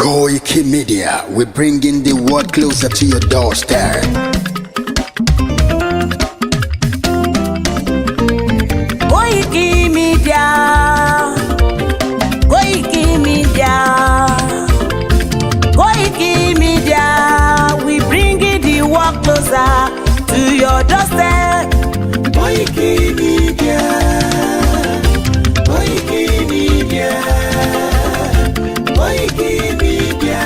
Koiki Media, we're bringing the world closer to your doorstep. Koiki Media, Koiki Media, Koiki Media, we bringing the world closer to your doorstep. Koiki Media, Koiki Media, Koiki Media,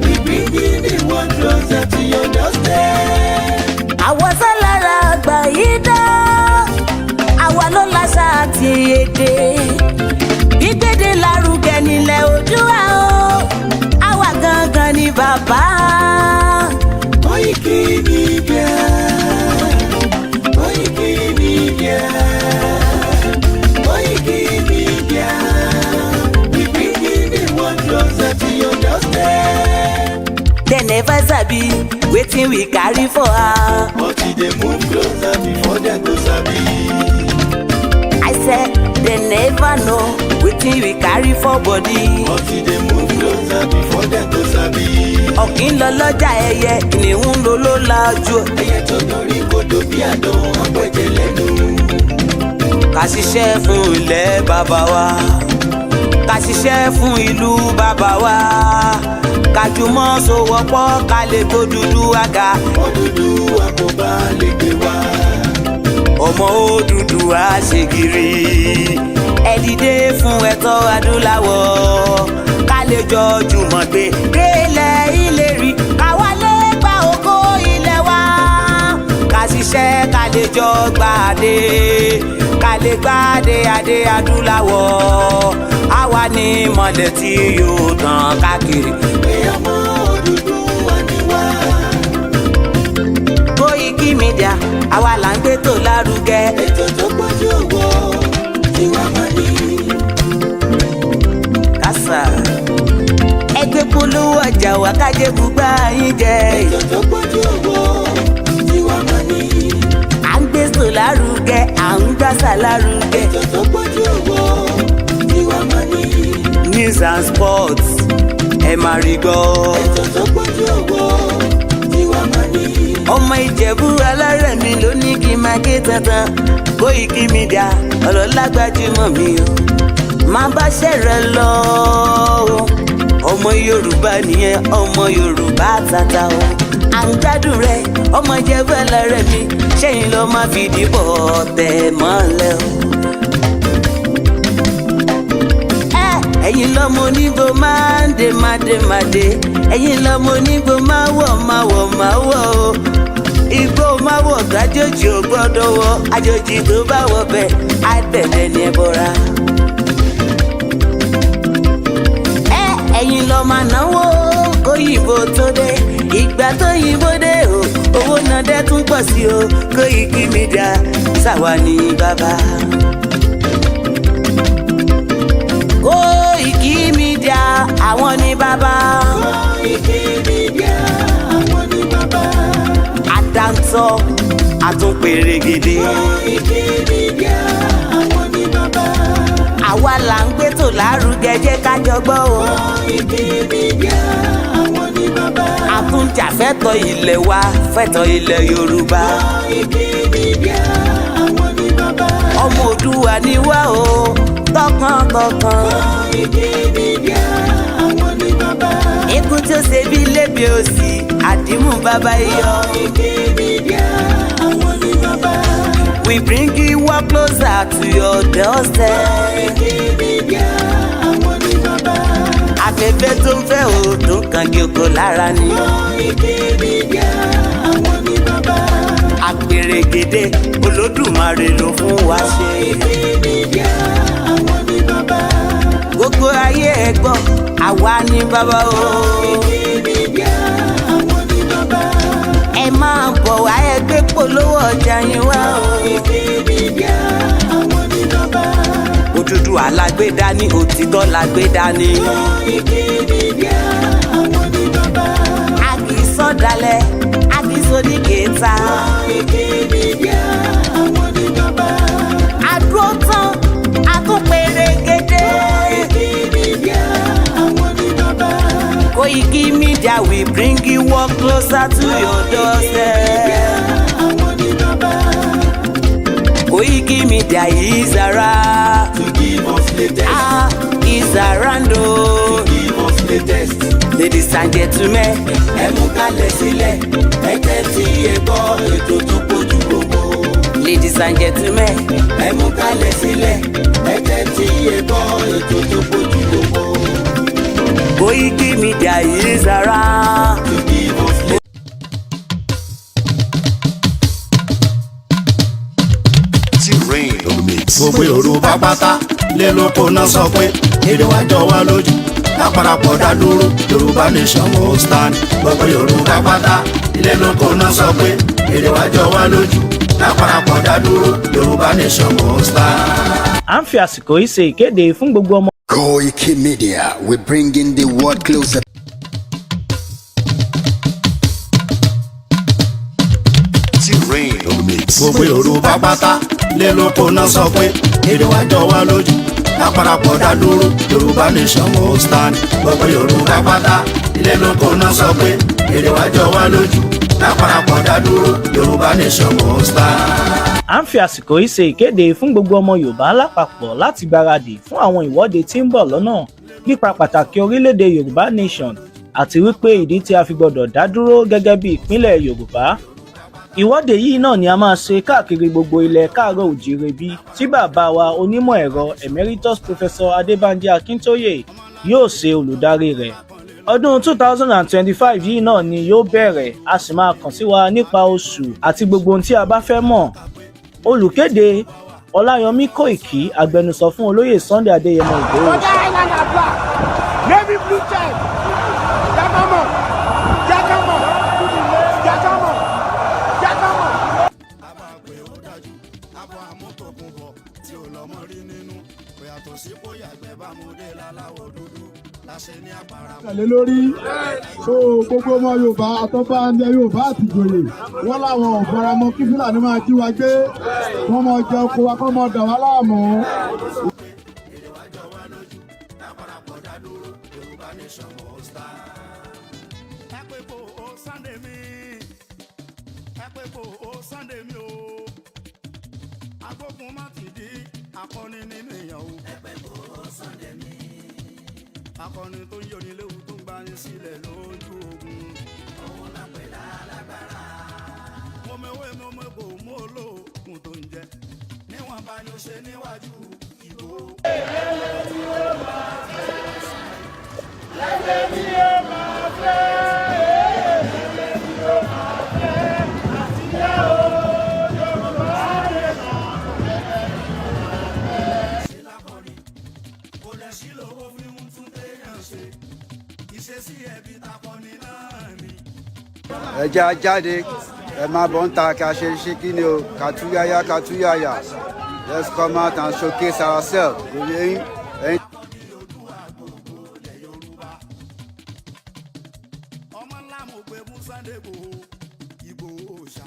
we bringing the world closer to your doorstep. Àwọn sálára àgbà yìí dá, àwa ló láṣà àti èdè. Gbígbédè lárugẹ nílẹ̀ Oòduà o, àwa gangan ni bàbá. Koiki Media, Koiki Media, Koiki Media, we bringing the world closer to your doorstep. They never sabi wetin we carry for her. But they move closer before they go sabi. I said they never know wetin we carry for body. But they move closer before they go sabi. Ọ̀kín lọ lọ́jà ẹyẹ, ìníhùn ló ló lajú. Ẹyẹ tó lórí kodò bí àdán ọgbẹ́jẹ lẹ́nu. Ká ṣiṣẹ́ fún ilẹ̀ bàbá wa, ká ṣiṣẹ́ fún ìlú bàbá wa, ká jùmọ̀ sowọ́pọ̀ ká lè tó dúdú àga. Odùduwà kò bá lè gbé wa. Ọmọ Odùduwà ṣe gírí, ẹ dìde fún ẹ̀tọ́ adúláwọ̀, ká lè jọ jùmọ̀ gbé délẹ̀ ìlérí, ká wálé gba ògo ilẹ̀ wa, ká ṣiṣẹ́ ká lè jọ gbàdé, ká lè gbàdé adé adúláwọ̀, àwa ni mọ̀lẹ̀ tí yóò tàn káàkiri. Pé ọmọ Odùduwà ni wá. Koiki Media, àwa là ń gbé tó lárugẹ. Ètò tó pọ̀jù owó tí wàá máa ní. Kásá ẹgbẹ́ polówó ọjà wá kájé gbúgbà yín jẹ. Ètò tó pọ̀jù owó tí wàá máa ní. À ń gbé tó lárugẹ, à ń gbàsà lárugẹ. Ètò tó pọ̀jù owó tí wàá máa ní. News and sports ẹ máa rí gbọ́. Ètò tó pọ̀jù owó tí wàá máa ní. Ọmọ Ìjẹ̀bú alárẹ̀ mi ló ní kí n máa ké tantan. Koiki Media ọ̀rọ̀ lágbájúmọ̀ mi o, máa bá ṣẹ̀rẹ̀ lọ o. Ọmọ Yorùbá nìyẹn, ọmọ Yorùbá tata o. À ń gbádùn rẹ, ọmọ Ìjẹ̀bú alárẹ̀ mi, ṣẹ́yìn lọ máa fi dìbò tẹ̀ mọ́lẹ̀ o. Ẹ̀yin lọ́mọ onígbò máa ń dé máa dé, ẹ̀yin lọ́mọ onígbò máa wọ̀ o. Igbó máa wọ̀ gbàjòjì ò gbọ́dọ̀ wọ, àjòjì tó bá wọ bẹ́ẹ̀ á tẹ̀lé ní ẹbọra. Ẹ̀yin lọ máa náwó kóyìnbó tó dé, ìgbà tó yìnbó dé o, owó náà dẹ́ tún pọ̀ sí o. Koiki Media ṣàwa ní bàbá. Koiki Media àwọn ní bàbá. Koiki Media àwọn ní bàbá. Àdáńtọ́ àtúnpèrègèdè. Koiki Media àwọn ní bàbá. Àwa là ń gbé tò lárugẹ, jẹ́ ká jọ gbọ́ o. Koiki Media àwọn ní bàbá. Àtúnjà fẹ́tọ̀ ilẹ̀ wa, fẹ́tọ̀ ilẹ̀ Yorùbá. Koiki Media àwọn ní bàbá. Ọmọ Oòduà ni wá o, tọkàntọkàn. Koiki Media àwọn ní bàbá. Ikú tó ṣe bí lébi òsì, àdìmú bàbá iyọ̀. Koiki Media àwọn ní bàbá. We bring you work closer to your doorstep. Koiki Media àwọn ní bàbá. Afẹ́fẹ́ tó ń fẹ́ òòdùn kan kí oko lára ni. Koiki Media àwọn ní bàbá. Àpèrègèdè Olódùmarè ló fún wa ṣe. Koiki Media àwọn ní bàbá. Gbogbo ayé ẹ gbọ́, àwa ní bàbá o. Koiki Media àwọn ní bàbá. Ẹ máa bọ̀ wá ẹgbẹ́ polówó ọjà yín wá o. Koiki Media àwọn ní bàbá. Odùduwà lágbé dání, òtítọ́ lágbé dání. Koiki Media àwọn ní bàbá. A kì í sọ̀dálẹ̀, a kì í sódì kẹta. Koiki Media àwọn ní bàbá. Àdúró tán, a tún pèrègèdè. Koiki Media àwọn ní bàbá. closer to your doorstep. Koiki Media is around To give us latest. Is around To give us latest. Ladies and gentlemen, Ẹ mú kalẹ̀ sílẹ̀, ẹ tẹ́tí ẹ gbọ́ ètò tó pójú gbogbo. ladies and gentlemen, Ẹ mú kalẹ̀ sílẹ̀, ẹ tẹ́tí ẹ gbọ́ ètò tó pójú gbogbo. Koiki Media is around. To give us latest. Gbogbo Yorùbá pátá lé lóko náà sọ pé èdè wa jọ wá lójú lápárapọ̀ dá dúró Yorùbá nation will stand. Gbogbo Yorùbá pátá lé lóko náà sọ pé èdè wa jọ wá lójú lápárapọ̀ dá dúró Yorùbá nation will stand. À ń fi àsìkò yìí ṣe ìkéde fún gbogbo ọmọ. Koiki Media, we're bringing the world closer. Gbogbo Yorùbá pátá lé lóko náà sọ pé èdè wa jọ wá lójú lápárapọ̀ dá dúró Yorùbá nation will stand. Gbogbo Yorùbá pátá lé lóko náà sọ pé èdè wa jọ wá lójú lápárapọ̀ dá dúró Yorùbá nation will stand. À ń fi àsìkò yìí ṣe ìkéde fún gbogbo ọmọ Yorùbá lápapọ̀ láti gbáradì fún àwọn ìwọ́de tí ń bọ̀ lọ́nà nípa pàtàkì orílẹ̀-èdè Yorùbá nation àti wípé ìdí tí a fi gbọdọ̀ dá dúró gẹ́gẹ́ bí ìpínlẹ̀ Yorùbá. Ìwọ́de yìí náà ni a máa ṣe káàkiri gbogbo ilẹ̀ káàárọ̀ òjíire bí tí bàbá wa onímọ̀ ẹ̀rọ emeritus Professor Adebanji Akintoye yóò ṣe olùdarí rẹ̀. Ọdún 2025 yìí náà ni yóò bẹ̀rẹ̀, a sì máa kàn sí wa nípa oṣù àti gbogbo ohun tí a bá fẹ́ mọ̀. Olùkéde Ọláyọmí Kóìkí, agbẹnusọ fún olóyè Sunday Adéyẹmọ Ìgbòho. Navy blue check. Jakamo. Jakamo. Jakamo. Jakamo. Tẹ̀lé lórí so gbogbo ọmọ Yorùbá àtọ́fà ẹni Yorùbá àti ìjòyè wọ́n láwọn ọ̀faramọ́ kí Fúlàní máa jí wa gbé wọ́n mọ jẹ oko wa kọ́ mọ dà wá láàmú. Akọni tó ń yọni léwu tó ń gbani sílẹ̀ lójú ogun. Òun lápẹ̀ lálágbára. Mo mẹ́wé mo mẹ́kò mo lóògùn tó ń jẹ. Níwọ̀n bá ní o ṣe níwájú ìbò. Lẹ́lẹ́ tí ó máa fẹ́. Lẹ́lẹ́ tí ó máa fẹ́. Lẹ́lẹ́ tí ó máa fẹ́. Àtìyá o Yorùbá lè máa fẹ́. Ṣé lákọ̀ọ́ni? Kò lẹ̀ sí lówó fún un tún téèyàn ṣe. Ìṣesí ẹbí takọni náà ni. Ẹ jẹ́ a jáde, ẹ máa bọ̀ ń ta ká ṣe ṣí kí ni o, kàtúyáyá kàtúyáyá. Let's come out and showcase ourselves. Ọmọ ńlá mo pè mú Sunday Igboho ṣá.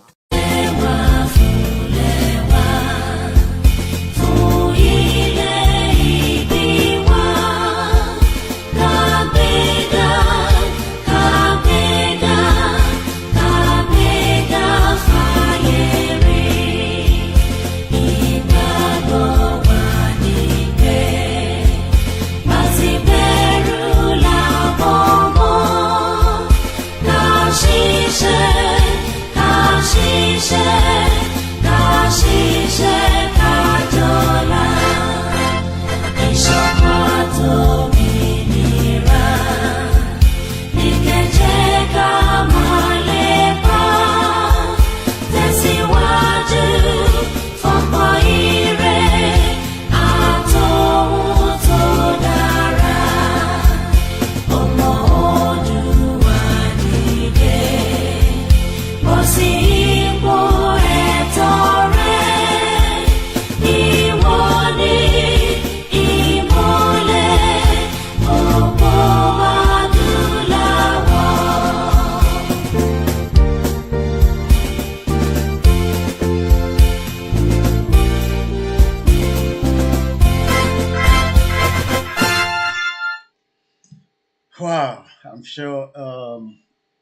Wow, I'm sure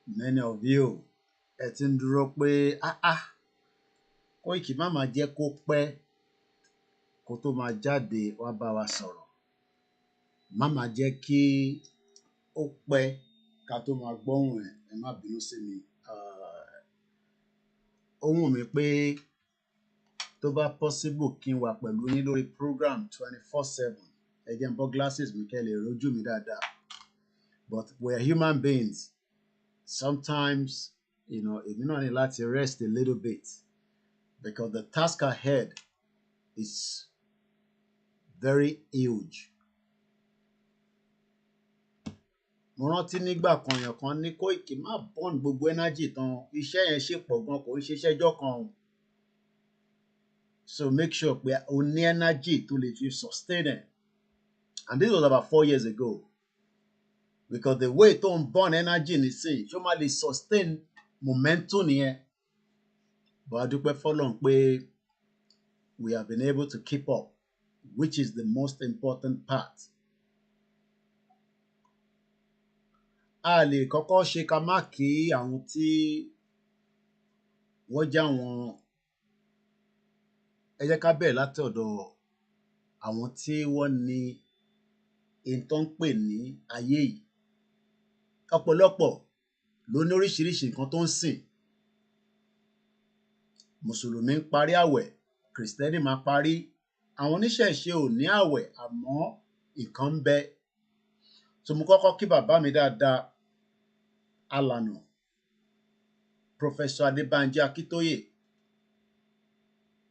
many of you ẹ ti ń dúró pé Koiki má máa jẹ́ kó pẹ́ kó tó máa jáde wá bá wa sọ̀rọ̀, má máa jẹ́ kí ó pẹ́ ká tó máa gbọ́hùn ẹ̀, ẹ má bínú sí mi. Ó wù mí pé tó bá possible kí n wà pẹ̀lú yín lórí program 24/7. Ẹ jẹ́ n bọ́ glasses mi kẹ́ lè rójú mi dáadáa. But we're human beings. Sometimes, èmi náà ní láti rest a little bit because the task ahead is very huge. Mo rántí nígbà kan èèyàn kan ní Koiki má burn gbogbo energy tán, iṣẹ́ yẹn ṣe pọ̀ gan, kò ń ṣe iṣẹ́jọ́ kan o. So make sure pé o ní energy tó lè fi sustain it. And this was about 4 years ago. Because the way tó ń burn energy nísìnyí, ṣó máa lè sustain momentum nìyẹn. But a dúpẹ́ f'Ọlọ́run pé we have been able to keep up, which is the most important part. A lè kọ́kọ́ ṣe ká má kí àwọn tí wọ́n jẹ́ àwọn, ẹ jẹ́ ká bẹ̀rẹ̀ láti ọ̀dọ̀ àwọn tí wọ́n ní ohun tó ń pè ní ayé yìí. Ọ̀pọ̀lọpọ̀ ló ní oríṣiríṣi nǹkan tó ń sìn. Mùsùlùmí ń parí àwẹ̀, Kìrìsìtẹ́nì máa parí. Àwọn oníṣẹ̀ṣe ò ní àwẹ̀ àmọ́ nǹkan ń bẹ. So mo kọ́kọ́ kí bàbá mi dáadáa, alànà, Professor ADEBANJI Akintoye,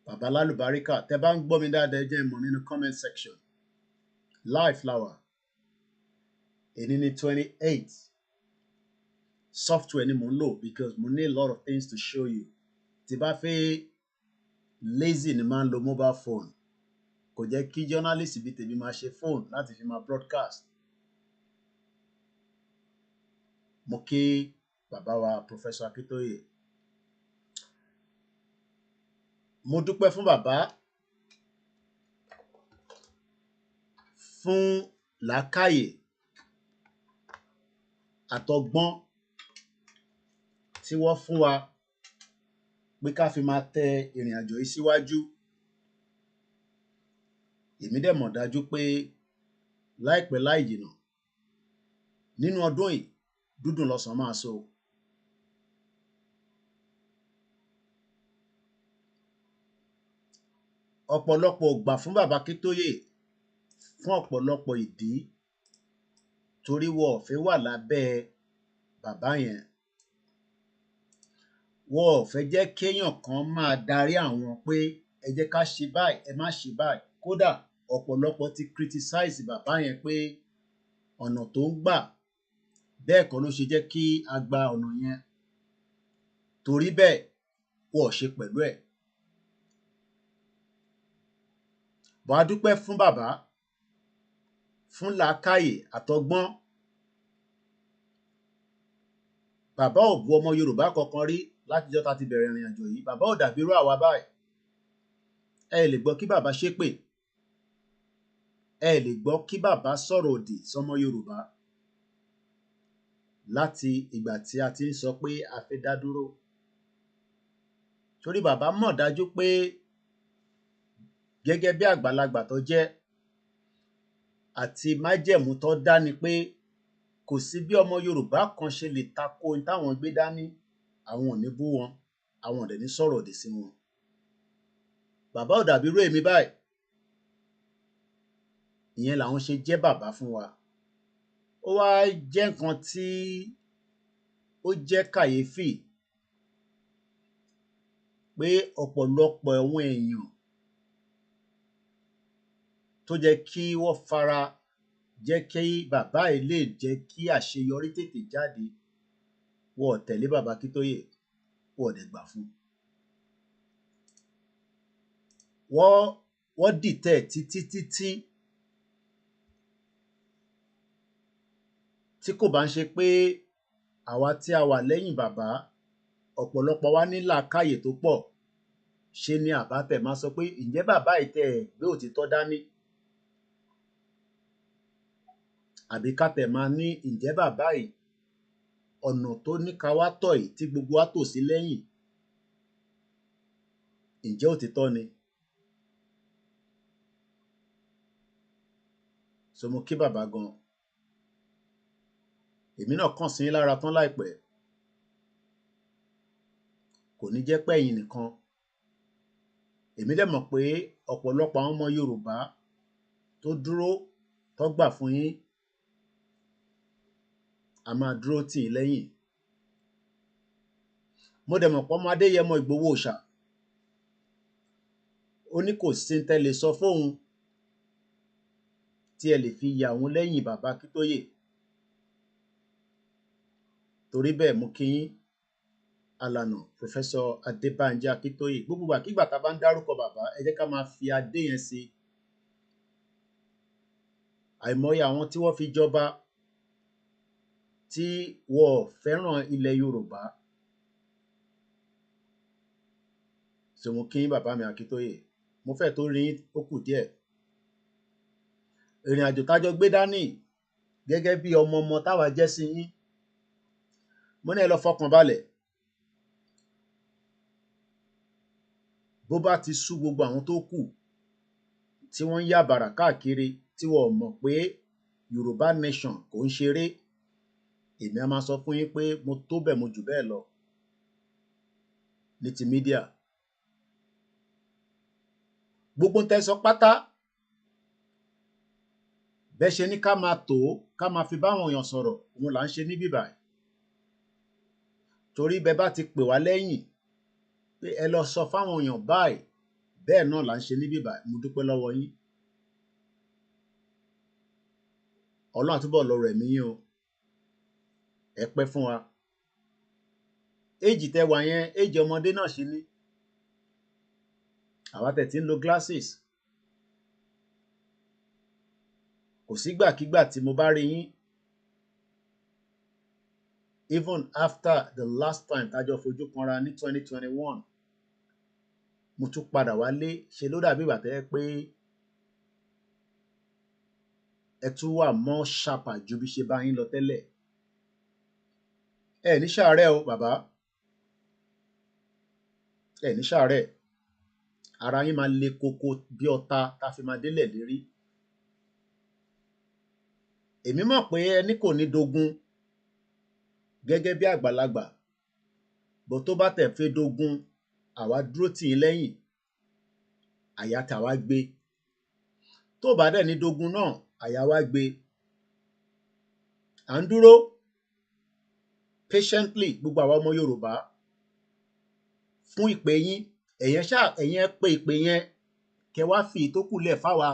bàbá lálùbáríkà. Tẹ́ bá ń gbọ́ mi dáadáa ẹ jẹ́ n mọ̀ nínú comment section. Live flower. Èní ni 28. Software ni mo ń lò because mo ní a lot of things to show you. Tí bá fẹ́ lazy ni máa ń lo mobile phone. Kò jẹ́ kí journalist bí tèmi máa ṣe phone láti fi máa broadcast. Mo kí bàbá wa Professor Akintoye. Mo dúpẹ́ fún bàbá fún làákàyè àtọgbọ́n tí wọ́n fún wa pé ká fi máa tẹ ìrìn àjò yìí síwájú. Èmi dẹ̀ mọ̀ dájú pé láìpẹ́ láì jìnnà nínú ọdún yìí dúdùn lọ́sàn máa so. Ọ̀pọ̀lọpọ̀ gbà fún bàbá Akintoye fún ọ̀pọ̀lọpọ̀ ìdí torí wọn ò fẹ́ wà lábẹ́ bàbá yẹn. Wọn ò fẹ́ jẹ́ kéèyàn kan máa darí àwọn pé ẹ jẹ́ ká ṣe báyìí, ẹ má ṣe báyìí. Kódà ọ̀pọ̀lọpọ̀ ti criticize bàbá yẹn pé ọ̀nà tó ń gbà bẹ́ẹ̀ kọ́ ló ṣe jẹ́ kí a gba ọ̀nà yẹn. Torí bẹ́ẹ̀ wọn ò ṣe pẹ̀lú ẹ̀. Bọ̀ a dúpẹ́ fún bàbá fún làákàyè àtọgbọ́n. Bàbá ò bu ọmọ Yorùbá kankan rí látijọ́ ta ti bẹ̀rẹ̀ ìrìn àjò yìí. Bàbá ò dàbí irú àwa báyìí. Ẹ lè gbọ́ kí bàbá ṣépè. Ẹ lè gbọ́ kí bàbá sọ̀rọ̀ òdì sọmọ Yorùbá láti ìgbà tí a ti ń sọ pé a fẹ́ dá dúró. Torí bàbá mọ̀ dájú pé gẹ́gẹ́ bí àgbàlagbà tó jẹ́ àti májẹ̀mú tó dá ni pé kò sí bí ọmọ Yorùbá kan ṣe lè tako ohun táwọn gbé dání, àwọn ò ní bú wọn, àwọn ò dẹ̀ ní sọ̀rọ̀ òdì sí wọn. Bàbá ò dàbí irú èmi báyìí. Ìyẹn làwọn ṣe jẹ́ bàbá fún wa. Ó wá jẹ́ nǹkan tí ó jẹ́ kàyéfì pé ọ̀pọ̀lọpọ̀ àwọn èèyàn tó jẹ́ kí wọ́n fara jẹ́ kí bàbá yìí lè jẹ́ kí àṣeyọrí tètè jáde, wọn ò tẹ̀lé bàbá Akintoye, wọn ò dẹ̀ gbà fún. Wọ́n dìtẹ̀ títí tí kò bá ń ṣe pé àwa tí a wà lẹ́yìn bàbá ọ̀pọ̀lọpọ̀ wa ní làákàyè tó pọ̀, ṣe ni àbá tẹ̀ máa sọ pé ǹjẹ́ bàbá yìí tẹ̀ gbé òtítọ́ dání? Àbí ká tẹ̀ máa ní ǹjẹ́ bàbá yìí ọ̀nà tó ní ká wá tọ̀ yìí tí gbogbo wa tò sí lẹ́yìn, ǹjẹ́ òtítọ́ ni? So mo kí bàbá gan. Èmi náà kàn sí yín lára tán láìpẹ́. Kò ní jẹ́ pé ẹ̀yin nìkan. Èmi dẹ̀ mọ̀ pé ọ̀pọ̀lọpọ̀ àwọn ọmọ Yorùbá tó dúró tó gbà fún yín, a máa dúró tì í lẹ́yìn. Mo dẹ̀ mọ̀ pé ọmọ Adéyẹmọ Ìgbòho Òòṣà ó ní kò sí ń tẹ́ lè sọ fóun tí ẹ lè fi yà òun lẹ́yìn bàbá Akintoye. Torí bẹ́ẹ̀ mo kí yín alànà Professor Adébánjí Akintoye. Gbogbo ìgbàkígbà tá a bá ń dárúkọ bàbá, ẹ jẹ́ ká máa fi adé yẹn sí. Àìmọye àwọn tí wọ́n fi jọba tí wọ́n fẹ́ràn ilẹ̀ Yorùbá. So mo kí yín bàbá mi Akintoye. Mo fẹ́ tó rí ó kù díẹ̀. Ìrìn àjò tájọ gbé dání gẹ́gẹ́ bí ọmọ táwa jẹ́ sí yín. Mo ní ẹ lọ fọkàn balẹ̀. Bó bá ti sú gbogbo àwọn tó kù tí wọ́n ń yà bàrà káàkiri tí wọ́n mọ̀ pé Yorùbá nation kò ń ṣeré, èmi á máa sọ fún yín pé mo tó bẹ̀ mo jù bẹ́ẹ̀ lọ ní ti mídíà. Gbogbo ń tẹ́ sọ pátá bẹ́ẹ̀ ṣe ní ká máa tó ká máa fi báwọn èèyàn sọ̀rọ̀, òun là ń ṣe ní bíbáyìí. Torí bẹ́ẹ̀ bá ti pè wá lẹ́yìn pé ẹ lọ sọ fáwọn èèyàn báyìí, bẹ́ẹ̀ náà là ń ṣe ní bíbáyìí. Mo dúpẹ́ lọ́wọ́ yín. Ọlọ́run àtúbọ̀ lọ́rọ̀ ẹ̀mí yín o. Ẹ pẹ́ fún wa. Éèjì tẹ́ wà yẹn, éèjì ọmọdé náà ṣì ní. Àwa tẹ̀ tí ń lo glasses. Kò sígbàkígbà tí mo bá rí yín, even after the last time tájọ fojú kanra ní 2021, mo tún padà wálé, ṣe ló dàbí ìgbà tẹ́ pé ẹ tún wà more sharper ju bí ṣe bá yín lọ tẹ́lẹ̀. Ẹ ní ṣàárẹ̀ o bàbá. Ẹ ní ṣàárẹ̀. Ara yín máa le koko bí ọta tá fi máa délẹ̀ lérí. Èmi mọ̀ pé ẹni kò ní dogun gẹ́gẹ́ bí àgbàlagbà. Bó tó bá tẹ̀ fẹ́ dogun, àwa dúró tì í lẹ́yìn. Àyà tàwa gbé. Tó bá dẹ̀ ní dogun náà, àyà wa gbé. À ń dúró patiently gbogbo àwa ọmọ Yorùbá fún ìpè yín. Ẹ̀yin ẹ pé ìpè yẹn kẹ wá fi ìtókù lẹ̀ fáwa.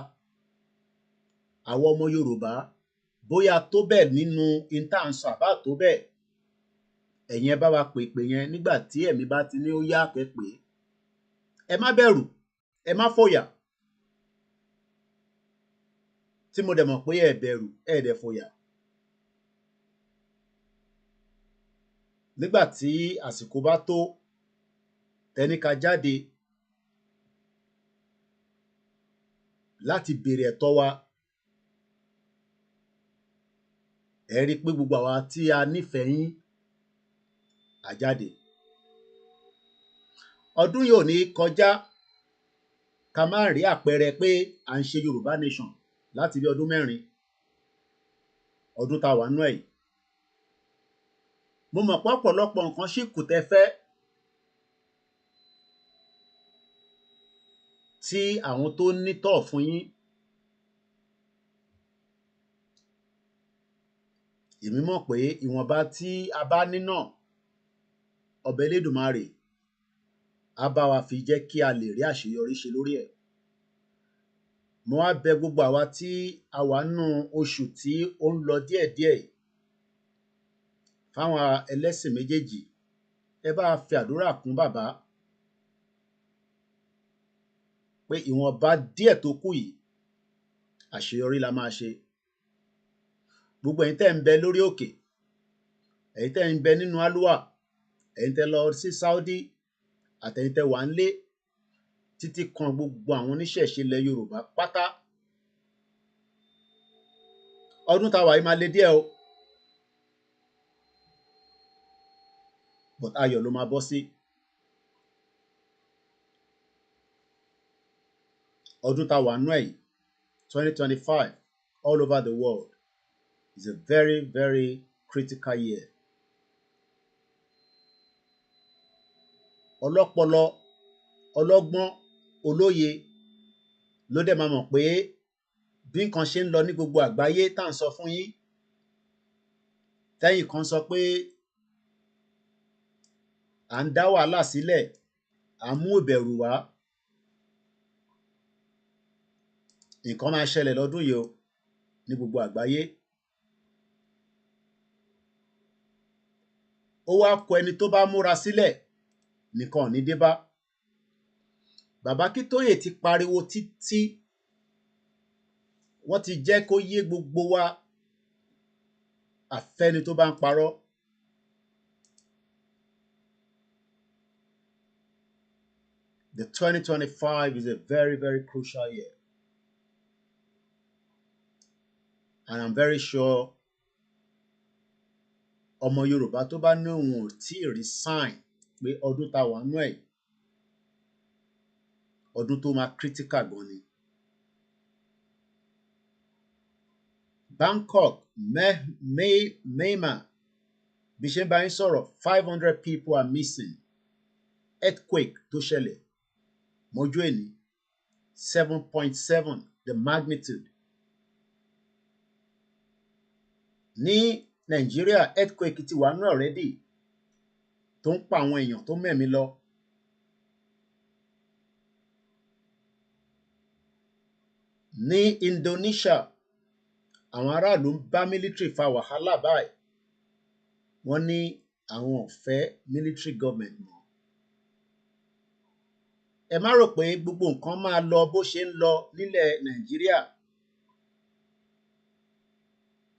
Àwọn ọmọ Yorùbá bóyá tó bẹ́ẹ̀ nínú intanṣọ àbá tó bẹ́ẹ̀. Ẹ̀yin ẹ bá wa pè ìpè yẹn nígbà tí ẹ̀mí bá ti ní ó yá kẹ́pẹ́. Ẹ má bẹ̀rù, ẹ má fòyà. Tí mo dẹ̀ mọ̀ pé ẹ bẹ̀rù, ẹ dẹ̀ fòyà. Nígbà tí àsìkò bá tó, tẹ́níka jáde láti béèrè ẹ̀tọ́ wa, ẹ rí pé gbogbo àwa tí a nífẹ̀ẹ́ yín á jáde. Ọdún yìí ò ní kọjá ká má rí àpẹẹrẹ pé à ń ṣe Yorùbá nation láti bí ọdún 4. Ọdún tá wà nú ẹ̀ yìí. Mo mọ̀ pé ọ̀pọ̀lọpọ̀ nǹkan ṣì kù tẹ́ fẹ́ tí àwọn tó nítọ̀ fún yín. Èmi mọ̀ pé ìwọ̀nba tí a bá ní náà, ọba Elédùmarè á bá wa fi jẹ́ kí a lè rí àṣeyọrí ṣe lórí ẹ̀. Mo wá bẹ̀ gbogbo àwa tí a wà nínú oṣù tí ó ń lọ díẹ̀díẹ̀ yìí, fáwọn ẹlẹ́sìn méjèèjì, ẹ bá fi àdúrà kún bàbá pé ìwọ̀nba díẹ̀ tó kù yìí, àṣeyọrí la máa ṣe. Gbogbo ẹ̀yin tẹ́ ń bẹ lórí òkè, ẹ̀yin tẹ́ ń bẹ nínú Alúwà, ẹ̀yin tẹ́ lọ sí Saudi, àtẹ̀yin tẹ́ wà ńlé, títí kan gbogbo àwọn oníṣẹ̀ṣe ilẹ̀ Yorùbá pátá. Ọdún tá wà yìí máa le díẹ̀ o. but ayọ̀ ló máa bọ́ sí. Ọdún tá wà nú ẹ̀ 2025 all over the world is a very, very critical year. Ọlọ́pọlọ, ọlọ́gbọ́n, olóye ló dẹ̀ máa mọ̀ pé bí nǹkan ṣe ń lọ ní gbogbo àgbáyé tá à ń sọ fún yín, tẹ́yìn kan sọ pé à ń dá wàhálà sílẹ̀, à ń mú ìbẹ̀rù wá, nǹkan máa ṣẹlẹ̀ lọ́dún yìí o ní gbogbo àgbáyé. Ó wá kọ ẹni tó bá múra sílẹ̀ nìkan ò ní dé bá. Bàbá Akintoye ti pariwo títí, wọ́n ti jẹ́ kó yé gbogbo wa, àfẹ́ni tó bá ń parọ́. The 2025 is a very, very crucial year. And I'm very sure ọmọ Yorùbá tó bá ní òun ò tí ì rí sign pé ọdún tá wà nú ẹ̀ ọdún tó máa critical gan ni. Bangkok, Myanmar, bí ṣe ń bá yín sọ̀rọ̀ 500 people are missing. Earthquake tó ṣẹlẹ̀ mọ́jú ẹni 7.7 the magnitude. Ní Nàìjíríà earthquake ti wà náà already tó ń pa àwọn èèyàn tó mẹ́mí lọ. Ní Indonesia àwọn aráàlú ń bá military fa wàhálà báyìí, wọ́n ní àwọn ò fẹ́ military government mọ́. Ẹ má rò pé gbogbo nǹkan máa lọ bó ṣe ń lọ nílẹ̀ Nàìjíríà.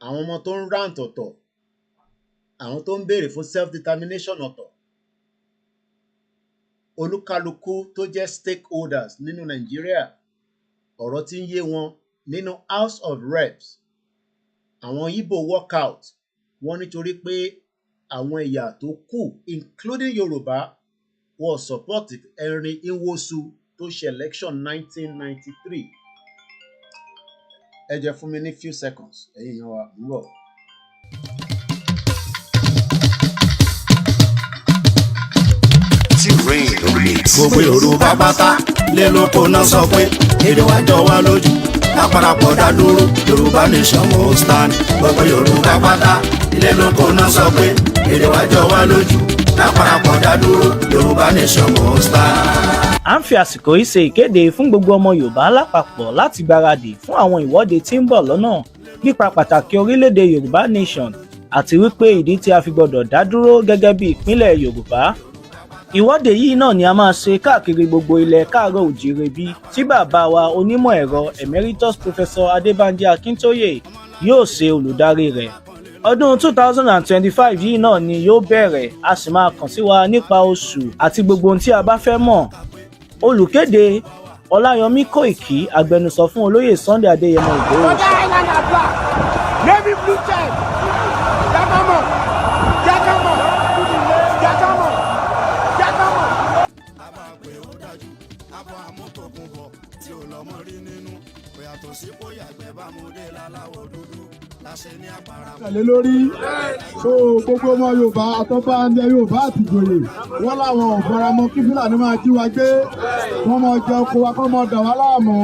Àwọn ọmọ tó ń rant ọ̀tọ̀, àwọn tó ń béèrè fún self-determination ọ̀tọ̀. Olúkálukú tó jẹ́ stakeholders nínú Nàìjíríà, ọ̀rọ̀ tí ń yé wọn nínú House of Reps. Àwọn Igbo walk out, wọ́n nítorí pé àwọn ẹ̀yà tó kù including Yoruba wọ́n support Henry Nwosu tó ṣe election 1993. Ẹ jẹ́ fún mi ní few seconds, ẹ̀yin èèyàn wa ń bọ̀. Gbogbo Yorùbá pátá lé lóko náà sọ pé èdè wa jọ wá lójú, láparapọ̀ dá dúró, Yorùbá nation will stand. Gbogbo Yorùbá pátá lé lóko náà sọ pé èdè wa jọ wá lójú, láparapọ̀ dá dúró, Yorùbá nation will stand. À ń fi àsìkò yìí ṣe ìkéde fún gbogbo ọmọ Yorùbá lápapọ̀ láti gbáradì fún àwọn ìwọ́de tí ń bọ̀ lọ́nà nípa pàtàkì orílẹ̀-èdè Yorùbá nation àti wípé ìdí tí a fi gbọdọ̀ dá dúró gẹ́gẹ́ bí ìpínlẹ̀ Yorùbá. Ìwọ́de yìí náà ni a máa ṣe káàkiri gbogbo ilẹ̀ káàárọ̀ òjíire bí tí bàbá wa onímọ̀ ẹ̀rọ emeritus Professor ADEBANJI Akintoye yóò ṣe olùdarí rẹ̀. Ọdún 2025 yìí náà ni yóò bẹ̀rẹ̀, a sì máa kàn sí wa nípa oṣù àti gbogbo ohun tí a bá fẹ́ mọ̀. Olùkéde Ọláyọmí Kóìkí, agbẹnusọ fún olóyè Sunday Adéyẹmọ Ìgbòho. Tẹ̀lé lórí so gbogbo ọmọ Yorùbá àtọ́ba ilẹ̀ Yorùbá àti ìjòyè wọ́n láwọn ò faramọ́ kí Fúlàní máa jí wa gbé, wọ́n mọ jẹ oko wa kọ́ mọ dà wá láàmú.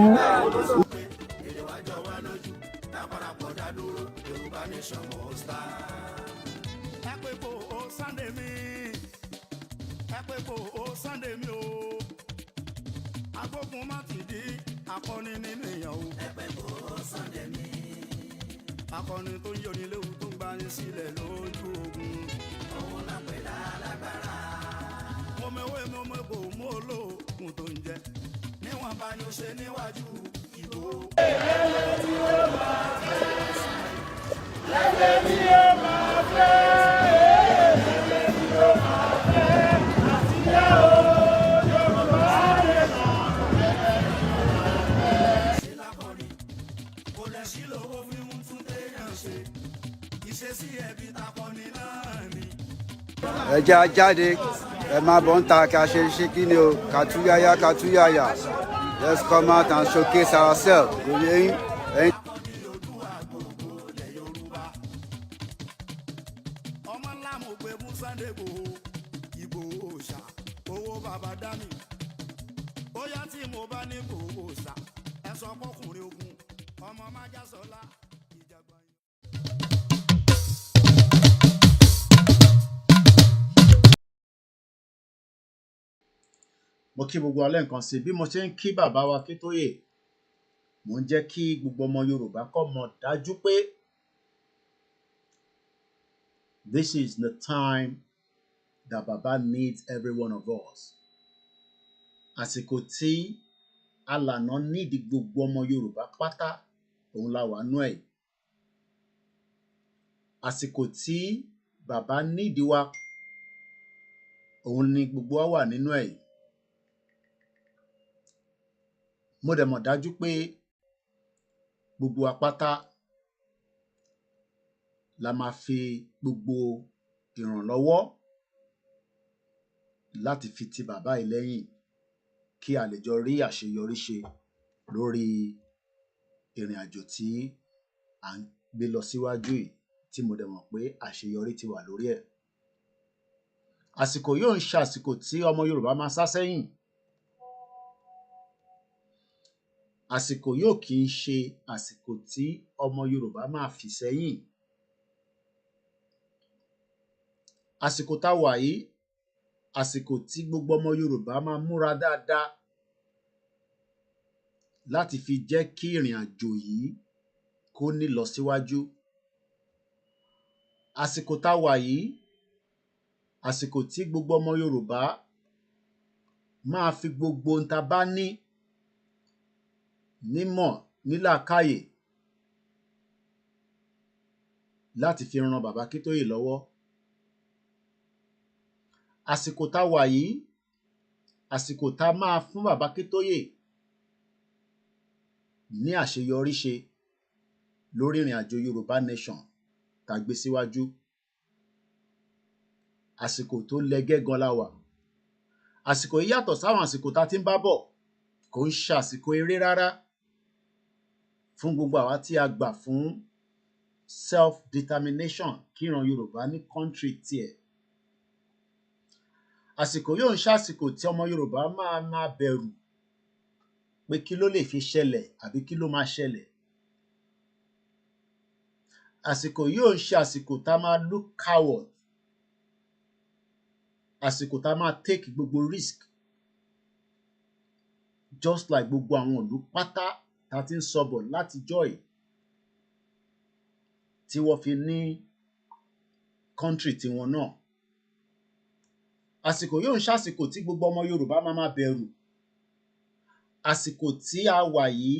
Akọni nínú èèyàn o. Ẹgbẹ́ kò Sunday mi. Akọni tó ń yọni léwu tó ń gbani sílẹ̀ lójú ogun. Òun náà pè lálágbára. Mo mẹ́wé mo mẹ́ kò mú olóògùn tó ń jẹ. Níwọ̀n bá ní o ṣe níwájú ìbò. Lẹ́lẹ́ tí ó máa fẹ́. Lẹ́lẹ́ tí ó máa fẹ́. Lẹ́lẹ́ tí ó máa fẹ́. Àtìyá o. ẹ jẹ́ a jáde ẹ máa bọ̀ ń ta ká ṣe ṣe kí ni o kàtúyáyá kàtúyáyá let's come out and showcase ourselves lórí ẹ̀yin. ọmọ ńlá mo pè mú Sunday Igboho ṣá owó bàbá dání bóyá tí mo bá ní Igboho ṣá ẹ sọ fọkùnrin ogun ọmọ májá sọlá ìjàgbá yìí. mo kí gbogbo alẹ́ nǹkan sí bí mo ṣe ń kí bàbá wa Akintoye mo ń jẹ́ kí gbogbo ọmọ Yorùbá kó mọ̀ dájú pé this is the time that Baba needs every one of us. Àsìkò tí alànà nídìí gbogbo ọmọ Yorùbá pátá òun la wà nú ẹ̀. Àsìkò tí Baba nídìí wa òun ni gbogbo wa wà nínú ẹ̀. Mo dẹ̀ mọ̀ dájú pé gbogbo wa pátá la máa fi gbogbo ìrànlọ́wọ́ láti fi ti bàbá yìí lẹ́yìn kí a lè jọ rí àṣeyọrí ṣe lórí ìrìn àjò tí à ń gbé lọ síwájú yìí tí mo dẹ̀ mọ̀ pé àṣeyọrí ti wà lórí ẹ̀. Àsìkò yóò ń ṣe àsìkò tí ọmọ Yorùbá máa sá sẹ́yìn. Àsìkò yóò kì í ṣe àsìkò tí ọmọ Yorùbá máa fì sẹ́yìn. Àsìkò tá a wà yìí àsìkò tí gbogbo ọmọ Yorùbá máa múra dáadáa láti fi jẹ́ kí ìrìn àjò yìí kó ní lọ síwájú. Àsìkò tá a wà yìí àsìkò tí gbogbo ọmọ Yorùbá máa fi gbogbo ohun tá a bá ní nímọ̀ nílàákàyè láti fi ran bàbá Akintoye lọ́wọ́. Àsìkò tá a wà yìí àsìkò tá a máa fún bàbá Akintoye ní àṣeyọrí ṣe lórí ìrìn àjò Yorùbá nation tá a gbé síwájú. Àsìkò tó lẹ́gẹ́ gan la wà. Àsìkò yìí yàtọ̀ sáwọn àsìkò tá a ti ń bá bọ̀ kò ń ṣe àsìkò eré rárá fún gbogbo àwa tí a gbà fún self-determination kíran Yorùbá ní country tiẹ̀. Àsìkò yóò ń ṣàsìkò tí ọmọ Yorùbá máa bẹ̀rù pé kí ló lè fi ṣẹlẹ̀ àbí kí ló máa ṣẹlẹ̀. Àsìkò yóò ń ṣe àsìkò tá a máa look coward. Àsìkò tá a máa take gbogbo risk just like gbogbo àwọn ìlú pátá tá a ti ń sọbọ̀ látijọ́ yìí tí wọ́n fi ní country tiwọn náà. Àsìkò yóò ń ṣàsìkò tí gbogbo ọmọ Yorùbá máa bẹ̀rù. Àsìkò tí a wà yìí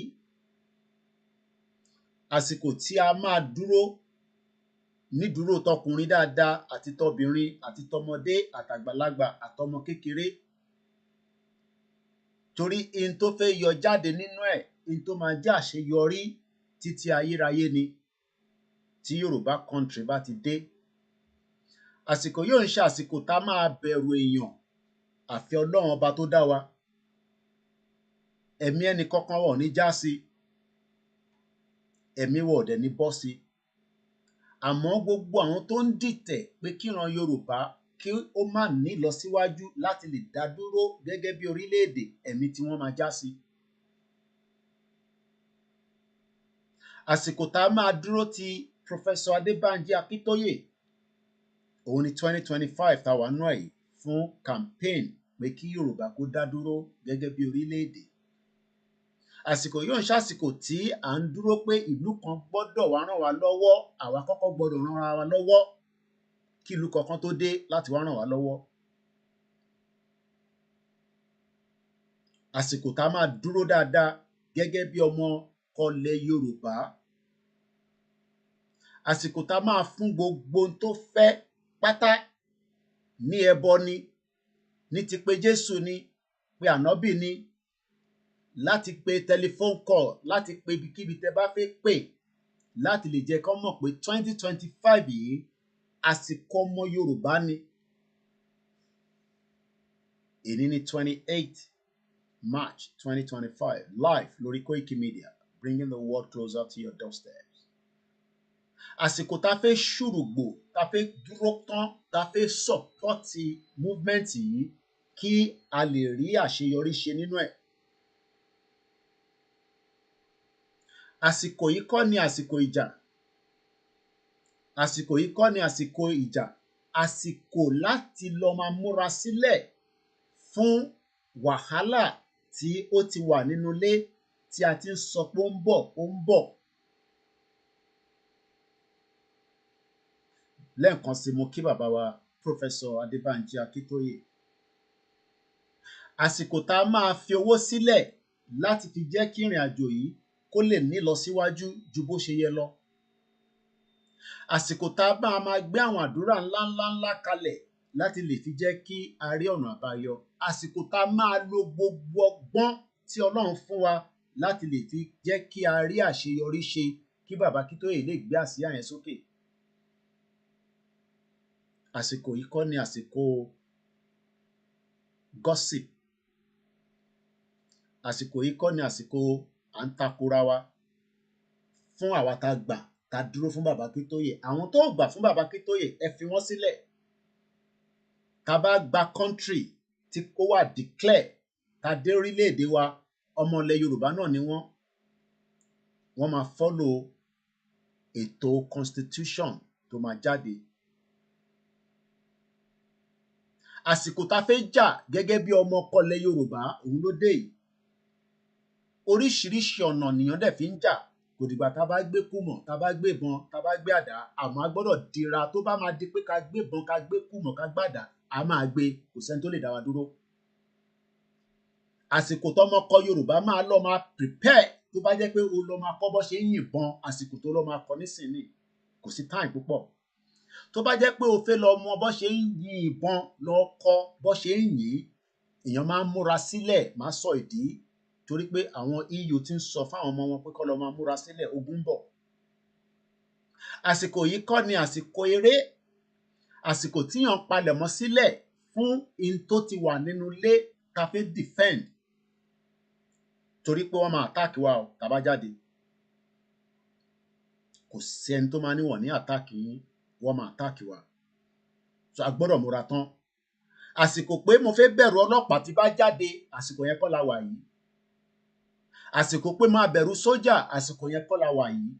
àsìkò tí a máa dúró nídúró tọkùnrin dáadáa àti tọbìnrin àti tọmọdé àtàgbàlagbà àtọmọ kékeré. Torí in tó fẹ́ yọ jáde nínú ẹ̀ in tó máa jẹ́ àṣeyọrí títí ayérayé ni tí Yorùbá country bá ti dé. Àsìkò yóò ń ṣe àsìkò tá a máa bẹ̀rù èèyàn àfi Ọlọ́run ọba tó dá wa. Ẹ̀mí ẹnì kankan wọ̀ ní já sí, ẹ̀mí wọ̀ dẹ̀ ní bọ́ sí. Àmọ́ gbogbo àwọn tó ń dìtẹ̀ pé kíran Yorùbá kí ó má ní lọ síwájú láti lè dá dúró gẹ́gẹ́ bí orílẹ̀-èdè ẹ̀mí tí wọ́n máa já sí. Àsìkò tá a máa dúró ti Professor ADEBANJI Akintoye òun ni 2025 tá a wà nú ẹ̀ yìí fún campaign pé kí Yorùbá kó dá dúró gẹ́gẹ́ bí orílẹ̀-èdè. Àsìkò yóò ń ṣàsìkò tí à ń dúró pé ìlú kan gbọ́dọ̀ wá ràn wá lọ́wọ́, àwa kọ́kọ́ gbọ́dọ̀ ràn wá lọ́wọ́ kí ìlú kankan tó dé láti wá ràn wá lọ́wọ́. Àsìkò tá a máa dúró dáadáa gẹ́gẹ́ bí ọmọ kọlẹ̀ Yorùbá. Àsìkò tá a máa fún gbogbo ohun tó fẹ́ pátá ní ẹbọ ni, ní ti pé Jésù ni, pé ànábì ni, láti pe telephone call, láti pe ibikíbi tẹ bá fẹ́ pè láti lè jẹ́ kó mọ̀ pé 2025 yìí àsìkò ọmọ Yorùbá ni. èní ní 28 March 2025 live lórí Koiki Media bringing the world closer to your doorsteps. Àsìkò tá a fẹ́ ṣùrùgbò tá a fẹ́ dúró tán tá a fẹ́ sọ̀pọ́tì movement yìí kí a lè rí àṣeyọrí ṣe nínú ẹ̀. Àsìkò yìí kọ́ ni àsìkò ìjà. Àsìkò yìí kọ́ ni àsìkò ìjà. Àsìkò láti lọ máa múra sílẹ̀ fún wàhálà tí ó ti wà nínú ilé tí a ti ń sọ pé ó ń bọ̀, ó ń bọ̀. Lẹ́ẹ̀kan sí mo kí bàbá wa Professor Adébánjí Akintoye. Àsìkò tá a máa fi owó sílẹ̀ láti fi jẹ́ kí ìrìn àjò yìí kó lè ní lọ síwájú ju bó ṣe yẹ lọ. Àsìkò tá a máa gbé àwọn àdúrà ńláńlá kalẹ̀ láti lè fi jẹ́ kí a rí ọ̀nà àbáyọ. Àsìkò tá a máa lo gbogbo ọgbọ́n tí Ọlọ́run fún wa láti lè fi jẹ́ kí a rí àṣeyọrí ṣe kí bàbá Akintoye lè gbé àsíá yẹn sókè. Àsìkò yìí kọ́ ni àsìkò gossip. Àsìkò yìí kọ́ ni àsìkò à ń takora wa. Fún àwa tá a gbà tá a dúró fún bàbá Akintoye. Àwọn tó gbà fún bàbá Akintoye ẹ fi wọ́n sílẹ̀. Tá a bá gba country tí kó wà declare tá a dé orílẹ̀-èdè wa ọmọ ilẹ̀ Yorùbá náà ni wọ́n. Wọ́n máa follow ètò constitution tó máa jáde. Àsìkò tá a fẹ́ jà gẹ́gẹ́ bí ọmọ ọkọ ilẹ̀ Yorùbá òun ló dé yìí. Oríṣiríṣi ọ̀nà nìyàn dẹ̀ fi ń jà. Kò dìgbà tá a bá gbé kùmọ̀, tá a bá gbé ìbọn, tá a bá gbé àdá, àmọ́ a gbọ́dọ̀ dira tó bá máa di pé ká gbé ìbọn, ká gbé kùmọ̀, ká gbàdá, a máa gbé, kò sẹ́ni tó lè dá wa dúró. Àsìkò tọmọ ọkọ Yorùbá máa lọ máa prepare tó bá jẹ́ pé o lọ máa kọ́ bọ́ ṣe ń yìnbọn, àsìkò tó lọ máa kọ́ nísìnyí kò sí time púpọ̀. Tó bá jẹ́ pé o fẹ́ lọ mọ bọ́ ṣe ń yin ìbọn lọ kọ́ bọ́ ṣe ń yìn, èèyàn máa ń múra sílẹ̀, máa sọ ìdí torí pé àwọn EU ti ń sọ fáwọn ọmọ wọn pé kọ́ lọ máa múra sílẹ̀, ogun bọ̀. Àsìkò yìí kọ́ ni àsìkò eré. Àsìkò tíyàn palẹ̀mọ́ sílẹ̀ fún in tó ti wà nínú ilé ká fẹ́ defend torí pé wọ́n máa attack wa o tá bá jáde. Kò sí ẹni tó máa níwọ̀n ní attack yín, wọ́n máa attack wa. So a gbọ́dọ̀ múra tán. Àsìkò pé mo fẹ́ bẹ̀rù ọlọ́pàá tí bá jáde, àsìkò yẹn kọ́ la wà yìí. Àsìkò pé máa bẹ̀rù sójà, àsìkò yẹn kọ́ la wà yìí.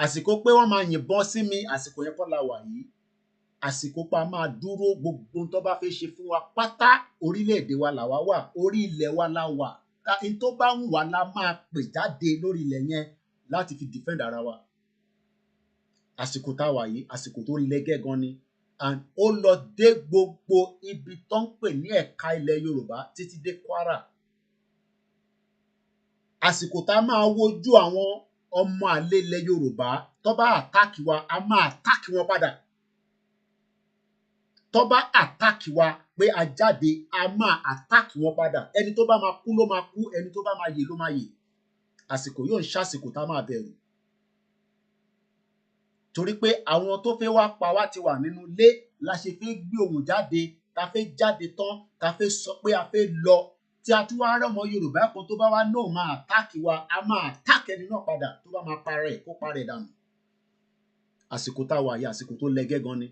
Àsìkò pé wọ́n máa yìnbọn sí mi, àsìkò yẹn kọ́ la wà yìí. Àsìkò pa máa dúró gbogbo tó bá fẹ́ ṣe fún wa pátá, orílẹ̀-èdè wa là wá wà, orí ilẹ̀ wa la wà. In tó bá ń wà la máa pè jáde lórí ilẹ̀ yẹn láti fi defend ara wa. Àsìkò tá a wà yìí, àsìkò tó lẹ́gẹ́ gan ni. And ó lọ dé gbogbo ibi tó ń pè ní ẹ̀ka ilẹ̀ Yorùbá títí dé Kwara. Àsìkò tá a máa wojú àwọn ọmọ àlè ilẹ̀ Yorùbá tó bá àtáàkì wa, a máa àtáàkì wọn padà. Tó bá àtáàkì wa pé a jáde, a máa àtáàkì wọn padà. Ẹni tó bá máa kú ló máa kú, ẹni tó bá máa yè ló máa yè. Àsìkò yóò ń ṣàsìkò tá a máa bẹ̀rù. Torí pé àwọn tó fẹ́ wá pa wá ti wà nínú ilé la ṣe fẹ́ gbé ohùn jáde, ta fẹ́ jáde tán, ta fẹ́ sọ pé a fẹ́ lọ. Tí a tún wá rí ọmọ Yorùbá kan tó bá wá náà máa àtáàkì wa, a máa àtáàkì ẹni náà padà tó bá máa para ẹ̀ kó para ẹ̀ dànù. Àsìkò tá a wà yìí, àsìkò tó lẹ́gẹ́ gan ni.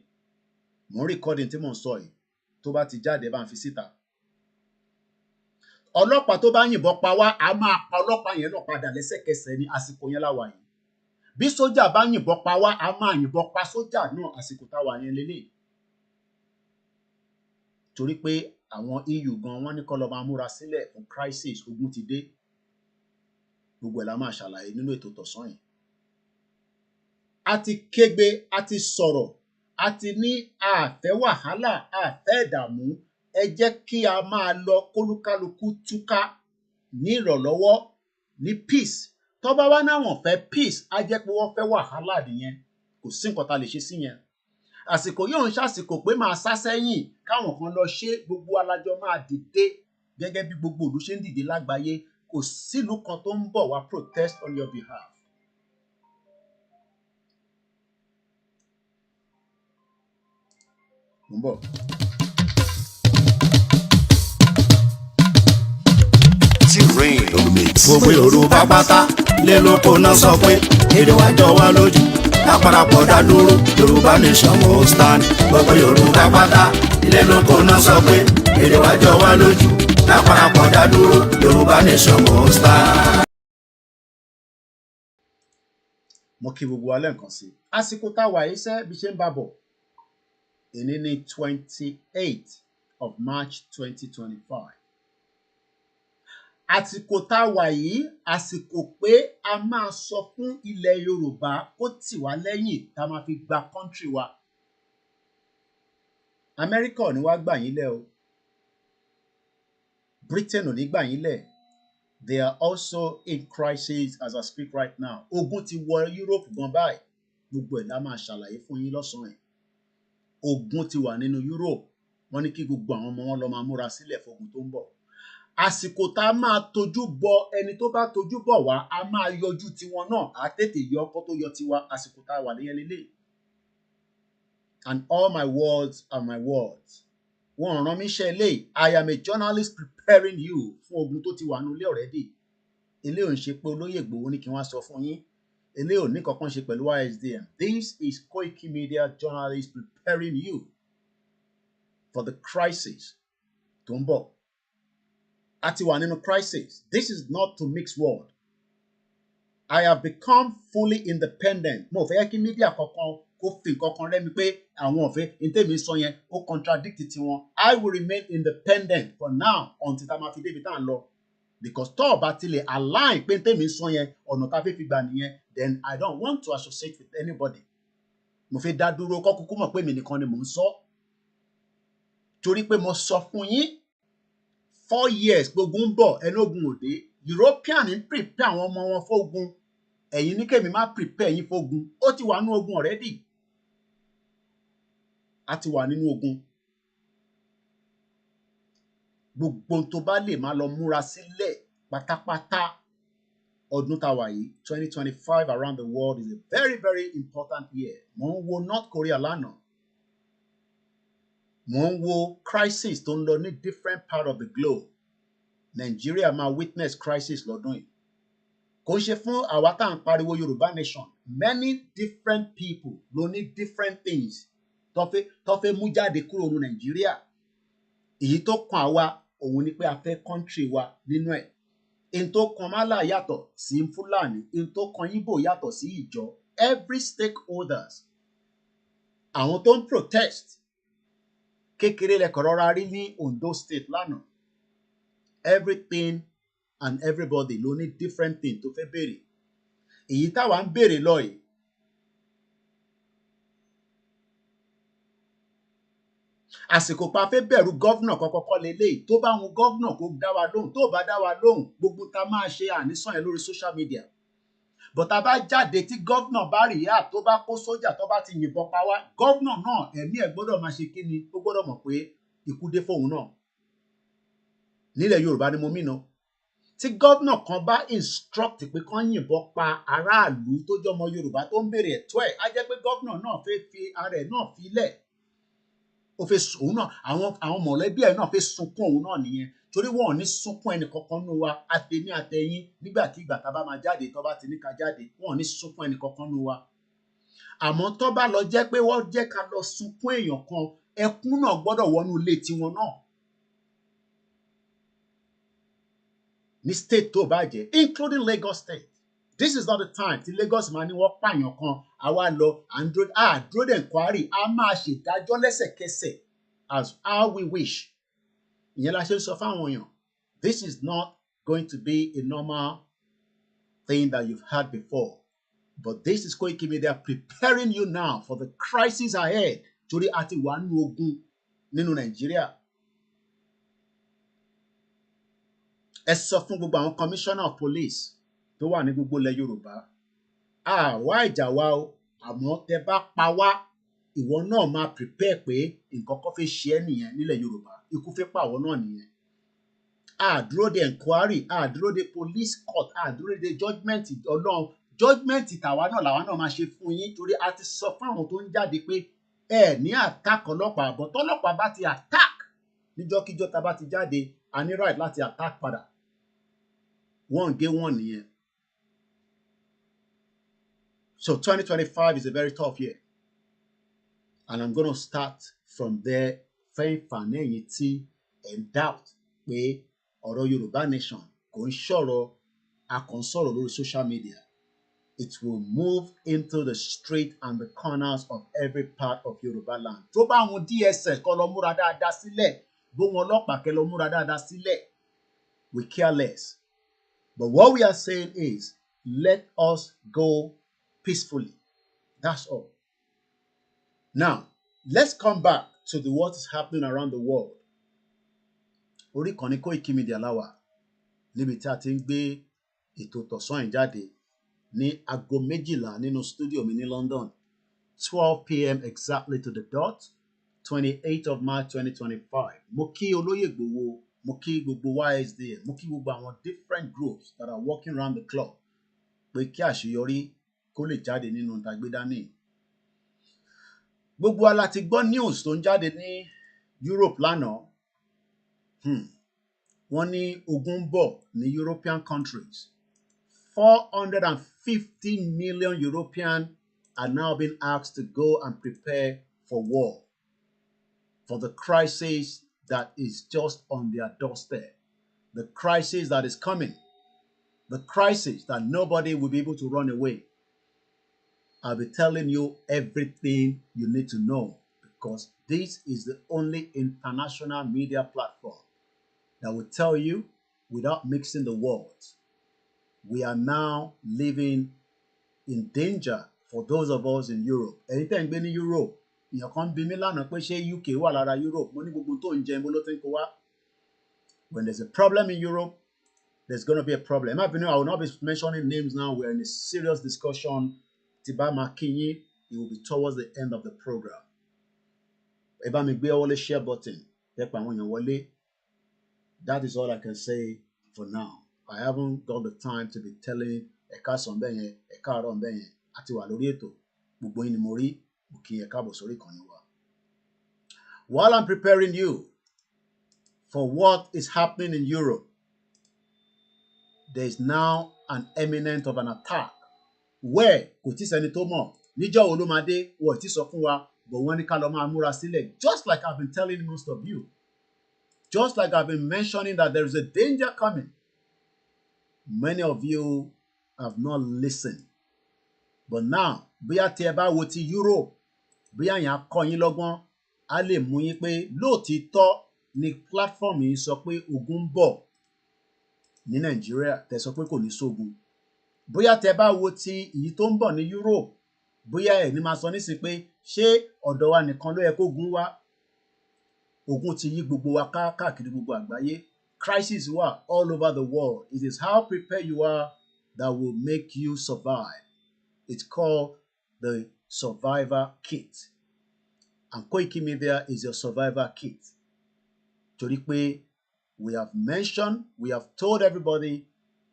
Mò ń recording tí mò ń sọ yìí, tó bá ti jáde bá ń fi síta. Ọlọ́pàá tó bá yìnbọn pa wá, a máa pa ọlọ́pàá yẹn náà padà lẹ́sẹ̀kẹsẹ̀ ní àsìkò yẹn la wà yìí. Bí sójà bá yìnbọn pa wá, a máa yìnbọn pa sójà náà àsìkò tá a wà yẹn lélẹ̀. Torí pé àwọn EU gan wọ́n ní kó lọ máa múra sílẹ̀ fún crisis, ogun ti dé. Gbogbo ẹ̀ la máa ṣàlàyé nínú ètò tọ̀sán yìí. A ti kégbe, a ti sọ̀rọ̀, a ti ní àfẹ́ wàhálà, àfẹ́ ìdààmú. Ẹ jẹ́ kí a máa lọ kólúkálukú túká ní ìrọ̀lọ́wọ́, ní peace. Tó bá wá náwọn fẹ́ peace, á jẹ́ pé wọ́n fẹ́ wàhálà nìyẹn. Kò sí nǹkan tá lè ṣe sí yẹn. Àsìkò yóò ń ṣàsìkò pé máa sá sẹ́yìn káwọn kan lọ ṣe, gbogbo alájọ máa dìde gẹ́gẹ́ bí gbogbo ìlú ṣe ń dìde lágbàáyé. Kò sílùú kan tó ń bọ̀ wá protest on your behalf. Mo ń bọ̀. rain. Gbogbo Yorùbá pátá lé lóko náà sọ pé èdè wa jọ wá lójú. Láparapọ̀ dá dúró, Yorùbá nation will stand. Gbogbo Yorùbá pátá lé lóko náà sọ pé èdè wa jọ wá lójú. Láparapọ̀ dá dúró, Yorùbá nation will stand. Mo kí gbogbo wa lẹ́ẹ̀kan sí. Àsìkò tá a wà yìí sẹ́ bí ṣe ń bá bọ̀. Èní ní 28th of March 2025. Àsìkò tá a wà yìí, àsìkò pé a máa sọ fún ilẹ̀ Yorùbá kó tì wá lẹ́yìn tá a máa fi gba country wa. Amẹ́ríkà ò ní wá gbà yín lẹ̀ o. Britain ò ní gbà yín lẹ̀. They are also in crisis as I speak right now. Ogun ti wọ Europe gan báyìí. Gbogbo ẹ̀ la máa ṣàlàyé fún yín lọ́sàn-án ẹ̀. Ogun ti wà nínú Europe. Wọ́n ní kí gbogbo àwọn ọmọ wọn lọ máa múra sílẹ̀ fógun tó ń bọ̀. Àsìkò tá a máa tojú bọ ẹni tó bá tojú bọ̀ wá, a máa yọjú tiwọn náà. A tètè yọ ọkọ tó yọ tiwa. Àsìkò tá a wà níyẹn lélẹ̀. And all my words are my words. Wọ́n rán mi ṣe eléyìí. I am a journalist preparing you fún ogun tó ti wà nínú ilé already. Ilé ò ń ṣe pé olóyè Ìgbòho ní kí wọ́n sọ fún yín. Ilé ò ní kankan ṣe pẹ̀lú YSDM. This is Koiki Media journalist preparing you for the crisis tó ń bọ̀. A ti wà nínú crisis. This is not to mix word. I have become fully independent. Mo fẹ́ kí media kankan kó fi kankan rẹ́ mi pé àwọn ọ̀fẹ́ ntẹ́mi sọ yẹn ó contradict tiwọn. I will remain independent for now until tá a máa fi débi tá à ń lọ. Because tó o bá tilẹ̀ align pé ntẹ́mi sọ yẹn ọ̀nà tá a fẹ́ fi gbà nìyẹn, then I don't want to associate with anybody. Mo fẹ́ dá dúró kọ́ kúkú mọ̀ pé mi nìkan ni mò ń sọ. Torí pé mo sọ fún yín 4 years gbogbo ń bọ̀ ẹni ogun òde. European ń prepare àwọn ọmọ wọn fógun. Ẹ̀yin ní kèmí má prepare yín fógun. Ó ti wà nínú ogun already. A ti wà nínú ogun. Gbogbo tó bá lè máa lọ múra sílẹ̀ pátápátá. Ọdún tá a wà yìí 2025 around the world is a very very important year. Mo ń wo North Korea lánàá. Mo ń wo crisis tó ń lọ ní different part of the globe. Nigeria máa witness crisis lọ́dún yìí. Kò ń ṣe fún àwa tá à ń pariwo Yorùbá nation. Many different people ló ní different things tó fẹ́ mú jáde kúrò ní Nigeria. Èyí tó kan àwa òun ni pé a fẹ́ country wa nínú ẹ̀. In tó kan Málà yàtọ̀ sí Fúlàní. In tó kan Igbo yàtọ̀ sí Ìjọ. Every stakeholders. Àwọn tó ń protest. Kékeré lẹ́kọ̀ọ́ rọra rí ní Ondo State lánàá. Everything and everybody ló ní different thing tó fẹ́ béèrè. Èyí táwa ń béèrè lọ yìí. Àsìkò pa fẹ́ bẹ̀rù gọ́vnà kọ́kọ́kọ́ lélẹ́yìí. Tó bá wọn gọ́vnà kó dá wa lóhùn. Tó bá dá wa lóhùn gbogbo ta máa ṣe àníṣàn yẹn lórí social media. But tá bá jáde tí gọ́vnà bá rí yá tó bá kó sójà tó bá ti yìnbọn pa wá. Gọ́vnà náà ẹ̀mí ẹ̀ gbọ́dọ̀ máa ṣe kí ni? Ó gbọ́dọ̀ mọ̀ pé ikú dé fóun náà. Nílẹ̀ Yorùbá ni mo mí náà. Tí gọ́vnà kan bá instruct pé kán yìnbọn pa aráàlú tó jọmọ Yorùbá tó ń béèrè ẹ̀tọ́ ẹ̀, á jẹ́ pé gọ́vnà náà fẹ́ fi ara ẹ̀ náà filẹ̀. Ó fẹ́ òun náà àwọn mọ̀lẹ́bí ẹ̀ náà fẹ́ sunkún òun náà nìyẹn. Torí wọn ò ní sunkún ẹnì kankan nínú wa àtẹ̀mí àtẹ̀yìn nígbàkigbà tá a bá máa jáde tó bá ti ní ká jáde. Wọn ò ní sunkún ẹnì kankan nínú wa. Àmọ́ tó bá lọ jẹ́ pé wọ́n jẹ́ ká lọ sunkún èèyàn kan, ẹkún náà gbọ́dọ̀ wọnú ilé tiwọn náà. Ní state tó bá jẹ́, including Lagos State. This is not the time tí Lagos máa ní wọ́n pààyàn kan, àwa lọ àdúró dé inquiry, a máa ṣèdájọ́ lẹ́sẹ̀kẹsẹ̀ as how we wish. Ìyẹn la ṣe ń sọ fáwọn èèyàn. This is not going to be a normal thing that you've had before. But this is Koiki Media preparing you now for the crisis ahead. Torí a ti wà nínú ogun nínú Nàìjíríà. Ẹ sọ fún gbogbo àwọn commissioner of police tó wà ní gbogbo ilẹ̀ Yorùbá. Àwa ìjà wa o, àmọ́ tẹ bá pa wá, ìwọ náà máa prepare pé nǹkan kan fẹ́ ṣe ẹ́ nìyẹn nílẹ̀ Yorùbá. Ikú fẹ́ pa àwọn náà nìyẹn. Àdúró de inquiry, àdúró de police court, àdúró de judgement Ọlọ́run. Judgement tàwa náà làwa náà máa ṣe fún yín torí a ti sọ fún àwọn tó ń jáde pé ẹ ní attack ọlọ́pàá, àbọ̀ tọ́lọ́pàá bá ti attack níjọ́kíjọ́ tá bá ti jáde, a ní right láti attack padà. One gé one nìyẹn. So 2025 is a very tough year. And I'm going to start from there. Fẹ́yìn fàní ẹ̀yìn tí ẹ̀ ń doubt pé ọ̀rọ̀ Yorùbá nation kò ń ṣọ̀rọ̀ akọ̀ǹsọ̀rọ̀ lórí social media. It will move into the street and the corners of every part of Yoruba land. Tó bá àwọn DSS kọ́ lọ múra dáadáa sílẹ̀, bó wọn ọlọ́pàá kẹ́ lọ múra dáadáa sílẹ̀, we care less. But what we are saying is, let us go peacefully. That's all. Now, let's come back to what is happening around the world. Orí ìkànnì Koiki Media la wà, níbi tí a ti ń gbé ètò tọ̀sán yìí jáde ní aago 12 nínú studio mi ní London, 12 p.m. exactly to the dot, 28th of March 2025. Mo kí Olóyè Ìgbòho, mo kí gbogbo YSDM, mo kí gbogbo àwọn different groups that are working around the clock pé kí àṣeyọrí kó lè jáde nínú ìtagbédání. Gbogbo wa la ti gbọ́ news tó ń jáde ní Europe lánàá. Wọ́n ní ogun ń bọ̀ ní European countries. 450 million Europeans are now being asked to go and prepare for war, for the crisis that is just on their doorstep, the crisis that is coming, the crisis that nobody will be able to run away. I'll be telling you everything you need to know, because this is the only international media platform that will tell you without mixing the words. We are now living in danger for those of us in Europe. Ẹ̀yin tẹ́ ń gbé ní Europe, èèyàn kan bí mi lánàá pé ṣé UK wà lára Europe? Mo ní gbogbo tó ń jẹ ibo ló ti ń kó wá. When there's a problem in Europe, there's going to be a problem. I will not be mentioning names now. We're in a serious discussion. Tiba Makinyi, it will be towards the end of the program. Ẹ bá mi gbé ọwọ́ lé share button. Ẹ pa àwọn èèyàn wọlé. That is all I can say for now. I haven't got the time to be telling ẹ̀ka sàn bẹ́ẹ̀ yẹn, ẹ̀ka àárọ̀ bẹ́ẹ̀ yẹn, àti wà lórí ètò. Gbogbo yín ni mo rí, mo kí ẹ káàbọ̀ sórí ìkànnì wa. While I'm preparing you for what is happening in Europe, there is now an imminent of an attack where kò tí sẹ́ni tó mọ̀ níjọ́ wo ló máa dé, wọ́n ti sọ fún wa, but wọ́n ní ká lọ máa múra sílẹ̀, just like I've been telling most of you. Just like I've been mentioning that there is a danger coming. Many of you have not listened. But now, bóyá tí ẹ bá wo ti Europe, bóyá yẹn á kọ́ yín lọ́gbọ́n, á lè mú yín pé lóòtítọ́ ni platform yìí sọ pé ogun ń bọ̀ ní Nàìjíríà, tẹ́ sọ pé kò ní sógun. Bóyá tí ẹ bá wo ti èyí tó ń bọ̀ ní Europe, bóyá ẹ̀ ní máa sọ nísìnyí pé ṣé ọ̀dọ̀ wa nìkan ló yẹ kó gun wá? Ogun ti yí gbogbo wa káàkiri gbogbo àgbáyé. Crisis wà all over the world. It is how prepared you are that will make you survive. It's called the survivor kit. And Koiki Media is your survivor kit. Torí pé we have mentioned, we have told everybody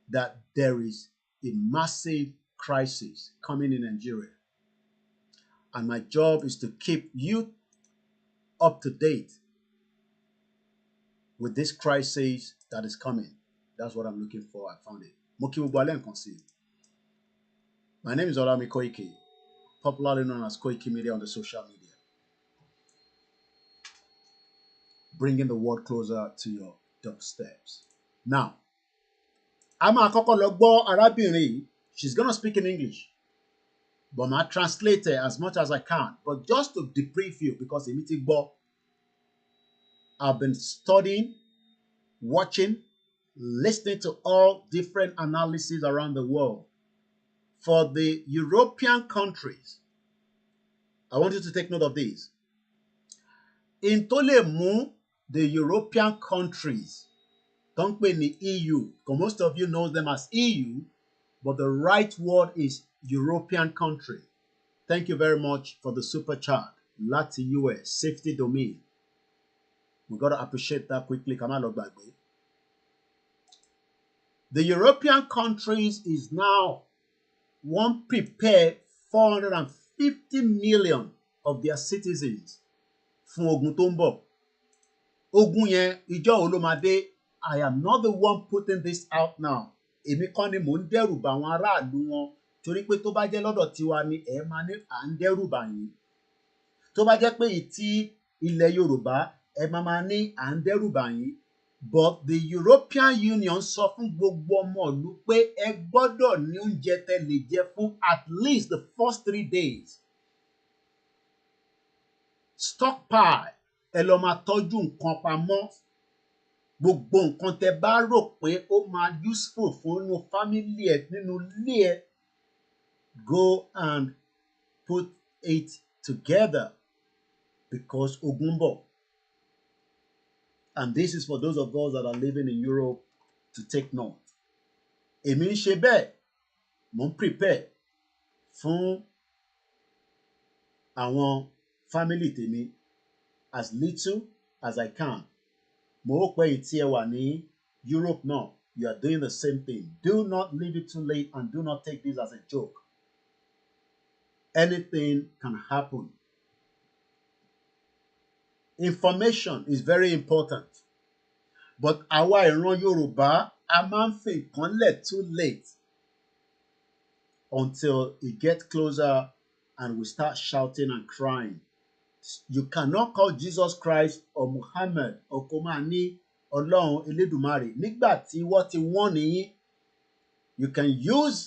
that there is a massive crisis coming in Nigeria. And my job is to keep you up to date with this crisis that is coming. That's what I'm looking for. I found it. My name is Olami Koiki, popularly known as Koiki Media on the social media. Bringing the world closer to your doorsteps. Now, I'm a Kokologbo Arabiri. She's going to speak in English, but I'll translate it as much as I can. But just to debrief you, because I've been studying, watching, listening to all different analyses around the world. For the European countries, I want you to take note of this. In Tolemu, the European countries, don't pay the EU, because most of you know them as EU, but the right word is European country. Thank you very much for the super chat. Lati US, safety domain. We got to appreciate that quickly. The European countries is now one prepare 450 million of their citizens fún ogun tó ń bọ̀. Ogun yẹn, ìjọ́ wo ló máa dé? I am not the one putting this out now. èmi kọ́ ni mò ń dẹ́rù bà àwọn aráàlú wọn torí pé tó bá jẹ́ lọ́dọ̀ tiwa ni ẹ máa ní à ń dẹ́rù bà yín tó bá jẹ́ pé ti ilẹ̀ Yorùbá ẹ máa ní à ń dẹ́rù bà yín but the European Union sọ fún gbogbo ọmọ ìlú pé ẹ gbọ́dọ̀ ní oúnjẹ tẹ́ lè jẹ fún at least the first 3 days stockpile ẹ lọ máa tọ́jú nǹkan pamọ́ gbogbo nǹkan tẹ́ bá rò pé ó máa useful fún inú family ẹ nínú ilé ẹ go and put it together because ogun ń bọ̀. And this is for those of us that are living in Europe to take note. Èmi ń ṣe bẹ́ẹ̀, mo ń prepare fún àwọn family tèmi as little as I can. Mo rò pé tí ẹ wà ní Europe náà, you are doing the same thing. Do not leave it too late and do not take this as a joke. Anything can happen. Information is very important. But àwa ìran Yorùbá a máa ń fi nǹkan lẹ̀ too late until it gets closer and we start shouting and crying. You cannot call Jesus Christ or Muhammad or kó máa ní Ọlọ́run Elédùmarè nígbà tí wọ́n ti wọ́n nìyí. You can use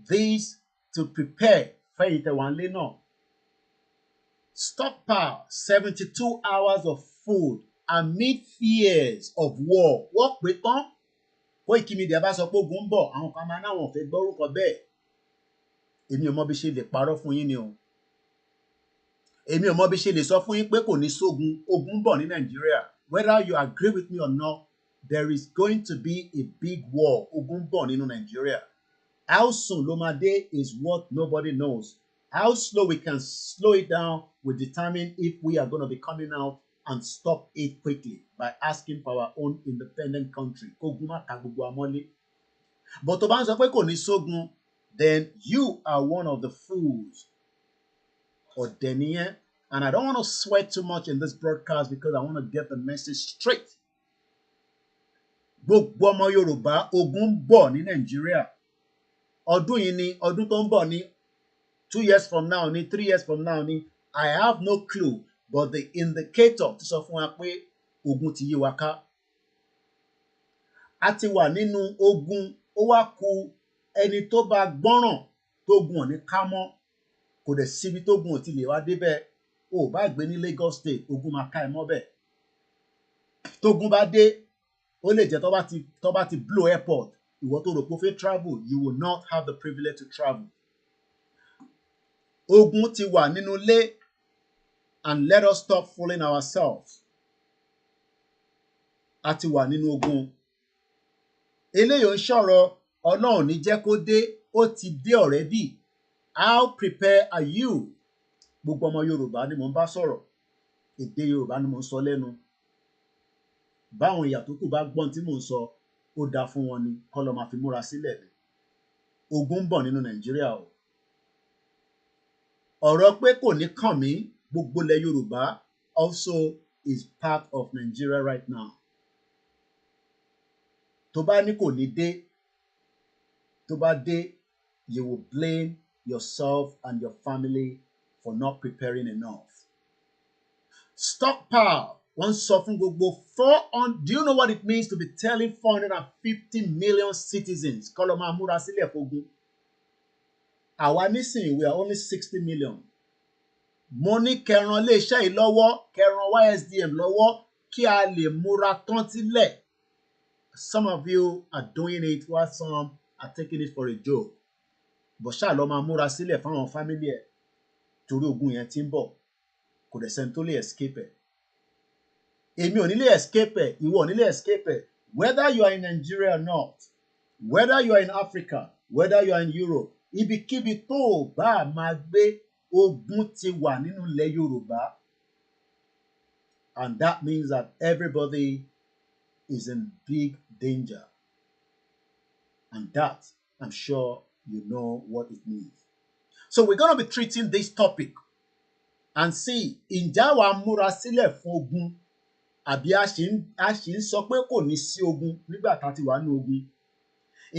this to prepare fẹ́yìn tẹ̀wá ńlé náà. Stockpile 72 hours of food amid fears of war. Wọ́n pè tán. Koiki Media bá sọ pé ogun ń bọ̀, àwọn kan máa náwọn ò fẹ́ gbọ́rúkọ bẹ́ẹ̀. Èmi ò mọ bí ṣe lè parọ́ fún yín ni o. Èmi ò mọ bí ṣe lè sọ fún yín pé kò ní sógun, ogun ń bọ̀ ní Nàìjíríà. Whether you agree with me or not, there is going to be a big war. Ogun ń bọ̀ nínú Nàìjíríà. How soon ló máa dé is what nobody knows. How slow we can slow it down will determine if we are going to be coming out and stop it quickly by asking for our own independent country. Ogun má ka gbogbo amọ́lé. But tó bá ń sọ pé kò ní sógun, then you are one of the fools. Ọ̀dẹ̀ nìyẹn. And I don't want to sweat too much in this broadcast because I want to get the message straight. Gbogbo ọmọ Yorùbá, ogun ń bọ̀ ní Nàìjíríà. Ọdún yìí ni, ọdún tó ń bọ̀ ní 2 years from now ni 3 years from now ni I have no clue but the indicator ti sọ fún wa pé ogun ti yí wa ká. A ti wà nínú ogun, ó wá kù ẹni tó bá gbọ́ràn tógun ò ní ká mọ́. Kò dẹ̀ síbi tógun ò ti lè wá débẹ̀. O ò bá gbé ní Lagos State, ogun máa ká ẹ mọ́ bẹ̀. Tógun bá dé, ó lè jẹ́ tó bá ti blow airport, ìwọ tó rò pé ó fẹ́ travel, you will not have the privilege to travel. Ogun ti wà nínú ilé, and let us stop fooling ourselves. A ti wà nínú ogun. Eléyìí ò ń sọ̀rọ̀ Ọlọ́run ní jẹ́ kó dé, ó ti dé already. How prepared are you? Gbogbo ọmọ Yorùbá ni mò ń bá sọ̀rọ̀. Èdè Yorùbá ni mò ń sọ lẹ́nu. Báwọn ìyà tó kù bá gbọ́n tí mò ń sọ, ó dáa fún wọn ni, kọ́ lọ máa fi múra sílẹ̀ ni. Ogun ń bọ̀ nínú Nàìjíríà o. Ọ̀rọ̀ pé kò ní kàn mí, gbogbo ilẹ̀ Yorùbá also is part of Nigeria right now. Tó bá ní kò ní dé, tó bá dé, you will blame yourself and your family for not preparing enough. Stockpile, wọ́n sọ fún gbogbo 400, do you know what it means to be telling 450 million citizens kọ́ lọ máa múra sílẹ̀ fógun? Àwa nísìnyí, we are only 60 million. Mo ní kẹran iléeṣẹ́ yìí lọ́wọ́, kẹran YSDM lọ́wọ́ kí a lè múra tán sílẹ̀. Some of you are doing it while some are taking it for a joke. But ṣáà lọ máa múra sílẹ̀ fáwọn family ẹ̀ torí ogun yẹn ti ń bọ̀. Kò dẹ̀ sẹ́ni tó lè escape ẹ̀. Èmi ò ní lè escape ẹ̀, ìwọ ò ní lè escape ẹ̀. Whether you are in Nigeria or not, whether you are in Africa, whether you are in Europe, ibikíbi tó o bá máa gbé, ogun ti wà nínú ilẹ̀ Yorùbá. And that means that everybody is in big danger. And that, I'm sure you know what it means. So we're going to be treating this topic and see, ǹjẹ́ àwa múra sílẹ̀ fún ogun àbí a ṣì ń sọ pé kò ní sí ogun nígbà tá a ti wà ní ogun.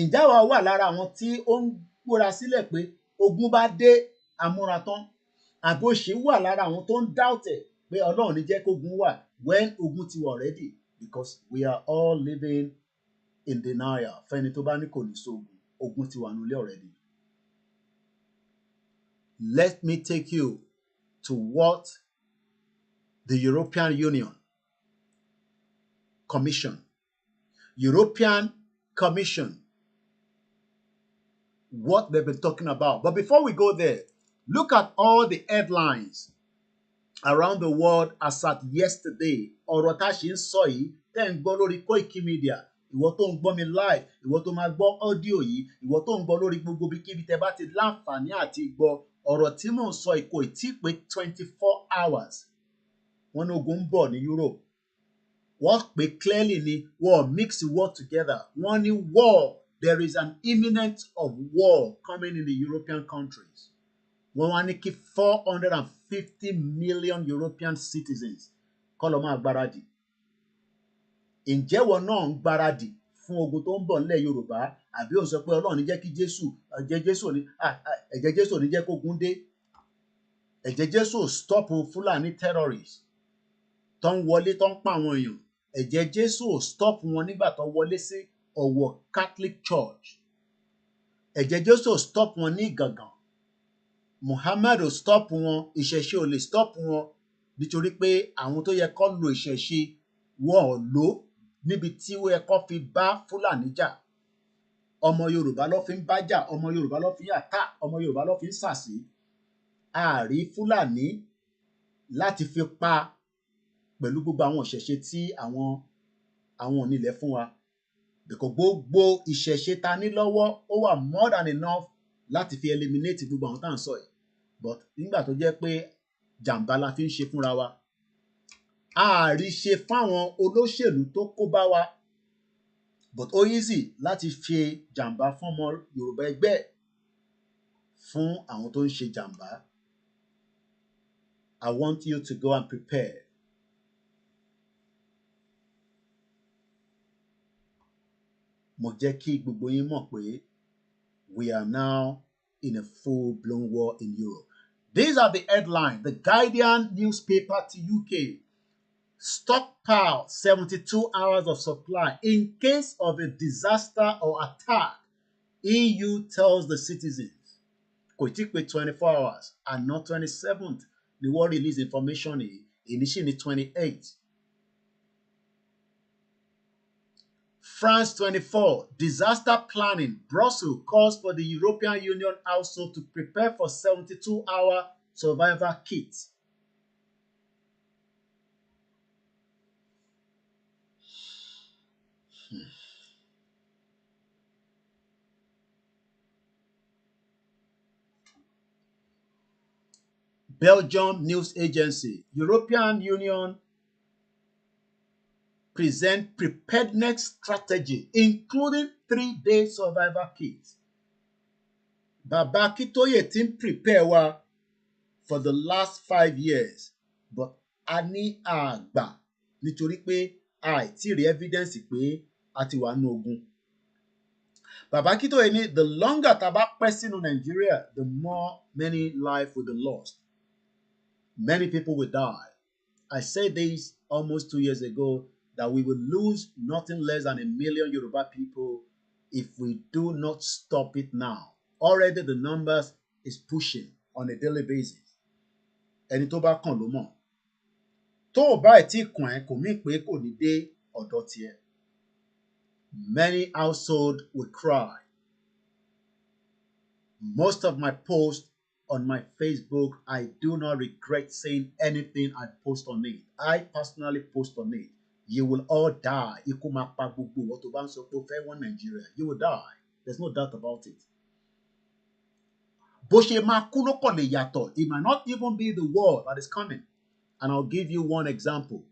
ǹjẹ́ àwa wà lára àwọn tí ó ń gbóra sílẹ̀ pé ogun bá dé amúra tán àbí ó ṣì wà lára àwọn tó ń dáùtẹ̀ pé ọlọ́run ní jẹ́ kógun wà when ogun ti wà already, because we are all living in denial. Fẹ́ni tó bá ní kò ní sógun, ogun ti wà nílé already. Let me take you to what the European Union Commission, what they've been talking about. But before we go there, look at all the headlines around the world as at yesterday. Ọ̀rọ̀ tá a ṣe ń sọ yìí tẹ́ ń gbọ́ lórí Koiki Media, ìwọ tó ń gbọ́ mi live, ìwọ tó máa gbọ́ audio yìí, ìwọ tó ń gbọ́ lórí gbogbo ibikíbi tẹ́ bá ti láǹfààní àti gbọ́ ọ̀rọ̀ tí mò ń sọ kò tí pé 24 hours. Wọ́n ní ogun ń bọ̀ ní Europe. Wọ́n pè clearly ni wọ́n mix the word together. Wọ́n ní war. There is an imminent of war coming in the European countries. Wọ́n wá ní kí 450 million European citizens kọ́ lọ máa gbáradì. Ǹjẹ́ wọn náà ń gbáradì fún ogun tó ń bọ̀ nílẹ̀ Yorùbá àbí ó sọ pé Ọlọ́run ní jẹ́ kí ẹ̀jẹ̀ Jésù ní jẹ́ kógun dé. Ẹ̀jẹ̀ Jésù stop Fúlàní terrorists tó ń wọlé tó ń pa àwọn èèyàn. Ẹ̀jẹ̀ Jésù stop wọn nígbà tó wọlé sí Ọ̀wọ̀ Catholic Church. Ẹ̀jẹ̀ Jésù stop wọn ní Ìgàngán. Muhammad ò stop wọn, ìṣẹ̀ṣe ò lè stop wọn nítorí pé àwọn tó yẹ kó lo ìṣẹ̀ṣe wọn ò lò níbi tí ó yẹ kó fi bá Fúlàní jà. Ọmọ Yorùbá ló fi ń bá jà, ọmọ Yorùbá ló fi ń attack, ọmọ Yorùbá ló fi ń sàsí. Ààrí Fúlàní láti fi pa pẹ̀lú gbogbo àwọn ìṣẹ̀ṣe tí àwọn onílẹ̀ fún wa. Because gbogbo ìṣẹ̀ṣe ta ní lọ́wọ́ ó wà more than enough láti fi eliminate gbogbo àwọn tá à ń sọ yìí. But nígbà tó jẹ́ pé jàǹbá la fi ń ṣe fúnra wa, ààrí ṣe fáwọn olóṣèlú tó kó bá wa, but ó easy láti ṣe jàǹbá fún ọmọ Yorùbá ẹgbẹ́ fún àwọn tó ń ṣe jàǹbá. I want you to go and prepare. Mo jẹ́ kí gbogbo yín mọ̀ pé we are now in a full-blown war in Europe. These are the headlines. The Guardian newspaper to UK. Stockpile 72 hours of supply in case of a disaster or attack. EU tells the citizens. Kò tí pé 24 hours and not 27th. The war release information initially 28th. France 24, disaster planning. Brussels calls for the European Union household to prepare for 72-hour survival kit. Belgium news agency, European Union present preparedness strategy, including 3-day survival kits. Baba Akintoye ti ń prepare wa for the last 5 years, but a ní àgbà nítorí pé àìtí rí evidence pé a ti wà ní ogun. Baba Akintoye ní the longer tá bá pẹ́ sínú Nigeria, the more many lives will be lost. Many people will die. I said this almost 2 years ago, that we will lose nothing less than 1 million Yoruba people if we do not stop it now. Already the numbers is pushing on a daily basis. Ẹni tó bá kàn ló mọ̀. Tó o bá ẹ̀ tí kàn ẹ́ kò mí pé kò ní dé ọ̀dọ̀ tiẹ̀. Many households will cry. Most of my posts on my Facebook, I do not regret saying anything I post on it. I personally post on it. You will all die. Ikú máa pa gbogbo ìwọ tó bá ń sọ pé o fẹ́ wọ́n Nigeria. You will die. There's no doubt about it. Bó ṣe máa kú ló kàn lè yàtọ̀. It might not even be the war that is coming. And I'll give you one example.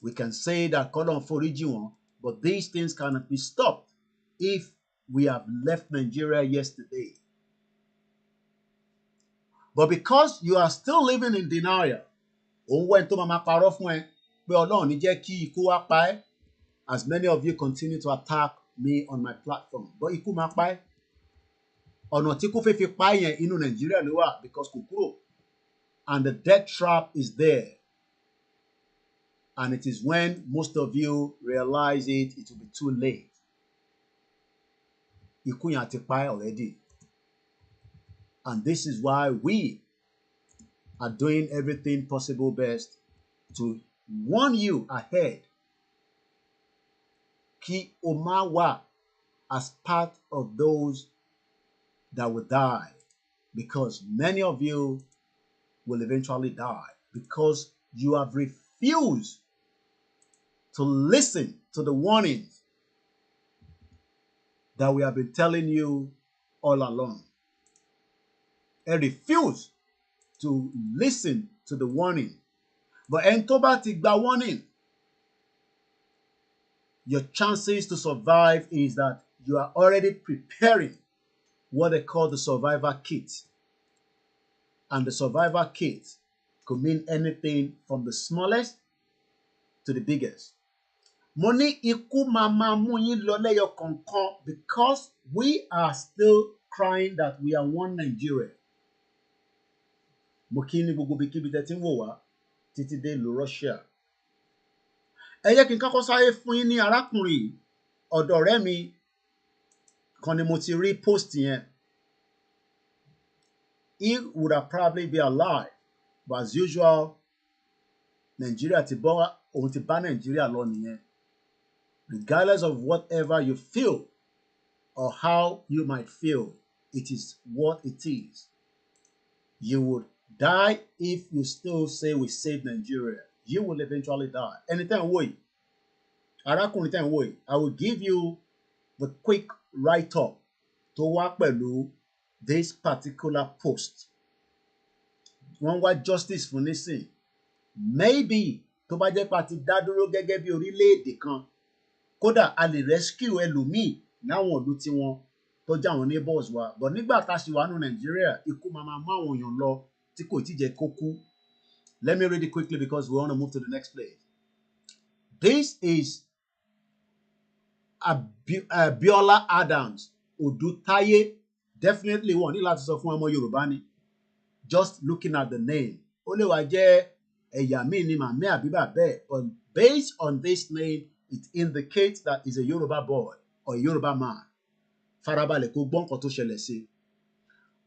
We can say that kọ́lọ́n foríjì wọn, but these things cannot be stopped if we have left Nigeria yesterday. But because you are still living in denial, òun wẹ́n tó máa parọ́ fún ẹ pé Ọlọ́run ní jẹ́ kí ikú wá pa ẹ́, as many of you continue to attack me on my platform but ikú máa pa ẹ́ ọ̀nà tí kò fẹ́ fi pa ẹ́ yẹn inú Nàìjíríà ló wà because kò kúrò and the death trap is there and it is when most of you realize it will be too late ikú yẹn ti pa ẹ́ already and this is why we are doing everything possible best to warn you ahead kí o má wà as part of those that will die because many of you will eventually die because you have refused to listen to the warnings that we have been telling you all along. And refuse to listen to the warning. But ẹni tó bá ti gba warning, your chances to survive is that you are already preparing what they call the survivor kit. And the survivor kit could mean anything from the smallest to the biggest. Mo ní ikú máa máa mú yín lọ lẹ́yọ kọ̀ọ̀kan because we are still crying that we are one Nigeria. Mo kí ní gbogbo ibikíbi tẹ́ ti ń wò wá títí dé ìlú Russia. Ẹ jẹ́ kí n kọ́kọ́ sáré fún yín ní arákùnrin ọ̀dọ̀ ọ̀rẹ́ mi kan ni mo ti rí post yẹn. He would have probably been alive but as usual Nigeria ti bọ́ òun ti bá Nigeria lọ nìyẹn. Regardless of whatever you feel or how you might feel, it is what it is. You would die if you still say we saved Nigeria. You will eventually die. Anytime wait. Arákùnrin tẹ́ ń wò yìí, I will give you the quick write-up tó wá pẹ̀lú this particular post. Wọ́n wá justice fún nísìn. Maybe tó bá jẹ́ pa ti dá dúró gẹ́gẹ́ bí orílẹ̀-èdè kan, kódà a lè rescue ẹlòmíì láwọn ìlú tiwọn tó jẹ́ àwọn neighbors wa. But nígbà tá a ṣì wà nù Nàìjíríà, ikú máa máa mú àwọn èèyàn lọ tí kò tí jẹ́ kó kú. Let me read it quickly because we want to move to the next place. This is Abiola Adams Odutaye. Definitely one ní láti sọ fún ọmọ Yorùbá ni. Just looking at the name. Ó lè wá jẹ́ ẹ̀yà míì ni màmí àbí bàbá. But based on this name, it indicates that he's a Yoruba boy or a Yoruba man. Farabalẹ̀ kó gbọ́ nǹkan tó ṣẹlẹ̀ sí.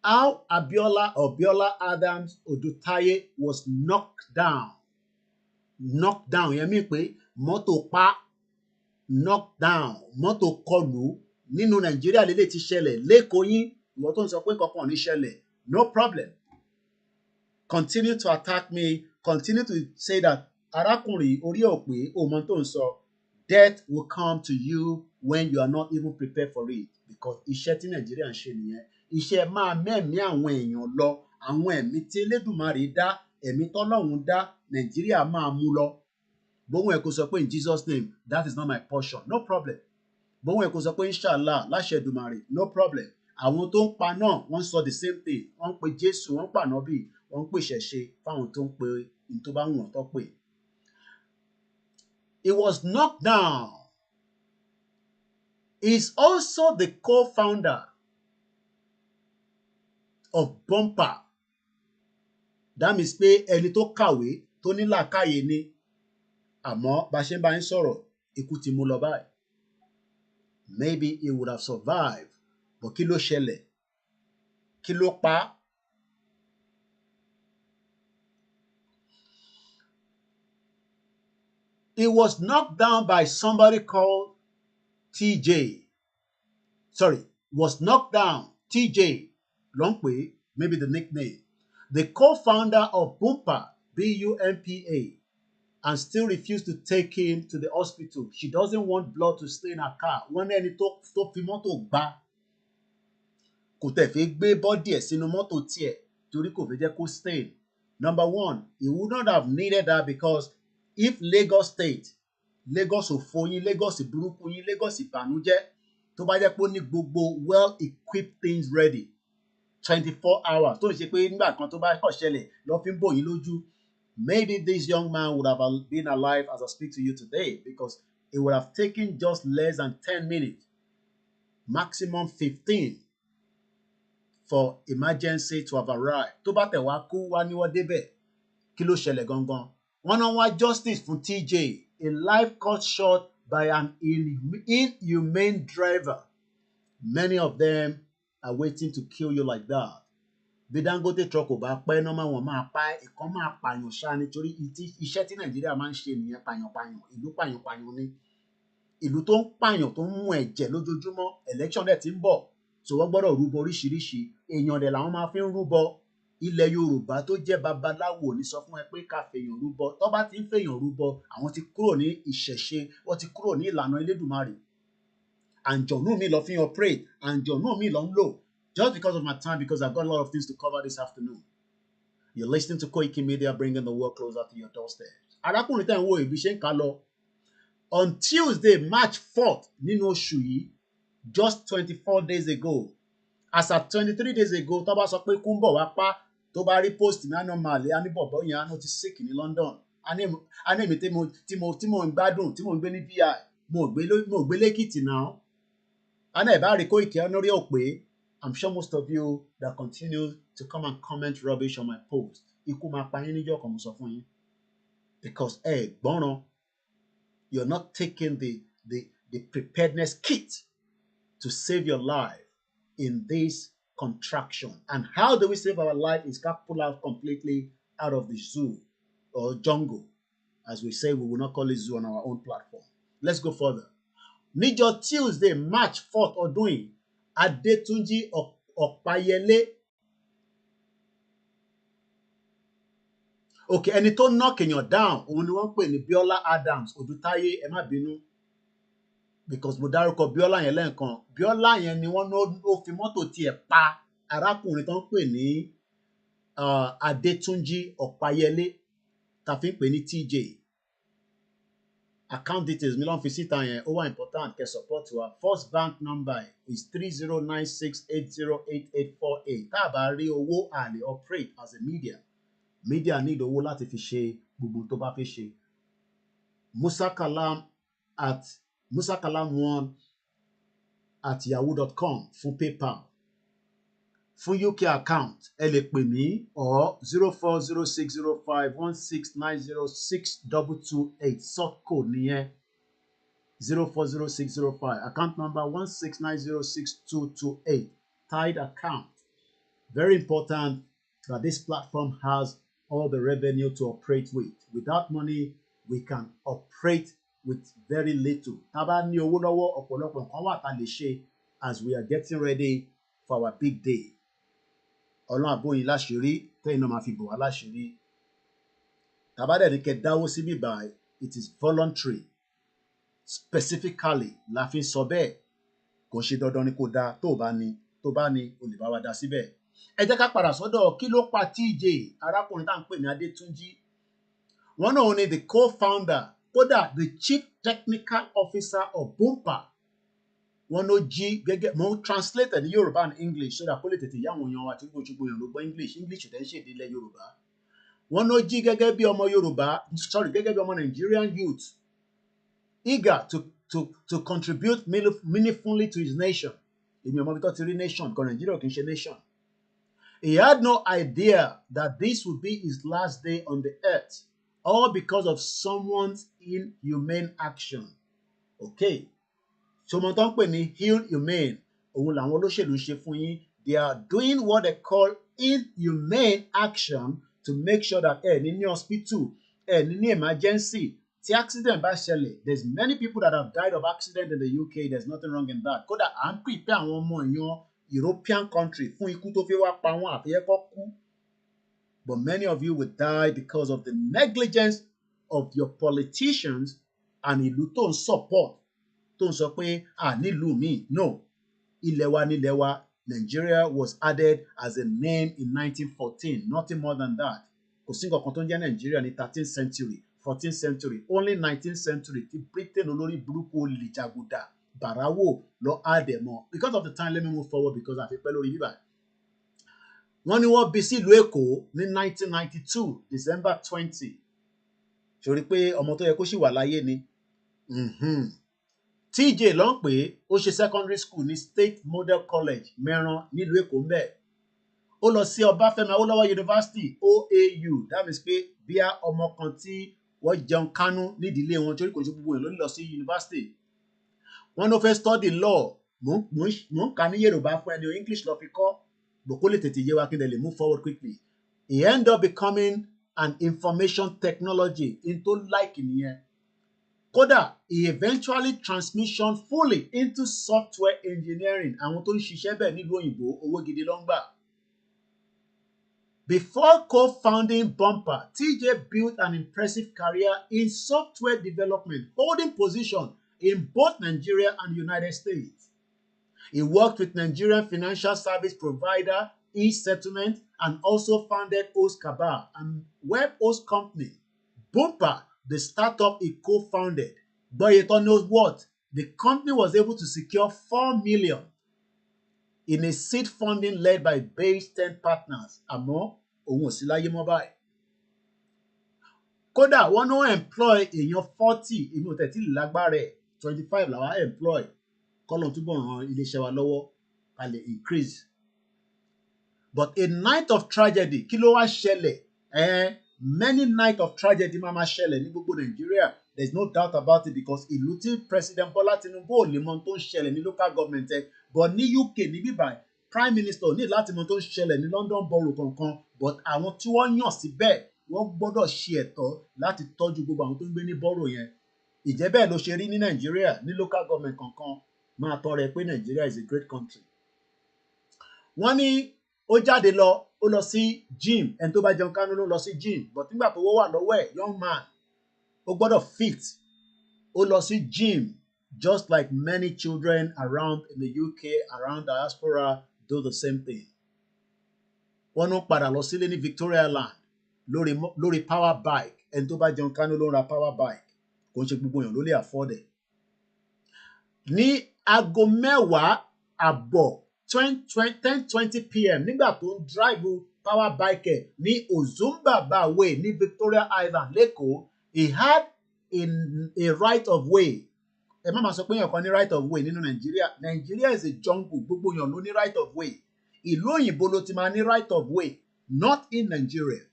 How Abiola Adams Odutaye was knocked down. Knocked down. Yẹn mi pé mọ́tò pa knocked down. Mọ́tò kọlù nínú Nàìjíríà lélẹ̀ ti ṣẹlẹ̀. Lẹ́kọ̀ọ́ yín ìwọ tó ń sọ pé kankan ò ní ṣẹlẹ̀. No problem. Continue to attack me. Continue to say that arákùnrin orí òpè òmò tó ń sọ. Death will come to you when you are not even prepared for it. Because iṣẹ́ tí Nàìjíríà ń ṣe nìyẹn. Iṣẹ́ máa mẹ́mí àwọn èèyàn lọ. Àwọn ẹ̀mí tí Elédùmarè dá, ẹ̀mí tọ́lọ́run dá, Nàìjíríà máa mú lọ. Bóun ẹ̀ kò sọ pé in Jesus' name, that is not my portion. No problem. Bóun ẹ̀ kò sọ pé inshallah, láṣẹ Èdùmàrè. No problem. Àwọn tó ń pa náà, wọ́n sọ the same thing. Wọ́n ń pe Jésù, wọ́n ń pa Ànábì, wọ́n ń pè ṣẹ̀ṣe fáwọn tó ń pe ní tó bá wùn tó pè. He was knocked down. He is also the co-founder of Bumper. That means pé ẹni tó kàwé tó ní làákàyè ni àmọ́ bá ṣe ń bá yín sọ̀rọ̀ ikú ti mú lọ báyìí. Maybe he would have survived. But kí ló ṣẹlẹ̀? Kí ló pa á? He was knocked down by somebody called TJ. Sorry, was knocked down. TJ, long way, maybe the nickname. The co-founder of Bumper, B-U-M-P-A, and still refused to take him to the hospital. She doesn't want blood to stain her car. Wọ́n ní ẹni tó fi mọ́tò gbá. Kò tẹ̀ fẹ́ gbé bọ́dì ẹ̀ sínú mọ́tò tiẹ̀ torí kò fẹ́ jẹ́ kó stain. Number one, he would not have needed that because if Lagos State, Lagos òfò yín, Lagos burúkú yín, Lagos ìbànújẹ́, tó bá jẹ́ pé ó ní gbogbo well-equipped things ready 24 hours tó ń ṣe pé nígbà kan tó bá kọ̀ ṣẹlẹ̀ lọ fi ń bò yín lójú, maybe this young man would have been alive as I speak to you today because it would have taken just less than 10 minutes maximum 15 for emergency to have arrived. Tó bá tẹ̀ wá kú wá ní wọ́n débẹ̀, kí ló ṣẹlẹ̀ gangan? Wọ́n náà wá justice fún TJ, a life cut short by an inhumane driver. Many of them are waiting to kill you like that. Bí Dangote truck ò bá pẹ́ náà wọn máa pa ìkan máa pààyàn ṣá nítorí iṣẹ́ tí Nàìjíríà máa ń ṣe nìyẹn, pààyàn-pààyàn, ìlú pààyàn-pààyàn ni. Ìlú tó ń pààyàn tó ń mú ẹ̀jẹ̀ lójoojúmọ́, election dẹ̀ ti ń bọ̀, so wọ́n gbọ́dọ̀ rúbọ oríṣiríṣi. Èèyàn dẹ̀ làwọn máa fi ń rúbọ. Ilẹ̀ Yorùbá tó jẹ́ babaláwo ní sọ fún ẹ pé ká fèèyàn rúbọ. Tó bá ti ń fèèyàn rúbọ, àwọn ti kúrò ní ìṣẹ̀ṣe, wọ́n ti kúrò ní ìlànà Elédùmarè. Àǹjọ̀nú mi lọ fi hàn pray, àǹjọ̀nú mi lọ ń lò. Just because of my time, because I've got a lot of things to cover this afternoon. You're listening to Koiki Media, bringing the world closer to your doorstep. Arákùnrin tẹ́ ń wo ìbí ṣe ń ká lọ. On Tuesday, March 4th, nínú oṣù yìí, just 24 days ago, as at 23 days ago, tó bá sọ pé kú ń bọ̀ wá pa, tó bá rí post ní anomali, a ní bọ̀bọ̀ yẹn, a ní ó ti sick ní London. A ní èmi tí mo ń gbádùn, tí mo ń gbé ní VI, mo gbé lẹ́kìtì náà. A ní ẹ̀bá rí Koiki Honoré òpè. I'm sure most of you that continue to come and comment rubbish on my post, ikú máa pa yín níjọ́ kan, mo sọ fún yín. Because gbọ́ràn, you're not taking the preparedness kit to save your life in this contraction. And how do we save our life is to pull out completely out of the zoo or jungle. As we say, we will not call it zoo on our own platform. Let's go further. Níjọ́ Tuesday, March 4th ọdún yìí, Adétúnjí Ọ̀páyẹlé. Okay, ẹni tó knock èèyàn down, òun ni wọ́n pè ní Biola Adams Odútáyé, ẹ má bínú. Because mo dárúkọ Biola yẹn lẹ́ẹ̀kan. Biola yẹn ni wọ́n ó fi mọ́tò tiẹ̀ pa arákùnrin tó ń pè ní Adétúnjí Ọ̀páyẹlé, tá fi ń pè ní TJ. Account details mi ló ń fi síta yẹn, ó wà important kẹ́ support wa. First bank number is 3096808848. Tá a bá rí owó a lè operate as a media. Media need owó láti fi ṣe gbogbo tó bá fẹ́ ṣe. musakalam1@yahoo.com fún PayPal. Fún UK account, ẹ lè pè mí or 04060516906228. Sort code nìyẹn 040605. Account number 16906228. Tied account. Very important that this platform has all the revenue to operate with. Without money, we can operate with very little. Tá bá ní owó lọ́wọ́, ọ̀pọ̀lọpọ̀ nǹkan wà tá lè ṣe as we are getting ready for our big day. Ọlọ́run àbóyin láṣìírí, tẹ́yìn náà máa fi bò wá láṣìírí. Tá bá dẹ̀ ní kẹ́ dáwó síbí báyìí, it is voluntary. Specifically, la fi ń sọ bẹ́ẹ̀. Kò ṣe dandan ni kò dá, tó bá ní, o lè bá wa dá síbẹ̀. Ẹ jẹ́ ká padà sọ́dọ̀ kí ló pa TJ, arákùnrin tá à ń pè ní Adétúnjí. Wọ́n náà ni the co-founder, kódà the chief technical officer of Bumper. Wọ́n ló jí gẹ́gẹ́, mo translate ní Yoruba and English so that kó lè tètè yá àwọn èèyàn wa tí gbogbo èèyàn ló gbọ́ English tẹ̀ ń ṣèdè ilẹ̀ Yorùbá. Wọ́n ló jí gẹ́gẹ́ bí ọmọ Yorùbá, gẹ́gẹ́ bí ọmọ Nigerian youth, eager to contribute meaningfully to his nation. Èmi ọmọ bí tó ti rí nation, kan Nigeria kì í ṣe nation. He had no idea that this would be his last day on the earth, all because of someone's inhumane action. Okay. So mo tó ń pè ní inhumane, òun làwọn olóṣèlú ṣe fún yín. They are doing what they call inhumane action to make sure that ní hospital, ní emergency, tí accident bá ṣẹlẹ̀, there's many people that have died of accident in the UK. There's nothing wrong in that. Kódà à ń prepare àwọn ọmọ èèyàn European country fún ikú tó fi wá pa wọ́n àfẹ́yẹ́kọ́ kú. But many of you will die because of the negligence of your politicians and ìlú tó ń support, tó ń sọ pé nílùú mi. No, ilẹ̀ wa nílẹ̀ wa. Nigeria was added as a name in 1914, nothing more than that. Kò sí nǹkan kan tó ń jẹ́ Nigeria ní 13th century, 14th century, only 19th century tí Britain olórí burúkú olùjàgùdà Bàráwò lọ àdẹ̀mọ́. Because of the time, let me move forward because I feel pẹ́ lórí bíbá. Wọ́n ní wọ́n bí sí ìlú Èkó ní 1992, December 20. Ṣorí pé ọmọ tó yẹ kó ṣì wà láyé ni. TJ ló ń pè é, ó ṣe secondary school ní State Model College Mẹ́ran nílùú Èkó ń bẹ̀. Ó lọ sí Ọbáfẹ́mi Awólọ́wọ̀ University OAU, that means pé bí a ọmọ kan tí wọ́n jẹun kánú nídìílé wọn torí kò sí gbogbo èèyàn ló ń lọ sí university. Wọ́n ló fẹ́ study law, mò ń kà ní Yorùbá fún ẹni o, English lọ fi kọ́, bò kó lè tètè yé wa kí n lè move forward quickly. He ended up becoming an information technology into like nìyẹn. Kódà, he eventually transitioned fully into software engineering. Àwọn tó ń ṣiṣẹ́ bẹ́ẹ̀ nílùú òyìnbó owó gidi ló ń gbà. Before co-founding Bumper, TJ built an impressive career in software development, holding positions in both Nigeria and United States. He worked with Nigerian financial service provider e-settlement and also founded Host Cabal, a web host company. Bumper, the startup he co-founded, Boyeton knows what? The company was able to secure $4 million in a seed funding led by Bayes 10 partners. Àmọ́ òun ò sí láyé mọ́ báyìí. Kódà wọ́n náà employ èèyàn 40, èmi ò tẹ̀tí lágbára ẹ̀ 25 làwa employ. Kọ́lọ̀ túbọ̀ ràn iléeṣẹ́ wa lọ́wọ́ ká lè increase. But a night of tragedy, kí ló wá ṣẹlẹ̀? Many nights of tragedy máa ṣẹlẹ̀ ní gbogbo Nàìjíríà. There's no doubt about it because ìlú tí President Bola Tinubu ò lè mọ tó ń ṣẹlẹ̀ ní local government ẹ̀. But ní UK ní bíbá Prime Minister ní láti mọ tó ń ṣẹlẹ̀ ní London Borough kankan. But àwọn tí wọ́n yàn síbẹ̀ wọ́n gbọ́dọ̀ ṣe ẹ̀tọ́ láti tọ́jú gbogbo àwọn tó ń gbé ní borough yẹn. Ìjẹ́ bẹ́ẹ̀ ló ṣe rí ní Nàìjíríà ní local government kankan. Máa tọrẹ pé Nàìjíríà is a great country. Wọ́n ní ó jáde lọ, ó lọ sí gym, ẹni tó bá jẹun kánú ló lọ sí gym, but nígbà tó wà lọ́wọ́ ẹ̀, young man, ó gbọ́dọ̀ fit, ó lọ sí gym, just like many children around in the UK, around diaspora, do the same thing. Wọ́n ń padà lọ sílé ní Victoria Land lórí power bike, ẹni tó bá jẹun kánú ló ń ra power bike, kò ń ṣe gbogbo èèyàn ló lè afford ẹ̀. Ní aago 10:00 10:20 p.m. nígbà tó ń drive power bike ẹ̀ ní Ozumbaba Way ní Victoria Island lẹ́kọ̀ọ́, he had a right of way. Ẹ má máa sọ pé èèyàn kan ní right of way nínú Nàìjíríà. Nàìjíríà is a jungle, gbogbo èèyàn ló ní right of way. Ìlú òyìnbó ló ti máa ní right of way, not in Nigeria.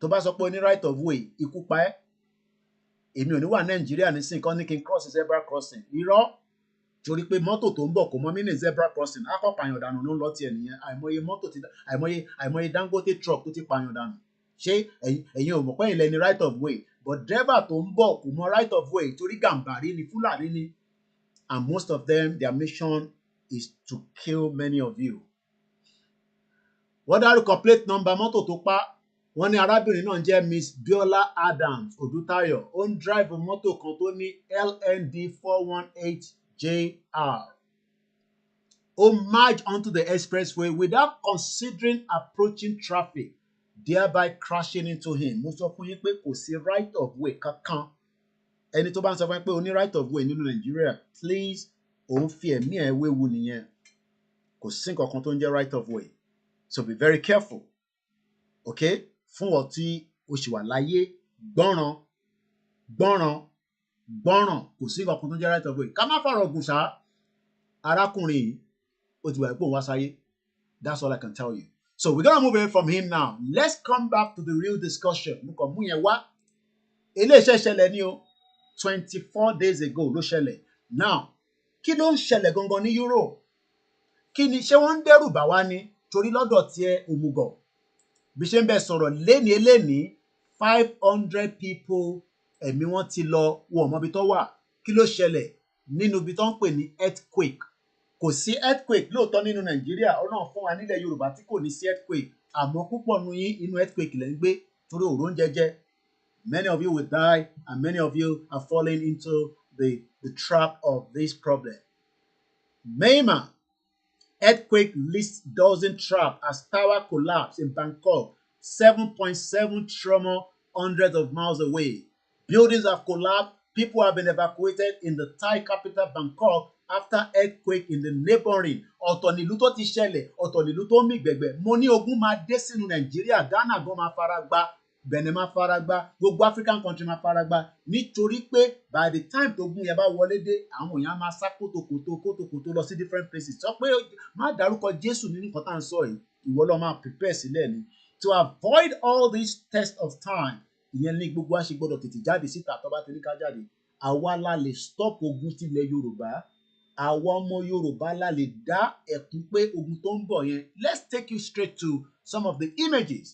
Tó bá sọ pé o ní right of way, ikú pa ẹ́. Èmi ò ní wà Nàìjíríà nísìnyí kan ní kí n cross zebra crossing. Irọ́, torí pé mọ́tò tó ń bọ̀ kò mọ mí ní zebra crossing, á kọ́ pààyàn dànù ló ń lọ tiẹ̀ nìyẹn. Àìmọye mọ́tò ti àìmọye Dangote truck tó ti pààyàn dànù. Ṣé ẹ̀yin ò mọ̀ pé ẹ̀yin lẹ ní right of way, but driver tó ń bọ̀ kò mọ right of way torí Gàmbàrí ni Fúlàní ni, and most of them their mission is to kill many of you. Wọ́n dárúkọ plate number mọ́tò tó pa. Wọ́n ní arábìnrin náà jẹ́ Miss Biola Adams Odutayo. Ó ń drive mọ́tò kan tó ní LND 418JR. Ó merge onto the expressway without considering approaching traffic, thereby crashing into him. Mo sọ fún yín pé kò sí right of way kankan. Ẹni tó bá ń sọ fún yín pé o ní right of way nínú Nàìjíríà, please, òun fi ẹ̀mí ẹ̀ wéwu nìyẹn. Kò sí nǹkan kan tó ń jẹ́ right of way. So be very careful. Okay? Fún ọ tí o ṣì wà láyé, gbọ́ràn. Kò sí nǹkan kan tó ń jẹ́ right of way. Ká má fọ̀rọ̀ gùn ṣá. Arákùnrin yìí, ó ti wà pé òun wá sáyé. That's all I can tell you. So we're gonna move away from him now. Let's come back to the real discussion. Mo kàn mú yẹn wá. Eléyìí ṣẹlẹ̀ ní o 24 days ago ló ṣẹlẹ̀. Now, kí ló ń ṣẹlẹ̀ gangan ní Europe? Kí ni ṣé wọ́n ń dẹ́rù bà wá ni? Torí lọ́dọ̀ tiẹ̀ òmùgọ̀. Bí ṣe ń bẹ sọ̀rọ̀ léni 500 people ẹ̀mí wọn ti lọ wọ̀ mọ́bi tó wà. Kí ló ṣẹlẹ̀ nínú ibi tó ń pè ní earthquake? Kò sí earthquake lóòótọ́ nínú Nàìjíríà, Ọlọ́run fún wa nílẹ̀ Yorùbá tí kò ní sí earthquake. Àmọ́ púpọ̀ nu yín inú earthquake lẹ́ ń gbé torí òró ń jẹjẹ. Many of you will die and many of you are falling into the trap of this problem. Myanmar earthquake leads dozen trapped as tower collapse in Bangkok. 7.7 tremor hundreds of miles away. Buildings have collapsed. People have been evacuated in the Thai capital Bangkok after earthquake in the neighboring. Ọ̀tọ̀ nílùú tó ti ṣẹlẹ̀, ọ̀tọ̀ nílùú tó mì gbẹ̀gbẹ̀. Mo ní ogun máa dé sínú Nàìjíríà, Ghana gan máa fara gbá. Benin máa fara gbá, gbogbo African country máa fara gbá nítorí pé by the time tógun yẹn bá wọlé dé àwọn èèyàn máa sá kótókótó lọ sí different places. Sọ pé má dárúkọ Jésù nínú nǹkan tá à ń sọ yìí, ìwọ lọ máa prepare sílẹ̀ ni. To avoid all this test of time, ìyẹn ní gbogbo wa ṣe gbọdọ̀ tètè jáde síta tó bá ti ní ká jáde. Àwa la lè stop ogun tilẹ̀ Yorùbá. Àwa ọmọ Yorùbá la lè dá ẹ̀kún pé ogun tó ń bọ̀ yẹn. Let's take you straight to some of the images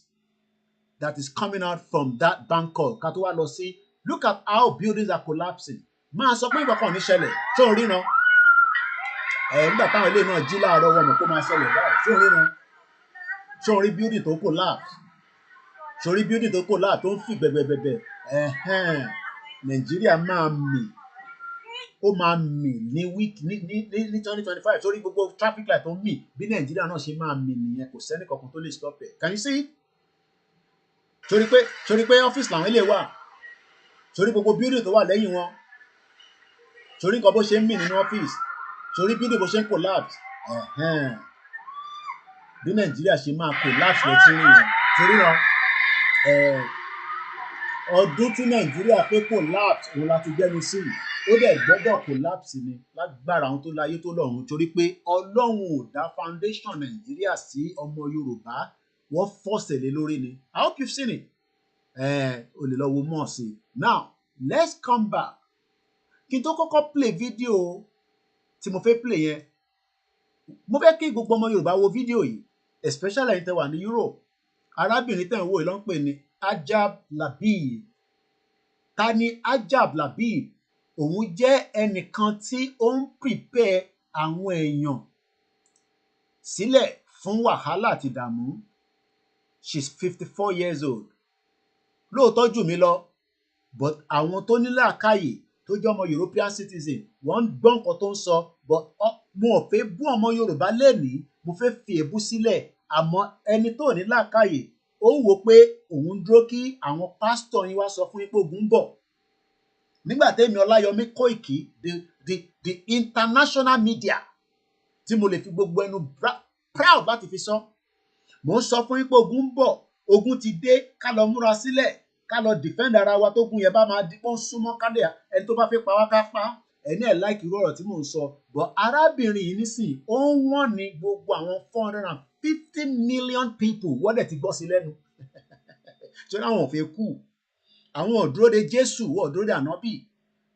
that is coming out from that Bangkok. Ká tó wá lọ sí, look at how buildings are collapsing. Máa sọ pé ìgbà kan ò ní ṣẹlẹ̀, ṣé o rí náà? Nígbà táwọn ilé náà jí láàárọ̀ wọn mọ̀ kó máa ṣẹlẹ̀ báyìí, ṣé o rí náà? Ṣé o rí building tó collapse? Ṣé o rí building tó collapse tó ń fi gbẹ̀gbẹ̀gbẹ̀? Nàìjíríà máa mì. Ó máa mì ní 2025. Sórí gbogbo traffic light tó ń mì bí Nàìjíríà náà ṣe máa mì nìyẹn, kò sẹ́ni kankan tó lè stop ẹ̀. Can you see it? Sórí pé ọ́fíìsì làwọn ilé wà. Sórí gbogbo building tó wà lẹ́yìn wọn. Sórí nǹkan bó ṣe ń mì nínú ọ́fíìsì. Sórí building bó ṣe ń collapse. Bí Nàìjíríà ṣe máa collapse lọ sí nìyẹn. Torí náà ọdún tí Nàìjíríà pé collapse òun láti gbẹ́nu sí i. Ó dẹ̀ gbọ́dọ̀ collapse ni lágbára àwọn tó láyé tó lọ́run, torí pé Ọlọ́run ò dá foundation Nàìjíríà sí ọmọ Yorùbá, wọ́n fọ́sẹ̀ lé lórí ni. I hope you've seen it. O lè lọ wo mọ̀ sí i. Now let's come back. Kí n tó kọ́kọ́ play fídíò tí mo fẹ́ play yẹn, mo fẹ́ kí gbogbo ọmọ Yorùbá wo fídíò yìí, especially ẹ̀yin tẹ́ wà ní Europe. Arábìnrin tẹ́ ń wò yìí ló ń pè ní Ajab. Ta ni Ajab? Òun jẹ́ ẹnìkan tí ó ń prepare àwọn èèyàn sílẹ̀ fún wàhálà àti ìdààmú. She's 54 years old. Lóòótọ́ jù mí lọ, but àwọn tó ní làákàyè tó jẹ́ ọmọ European citizen wọ́n ń gbọ́ nǹkan tó ń sọ, but mo ò fẹ́ bú ọmọ Yorùbá lénìí, mo fẹ́ fi èébú sílẹ̀. Àmọ́ ẹni tó ní làákàyè ó ń wò pé òun dúró kí àwọn pásítọ̀ yín wá sọ fún yín pé ogun ń bọ̀. Nígbà tẹ́mi Ọláyọmí Kóìkì, the international media tí mo lè fi gbogbo ẹnu proud láti fi sọ, mo ń sọ fún yín pé ogun ń bọ̀, ogun ti dé, ká lọ múra sílẹ̀, ká lọ defend ara wa tógun yẹn bá máa dípò ń súnmọ́ kálẹ̀, ẹni tó bá fẹ́ pa wá ká pa. Ẹni ẹ̀ láìkì irú ọ̀rọ̀ tí mò ń sọ, but arábìnrin yìí nísìnyí ó ń wọ́n ní gbogbo àwọn 450 million people wọ́n dẹ̀ ti gbọ́ sí lẹ́nu. Ṣé àwọn ò fẹ́ kú? Àwọn ò dúró de Jésù, wọ́n ò dúró de ànábì.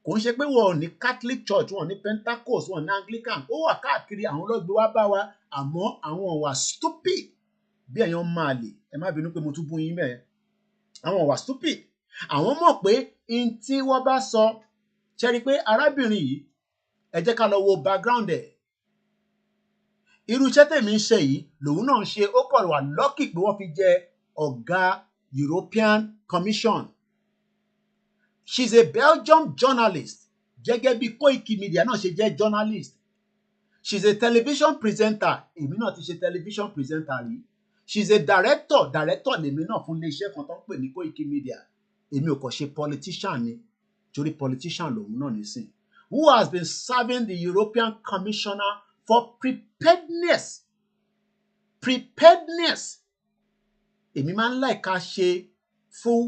Kò ń ṣe pé wọ́n ò ní Catholic Church, wọ́n ò ní Pentecost, wọ́n ò ní Anglican. Ó wà káàkiri, àwọn lọ́gbé wá bá wa, àmọ́ àwọn ò wà stupid bí ẹ̀yàn máa lè. Ẹ má bínú pé mo tún bú yín bẹ́ẹ̀. Àwọn ò wà stupid. Àwọn mọ̀ pé in tí wọ́n bá sọ, ṣe rí pé arábìnrin yìí, ẹ jẹ́ ká lọ wo background ẹ̀. Irú iṣẹ́ tèmi ń ṣe yìí lòun náà ń ṣe. Ó kọ̀ wà lucky pé wọ́n fi jẹ ọ̀gá European Commission. She's a Belgium journalist, gẹ́gẹ́ bí Koiki Media náà ṣe jẹ́ journalist. She's a television presenter. Èmi náà ti ṣe television presenter rí. She's a director lèmi náà fún iléeṣẹ́ kan tó ń pè ní Koiki Media. Èmi ò kàn ṣe politician ni, torí politician lòun náà nísìn. Who has been serving the European Commissioner for preparedness. Èmi máa ń like ká ṣe full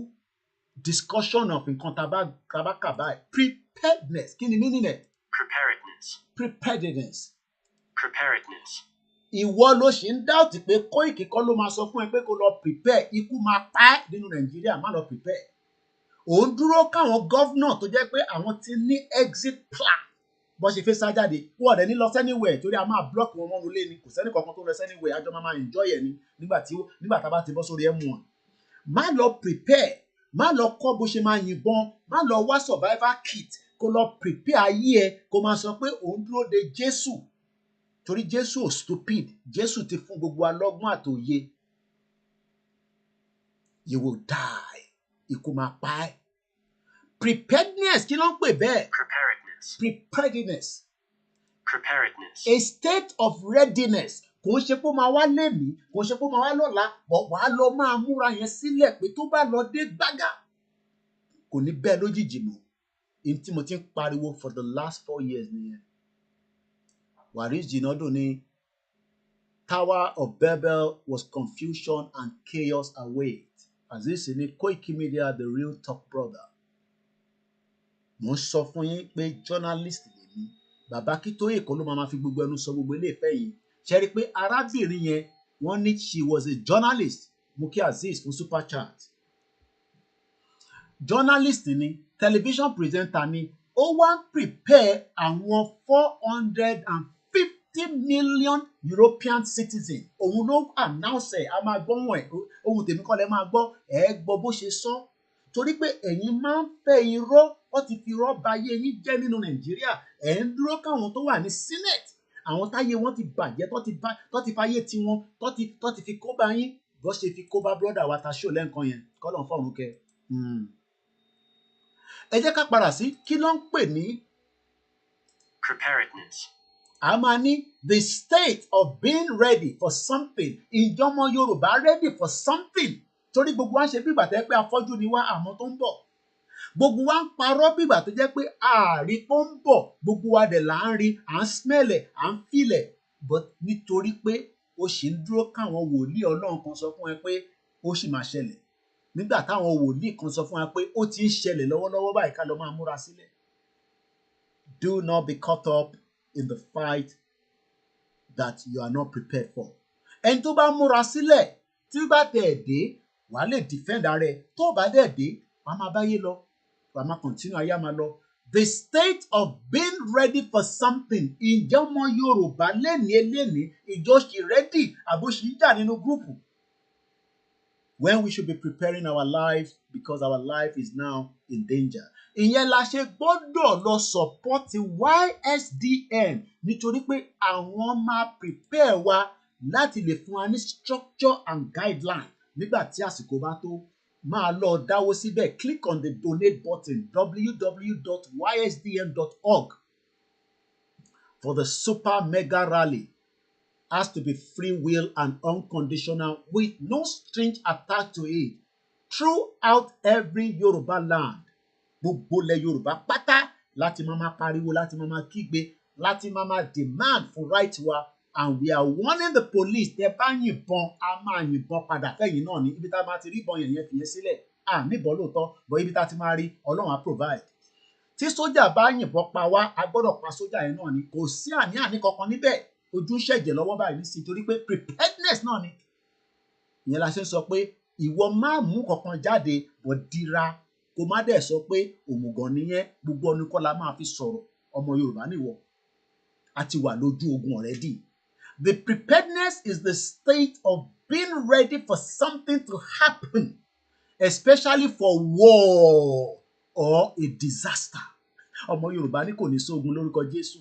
discussion of nǹkan tabakaba. Preparedness. Kí ni meaning ẹ̀? Preparedness. Ìwọ ló ṣì ń doubt pé Koiki kọ́ ló máa sọ fún ẹ pé kó lọ prepare, ikú máa pa ẹ́ nínú Nàìjíríà, má lọ prepare. Òun dúró káwọn gọ́vnà tó jẹ́ pé àwọn ti ní exit plan bó ṣe fẹ́ sá jáde. Wọ́n dẹ̀ ní lọ anywhere torí a máa block wọn mọ́nu lé ni, kò sẹ́ni kankan tó lọ anywhere, àjọ máa enjoy ẹ̀ ni nígbà tá a bá ti bọ́ sórí M1. Má lọ prepare, má lọ kọ́ bó ṣe máa yìnbọn, má lọ wá survival kit kó lọ prepare ayé ẹ kó máa sọ pé òun dúró de Jésù. Torí Jésù ò stupid. Jésù ti fún gbogbo alọ́gbọ́n àtòye. You will die. Ikú máa pa ẹ́. Preparedness, kí ló ń pè bẹ́ẹ̀? Preparedness. A state of readiness. Kò ń ṣe pé ó máa wá lénìí, kò ń ṣe pé ó máa wá lọ́la, but wàá lọ máa múra yẹn sílẹ̀ pé tó bá lọ dé gbága, kò ní bẹ́ẹ̀ lójijì mọ́. Èyí tí mo ti ń pariwo for the last 4 years nìyẹn. Waris Jinadu ni Tower of Babel was confusion and chaos await. Azeez ní Koiki Media the real top brother. Mo ń sọ fún yín pé journalist lèmi. Bàbá Akintoye kọ́ ló máa fi gbogbo ẹnu sọ gbogbo ilé ìfẹ́ yìí. Ṣé rí pé arábìnrin yẹn wọ́n ní she was a journalist. Mo kí Azeez fún super chat. Journalist ni, television presenter ni, ó wá ń prepare àwọn 450 million European citizens. Òun ló announce ẹ̀, a máa gbọ́ wọn ẹ̀, ohun tèmi kọ́ lẹ máa gbọ́, ẹ̀ gbọ́ bó ṣe sọ. Torí pé ẹ̀yin máa ń fẹ́ irọ́, wọ́n ti fi irọ́ ba ayé yín jẹ́ nínú Nàìjíríà. Ẹ̀ ń dúró káwọn tó wà ní Senate, àwọn táyé wọn ti bàjẹ́, tó ti fayé tiwọn, tó ti fi kó bá yín, bó ṣe fi kó bá brọ́dà wa ta ṣó lẹ́ǹkan yẹn, kọ́lọ̀ fọ́run kẹ. Ẹ jẹ́ ká padà sí kí ló ń pè ní preparedness. A máa ní the state of being ready for something. Ìjọmọ Yorùbá ready for something. Torí gbogbo wa ń ṣe bí ìgbà tó jẹ́ pé afọ́jú ni wá àmọ́ tó ń bọ̀. Gbogbo wa ń parọ́ bí ìgbà tó jẹ́ pé ààrí tó ń bọ̀. Gbogbo wa dẹ̀ là ń rí, à ń smell ẹ̀, à ń feel ẹ̀. But nítorí pé ó ṣì ń dúró káwọn wòlíì Ọlọ́run kan sọ fún ẹ pé ó ṣì máa ṣẹlẹ̀. Nígbà táwọn wòlíì kan sọ fún wa pé ó ti ń ṣẹlẹ̀ lọ́wọ́lọ́wọ́ báyìí ká lọ máa múra sílẹ̀. Do not be caught up in the fight that you are not prepared for. Ẹni tó bá múra sílẹ̀ tí bá tẹ̀ dé wàá lè defend ara ẹ̀, tó bá dẹ̀ dé wàá máa báyé lọ, wàá máa continue ayé máa lọ. The state of being ready for something. Ǹjẹ́ ọmọ Yorùbá lénìí ìjọ ṣì ready àbó ṣì ń jà nínú gúrùpù? When we should be preparing our lives because our life is now in danger. Ìyẹn la ṣe gbọ́dọ̀ lọ support YSDM nítorí pé àwọn máa prepare wa láti lè fún wa ní structure and guideline nígbà tí àsìkò bá tó. Máa lọ dáwó síbẹ̀, click on the donate button www.ysdm.org for the super mega rally. Has to be free will and unconditional with no strings attached to it throughout every Yoruba land. Gbogbo ilẹ̀ Yorùbá pátá láti máa pariwo, láti máa kígbe, láti máa demand for right wa, and we are warning the police tẹ́ bá yìnbọn a máa yìnbọn padà fẹ́yìn náà ní ibi tá a máa ti rí ìbọn yẹn fìyẹn sílẹ̀ níbọn lóòótọ́ bọ́ ibi tá a ti máa rí Ọlọ́run á provide. Tí sójà bá yìnbọn pa wá a gbọ́dọ̀ pa sójà yẹn náà ni, kò sí àní-àní kankan níbẹ̀. Ojú ń ṣẹ̀jẹ̀ lọ́wọ́ báyìí nísìnyí torí pé preparedness náà ni. Ìyẹn la ṣe ń sọ pé ìwọ má mú kankan jáde bọ̀ dira, kó má dẹ̀ sọ pé òmùgọ̀ nìyẹn, gbogbo ọ̀nì kọ́ la máa fi sọ̀rọ̀. Ọmọ Yorùbá nìwọ, a ti wà lójú ogun already. The preparedness is the state of being ready for something to happen, especially for war or a disaster. Ọmọ Yorùbá ní kò ní sógun lórúkọ Jésù.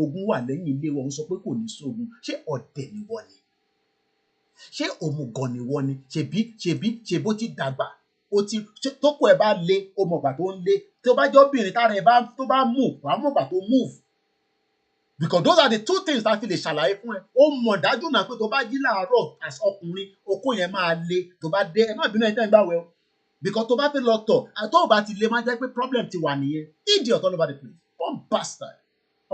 Ogun wà lẹ́yìn ilé wọn sọ pé kò ní sógun. Ṣé ọ̀dẹ̀ ni wọ́n ni? Ṣé òmùgọ̀ ni wọ́n ni? Ṣe bó ti dàgbà, tókò ẹ̀ bá le, ó mọ̀gbà tó ń le. Tí ó bá jẹ́ obìnrin tára ẹ̀ tó bá move, wàá mọ̀gbà tó move. Because those are the two things that fi lè ṣàlàyé fún ẹ. Ó mọ̀ dájú náà pé tó bá jí láàárọ̀ as ọkùnrin, okó yẹn máa le. Tó bá dé, ẹ má bínú ẹ̀ tẹ́ ń gbàwẹ̀ o. Because tó bá fẹ́ lọ tọ̀, tó bá ti le máa jẹ́ pé problem ti wà nìyẹn. Idiot all over the place. One bastard.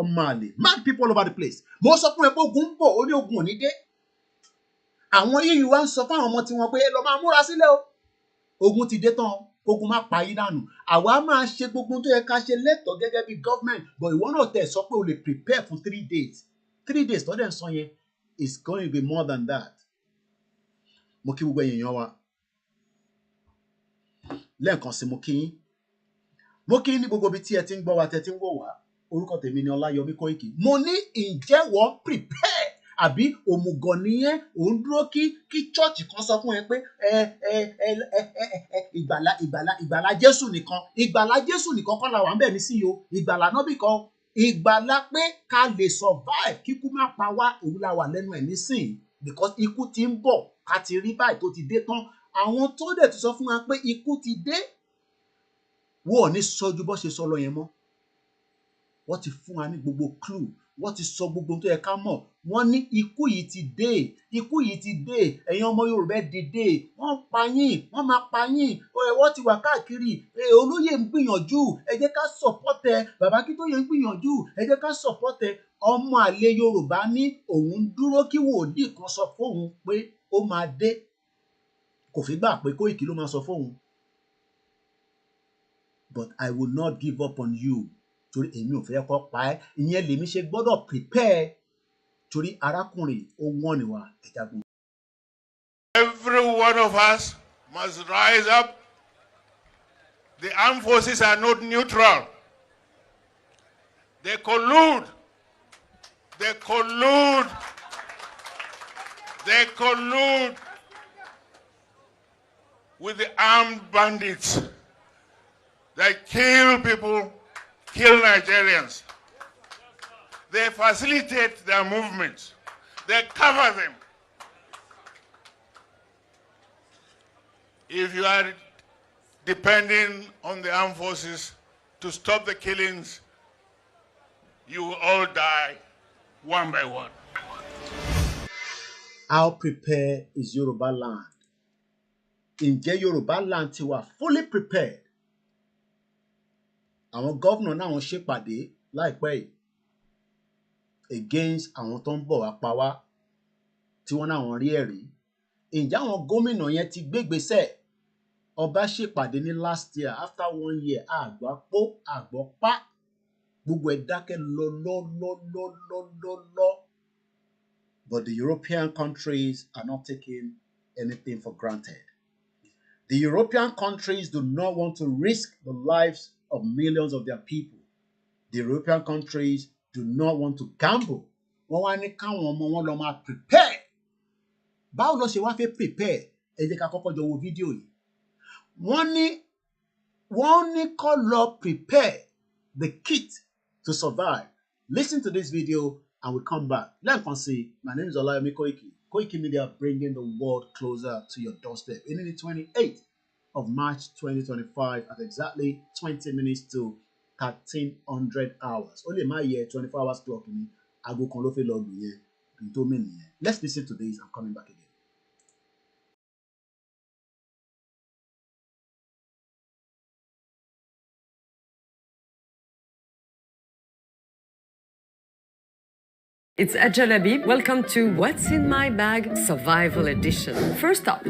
Ọmọ àlè, mad people all over the place. Mo sọ fún ẹ pé ogun ń bọ̀, ó ní ogun ò ní dé. Àwọn yìí wá ń sọ fún àwọn ọmọ tiwọn pé ẹ lọ máa múra sílẹ̀ o. Ogun ti dé tán, ogun má pa yín dànù. Àwa máa ṣe gbogbo tó yẹ ká ṣe lẹ́tọ̀ọ́ gẹ́gẹ́ bí government, but ìwọ náà tẹ̀ sọ pé o lè prepare for 3 days. 3 days tó dẹ̀ ń sọ yẹn is going to be more than that. Mo kí gbogbo èèyàn wa. Lẹ́ẹ̀kan sí mo kí yín. Mo kí yín ní gbogbo ibi tí ẹ ti ń gbọ́ wa, tẹ́ ti ń wò wá. Orúkọ tèmi ni Ọláyọmí Kóìkì. Mo ní ǹjẹ́ wọ́n prepare àbí òmùgọ̀ nìyẹn? Òun dúró kí church kan sọ fún ẹ pé ìgbàlà Jésù nìkan. Ìgbàlà Jésù nìkan kọ́ la wà ń bẹ̀ ní sí o. Ìgbàlà náà bì kan. Ìgbàlà pé ká lè survive kíkú má pa wá, òun la wà lẹ́nu ẹ̀ nísìnyí. Because ikú ti ń bọ̀, ká ti rí báyìí tó ti dé tán. Àwọn tó dẹ̀ ti sọ fún wa pé ikú ti dé, wọ́n ò ní sọ ju bó ṣe sọ lọ yẹn mọ́. Wọ́n ti fún wa ní gbogbo clue, wọ́n ti sọ gbogbo tó yẹ ká mọ̀. Wọ́n ní ikú yìí ti dé, ikú yìí ti dé, ẹ̀yin ọmọ Yorùbá dìde, wọ́n pa yín, wọ́n máa pa yín, wọ́n ti wà káàkiri, olóyè ń gbìyànjú, ẹ jẹ́ ká support ẹ, bàbá Akintoye ń gbìyànjú, ẹ jẹ́ ká support ẹ. Ọmọ àlè Yorùbá ní òun dúró kí wòlíì kan sọ fóun pé ó máa dé. Kò kò fi gbà pé Koiki ló máa sọ fóun. But I will not give up on you. Torí èmi ò fẹ́ kọ́ pa ẹ́. Ìyẹn lèmi ṣe gbọ́dọ̀ prepare. Torí arákùnrin ó wọ́n ni wa ẹ̀jagun. Every one of us must rise up. The armed forces are not neutral. They collude. They collude. They collude with the armed bandits. They kill people, kill Nigerians. They facilitate their movements. They cover them. If you are depending on the armed forces to stop the killings, you will all die one by one. How prepared is Yoruba land? Ǹjẹ́ Yoruba land ti wà fully prepared? Àwọn gómìnà náà wọ́n ṣèpàdé láìpẹ́ yìí against àwọn tó ń bọ̀ wá pa wá tí wọ́n náà wọ́n rí ẹ̀rí. Ǹjẹ́ àwọn gómìnà yẹn ti gbégbésẹ̀? Ọba ṣèpàdé ní last year after 1 year àgbà pó àgbọ̀ pa gbogbo ẹ̀ dákẹ́ lọ. But the European countries are not taking anything for granted. The European countries do not want to risk the lives of millions of their people. The European countries do not want to gamble. Wọ́n wá ní káwọn ọmọ wọn lọ máa prepare. Báwo ló ṣe wá fẹ́ prepare? Ẹ jẹ́ ká kọ́kọ́ jọ wo fídíò yìí. Wọ́n ní kó lọ prepare the kit to survive. Listen to this video and we'll come back. Lẹ́ẹ̀kan sí, my name is Oluwole Koiki. Koiki Media bringing the world closer to your doorstep. In the 28th of March 2025 at exactly 20 minutes to 1300 hours. Only my year 24 hours clock ni aago kan ló fẹ́ lọ lù yẹn tó mí nìyẹn. Let's listen to this. I'm coming back again. It's Ajala. Welcome to What's in My Bag Survival Edition. First up,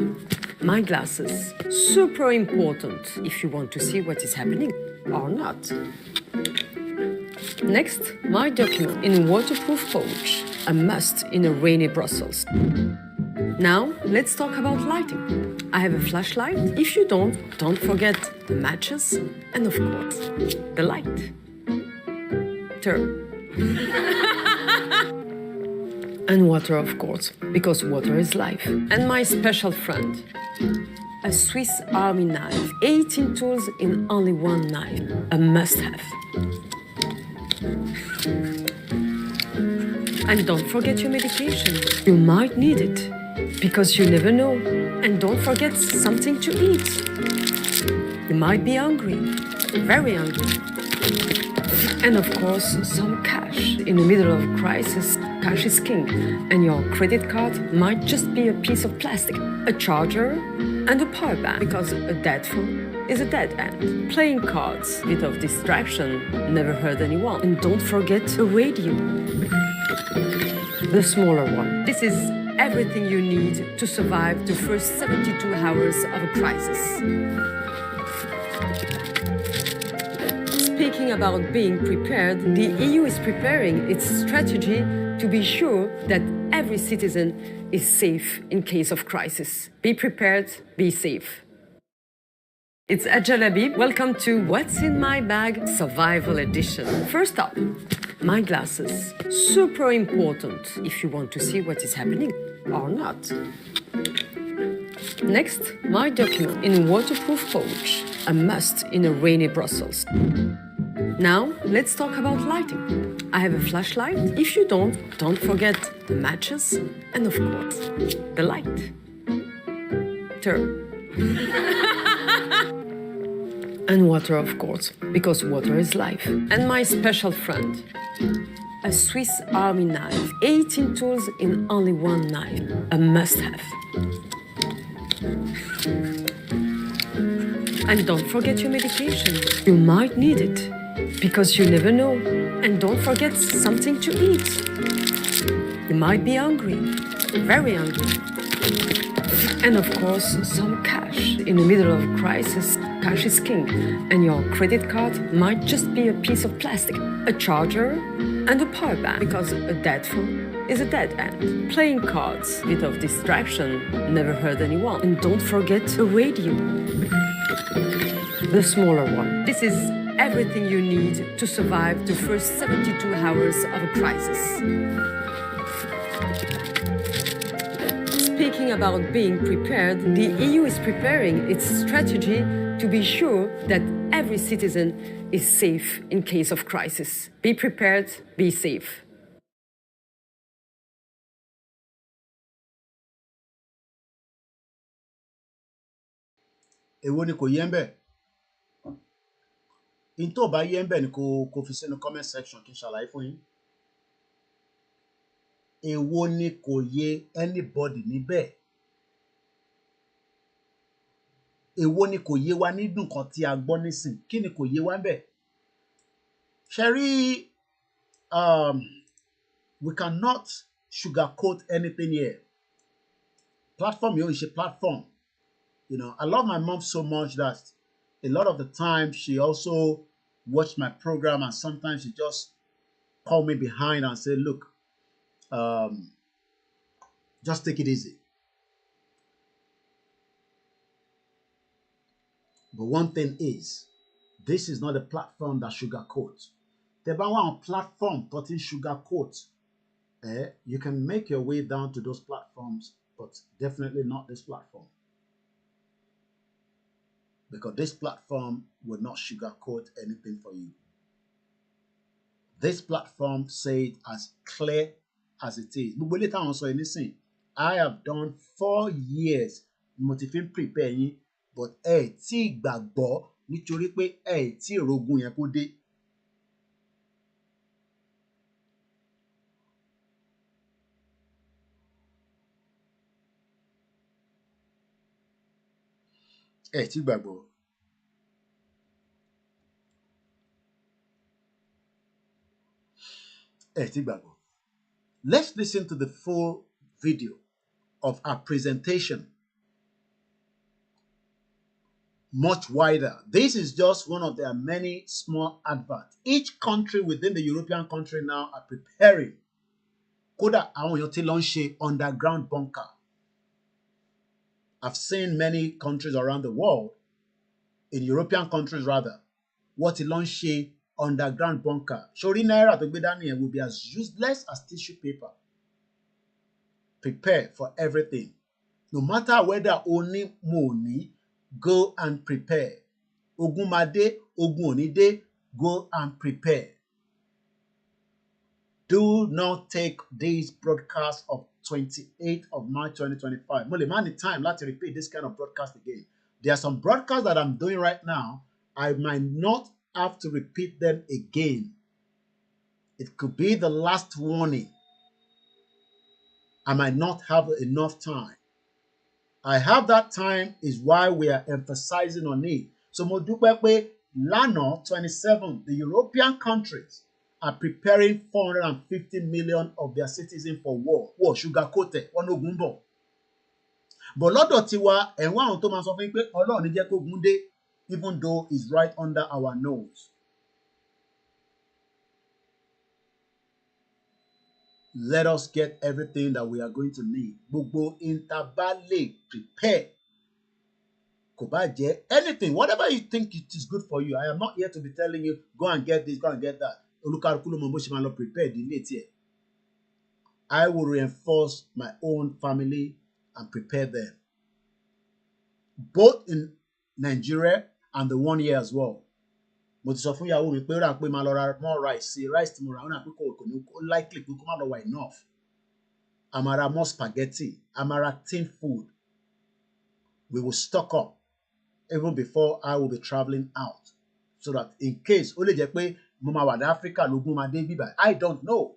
my glasses. Super important if you want to see what is happening or not. Next, my document in a waterproof pouch. A must in a rainy Brussels. Now, let's talk about lighting. I have a flashlight. If you don't forget the matches and of course, the light. Turn. And water, of course, because water is life. And my special friend, a Swiss Army knife. 18 tools in only one knife. A must-have. And don't forget your medication. You might need it, because you never know. And don't forget something to eat. You might be hungry, very hungry. And of course, some cash. In the middle of a crisis, cash is king. And your credit card might just be a piece of plastic, a charger, and a power bank. Because a dead phone is a dead end. Playing cards, bit of distraction, never hurt anyone. And don't forget a radio. The smaller one. This is everything you need to survive the first 72 hours of a crisis. Speaking about being prepared, the EU is preparing its strategy to be sure that every citizen is safe in case of crisis. Be prepared, be safe. It's Ajala. Welcome to What's in My Bag Survival Edition. First up, my glasses. Super important if you want to see what is happening or not. Next, my document in a waterproof pouch. A must in a rainy Brussels. Now, let's talk about lighting. I have a flashlight. If you don't forget the matches and of course, the light. Turn. And water, of course, because water is life. And my special friend, a Swiss Army knife. 18 tools in only one knife. A must-have. And don't forget your medication. You might need it, because you never know. And don't forget something to eat. You might be hungry, very hungry. And of course, some cash. In the middle of a crisis, cash is king. And your credit card might just be a piece of plastic, a charger, and a power bank. Because a dead phone is a dead end. Playing cards, bit of distraction, never hurt anyone. And don't forget a radio. The smaller one. This is everything you need to survive the first 72 hours of a crisis. Speaking about being prepared, the EU is preparing its strategy to be sure that every citizen is safe in case of crisis. Be prepared, be safe. Èwo ni kò yé ń bẹ̀? In tó bá yé ń bẹ̀ ni kò fi sínú comment section kí n ṣàlàyé fún yín. Èwo ni kò yé anybody níbẹ̀? Èwo ni kò yé wa nínú nǹkan tí a gbọ́ nísìn? Kí ni kò yé wa ń bẹ̀? Ṣé rí, we cannot sugarcoat anything here. Platform yóò ṣe platform. You know, I love my mom so much that a lot of the time she also watched my program and sometimes she just call me behind and say, look, just take it easy. But one thing is, this is not a platform that sugarcoats. Tẹ́ bá wá on platform tó ti ń sugarcoat, you can make your way down to those platforms, but definitely not this platform. Because this platform will not sugarcoat anything for you. This platform said as clear as it is. Gbogbo ilé táwọn sọ yìí nísìn, I have done 4 years mo ti fi ń prepare yín, but tí gbàgbọ́ nítorí pé tí rogun yẹn kó dé. Tí gbàgbọ́. Tí gbàgbọ́. Let's listen to the full video of our presentation. Much wider. This is just one of their many small adverts. Each country within the European country now are preparing. Kódà àwọn èèyàn tí lọ ń ṣe underground bunker. I've seen many countries around the world, in European countries rather, wọ́n ti lọ ń ṣe underground bunker. Sórí náírà tó gbé dání yẹn will be as useless as tissue paper. Prepare for everything. No matter whether o ní mo ní, go and prepare. Ogun máa dé, ogun ò ní dé, go and prepare. Do not take this broadcast of 28th of March 2025. Mo lè má ní time láti repeat this kind of broadcast again. There are some broadcasts that I'm doing right now. I might not have to repeat them again. It could be the last warning. I might not have enough time. I have that time is why we are emphasizing on it. So mo dúpẹ́ pé lánàá 27, the European countries are preparing 450 million of their citizens for war. War sugarcoated, wọ́n ogun bọ̀. But lọ́dọ̀ tiwa, ẹ̀wọ̀n àwọn tó máa sọ fún yín pé Ọlọ́run ní jẹ́ kó ogun dé, even though it's right under our nose. Let us get everything that we are going to need. Gbogbo intervale prepare. Kò bá jẹ́ anything, whatever you think it is good for you. I am not here to be telling you, go and get this, go and get that. Olúkálùkù ló mọ bó ṣe máa lọ prepare ìdílé tiẹ̀. I will reinforce my own family and prepare them. Both in Nigeria and the one here as well. Mo ti sọ fún ìyàwó mi pé ó rà pé máa lọ ra more rice. Rice tí mo rà ó rà pé kò ní likely pé kó má lọ wà enough. A máa ra more spaghetti. A máa ra tin food. We will stock up even before I will be traveling out. So that in case ó lè jẹ́ pé mo máa wà ní Africa lógún máa dé bíbá. I don't know.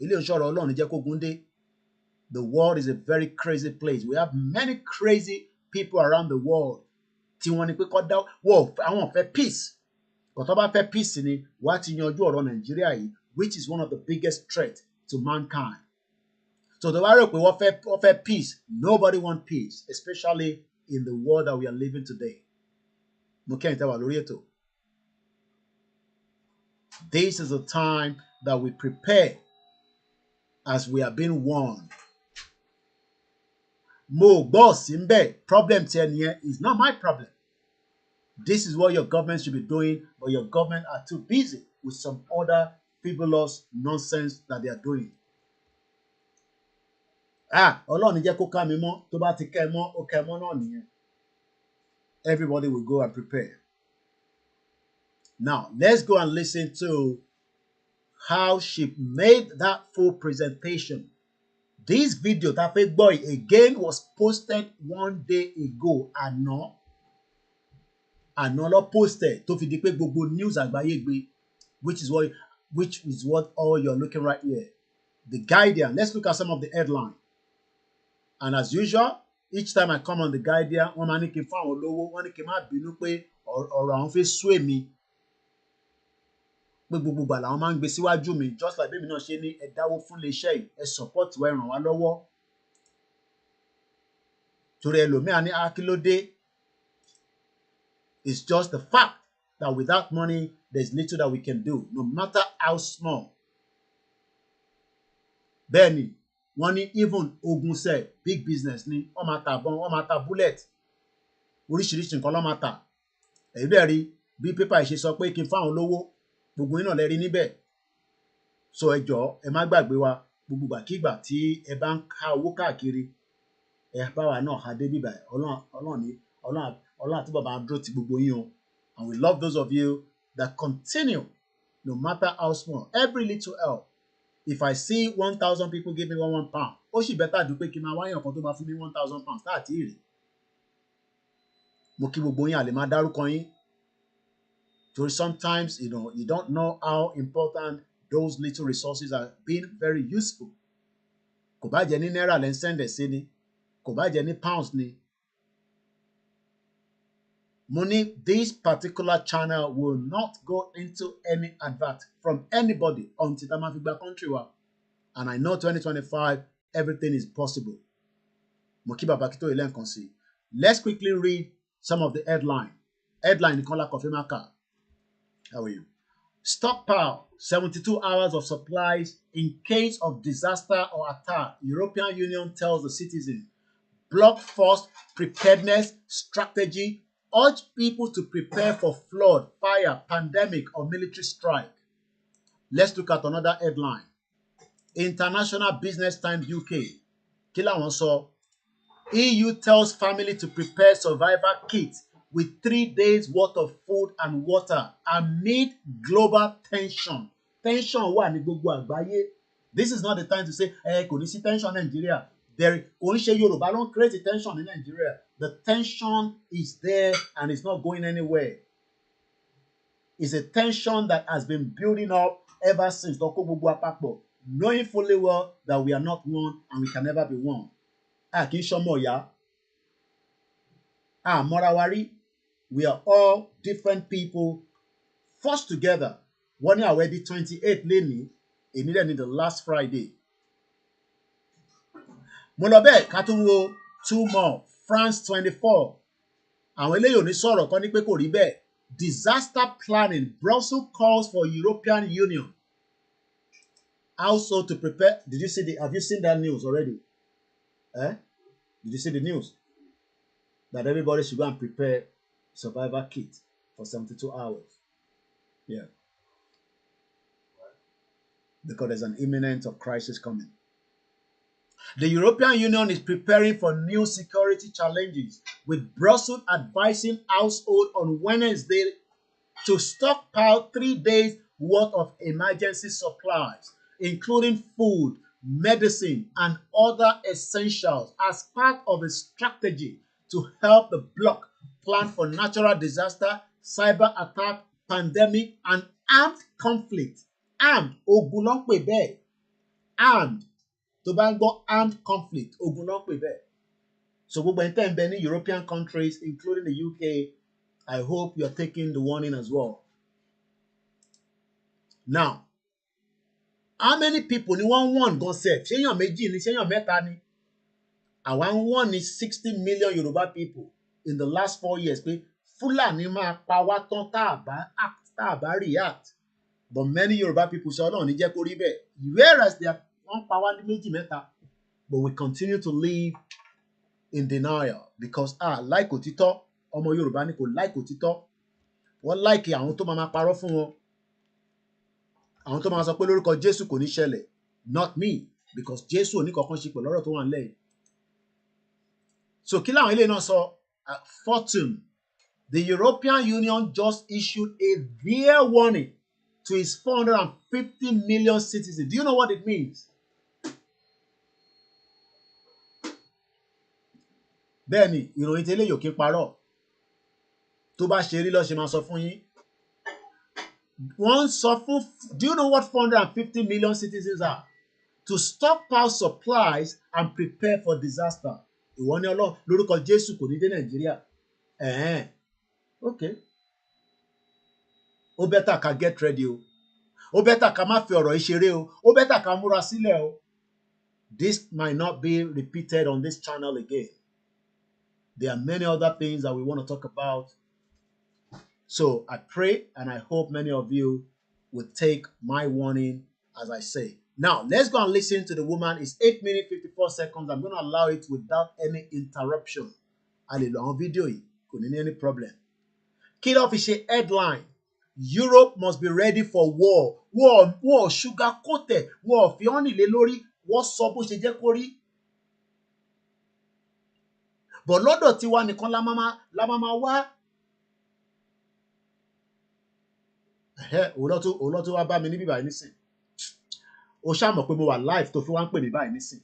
Ilé ìṣọ́rọ̀ Ọlọ́run jẹ́ kó gún dé. The world is a very crazy place. We have many crazy people around the world. Tí wọ́n ní pé kọ́ dá wọ́n àwọn fẹ́ peace. Kò tó bá fẹ́ peace ni wá ti yanjú ọ̀rọ̀ Nàìjíríà yìí, which is one of the biggest threats to mankind. So the worry of peace, nobody wants peace, especially in the world that we are living today. This is the time that we prepare as we are being warned. Mo boss imbe problem 10 years is not my problem. This is what your government should be doing, but your government are too busy with some other frivolous nonsense that they are doing. Ọlọ́run jẹ́ kó ká mi mọ́, tó bá ti ká ẹ mọ́, ó ká ẹ mọ́ náà nìyẹn. Everybody will go and prepare. Now, let's go and listen to how she made that full presentation. This video that fake boy again was posted 1 day ago. Àná ló posted tó fi di pé gbogbo news àgbáyé gbé, which is what all you're looking right here. The Guardian. Let's look at some of the headlines. And as usual, each time I come on the Guardian, wọ́n máa ní kí n fún àwọn olówó, wọ́n ní kí n má bínú pé ọ̀rọ̀ àwọn fẹ́ sú èmi. Pé gbogbo ìgbà làwọn máa ń gbé síwájú mi, just like bẹ́ẹ̀ mi náà ṣe ní ẹ dáwó fún iléeṣẹ́ yìí, ẹ support wa, ẹ ràn wá lọ́wọ́. Torí ẹlòmíà ní kí ló dé? It's just the fact that without money, there's little that we can do, no matter how small. Bẹ́ẹ̀ni, wọ́n ní even ogun sẹ̀, big business ni, wọ́n máa ta bọn, wọ́n máa ta bullet, oríṣiríṣi nǹkan ló máa ta. Èyí bẹ́ẹ̀ rí bí pépà ìṣe sọ pé kí n fáwọn olówó, gbogbo yín náà lẹ rí níbẹ̀. So ẹ jọ̀ọ́, ẹ má gbàgbé wa, gbogbo ìgbàkígbà tí ẹ bá ń ká owó káàkiri, ẹ bá wa náà ha dé bíbà. Ọlọ́run àti bàbá dúró ti gbogbo yín o. And we love those of you that continue, no matter how small, every little help. If I see 1,000 people give me £1, ó sì better do pé kí n máa wáyàn kan tó máa fún mi £1,000 láti rí. Mo kí gbogbo yín àlè máa dárúkọ yín. So sometimes, you don't know how important those little resources are being very useful. Kò bá jẹ́ ní náírà lẹ́ ń send ẹ̀ sí ni, kò bá jẹ́ ní pounds ni. Money, this particular channel will not go into any advert from anybody until the Mafigba country wa. And I know 2025, everything is possible. Mokiba Bakito Elen Konsi. Let's quickly read some of the headline. Headline Nicola Kofimaka. How are you? Stockpile, 72 hours of supplies in case of disaster or attack. European Union tells the citizen. Block first preparedness strategy. Urge people to prepare for flood, fire, pandemic, or military strike. Let's look at another headline. International Business Times UK. Kila wọ́n sọ. EU tells family to prepare survival kits with 3 days worth of food and water amid global tension. Tension wà ní gbogbo àgbáyé. This is not the time to say, kò ní sí tension in Nigeria. Kò ń ṣe Yorùbá ló ń create tension in Nigeria. The tension is there and it's not going anywhere. It's a tension that has been building up ever since Doko gbogbo àpapọ̀, knowing fully well that we are not one and we can never be one. Kì í ṣọmọ ìyá. Mọ́ra wa rí. We are all different people forced together. Wọ́n ní àwẹ̀ di 28 lénìí, èmi dẹ̀ ní the last Friday. Mo lọ bẹ́ẹ̀ ká tún wo 2 more. France 24. Àwọn eléyìí ò ní sọ̀rọ̀ kan ní pé kò rí bẹ́ẹ̀. Disaster planning. Brussels calls for European Union also to prepare. Have you seen that news already? Did you see the news? That everybody should go and prepare survival kit for 72 hours. Yeah. Because there's an imminent of crisis coming. The European Union is preparing for new security challenges, with Brussels advising households on Wednesday to stockpile 3 days worth of emergency supplies, including food, medicine, and other essentials as part of a strategy to help the bloc plan for natural disaster, cyber attack, pandemic, and armed conflict. Armed, ogun ló ń pè bẹ́ẹ̀. Armed. Tó bá ń gbọ́ armed conflict, ogun ló ń pè bẹ́ẹ̀. So gbogbo ẹni tẹ́ ń bẹ ní European countries, including the UK, I hope you're taking the warning as well. Now, how many people ni wọ́n wọ́n gan sef ṣéyàn méjì ni ṣéyàn mẹ́ta ni àwa ń wọ́n ní 60 million Yoruba people in the last 4 years pé Fúlàní máa pa wá tán tá a bá react but many Yoruba people sọ Ọlọ́run ní jẹ́ kó rí bẹ́ẹ̀ whereas they are wọ́n pa wá ní méjì mẹ́ta but we continue to live in denial because like òtítọ́ ọmọ Yorùbá ni kò like òtítọ́ wọ́n like àwọn tó máa parọ́ fún wọn àwọn tó máa sọ pé lórúkọ Jésù kò ní ṣẹlẹ̀ not me because Jésù ò ní kankan ṣe pẹ̀lú ọ̀rọ̀ tó wà nílẹ̀ yìí so kí làwọn ilé náà sọ Fortune the European Union just issued a severe warning to its 450 million citizens. Do you know what it means? Bẹ́ẹ̀ni, ìròyìn tẹ́lẹ̀ yóò kí parọ́. Tó bá ṣe rí lọ ṣe máa sọ fún yín. Wọ́n sọ fún, do you know what 450 million citizens are? To stockpile supplies and prepare for disaster. Ìwọ ni Ọlọ́run lórúkọ Jésù kò ní dé Nàìjíríà. Okay. Ó bẹ́tà ká get ready o. Ó bẹ́tà ká má fi ọ̀rọ̀ ìṣeré o. Ó bẹ́tà ká múra sílẹ̀ o. This might not be repeated on this channel again. There are many other things that we want to talk about. So I pray and I hope many of you will take my warning as I say. Now, let's go and listen to the woman. It's 8 minutes, 54 seconds. I'm going to allow it without any interruption. A lè lo àwọn fídíò yìí, kò ní any problem. Kí ló fi ṣe headline? Europe must be ready for war. War sugar coated. War fi hàn nílé lórí. Wọ́n sọ bó ṣe jẹ́ kó rí. But lọ́dọ̀ tiwa nìkan la máa wá. Òun tó wá bá mi níbí báyìí nísìn. Ó ṣàmọ̀ pé mo wà live tó fi wá ń pè mí báyìí nísìn.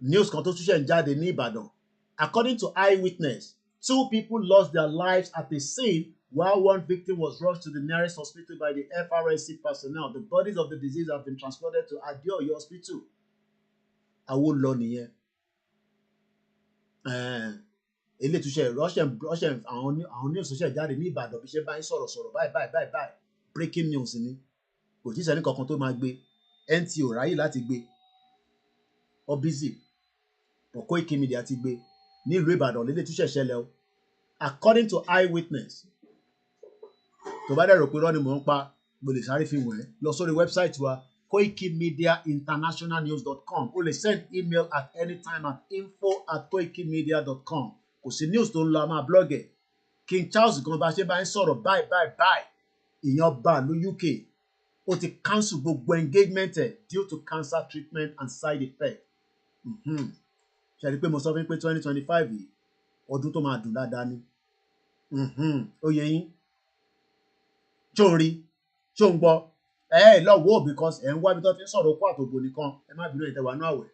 News kan tó tún ṣe ń jáde ní Ìbàdàn. According to eyewitness, 2 people lost their lives at the scene while 1 victim was rushed to the nearest hospital by the FRSC personnel. The bodies of the deceased have been transported to Akintoye Hospital. Àwo lọ nìyẹn. Ilé ìtúnṣe Russian àwọn news tó ṣe jáde ní Ìbàdàn bí ṣe bá ń sọ̀rọ̀ báyìí. Breaking news ni. Kò tí sẹ́ni kankan tó máa gbé. NT ò ráyè láti gbé. Ó busy. Koiki Media ti gbé. Ní ìlú Ìbàdàn lílé túnṣe ṣẹlẹ̀ o. According to eyewitness. Tó bá dẹ̀rọ pé rọ́ ni mò ń pa, mo lè sáré fi wẹ̀ lọ sórí website wa koikimediainternationalnews.com. O lè send email at any time at info@koikimedia.com. Kò sí news tó ń lọ a máa blog ẹ̀. King Charles gan bá ṣe bá ń sọ̀rọ̀ báyìí. Ìyẹn bá ní UK. Ó ti cancel gbogbo engagement ẹ̀ due to cancer treatment and side effect. Ṣe rí pé mo sọ fún pé 2025 yìí ọdún tó máa dùn dáadáa ni. Ó yẹ yín. Ṣó ń rí? Ṣó ń gbọ́? Lọ wò because ẹ̀ ń wá bí tó ti ń sọ̀rọ̀ okó àtòbò nìkan. Ẹ má bínú ìtẹ̀wà náà wẹ̀.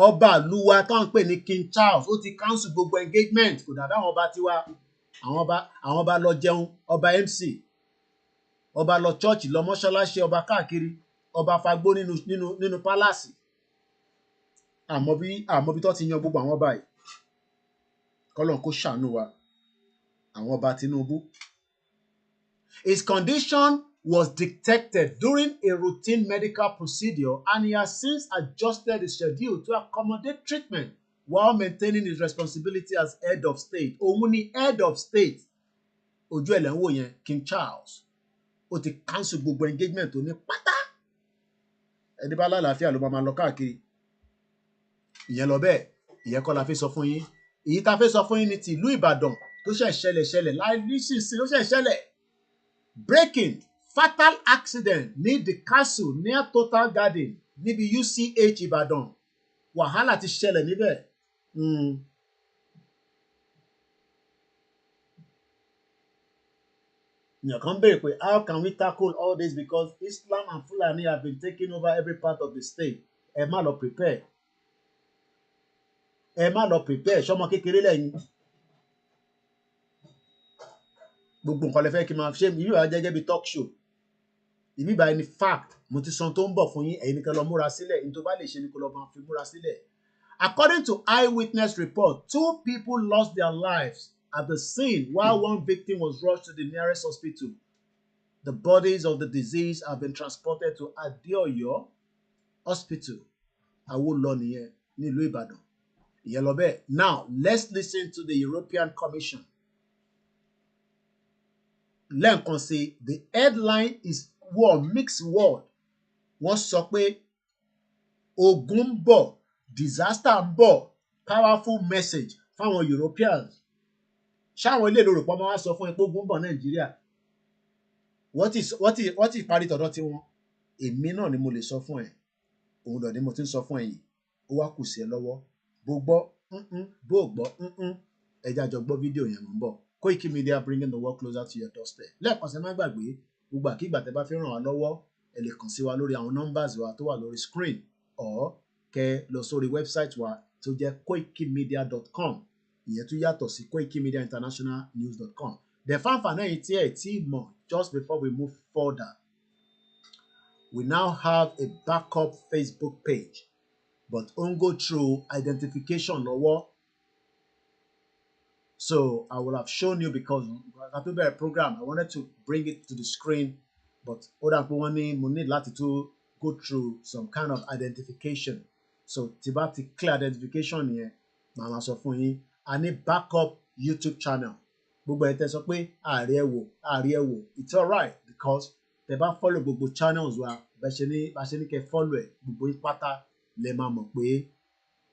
Ọba Luwa tó ń pè ní King Charles ó ti cancel gbogbo engagement kò dàbí àwọn ọba tiwa. Àwọn ọba lọ jẹun, ọba MC. Ọba lọ church, lọ mọ́ṣáláṣí, ọba káàkiri. Ọba fagbó nínú palace. Àmọ́ bí tó ti yan gbogbo àwọn ọba yìí. Kọ́lọ́n kó ṣàánú wa. Àwọn ọba Tinubu. His condition was detected during a routine medical procedure and he has since adjusted his schedule to accommodate treatment while maintaining his responsibility as head of state. Òun ni head of state. Ojú ẹ̀ lẹ́ ń wò yẹn, King Charles. Ó ti cancel gbogbo engagement tó ní pátá. Ẹni bá lálàáfíà ló máa lọ káàkiri. Ìyẹn lọ bẹ́ẹ̀, ìyẹn kọ́ la fi sọ fún yín. Èyí tá fẹ́ sọ fún yín ni ti ìlú Ìbàdàn tó ṣẹlẹ̀ láì nísinsìnyí ló ṣẹlẹ̀. Breaking fatal accident ní the castle near Total Garden níbi UCH Ìbàdàn. Wàhálà ti ṣẹlẹ̀ níbẹ̀. Èèyàn kan béèrè pé how can we tackle all this because Islam and Fulani have been taking over every part of the state. Ẹ má lọ prepare. Ṣọmọ kékeré lẹ́yìn. Gbogbo nǹkan lè fẹ́ kí n máa ṣe ìbí bá jẹ́gẹ́ bí talk show. Ìbí bá ní fact mo ti sọ tó ń bọ̀ fún yín ẹ̀yin nìkan lọ múra sílẹ̀ ní tó bá lè ṣe ni kó lọ máa fi múra sílẹ̀. According to eyewitness report, 2 people lost their lives at the scene while 1 victim was rushed to the nearest hospital. The bodies of the deceased have been transported to Adeoyo Hospital. Awoloniye, nílùú Ìbàdàn. Ìyẹn lọ bẹ́ẹ̀. Now, let's listen to the European Commission. Lẹ́ẹ̀kan sí, the headline is mixed word. Wọ́n sọ pé ogun ń bọ̀, disaster ń bọ̀, powerful message fáwọn Europeans. Ṣáwọn ilé ìlú pọ̀ máa wá sọ fún ẹ pé ogun ń bọ̀ Nàìjíríà. Wọ́n ti parí tọ̀dọ̀ tí wọn. Èmi náà ni mo lè sọ fún ẹ. Òun náà ni mo ti ń sọ fún ẹ yìí. Ó wá kù sí ẹ lọ́wọ́. Bó gbọ́, bó gbọ́, ẹ jẹ́ àjọ gbọ́ fídíò yẹn mò ń bọ̀. Koiki Media bringing the world closer to your doorstep. Lẹ́ẹ̀kan sí, má gbàgbé, gbogbo àkígbà tẹ́ bá fẹ́ ràn wá lọ́wọ́, ẹ lè kàn sí wa lórí àwọn numbers wa tó wà lórí screen or kẹ́ lọ sórí website wa tó jẹ́ koikimedia.com. Ìyẹn tún yàtọ̀ sí koikimediainternationalnews.com. The fanfare náà tí ẹ̀ tí mọ̀ just before we move further. We now have a backup Facebook page, but on go through identification lọ́wọ́. So I will have shown you because after the program, I wanted to bring it to the screen, but other people need to go through some kind of identification. So Tibati clear identification here, Mama Sofuni, I need backup YouTube channel. It's all right because the back follow gbogbo channels wa basheni ke follow ẹ gbogbo pátá lè máa mọ̀ pé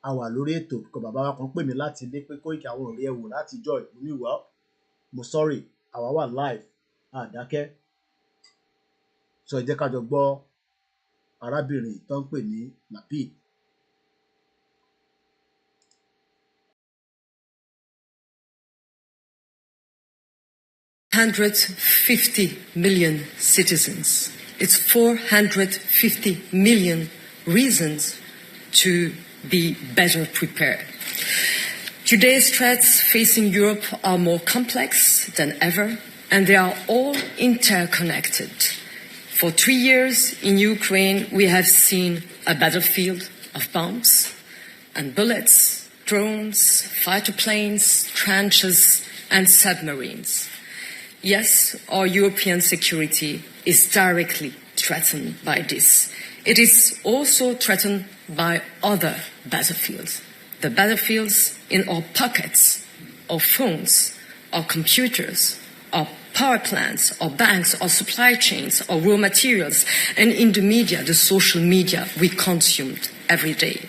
a wà lórí ètò kò bàbá wa kan pè mí láti ilé pé Koiki àwọn ọ̀rẹ́ ẹ wò láti joy mo ní well mo sorry àwa wà live dákẹ́ so ẹ jẹ́ ká jọ gbọ́ arábìnrin tó ń pè ní Lapid. 150 million citizens. It's 450 million reasons to be better prepared. Today's threats facing Europe are more complex than ever, and they are all interconnected. For 3 years in Ukraine, we have seen a battlefield of bombs and bullets, drones, fighter planes, trenches, and submarines. Yes, our European security is directly threatened by this. It is also threatened by other battlefields. The battlefields in our pockets, our phones, our computers, our power plants, our banks, our supply chains, our raw materials, and in the media, the social media we consumed every day.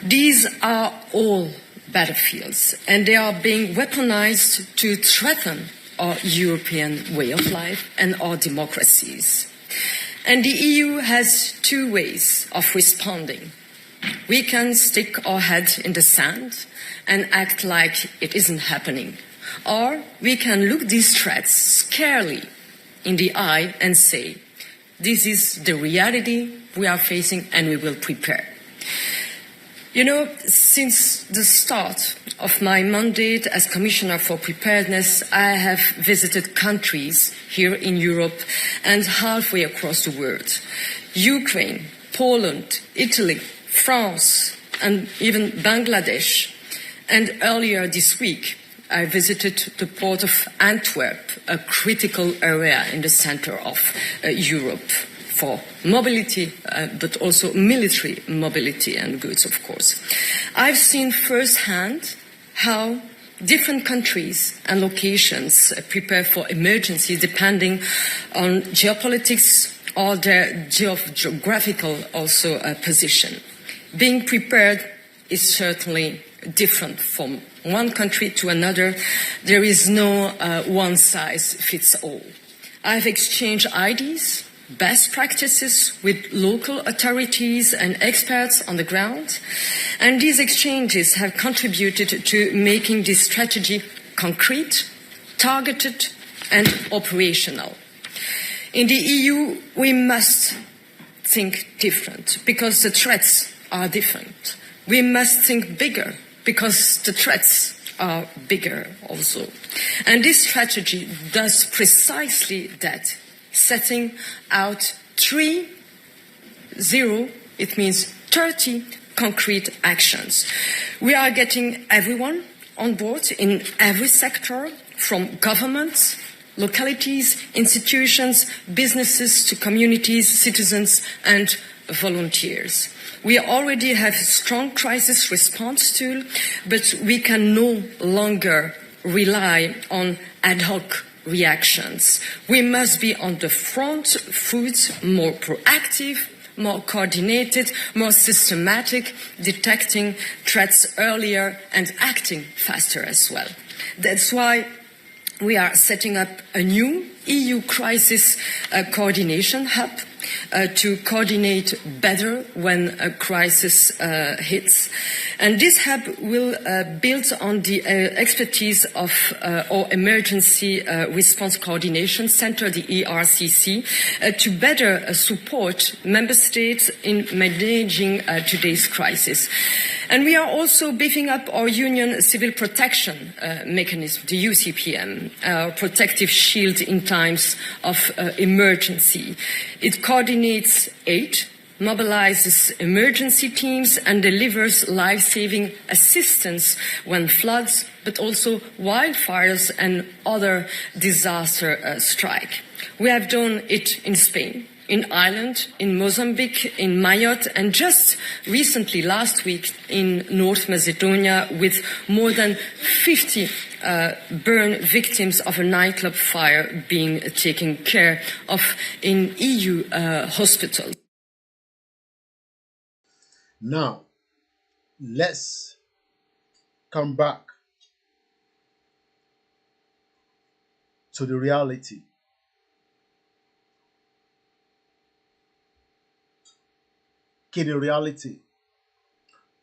These are all battlefields, and they are being weaponized to threaten our European way of life and our democracies. And the EU has 2 ways of responding. We can stick our head in the sand and act like it isn't happening. Or we can look these threats scarily in the eye and say, this is the reality we are facing and we will prepare. You know, since the start of my mandate as Commissioner for Preparedness, I have visited countries here in Europe and halfway across the world. Ukraine, Poland, Italy, France, and even Bangladesh. And earlier this week, I visited the port of Antwerp, a critical area in the center of Europe for mobility, but also military mobility and goods, of course. I've seen firsthand how different countries and locations prepare for emergencies depending on geopolitics or their geographical also position. Being prepared is certainly different from one country to another. There is no one-size-fits-all. I've exchanged ideas, best practices with local authorities and experts on the ground, and these exchanges have contributed to making this strategy concrete, targeted, and operational. In the EU, we must think different because the threats are different. We must think bigger because the threats are bigger also. And this strategy does precisely that, setting out 30, it means 30 concrete actions. We are getting everyone on board in every sector, from governments, localities, institutions, businesses to communities, citizens and volunteers. We already have a strong crisis response tool, but we can no longer rely on ad hoc reactions. We must be on the front foot, more proactive, more coordinated, more systematic, detecting threats earlier and acting faster as well. That's why we are setting up a new EU crisis coordination hub to coordinate better when a crisis hits. And this hub will build on the expertise of our Emergency Response Coordination Center, the ERCC, to better support member states in managing today's crisis. And we are also beefing up our Union Civil Protection Mechanism, the UCPM, our protective shield in times of emergency. It coordinates aid, mobilizes emergency teams and delivers life-saving assistance when floods, but also wildfires and other disasters strike. We have done it in Spain, in Ireland, in Mozambique, in Mayotte, and just recently, last week, in North Macedonia, with more than 50 burn victims of a nightclub fire being taken care of in EU hospitals. Now, let's come back to the reality. Okay, the reality.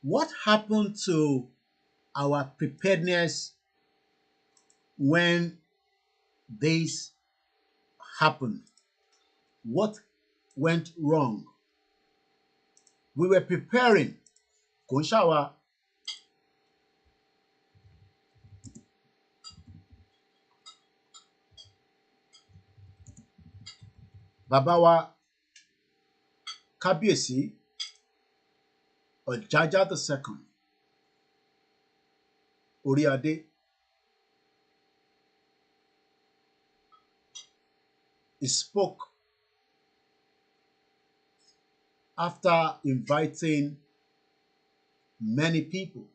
What happened to our preparedness when this happened? What went wrong? We were preparing. Kò ń ṣàwa. Bàbá wa Kábíyèsí Ọjájá II, Orí Adé, he spoke after inviting many people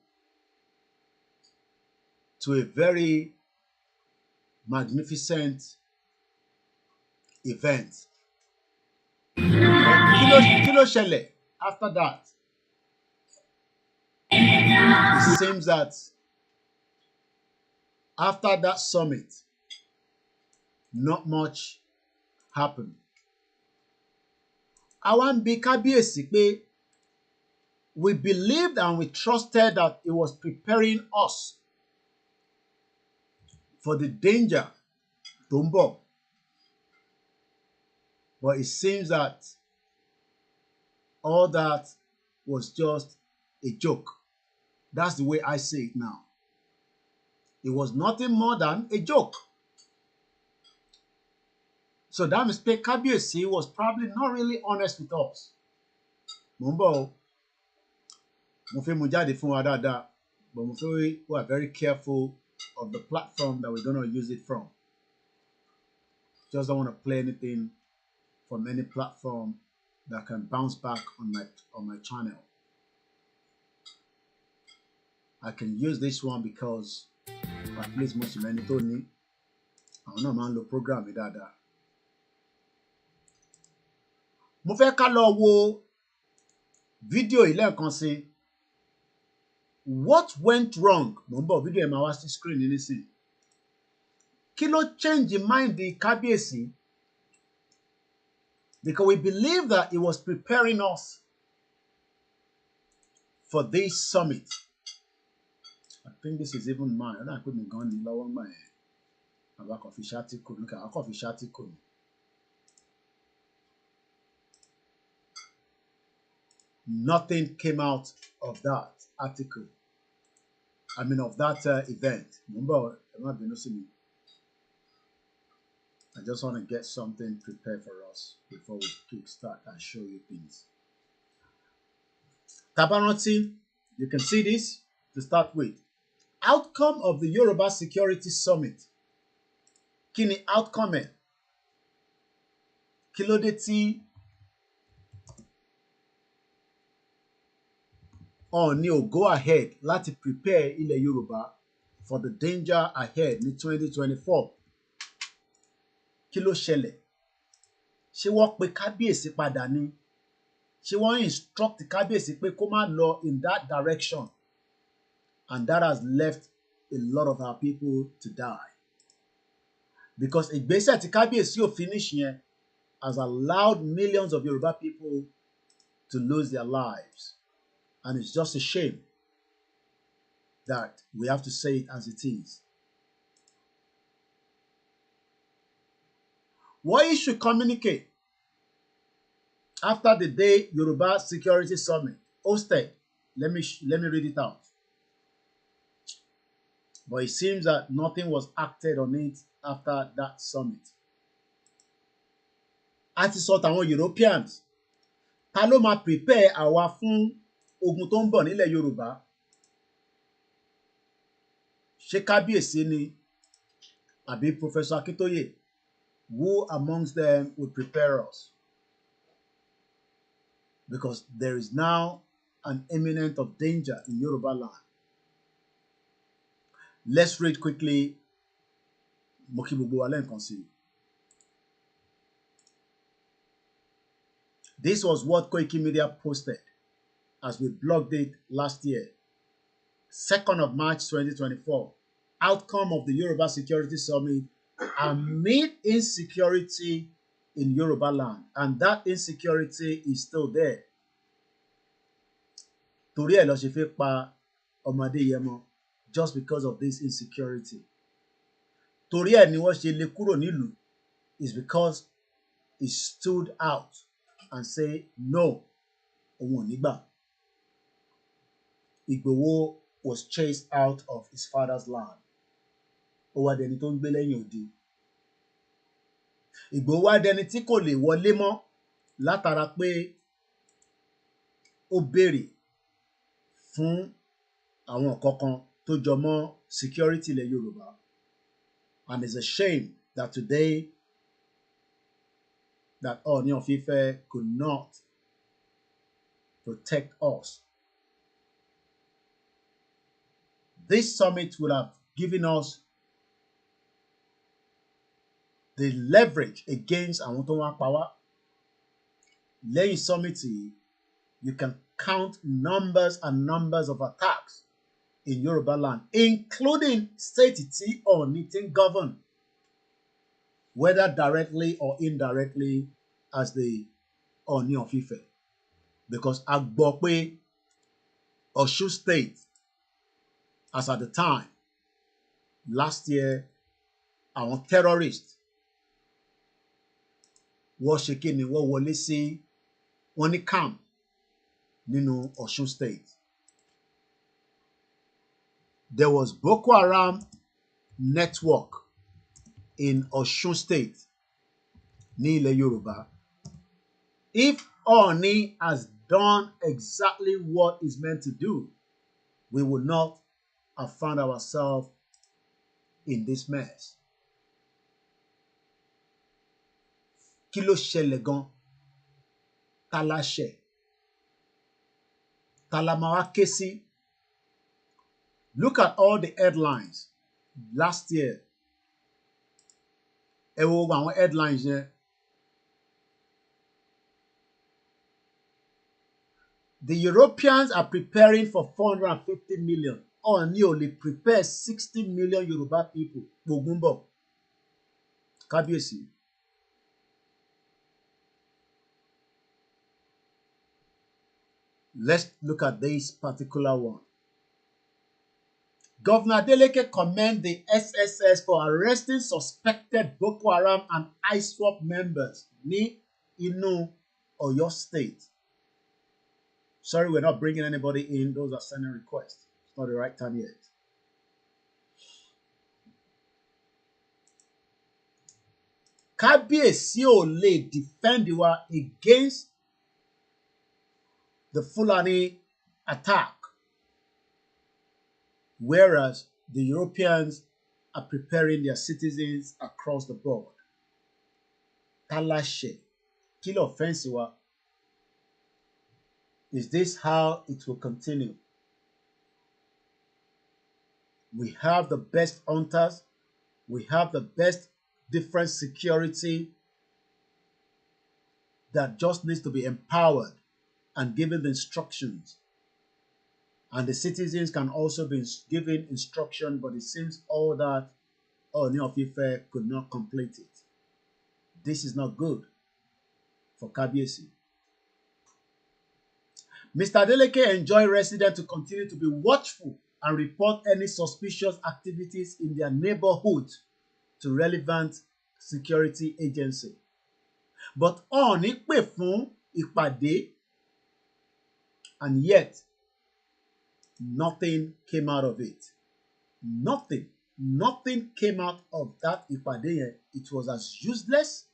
to a very magnificent event. Kí ló ṣẹlẹ̀ after that? It seems that after that summit, not much happened. Àwa ń bi Kábíyèsí pé we believed and we trusted that he was preparing us for the danger tó ń bọ̀. But it seems that all that was just a joke. That's the way I see it now. It was nothing more than a joke. So that means pé Kábíyèsí was probably not really honest with us. Mo ń bọ̀ o. Mo fẹ́ mú jáde fún wa dáadáa, but mo fẹ́ we are very careful of the platform that we're going to use it from. Just don't want to play anything from any platform that can bounce back on my channel. I can use this one because at least most of many told me àwọn náà máa ń lo program mi dáadáa. Mo fẹ́ ká lọ wo fídíò yìí lẹ́ẹ̀kan sí. What went wrong? Mo ń bọ̀ fídíò ẹ̀ máa wá sí screen ní nísìnyí. Kí ló change mind the Kábíyèsí? Because we believe that he was preparing us for this summit. I think this is even mine. I don't put my gun in lower my back of his article. Look at coffee article. Nothing came out of that article. I mean, of that event. Remember, I just want to get something prepared for us before we kickstart and show you things. Tabaranti, you can see this to start with. Outcome of the Yoruba Security Summit. Kí ni outcome ẹ̀? Kí ló dé tí Ọọ̀ni ò go ahead láti prepare ilẹ̀ Yorùbá for the danger ahead ní 2024? Kí ló ṣẹlẹ̀? Ṣé wọ́n pe kábíyèsí padà ni? Ṣé wọ́n instruct kábíyèsí pé kó má lọ in that direction? And that has left a lot of our people to die. Because ìgbésẹ̀ tí kábíyèsí ò finish yẹn has allowed millions of Yoruba people to lose their lives. And it's just a shame that we have to say it as it is. What you should communicate after the day Yoruba Security Summit hosted. Let me read it out. But it seems that nothing was acted on it after that summit. A ti sọ tàwọn Europeans, ta ló máa prepare àwa fún ogun tó ń bọ̀ nílẹ̀ Yorùbá? Ṣé kábíyèsí ni àbí Professor Akintoye? Who amongst them would prepare us? Because there is now an imminent of danger in Yoruba land. Let's read quickly. Mo kí gbogbo wa lẹ́ẹ̀kan sí i. This was what Koiki Media posted as we blogged it last year. 2nd of March 2024. Outcome of the Yoruba Security Summit amid insecurity in Yoruba land. And that insecurity is still there. Torí ẹ̀ ló ṣe fẹ́ pa ọmọdé Yẹmọ, just because of this insecurity. Torí ẹ̀ ni wọ́n ṣe lé kúrò nílùú, is because he stood out and say no, òun ò ní gbà. Igboho was chased out of his father's land. Ó wá dẹni tó ń gbé lẹ́yìn odi. Igboho wá dẹni tí kò lè wọlé mọ́ látara pé ó béèrè fún àwọn kankan tó jọ mọ́ security ilẹ̀ Yorùbá. And it's a shame that today that Ooni of Ife could not protect us. This summit would have given us the leverage against àwọn tó wá pa wá. Lẹ́yìn summit yìí, you can count numbers and numbers of attacks in Yoruba land, including state tí Ọọ̀ni tí ń govern, whether directly or indirectly as the Ooni of Ife. Because a gbọ́ pé Ọ̀ṣun state, as at the time, last year, àwọn terrorists wọ́n ṣe kí ni wọ́n wọlé sí wọ́n ní camp nínú Ọ̀ṣun state. There was Boko Haram network in Ọ̀ṣun state ní ilẹ̀ Yorùbá. If Ooni has done exactly what he's meant to do, we would not have found ourselves in this mess. Kí ló ṣẹlẹ̀ gan? Ta la ṣẹ̀? Ta la máa wá ké sí? Look at all the headlines last year. Ẹ wo àwọn headlines yẹn. The Europeans are preparing for 450 million. Ooni ò lè prepare 60 million Yoruba people. Gbogbo ń bọ̀. Kábíyèsí. Let's look at this particular one. Governor Adeleke commend the SSS for arresting suspected Boko Haram and ISWAP members ní inú Ọ̀yọ́ state. Sorry, we're not bringing anybody in. Those are sending requests. It's not the right time yet. Kábíyèsí ò lè defend wa against the Fulani attack, whereas the Europeans are preparing their citizens across the board. Talashe, kill offense wa. Is this how it will continue? We have the best hunters, we have the best different security that just needs to be empowered and given the instructions. And the citizens can also be given instruction, but it seems all that Ooni of Ife could not complete it. This is not good for Kabiyesi. Mr. Adeleke enjoined residents to continue to be watchful and report any suspicious activities in their neighborhood to relevant security agency. But Ooni pè fún ìpàdé, and yet nothing came out of it. Nothing came out of that ìpàdé. It was as useless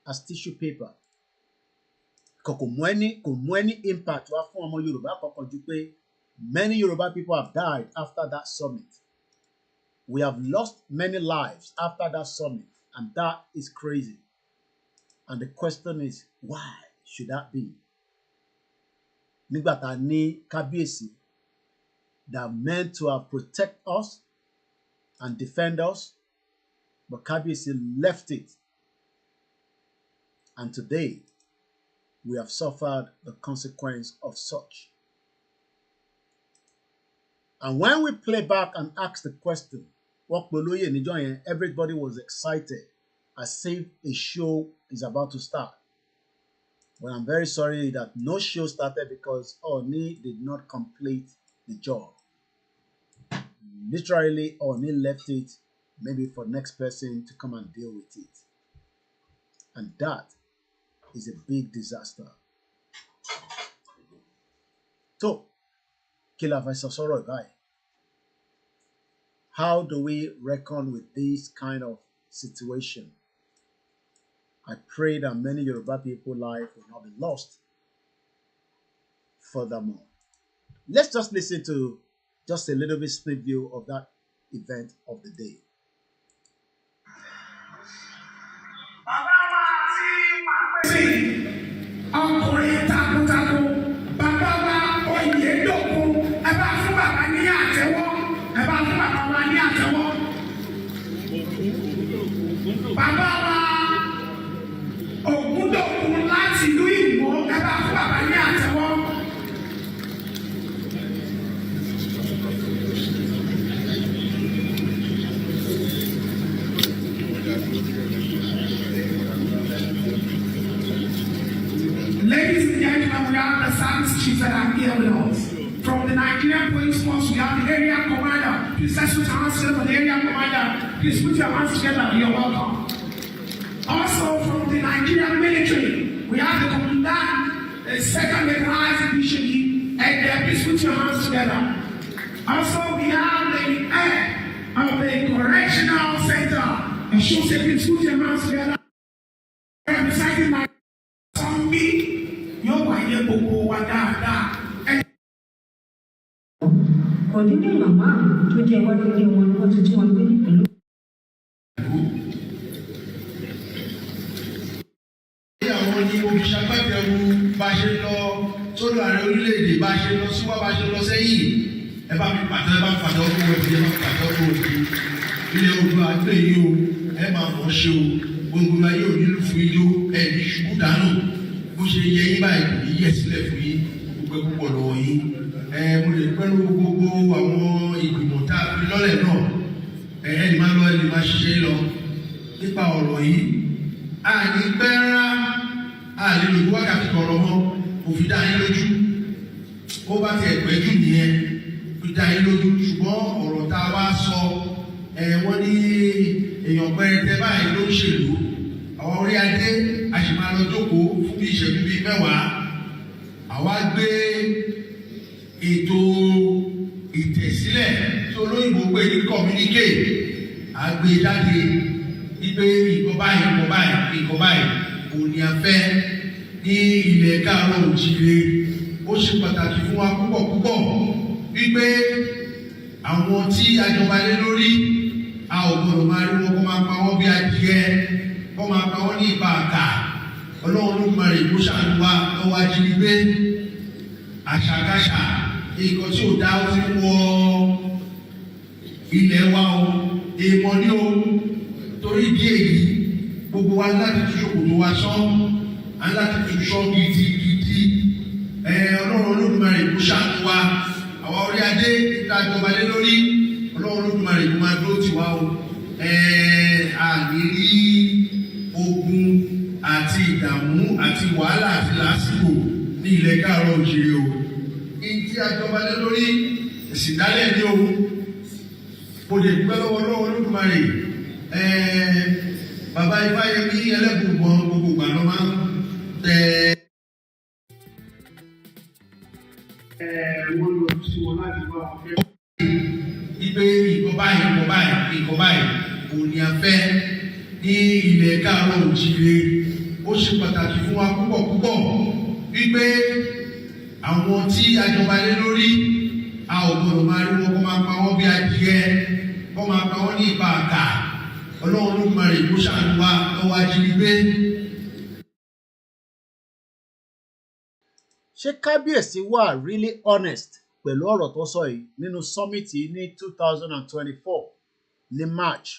as tissue paper. Kò mú any impact wá fún ọmọ Yorùbá kankan ju pé many Yoruba people have died after that summit. We have lost many lives after that summit, and that is crazy. And the question is, why should that be? Nígbà tá a ní Kábíyèsí that meant to have protect us and defend us, but Kábíyèsí left it. And today, we have suffered the consequence of such. And when we play back and ask the question, what Olóyè níjọ́ yẹn, everybody was excited as if a show is about to start. But I'm very sorry that no show started because Ooni did not complete the job. Literally, Ooni left it maybe for next person to come and deal with it. And that is a big disaster. So, kí la fẹ́ sọ sọ́rọ̀ báyìí? How do we reckon with this kind of situation? I pray that many Yoruba people life will not be lost. Furthermore, let's just listen to just a little bit sneak view of that event of the day. Ọkùnrin takuntakun, bàbá wa Oyèdòkun, ẹ bá fún bàbá ní àtẹ́wọ́, ẹ bá fún bàbá wa ní àtẹ́wọ́. Bàbá wa Ògúndòkun láti ìlú Ìwó, ẹ bá fún bàbá ní àtẹ́wọ́. Ladies and gentlemen, we have the service chiefs that are here with us. From the Nigerian Police Force, we have the area commander. Please let's put your hands together for the area commander. Please put your hands together. You're welcome. Also from the Nigerian military, we have the commandant, the second in rise division, and please put your hands together. Also, we have the head of the correctional center. And she'll say, please put your hands together. Representing my zombie, you're going to go wada. Ọdún màmá tó jẹ́ iwájú ilé wọn ni wọ́n ti tún wọn gbé nípìnlẹ̀. Àwọn ní olùṣàgbàgbẹ̀rù bá ṣe lọ sọ́dọ̀ ààrẹ orílẹ̀-èdè bá ṣe lọ síwá bá ṣe lọ sẹ́yìn. Ẹ bá mi pàtó ẹ bá ń pàtó ọkọ̀ òbí ẹ bá ń pàtó ọkọ̀ òbí. Ilé ogun àgbẹ̀ yìí o, ẹ máa mọ̀ ṣe o. Gbogbo ayé ò nílùú fún ijó ẹ ní ṣubú dànù. Bó ṣe yẹ yín báyìí kò ní yẹ sílẹ̀ fún yín. Gbogbo púpọ̀ lọ́wọ́ yín. Mo lè pẹ́lú gbogbo àwọn ìgbìmọ̀ tá a fi lọ́lẹ̀ náà. Ẹni máa lọ ẹni máa ṣiṣẹ́ lọ nípa ọ̀rọ̀ yìí. Àní pẹ́ rárá, àlè lòdì wákàtí tọrọ mọ́, kò fi dá yín lójú. Ó bá tiẹ̀ pẹ́ jù nìyẹn, fi dá yín lójú. Ṣùgbọ́n ọ̀rọ̀ tá a wá sọ, wọ́n ní èèyàn pẹrẹtẹ báyìí ló ń ṣèlú. Àwọn orí adé, a sì máa lọ jókòó fún bí ìṣẹ́jú bíi mẹ́wàá. Àwa gbé ètò ìtẹ̀sílẹ̀ tí olóyìnbó pè ní communicate àgbéjáde wípé nǹkan báyìí òní afẹ́ ní ilẹ̀ káàárọ̀ òjìire ó ṣe pàtàkì fún wa púpọ̀ wípé àwọn tí àjọba lé lórí a ò gbọdọ̀ máa rí wọn kó máa pa wọ́n bí adìyẹ kó máa pa wọ́n ní ìbá àkà ọlọ́run ló máa rè kó ṣàánú wa lọ́wọ́ ajínigbé àṣàkáṣà nǹkan tí ò dá ó ti wọ ilẹ̀ wa o èèmọ̀ ní o torí ìdí èyí gbogbo wa láti tún ṣòkòtò wa sán aláti tún sán gidigidi ọlọ́run olódùmarè kó ṣàánú wa àwa orí adé níta ìjọba lé lórí ọlọ́run olódùmarè kó máa dúró tiwa o àní rí ogun àti ìdààmú àti wàhálà àti làásìkò ní ilẹ̀ káàárọ̀ òjìrì o ìdí àjọba lé lórí ìsìndálẹ̀ ní o kò lè dúpẹ́ lọ́wọ́ ọlọ́run olódùmarè bàbá Ifáyẹmí ẹlẹ́bùbọ̀n gbogbo ìgbà ló máa ń tẹ. Wọ́n lọ sí wọn láti bá wọn fẹ́. Ipe nǹkan báyìí kò ní a fẹ́ ní ilẹ̀ káàárọ̀ òjìrè. Ó ṣe pàtàkì fún wa púpọ̀ wípé àwọn tí àjọba lé lórí a ò gbọdọ̀ máa rí wọn kó máa pa wọ́n bí adìyẹ kó máa pa wọ́n ní ìbá àkà ọlọ́run ló máa rè kó ṣàánú wa lọ́wọ́ ajínigbé. Ṣé kábíyèsí wà really honest pẹ̀lú ọ̀rọ̀ tó sọ yìí nínú summit ní 2024 ní March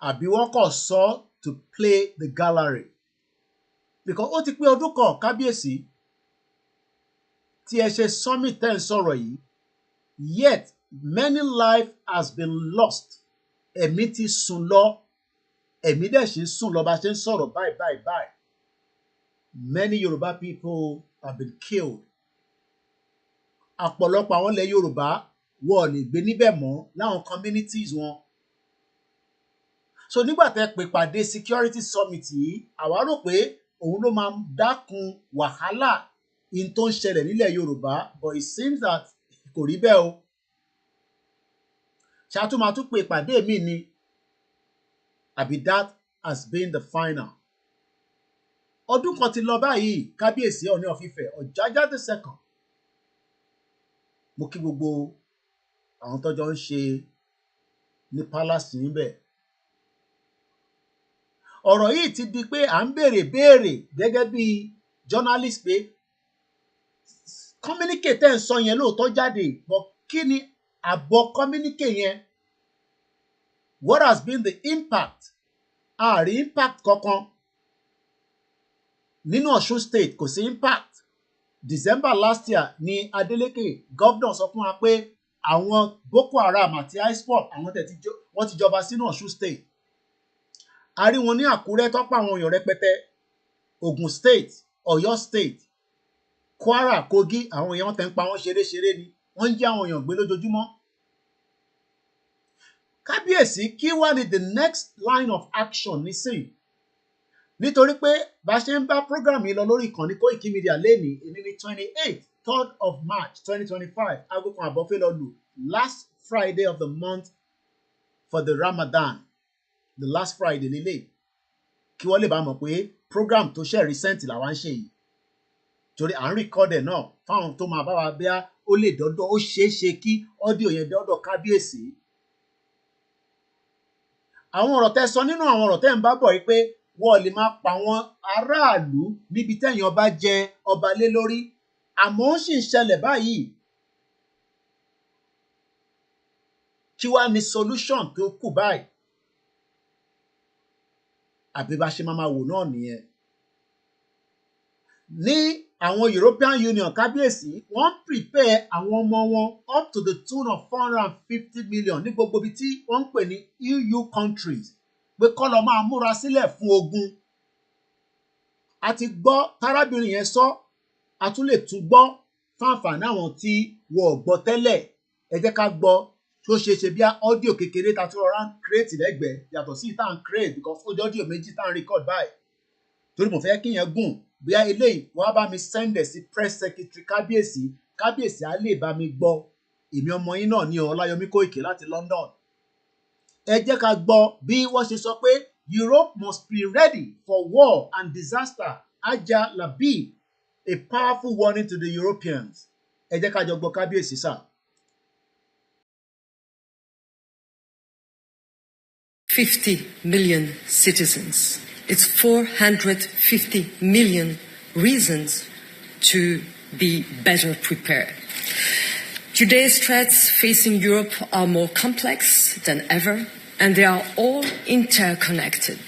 àbí wọ́n kàn sọ to play the gallery because ó ti pé ọdún kan kábíyèsí tí ẹ ṣe summit tẹ́ ń sọ̀rọ̀ yìí yet many life has been lost ẹ̀mí ti sùn lọ ẹ̀mí dẹ̀ ṣe ń sùn lọ bá ṣe ń sọ̀rọ̀ báyìí many Yoruba people have been killed ọ̀pọ̀lọpọ̀ àwọn ilẹ̀ Yorùbá wọn ò lè gbé níbẹ̀ mọ́ láwọn communities wọn so nígbà tẹ́ pè pàdé security summit yìí àwa rò pé òun ló máa dákun wàhálà in tó ń ṣẹlẹ̀ nílẹ̀ Yorùbá but it seems that kò rí bẹ́ẹ̀ o ṣàtúmọ̀tún pé ìpàdé mi ni àbí that has been the final ọdún kan ti lọ báyìí kábíyèsí Ọọ̀ni of Ifẹ̀ Ọ̀jájá the second mo kí gbogbo àwọn tọ́jọ́ ń ṣe ní palace níbẹ̀ ọ̀rọ̀ yìí ti di pé à ń béèrè gẹ́gẹ́ bí journalist pé communique tẹ́ ń sọ yẹn lóòótọ́ jáde but kí ni àbọ̀ communique yẹn what has been the impact ààrí impact kankan nínú Ọ̀ṣun state kò sí impact December last year ni Adeleke governor sọ fún wa pé àwọn Boko Haram àti ISPOP àwọn wọ́n ti jọba sínú Ọ̀ṣun state a rí wọn ní Àkúrẹ́ tọ́pọ̀ àwọn èèyàn rẹpẹtẹ Ogun state Ọ̀yọ́ state Kwara Kogi àwọn èèyàn tẹ̀ ń pa wọ́n ṣeré ni wọ́n ń jí àwọn èèyàn gbé lójoojúmọ́ kábíyèsí kí wá ní the next line of action nísìnyí nítorí pé bá ṣe ń bá program yìí lọ lórí ìkànnì Koiki Media lẹ́nìí èmi ní 3rd of March 2025 aago kan àbọ̀ fẹ́ lọ lù last Friday of the month for the Ramadan the last Friday lélẹ̀ kí wọ́n lè bá mọ̀ pé program tó ṣe recent làwa ń ṣe yìí torí à ń record ẹ̀ náà fáwọn tó máa bá wa bíá ó lè dọ́dọ̀ ó ṣeé ṣe kí ọ́díò yẹn dọ́dọ̀ kábíyèsí àwọn ọ̀rọ̀ tẹ́ sọ nínú àwọn ọ̀rọ̀ tẹ́ ń bá bọ̀ yìí pé wọ́n lè máa pa àwọn aráàlú níbi tẹ́yìn ọba jẹ ọba lé lórí àmọ́ ó sì ń ṣẹlẹ̀ báyìí kí wá ní solution tó kù báyìí àbí bá ṣe máa wò náà nìyẹn ní àwọn European Union kábíyèsí wọ́n prepare àwọn ọmọ wọn up to the tune of 450 million ní gbogbo ibi tí wọ́n ń pè ní EU countries pé kọ́ lọ máa múra sílẹ̀ fún ogun a ti gbọ́ tárábìnrin yẹn sọ a tún lè tún gbọ́ fáǹfààní àwọn tí wọ́n ò gbọ́ tẹ́lẹ̀ ẹ jẹ́ ká gbọ́ tó ṣe ṣe bí ọ́díò kékeré ta tó rọra ń create lẹ́gbẹ̀ẹ́ yàtọ̀ sí ìta ń create because ó jẹ́ ọ́díò méjì tá ń record báyìí torí mo fẹ́ kí yẹn gùn bóyá eléyìí wọ́n á bá mi send ẹ̀ sí press secretary kábíyèsí á lè bá mi gbọ́ èmi ọmọ yín náà ní Ọláyọmí Kóìkì láti London ẹ jẹ́ ká gbọ́ bí wọ́n ṣe sọ pé Europe must be ready for war and disaster Ajala, a powerful warning to the Europeans. Ẹ jẹ́ ká jọ gbọ́ kábíyèsí sà. 50 million citizens. It's 450 million reasons to be better prepared. Today's threats facing Europe are more complex than ever, and they are all interconnected.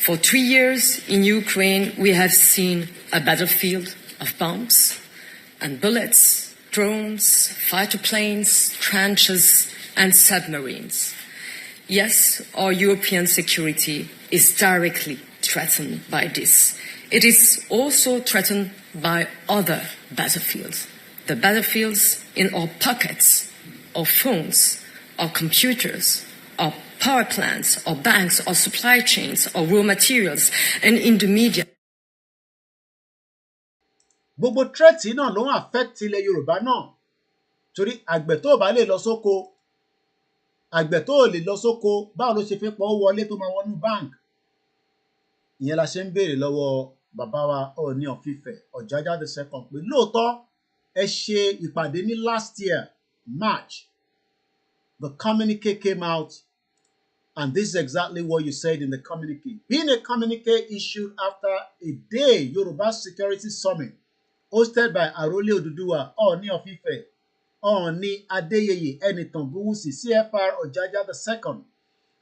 For 3 years in Ukraine, we have seen a battlefield of bombs and bullets, drones, fighter planes, trenches, and submarines. Yes, our European security is directly threatened by this. It is also threatened by other battlefields. The battlefields in our pockets, our phones, our computers, our power plants, our banks, our supply chains, our raw materials, and in the media. Gbogbo threat náà ló ń affect ilẹ̀ Yorùbá náà. Torí àgbẹ̀ tó bá lè lọ sóko, àgbẹ̀ tó lè lọ sóko, báwo ló ṣe fẹ́ pọ̀ ó wọlé tó máa wọnú bank? Ìyẹn la ṣe ń béèrè lọ́wọ́ bàbá wa Ọọ̀ni of Ifẹ̀, Ọ̀jájá the second, pé lóòótọ́ ẹ ṣe ìpàdé ní last year, March. The communique came out, and this is exactly what you said in the communique. Being a communique issued after a day Yoruba Security Summit hosted by Arole Oduduwa, Ọọ̀ni of Ifẹ̀, Ọọ̀ni Adeyeye Enitan-Buwusi, CFR Ọ̀jájá II,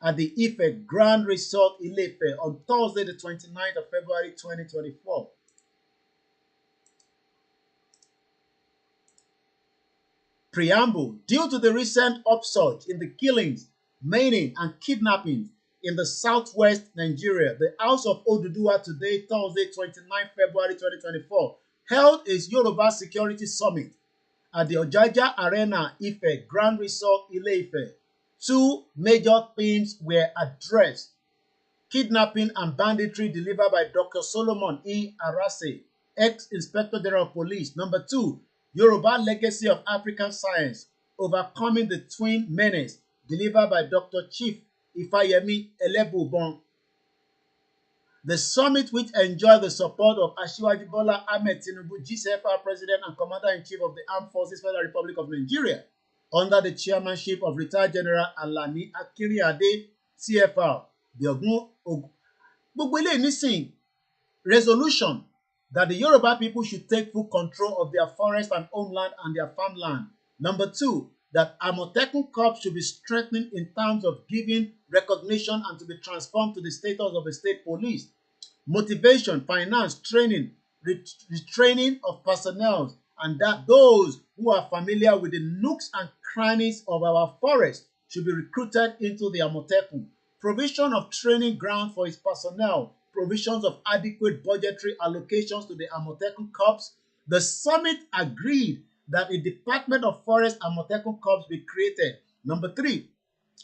at the Ife Grand Resort Ile-Ife on Thursday, the 29th of February 2024. Preamble. Due to the recent upsurge in the killings, maiming, and kidnappings in the southwest Nigeria, the House of Oduduwa today, Thursday, 29th February 2024, held its Yoruba Security Summit at the Ojaja Arena Ife Grand Resort Ile-Ife. Two major themes were addressed: kidnapping and banditry delivered by Dr. Solomon E. Arase, ex-Inspector General of Police. Number 2, Yoruba Legacy of African Science, overcoming the twin menace, delivered by Dr. Chief Ifayemi Elebubon. The summit, which enjoyed the support of Asiwaju Bola Ahmed Tinubu, GCFR President and Commander-in-Chief of the Armed Forces, Federal Republic of Nigeria, under the chairmanship of retired General Alani Akintoye, CFR, the gbogbo eléyìí nísìn resolution that the Yoruba people should take full control of their forest and homeland and their farmland. Number 2, that Amotekun Corps should be strengthened in terms of giving recognition and to be transformed to the status of a state police. Motivation, finance, training, retraining of personnel, and that those who are familiar with the nooks and crannies of our forest should be recruited into the Amotekun. Provision of training ground for its personnel, provisions of adequate budgetary allocations to the Amotekun Corps. The summit agreed that a Department of Forest Amotekun Corps be created. Number 3,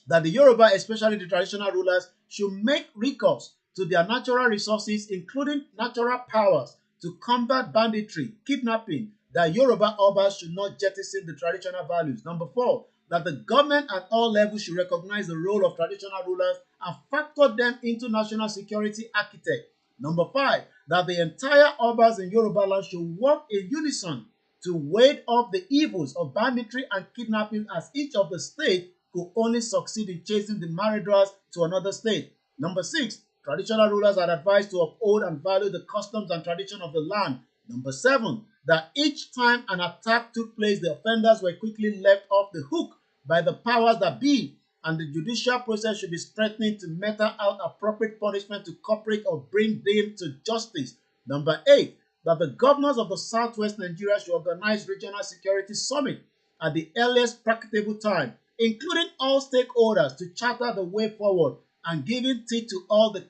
that the Yoruba, especially the traditional rulers, should make recourse to their natural resources, including natural powers, to combat banditry, kidnapping, that Yoruba Obas should not jettison the traditional values. Number 4, that the government at all levels should recognize the role of traditional rulers and factor them into national security architect. Number 5, that the entire Obas in Yoruba land should work in unison to ward off the evils of banditry and kidnapping, as each of the states could only succeed in chasing the marauders to another state. Number 6, traditional rulers are advised to uphold and value the customs and tradition of the land. Number 7, that each time an attack took place, the offenders were quickly left off the hook by the powers that be, and the judicial process should be strengthened to meter out appropriate punishment to culprit or bring them to justice. Number 8, that the governors of the southwest Nigeria should organize regional security summit at the earliest practicable time, including all stakeholders, to charter the way forward and giving teeth to all the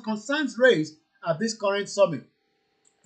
concerns raised at this current summit.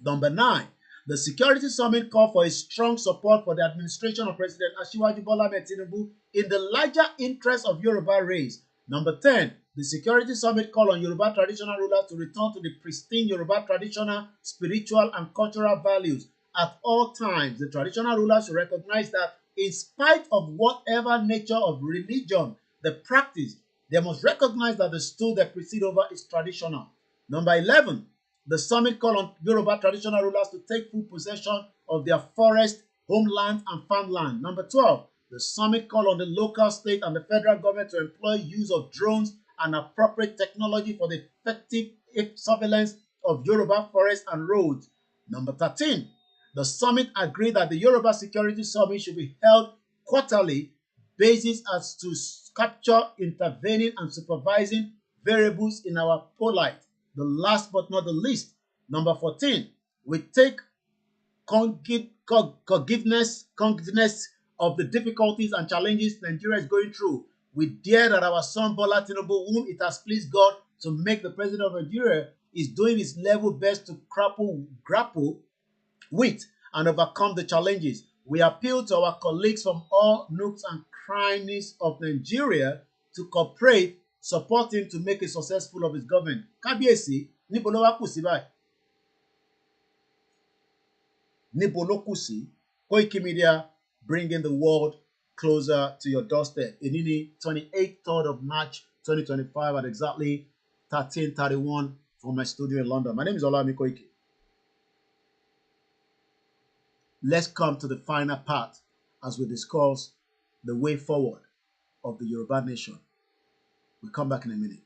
Number 9, the Security Summit called for a strong support for the administration of President Asiwaju Bola Ahmed Tinubu in the larger interest of Yoruba race. Number 10, the Security Summit called on Yoruba traditional rulers to return to the pristine Yoruba traditional, spiritual, and cultural values. At all times, the traditional rulers should recognize that in spite of whatever nature of religion they practice, they must recognize that the stool they preside over is traditional. Number 11, The summit called on Yoruba traditional rulers to take full possession of their forest, homeland, and farmland. Number 12, the summit called on the local, state, and the federal government to employ use of drones and appropriate technology for the effective surveillance of Yoruba forests and roads. Number 13, the summit agreed that the Yoruba Security Summit should be held quarterly basis as to capture, intervening, and supervising variables in our polite. The last but not the least, number 14, we take cognizance of the difficulties and challenges Nigeria is going through. We dare that our son Bola Tinubu, whom it has pleased God to make the president of Nigeria, is doing his level best to grapple with and overcome the challenges. We appeal to our colleagues from all nooks and crannies of Nigeria to cooperate, support him to make it successful of his government. Kábíyèsí, níbo ló wá kù sí báyìí? Níbo ló kù sí? Koiki Media, bringing the world closer to your doorstep. Èní 28th of March 2025 at exactly 13:31 from my studio in London. My name is Olami Koiki. Let's come to the final part as we discuss the way forward of the Yoruba nation. We'll come back in a minute.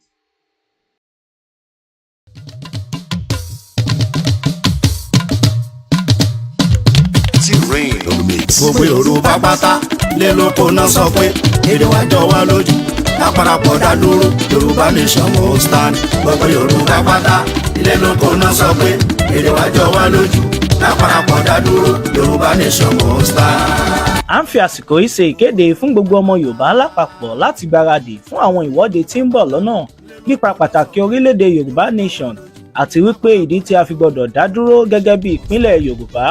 Gbogbo Yorùbá pátá lé lóko náà sọ pé èdè wa jọ wá lójú lápárapọ̀ dá dúró Yorùbá nation mo stand. Gbogbo Yorùbá pátá lé lóko náà sọ pé èdè wa jọ wá lójú lápárapọ̀ dá dúró Yorùbá nation mo stand. À ń fi àsìkò yìí ṣe ìkéde fún gbogbo ọmọ Yorùbá lápapọ̀ láti gbáradì fún àwọn ìwọ́de tí ń bọ̀ lọ́nà nípa pàtàkì orílẹ̀-èdè Yorùbá nation àti wípé ìdí tí a fi gbọdọ̀ dá dúró gẹ́gẹ́ bí ìpínlẹ̀ Yorùbá.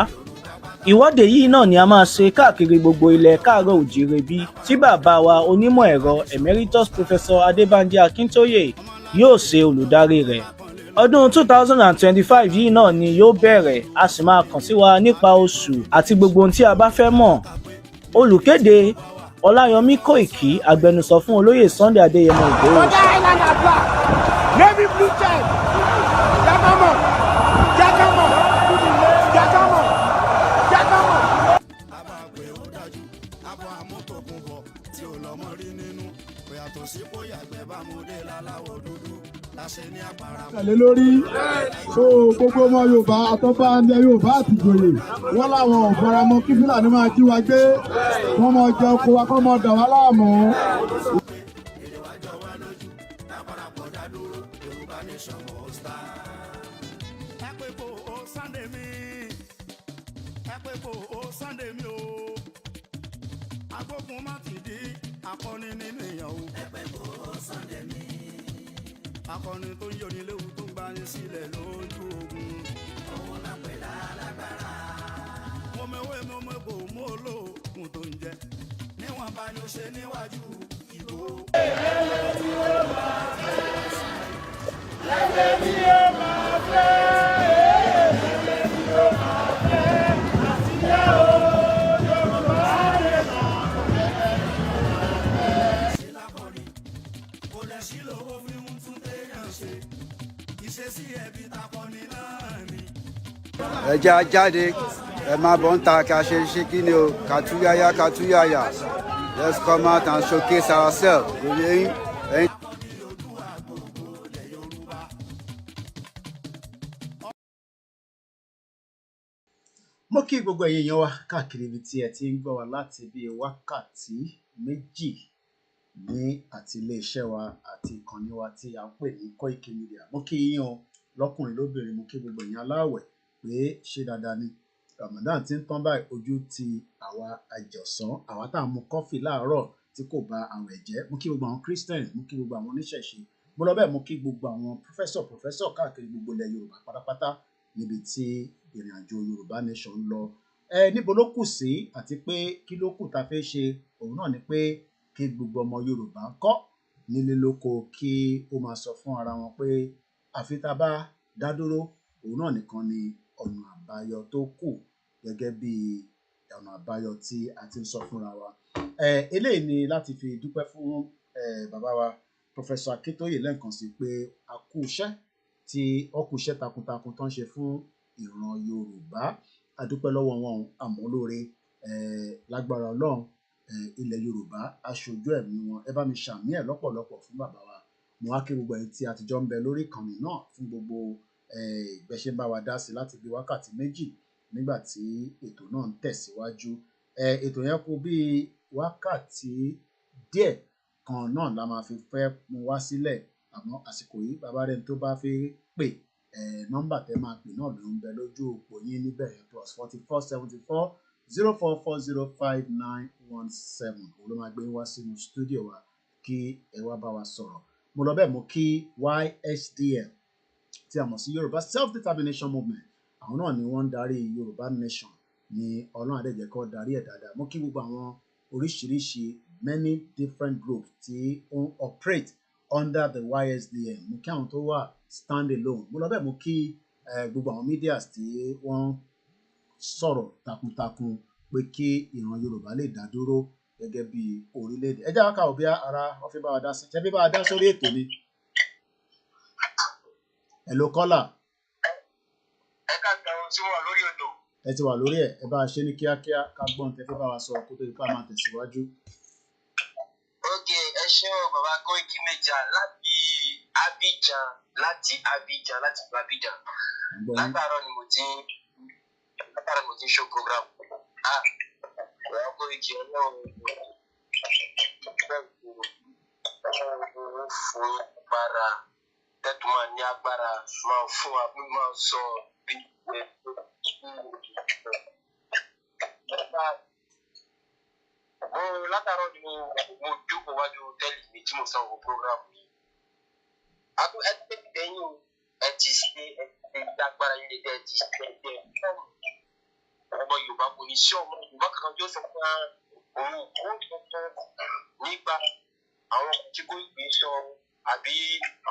Ìwọ́de yìí náà ni a máa ṣe káàkiri gbogbo ilẹ̀ káàárọ̀ òjíire bí tí bàbá wa onímọ̀ ẹ̀rọ emeritus Professor ADEBANJI Akintoye yóò ṣe olùdarí rẹ̀. Ọdún 2025 yìí náà ni yóò bẹ̀rẹ̀, a sì máa kàn sí wa nípa oṣù àti gbogbo ohun tí a bá fẹ́ mọ̀. Olùkéde Ọláyọmí Kóìkí, agbẹnusọ fún olóyè Sunday Adéyẹmọ Ìgbòho. tẹ̀lé lórí so gbogbo ọmọ Yorùbá àtọ́bá ilẹ̀ Yorùbá àtìjòyè wọ́n láwọn ò faramọ́ kí Fúlàní máa jí wa gbé wọ́n máa jẹ oko wa kọ́ máa dà wá láàmú. Akọni nínú èèyàn o. Ẹgbẹ́ kò Sunday mi. Akọni tó ń yọni léwu tó ń gbá ní sílẹ̀ lójú ogun. Òun náà pè lálágbára. Mo mẹ́wé mo mẹ́kò mo olóògùn tó ń jẹ. Níwọ̀n bá ní o ṣe níwájú ìbò. Lẹ́lẹ́ tí ó máa fẹ́. Lẹ́lẹ́ tí ó máa fẹ́. Lẹ́lẹ́ tí ó máa fẹ́. Àtijọ́ o. Ẹ jẹ́ a jáde, ẹ máa bọ̀ ń ta ká ṣe ṣe kí ni o, kàtúyàyà. Let's come out and showcase ourselves. Mo kí gbogbo ẹ̀yin èèyàn wa káàkiri ibi tí ẹ ti ń gbọ́ wa láti bí wákàtí méjì ní àti iléeṣẹ́ wa àti ìkànnì wa tí a ń pè ní Koiki Media. Mo kí yín o lọ́kùnrin lóbìnrin, mo kí gbogbo ẹ̀yin aláwẹ̀ pé ṣé dáadáa ni Ramadan ti ń tán báyìí, ojú ti àwa àjọsán, àwa tá à ń mu kọfí láàárọ̀ tí kò bà àwẹ̀ jẹ́. Mo kí gbogbo àwọn Christians, mo kí gbogbo àwọn oníṣẹ̀ṣe, mo lọ bẹ́ẹ̀ mo kí gbogbo àwọn professor káàkiri gbogbo ilẹ̀ Yorùbá pátápátá níbi tí ìrìn àjò Yorùbá nation ń lọ. Níbo ló kù sí àti pé kí ló kù tá a fẹ́ ṣe? Òun náà ni pé kí gbogbo ọmọ Yorùbá kọ́ nílé lóko kí ó máa sọ fún ara wọn pé àfi tá a bá dá dúró, òun náà nìkan ni ọ̀nà àbáyọ tó kù gẹ́gẹ́ bí ọ̀nà àbáyọ tí a ti ń sọ fúnra wa. Eléyìí ni láti fi dúpẹ́ fún bàbá wa Professor Akintoye lẹ́ẹ̀kan sí pé a kú iṣẹ́ tí wọ́n kú iṣẹ́ takuntakun tó ń ṣe fún ìran Yorùbá. A dúpẹ́ lọ́wọ́ wọn àmúlòrè lágbára Ọlọ́run ilẹ̀ Yorùbá aṣojú ẹ̀mí wọn. Ẹ bá mi ṣàmì ẹ̀ lọ́pọ̀lọpọ̀ fún bàbá wa. Mo wá kí gbogbo ẹ̀yin tí a ti jọ ń bẹ lórí ìkànnì náà fún gbogbo ìgbẹ́ṣẹ́ bá wa dá sí láti bí wákàtí méjì nígbà tí ètò náà ń tẹ̀síwájú. Ètò yẹn kù bí wákàtí díẹ̀ kan náà la máa fi fẹ́ mú wá sílẹ̀, àmọ́ àsìkò yìí bàbá rẹ̀ tó bá fẹ́ pè nọ́mbà tẹ́ máa pè náà ló ń bẹ lójú òpó yín níbẹ̀ +44 74 04045917 òun ló máa gbé wá sínú stúdíò wa kí ẹ wá bá wa sọ̀rọ̀. Mo lọ bẹ́ẹ̀ mo kí YSDM tí a mọ̀ sí Yorùbá Self Determination Movement, àwọn náà ni wọ́n ń darí Yorùbá Nation ní Ọlọ́run àdẹ́jẹ́ kó darí ẹ̀ dáadáa. Mo kí gbogbo àwọn oríṣiríṣi many different groups tí ó ń operate under the YSDM. Mo kí àwọn tó wà stand alone. Mo lọ bẹ́ẹ̀ mo kí gbogbo àwọn medias tí wọ́n sọ̀rọ̀ takuntakun pé kí ìran Yorùbá lè dá dúró gẹ́gẹ́ bí orílẹ̀-èdè. Ẹ jẹ́ ká kàwé bí ara wọ́n fi bá wa dá sí. Ṣé bí bá wa dá sórí ètò ni? Hello caller. Ẹ ká tẹ̀wọ̀n tí wọ́n wà lórí ètò. Ẹ ti wà lórí ẹ̀, ẹ bá a ṣe ní kíákíá ká gbọ́n tẹ́ fẹ́ bá wa sọ kó tó ipá máa tẹ̀síwájú. Oge ẹ ṣé o bàbá Koiki Meja láti Abidjan láti Abidjan. Látàárọ̀ ni mo ti ń show program. Bàbá Koiki Ọlọ́run fún agbára tẹ́tù máa ní agbára máa fún wa bí máa sọ bí látàárọ̀ ni mo jókòó wájú tẹ́lì mi tí mo sanwó program yìí. Àbú ẹ ti tẹ́lẹ̀ lẹ́yìn ẹ ti ṣe dágbára ilé ẹ ti ṣe ọmọ Yorùbá kò ní sí ọmọ Yorùbá kankan tí ó sọ fún òun kó tuntun nípa àwọn tí kò gbé sọ àbí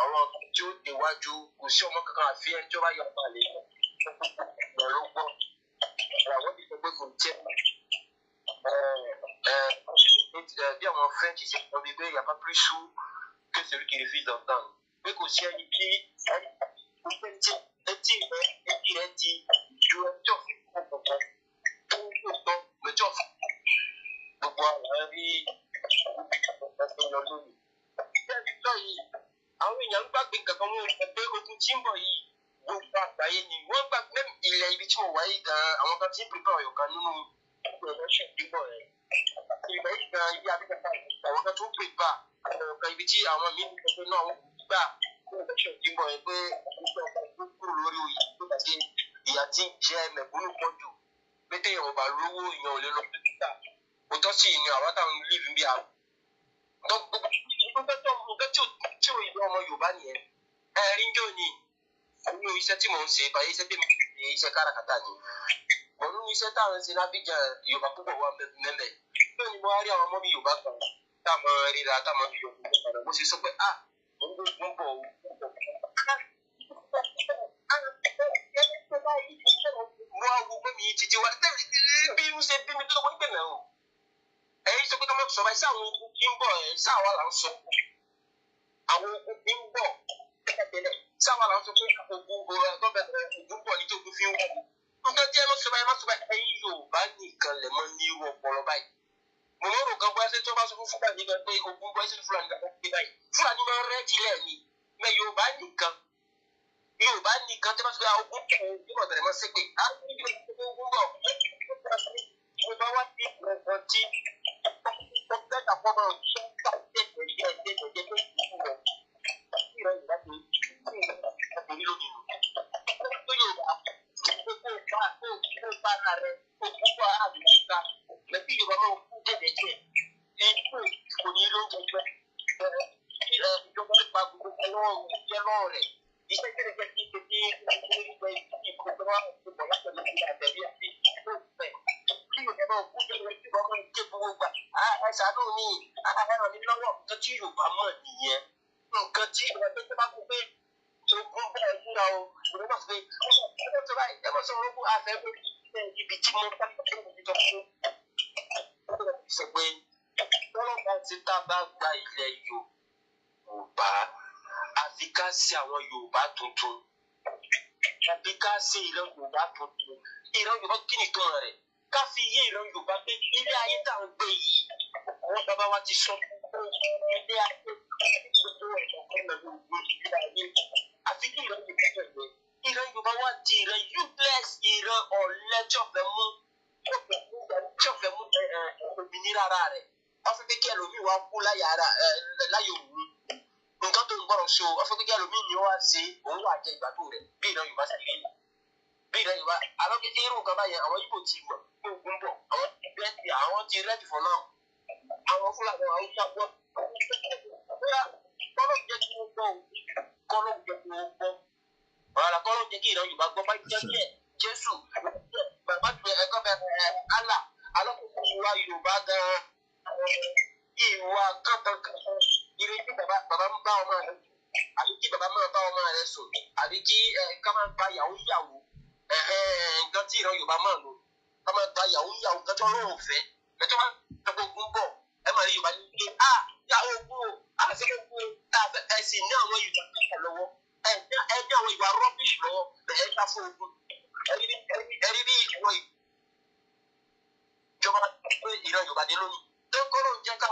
àwọn tí ó déwájú kò sí ọmọ kankan àfi ẹni tí ó bá yọ ọmọ àlè lọ ló gbọ́. Àwọn ti sọ pé kò jẹ́ bí àwọn French ṣe sọ bí pé yàrá pírí sú que celui qui refuse d'entendre. Pé kò sí ẹni tí etí rẹ̀ di ju ẹjọ́ fún ọ̀pọ̀pọ̀ tó ń tọ́ lọ́jọ́ fún gbogbo àwọn rí ẹgbẹ́ lọ lónìí. Bẹ́ẹ̀ni sọ yìí, àwọn èèyàn ń gbàgbé nǹkan kan wọn ò pé ogun tí ń bọ̀ yìí gbogbo àgbáyé ni wọ́n gbà pé ilẹ̀ ibi tí mo wáyé gan-an àwọn kan tí ń prepare ọ̀yọ̀ kan nínú election ìdìbò rẹ̀. Ìgbà yìí gan-an ibi abẹ́kọ̀ọ́ àwọn kan tó prepare àwọn kan ibi tí àwọn míì ń sọ pé náà wọ́n gbà fún election ìdìbò rẹ̀ pé ó kúrò lórí oyè tó bá ṣe ìyà tí ń jẹ mẹ̀kúnnù pọ̀ jù pé téèyàn ò bá lówó èèyàn ò lè lọ sí títà òótọ́ sí ni àwọn táwọn live ń bí àwọn. Nǹkan tí ò ìlú ọmọ Yorùbá nìyẹn. Ẹ̀rín jò ní àwọn iṣẹ́ tí mò ń ṣe báyìí iṣẹ́ tèmi ṣe iṣẹ́ káràkátà ni. Mo ní iṣẹ́ táwọn ṣe lábíjà Yorùbá púpọ̀ wà mẹ́mẹ́. Bẹ́ẹ̀ ni mo wá rí àwọn ọmọ mi Yorùbá kan táwọn ríra táwọn fi òkú padà mo ṣe sọ pé mo ń bọ̀ mo wá wo pé mi títí wá bí mo ṣe bí mi tó wọ́n gbẹ̀mẹ̀ o. Ẹ̀yin sọ pé ká má sọ báyìí sáwọn ogun tí ń bọ̀ sáwa là ń sọ. Àwọn ogun tí ń bọ̀ tẹ́lẹ̀ sáwa là ń sọ pé ogun tó bẹ̀rẹ̀ ogun bọ̀ ní tí ogun fi ń wọ̀. Nǹkan tí ẹ má sọ báyìí ẹ̀yin Yorùbá nìkan lẹ̀ mọ́ ní irú ọpọlọ báyìí. Mo mọ̀ rò kan bọ́ ẹsẹ̀ tó bá sọ fún Fúlàní gan pé ogun bọ́ ẹsẹ̀ Fúlàní gan pé báyìí. Fúlàní máa ń rẹ́ tilẹ̀ ni mẹ́ Yorùbá nìkan tẹ́ bá sọ pé ogun kẹ̀ ọ́ bẹ̀rẹ̀ mọ́ sépè. Ogun bọ̀ mo bá wá sí ọ̀gbọ̀n tí ó gbẹ́dà fọ́ bá òṣìṣẹ́ nígbà tí ẹ̀jẹ̀ tó kú wọ̀ sí ìrọ̀ Yorùbá tó ní lónìí nù. Tó Yorùbá kó bára rẹ̀ kó púpọ̀ àdìmọ́ta lẹ́bí Yorùbá máa kú jẹ̀jẹ̀ ikú kò ní lóúnjẹ jẹ́ ìjọba nípa gbogbo ọlọ́run jẹ́ lọ́rọ̀ rẹ̀. Iṣẹ́ kẹ́lẹ́kẹ́ tí ṣe ní ìgbẹ́ ìkọ̀ọ̀kan ọ̀pọ̀ látọ̀lẹ́ ìgbà àtẹ̀bí àti ìgbẹ́ kí Yorùbá máa kú jẹ́ kí wọ́n máa jẹ́ gbogbo gbà ṣàánú mi ẹ̀rọ mi lọ́wọ́ nǹkan tí Yorùbá mọ̀ nìyẹn. Nǹkan tí Yorùbá tó bá kú pé ogun bẹ́ẹ̀ múra o ìwé náà pé ẹ mọ̀ sọ orogún àfẹ́ pé ibi tí mo bá tó mo ti jọ fún sọ pé ọlọ́pàá ti tá bá gba ilẹ̀ Yorùbá àfi ká ṣe àwọn Yorùbá tuntun àfi ká ṣe ìran Yorùbá tuntun ìran Yorùbá kí ni ìtumọ̀ rẹ̀ ká fi yé ìran Yorùbá pé ilé ayé tá à ń gbé yìí àwọn bàbá wa ti sọ fún ilé ayé gbogbo ẹ̀dá kọ́nà gbogbo ilé ayé àfi kí ìran Yorùbá bẹ̀rẹ̀ ìran Yorùbá wá di ìran useless ìran ọ̀lẹ tí ọ̀fẹ́ mú òmìnira ara rẹ̀ wọ́n fi pé kí ẹlòmíì wá kú láyé òun nǹkan tó ń gbọ́dọ̀ ṣe o wọ́n fi pé kí ẹlòmíì ni wọ́n á ṣe òun wà jẹ ìgbádùn rẹ̀ bí ìran Yorùbá ṣe lé bí ìran Yorùbá alọ́kẹ́ irú nǹkan báyẹn àwọn Ìgbò ti mọ̀ pé ogun bọ̀ àwọn ti ready for now àwọn Fúlàní àwọn Haúsá gbọ́ kọ́lọ́ jẹ́ kí wọ́n gbọ́ kọ́lọ́ jẹ́ kí wọ́n gbọ́ wàhálà kọ́lọ́ jẹ́ kí ìran Yorùbá gbọ́ bá jẹ́ kí ẹ̀ Jésù bàbá tó ẹ̀kọ́ bẹ̀rẹ̀ Allah alọ́kùnrin ìwà Yorùbá gan-an ìwà kankan ìrètí bàbá ń bá ọmọ rẹ̀ àbí kí bàbá máa bá ọmọ rẹ̀ sùn àbí kí ká máa gba yàwó nǹkan tí ìran Yorùbá máa lò ká máa gba yàwó nǹkan tó lóun fẹ́ ẹjọ́ máa ń gbógun bọ̀ ẹ máa rí Yorùbá ní pé yàwó ogun o ṣe ogun ẹ sì ní àwọn Yorùbá kankan lọ́wọ́ ẹ ní àwọn ìwà rọ́bìṣì lọ́wọ́ ẹ ká fún ogun ẹ̀rí bí ìwọ ìjọba pé ìran Yorùbá dé lónìí tó ń kọ́rọ̀ jẹ́ ká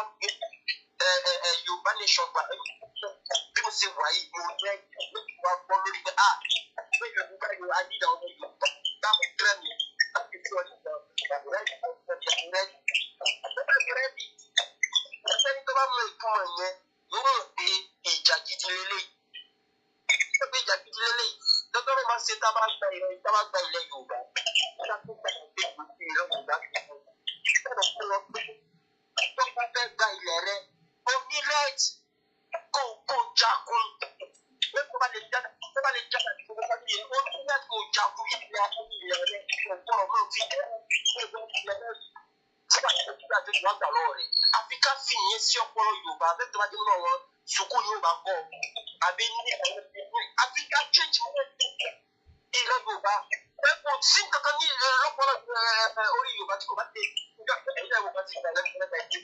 Yorùbá nation gbà bí mo ṣe wà yìí mo jẹ́ wá gbọ́ lórí pé pé Yorùbá yóò adídà ọmọ Yorùbá dáhùn tẹ́lẹ̀ mi láti fi ọdún kan rẹ́dí ẹni tó bá mọ ìtumọ̀ yẹn yóò mọ̀ pé ìjà gidi lélẹ́yìí dọ́tọ́ ló máa ṣe tá a bá gba ilẹ̀ Yorùbá tá a tó gba ìgbé ìgbésí ìran Yorùbá tó bá fẹ́ gba ilẹ̀ rẹ o ní right kó jagun pé tó bá lè jáde àti gbogbo bá yẹ o ní right kó jagun ilẹ̀ rẹ kó gbọ́dọ̀ máa fi ilẹ̀ rẹ sígbà tó ti gbà tó ti wá gbà lọ́wọ́ rẹ̀ àfi ká fi ìyẹn sí ọpọlọ Yorùbá bẹ́ẹ̀ tó bá dé nínú àwọn sùkúù ni Yorùbá kọ́ àbí ní àwọn àfi ká change ìran Yorùbá kò sí kankan ní lọ́pọ̀lọ́ orí Yorùbá tí kò bá dé ẹ̀yìn àwọn kan ti gbà lẹ́nu lẹ́nu ẹ̀jẹ̀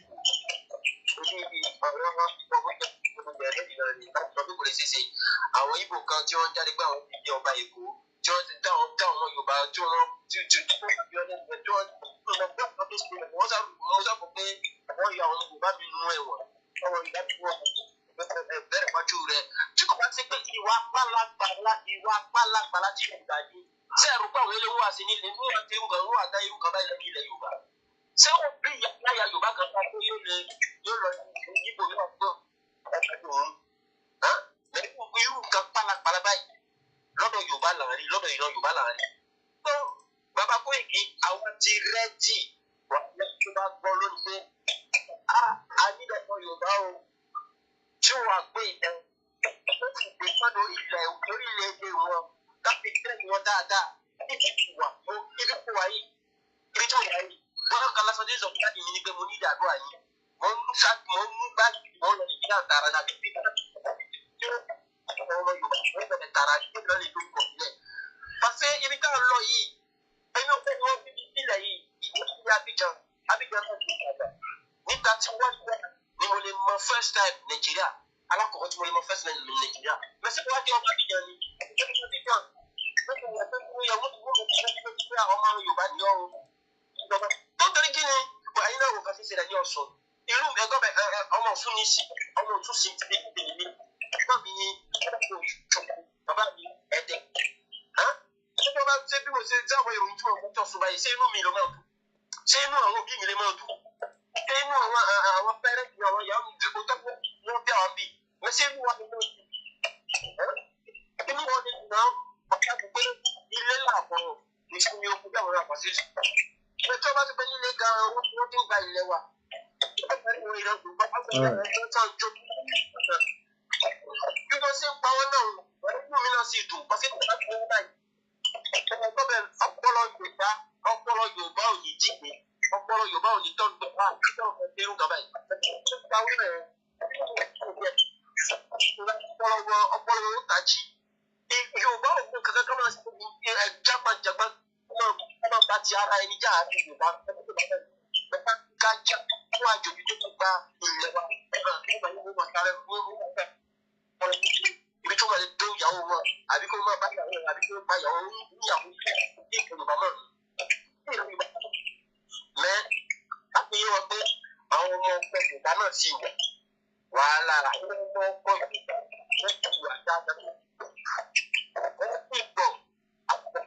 àwọn Ìgbò kan tí wọ́n jáde pé àwọn ti di ọba Èkó tí wọ́n ti dá àwọn Yorùbá tí wọ́n sọ pé wọ́n yọ àwọn Yorùbá mi nínú ẹ̀wọ̀n àwọn Yorùbá tí wọ́n bẹ̀rẹ̀ wájú rẹ̀ tí kò bá ti pé ìwà pálapàla tí Yorùbá ní ṣé ẹ̀rù pé àwọn eléwọ́ àti nílé ní wọ́n ti irú kan wọ́n àdá irú kan báyìí lẹ́yìn ilẹ̀ Yorùbá ṣé wọ́n bí láyà Yorùbá kan ká pé yóò lọ ìbò náà gbọ́ irú kan pálapàla báyìí lọ́dọ̀ Yorùbá láàrin lọ́dọ̀ ìran Yorùbá láàrin tó bàbá Kóìkì àwọn ti rẹ́dì wà lẹ́yìn bá gbọ́ lónìí pé a nílẹ̀ fún Yorùbá o tí wọ́n á gbé ìtẹ́ ó sì gbé sọ́dọ̀ orílẹ̀-èdè wọn láti tẹ́lẹ̀ wọn dáadáa níbi tí wà fún ibi tí wà yìí wọ́n náà kan lásán dé sọ fún dáàdì mi ní pé mo ní ìdàgbọ́ àyè mo ń mú báàgì mo ń lọ sí náà tààrà náà bíbí tí ó ọmọ Yorùbá wọ́n bẹ̀rẹ̀ tààrà tí ó lọ lè tó ìkọ̀ sílẹ̀ pàṣẹ ibi tá a lọ yìí ẹni ọ̀pẹ ni wọ́n fi sílẹ̀ yìí ìwé sí Abidjan náà ti dàgbà nígbà tí wọ́n gbà ni mo lè mọ first time Nàìjíríà alákọ̀ọ́kọ́ tí mo lè mọ first time Nàìjíríà mẹ́sẹ̀ wá dé ọba Abidjan ni ọmọ Yorùbá ni ọrùn tó torí kí ni ẹ̀yin náà wò ká ṣẹṣẹ rẹ̀ ní Ọ̀ṣun ìlú ẹ̀gbọ́n bẹ ọmọ Ọ̀ṣun ní sí ọmọ Ọ̀ṣun sí ti dé tèmi ní ẹ̀gbọ́n mi ní bàbá mi ẹ̀dẹ̀ ṣé bí wọ́n bá ṣe bí mo ṣe jẹ́ àwọn ìròyìn tí wọ́n mú tọ̀sùn báyìí ṣé inú mi ló máa dùn ṣé inú àwọn òbí mi lè máa dùn ṣé inú àwọn pẹ́rẹ́ǹtì àwọn ìyá mi tó tó wọ́n bí àwọn bí mo ṣe inú wa ni mo dùn inú wọn ni dùn náà ọ̀pá gbogbo ilé làbọ̀ ìsinmi okùn bí àwọn àpàṣẹ ẹjọ́ bá ti pẹ́ nílé gan-an wọ́n ti ń gba ilẹ̀ wa bí wọ́n ṣe ń pa wọ́n náà inú mi náà sì dùn pàṣẹ tó bá ti wọ́n báyìí ọpọlọ Yorùbá ò ní jígbe ọpọlọ Yorùbá ò ní tọ́ nípa àkíkọ́ ọ̀fẹ́ tẹ́rù gàbá yìí ọpọlọ ó tají Yorùbá ò kún kankan kọ́mọ̀ sí jágbàjàgbà ọmọ bá ti ara ẹni jà àti Yorùbá ẹ̀ka kájà fún àjòjì tó ti gba ilẹ̀ wa ẹ̀ka tó bá yẹ kó máa sáré fún máa lè tó ìyàwó wọn àbí kó máa bá ìyàwó àbí kó bá ìyàwó níyàwó fẹ́ ní Yorùbá mọ́ mẹ́ láti yé wọn pé àwọn ọmọ ọgbẹ́ Yorùbá náà ti wà wàhálà àwọn ọmọ ọgbẹ́ Yorùbá wọ́n ti wà dáadáa wọ́n ti gbọ́ àkọ́kọ́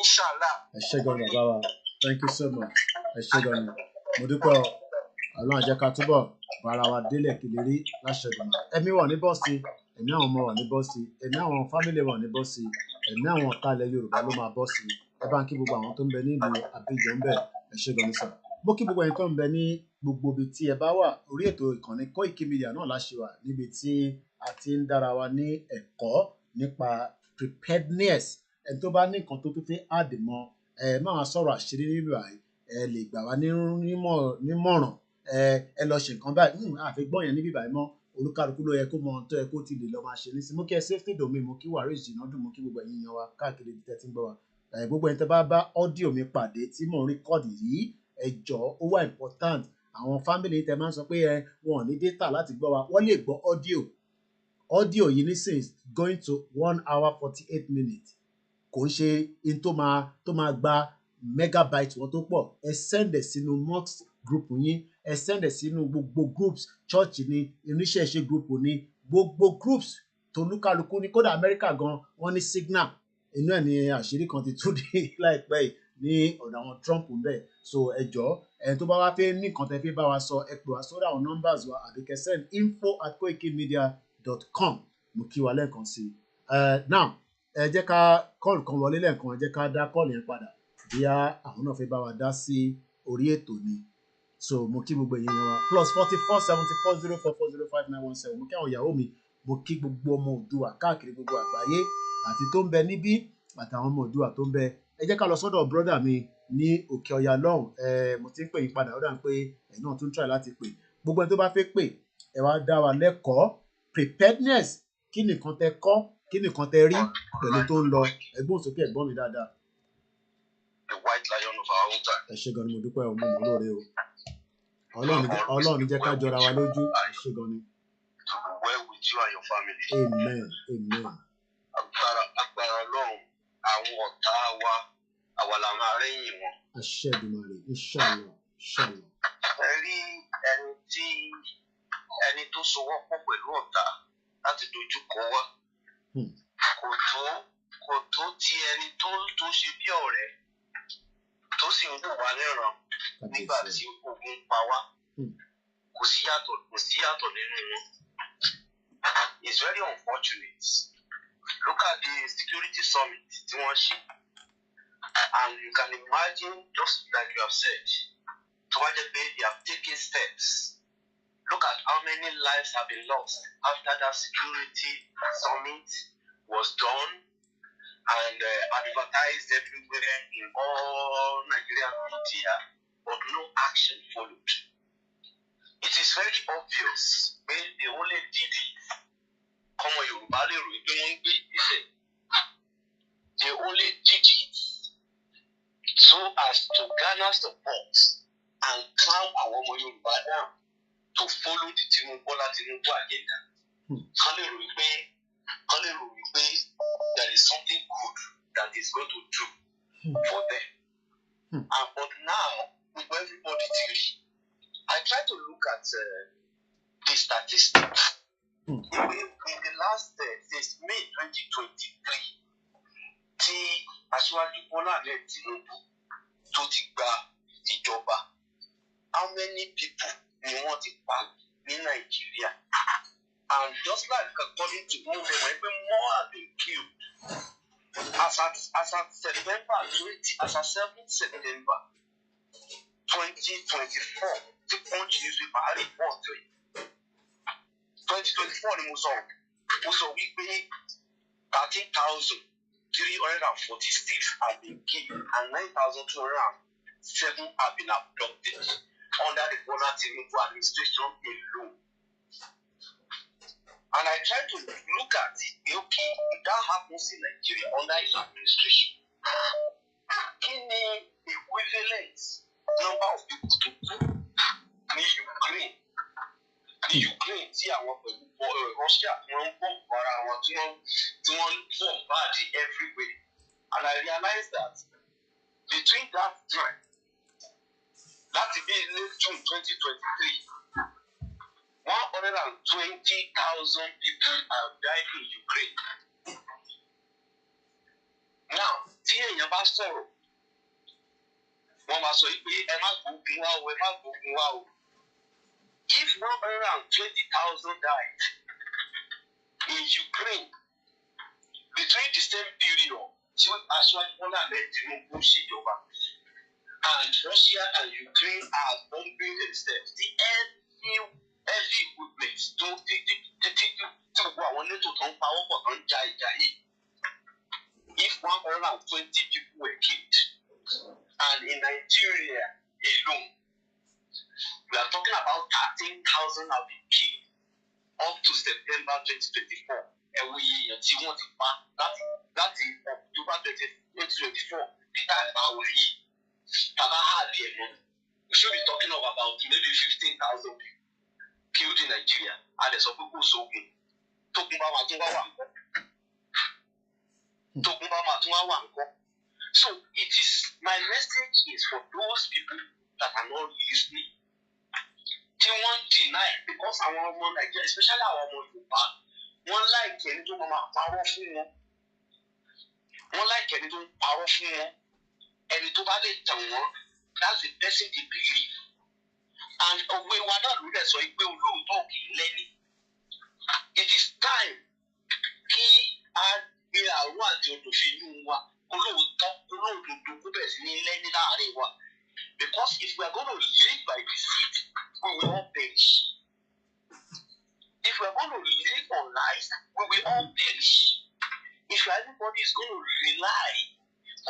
inshallah. ẹ ṣé gan bàbá wa, thank you so much, ẹ ṣé gan ni mo dúpẹ́ ọ, Ọlọ́run á jẹ́ ká túbọ̀ bára wa délẹ̀ kedere láṣẹ Èdùmàrè. Ẹ̀mí wà ní bọ́ọ̀sì, ẹ̀mí àwọn ọmọ wà ní bọ́ọ̀sì, ẹ̀mí àwọn fámìlì wà ní bọ́ọ̀sì, ẹ̀mí àwọn ọ̀tá ilẹ̀ Yorùbá ló máa bọ́ọ̀sì. Ẹ bá ń kí gbogbo àwọn tó ń bẹ ní ìlú Abidjan ń bẹ, ẹ ṣé gan ni sà. Mo kí gbogbo ẹ̀yin tó ń bẹ ní gbogbo ibi tí ẹ bá wà, orí ètò ìkànnì Koiki Media náà láṣẹ wà níbi tí a ti ń dára wa ní ẹ̀kọ́ nípa preparedness. Ẹni tó bá ní nǹkan tó tún fẹ́ àdìmọ́ ẹ máa sọ̀rọ̀ àṣírí nílùú àyè, ẹ lè gbà wá nímọ̀ràn, ẹ lọ ṣe nǹkan báyìí àfi gbọ́n yẹn níbí báyìí mọ́, olúkálukú ló yẹ kó mọ ohun tó yẹ kó ti lè lọ máa ṣe nísìnyí. Mo kí ẹ safety domain, mo kí Waris Jinadu, mo kí gbogbo ẹ̀yin yan wa káàkiri ibi tẹ́ ti ń gbọ́ wa. Gbogbo ẹni tẹ́ bá bá ọ́díò mi pàdé tí mò ń rìkọ́dì yìí, ẹ jọ̀ọ́ ó wà important. Àwọn fámìlì tẹ́ máa ń sọ pé wọn ò ní data láti gbọ́ wa, wọ́n lè gbọ́ ọ́díò yìí nísìnyí going to 1 hour 48 minutes. Kò ń ṣe in tó máa gba megabyte wọn tó pọ̀. Ẹ send ẹ̀ sínú mox group yín, ẹ send ẹ̀ sínú gbogbo groups, church ni, oníṣẹ́ṣe group ni, gbogbo groups tó lúkálukú ní, kódà Amẹ́ríkà gan wọ́n ní signal. Inú ẹ̀ ni àṣírí kan ti tú dé láìpẹ́ yìí ní ọ̀dọ̀ àwọn Trump ń bẹ̀. So ẹ jọ̀ọ́ ẹni tó bá wá fẹ́ ní nǹkan tẹ́ fẹ́ bá wa sọ, ẹ pè wá sórí àwọn numbers wa àbí kẹ́ send info@koikimedia.com. mo kí wa lẹ́ẹ̀kan sí i. Now ẹ jẹ́ ká kọ́ọ̀lù kan wọlé lẹ́ẹ̀kan, ẹ jẹ́ ká dá kọ́ọ̀lù yẹn padà bóyá àwọn náà fẹ́ bá wa dá sí orí ètò ni. So mo kí gbogbo èèyàn wa +44 74 04 405 917. Mo kí àwọn ìyàwó mi, mo kí gbogbo ọmọ Oòduà káàkiri gbogbo àgbáyé àti tó ń bẹ níbí àtàwọn ọmọ Oòduà tó ń bẹ. Ẹ jẹ́ ká lọ sọ́dọ̀ brọ́dà mi ní òkè ọya lọ́hùn. Mo ti ń pè yín padà, ó dà ń pé ẹ̀yin náà tún try láti pè. Gbogbo ẹni tó bá fẹ́ pè ẹ wá dá wa lẹ́kọ̀ọ́ preparedness. Kí nìkan tẹ kọ́, kí nìkan tẹ rí pẹ̀lú tó ń lọ? Ẹ̀gbọ́n sókè ẹ̀gbọ́n mi dáadáa. The white lion of our own time. Ẹ ṣé gan ni, mo dúpẹ́ o, mo mọ̀ lóore o. Ọlọ́run jẹ́ ká jọra wa lójú. Ẹ ṣé gan ni. To be well with you and your family. Amen. Agbára Ọlọ́run, àwọn ọ̀tá wa, àwa la máa rẹ́yìn wọn. Àṣẹ Èdùmàrè, inshallah. Ẹ rí ẹni tó sowọ́pọ̀ pẹ̀lú ọ̀tá láti dojú kọ wá. Kò tó ti ẹni tó ṣe bí ọ̀rẹ́ tó sì ń wò wá lẹ́ràn nígbà tí ogun pa wá. Kò sí yàtọ̀ nínú wọn. It's very unfortunate. Look at the security summit tí wọ́n ṣe, and you can imagine, just like you have said, tó bá jẹ́ pé they have taken steps. Look at how many lives have been lost after that security summit was done and advertised everywhere in all Nigerian media, but no action followed. It is very obvious when they only did it. Ọmọ Yorùbá lè rò pé wọ́n ń gbé ìgbésẹ̀. They only did it so as to garner support and calm àwọn ọmọ Yorùbá down to follow the Tinubu agenda. Kán lè rò wípé there is something good that is going to do for them. But now, everybody theory, I try to look at the statistics. In the last since May 2023, tí Aṣíwájú Bọ́lá Ahmed Tinubu tó ti gba ìjọba, how many people ni wọ́n ti pa ní Nàìjíríà? And just like according to movement, more have been killed. As at 7th September 2024, the Punch newspaper report 2024 ni mo sọ wípé 13,346 have been killed and 9,207 have been abducted under the Bola Tinubu administration alone. And I try to look at it, okay, if that happens in Nigeria under his administration, kí ni equivalent number of people to in Ukraine Ukraine tí àwọn pẹ̀lú Russia tí wọ́n ń bọ̀ para wọn tí wọ́n bọ̀ báàdì everywhere. And I realized that between that time láti bí late June 2023 120,000 people have died in Ukraine. Now tí èèyàn bá sọ̀rọ̀ wọ́n máa sọ pé ẹ má gbógun wá o, ẹ má gbógun wá o. If 120,000 died in Ukraine between the same period tí Aṣíwájú Bọ́lá Ahmed Tinubu ṣèjọba and Russia and Ukraine are bombing themselves, the heavy equipment tó gbogbo àwọn NATO tó ń pawọ́ pọ̀ tó ń ja ìjà yìí. If 120 people were killed, and in Nigeria alone, we are talking about 13,000 have been killed up to September 2024. Every year, tí wọ́n ti pa láti October 2024, Peter Bawari, Baba Hadiemo, we should be talking of about maybe 15,000 people killed in Nigeria. And there's a people so good. Talking about So it is, my message is for those people that are not listening. They won't deny because àwọn ọmọ Nigeria, especially àwọn ọmọ Yorùbá, wọ́n like ẹni tó máa parọ́ fún wọn. Wọ́n like ẹni tó ń parọ́ fún wọn. Ẹni tó bá lè tàn wọ́n, that's the person they believe. And òwe wa náà ló dẹ̀ sọ pé olóòótọ́ kì í lẹ́ni. It is time kí a gbé àrùn àti òtòfin inú wa. Olóòótọ́ kó bẹ̀rẹ̀ sí ní lẹ́ni láàárín wa. Because if we are going to live by deceit, we will all perish. If we are going to live on lies, we will all perish. If anybody is going to rely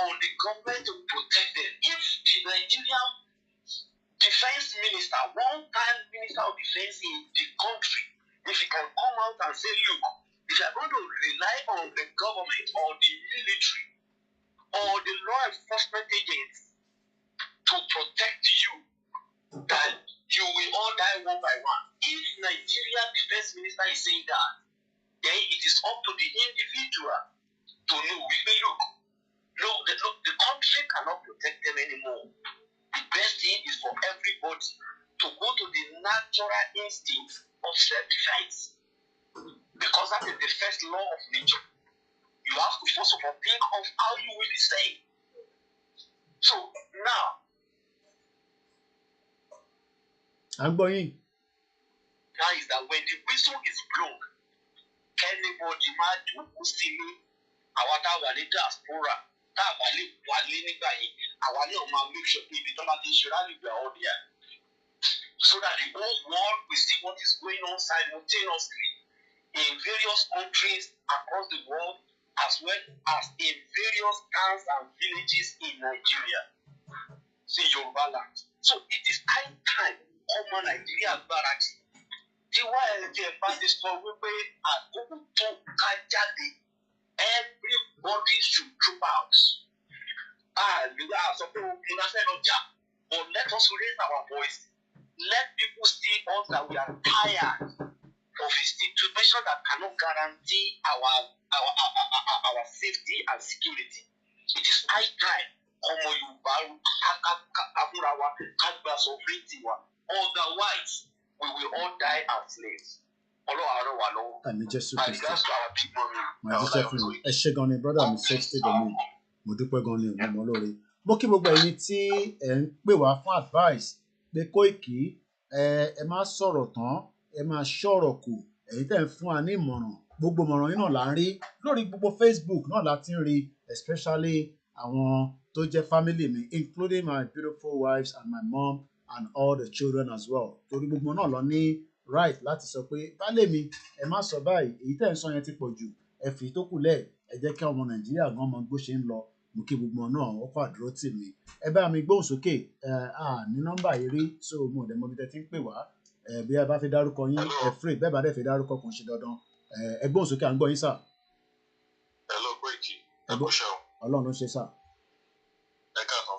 on the government to protect them, if the Nigerian defense minister, one-time minister of defense in the country, if he can come out and say, look, if you are going to rely on the government or the military or the law enforcement agents to protect you, that you will all die one by one. If Nigeria defense minister is saying that, then it is up to the individual to know, look, the country cannot protect them anymore. The best thing is for everybody to go to the natural instinct of self-defense. Because that is the first law of nature. You have to first of all think of how you will be saved. So now, now is that when the whistle is blown, anybody might do sílé, àwa tá wà ní diaspora, tá a bá lè wálé nígbà yìí, àwa náà máa make sure pé ibi tó bá ti ń ṣe rally we are all there. So that the whole world will see what is going on simultaneously in various countries across the world, as well as in various towns and villages in Nigeria, say Yoruba land. So it is high time ọmọ Nigeria gbáradì. Tí wọ́n ẹ̀ bá ti sọ wípé àkókò tó ká jáde, everybody should troop out. Sọ pé ogun la fẹ́ lọ jà, but let us raise our voice. Let people see us that we are tired of a situation that cannot guarantee our safety and security. It is high time ọmọ Yorùbá káfúnra wa ká gba sovereignty wa. Otherwise, we will all die as slaves. Àmì Jésù Kristi. Màá jíṣẹ́ fún mi. Ẹ ṣé gan ni brother mi 60 domain. Mo dúpẹ́ gan ni ọmọ olóore. Mo kí gbogbo ẹ̀yin tí ẹ̀ ń pè wá fún advice pé Kóìkì ẹ má sọ̀rọ̀ tán, ẹ má ṣọ̀rọ̀ kù. Ẹ̀yin tẹ́ ń fún wa ní ìmọ̀ràn. Gbogbo ìmọ̀ràn yín náà là ń rí lórí gbogbo Facebook náà la ti ń rí, especially àwọn tó jẹ́ family mi, including my beautiful wives and my mom and all the children as well. Torí gbogbo náà lọ ní right láti sọ pé baálé mi ẹ má sọ báyìí, èyí tẹ́ ń sọ yẹn ti pọ̀ jù, ẹ fi tó kù lẹ̀, ẹ jẹ́ kí ọmọ Nàìjíríà gan mọ bó ṣe ń lọ. Mo kí gbogbo náà wọ́n fà dúró tì mí. Ẹ bá mi gbóhùn sókè, ní nọ́mbà yìí rí, so mo dẹ̀ mọ bí tẹ́ ti ń pè wá. Bí ẹ bá fi dárúkọ yín, ẹ free, bẹ́ẹ̀ bá dẹ̀ fi dárúkọ kò ń ṣe dandan. Ẹ gbóhùn sókè, à ń gbọ́ yín sà. Hello Kóìkì, ẹ kú ṣẹ́ o. Ọlọ́run ló ṣe sà. Ẹ káàsán,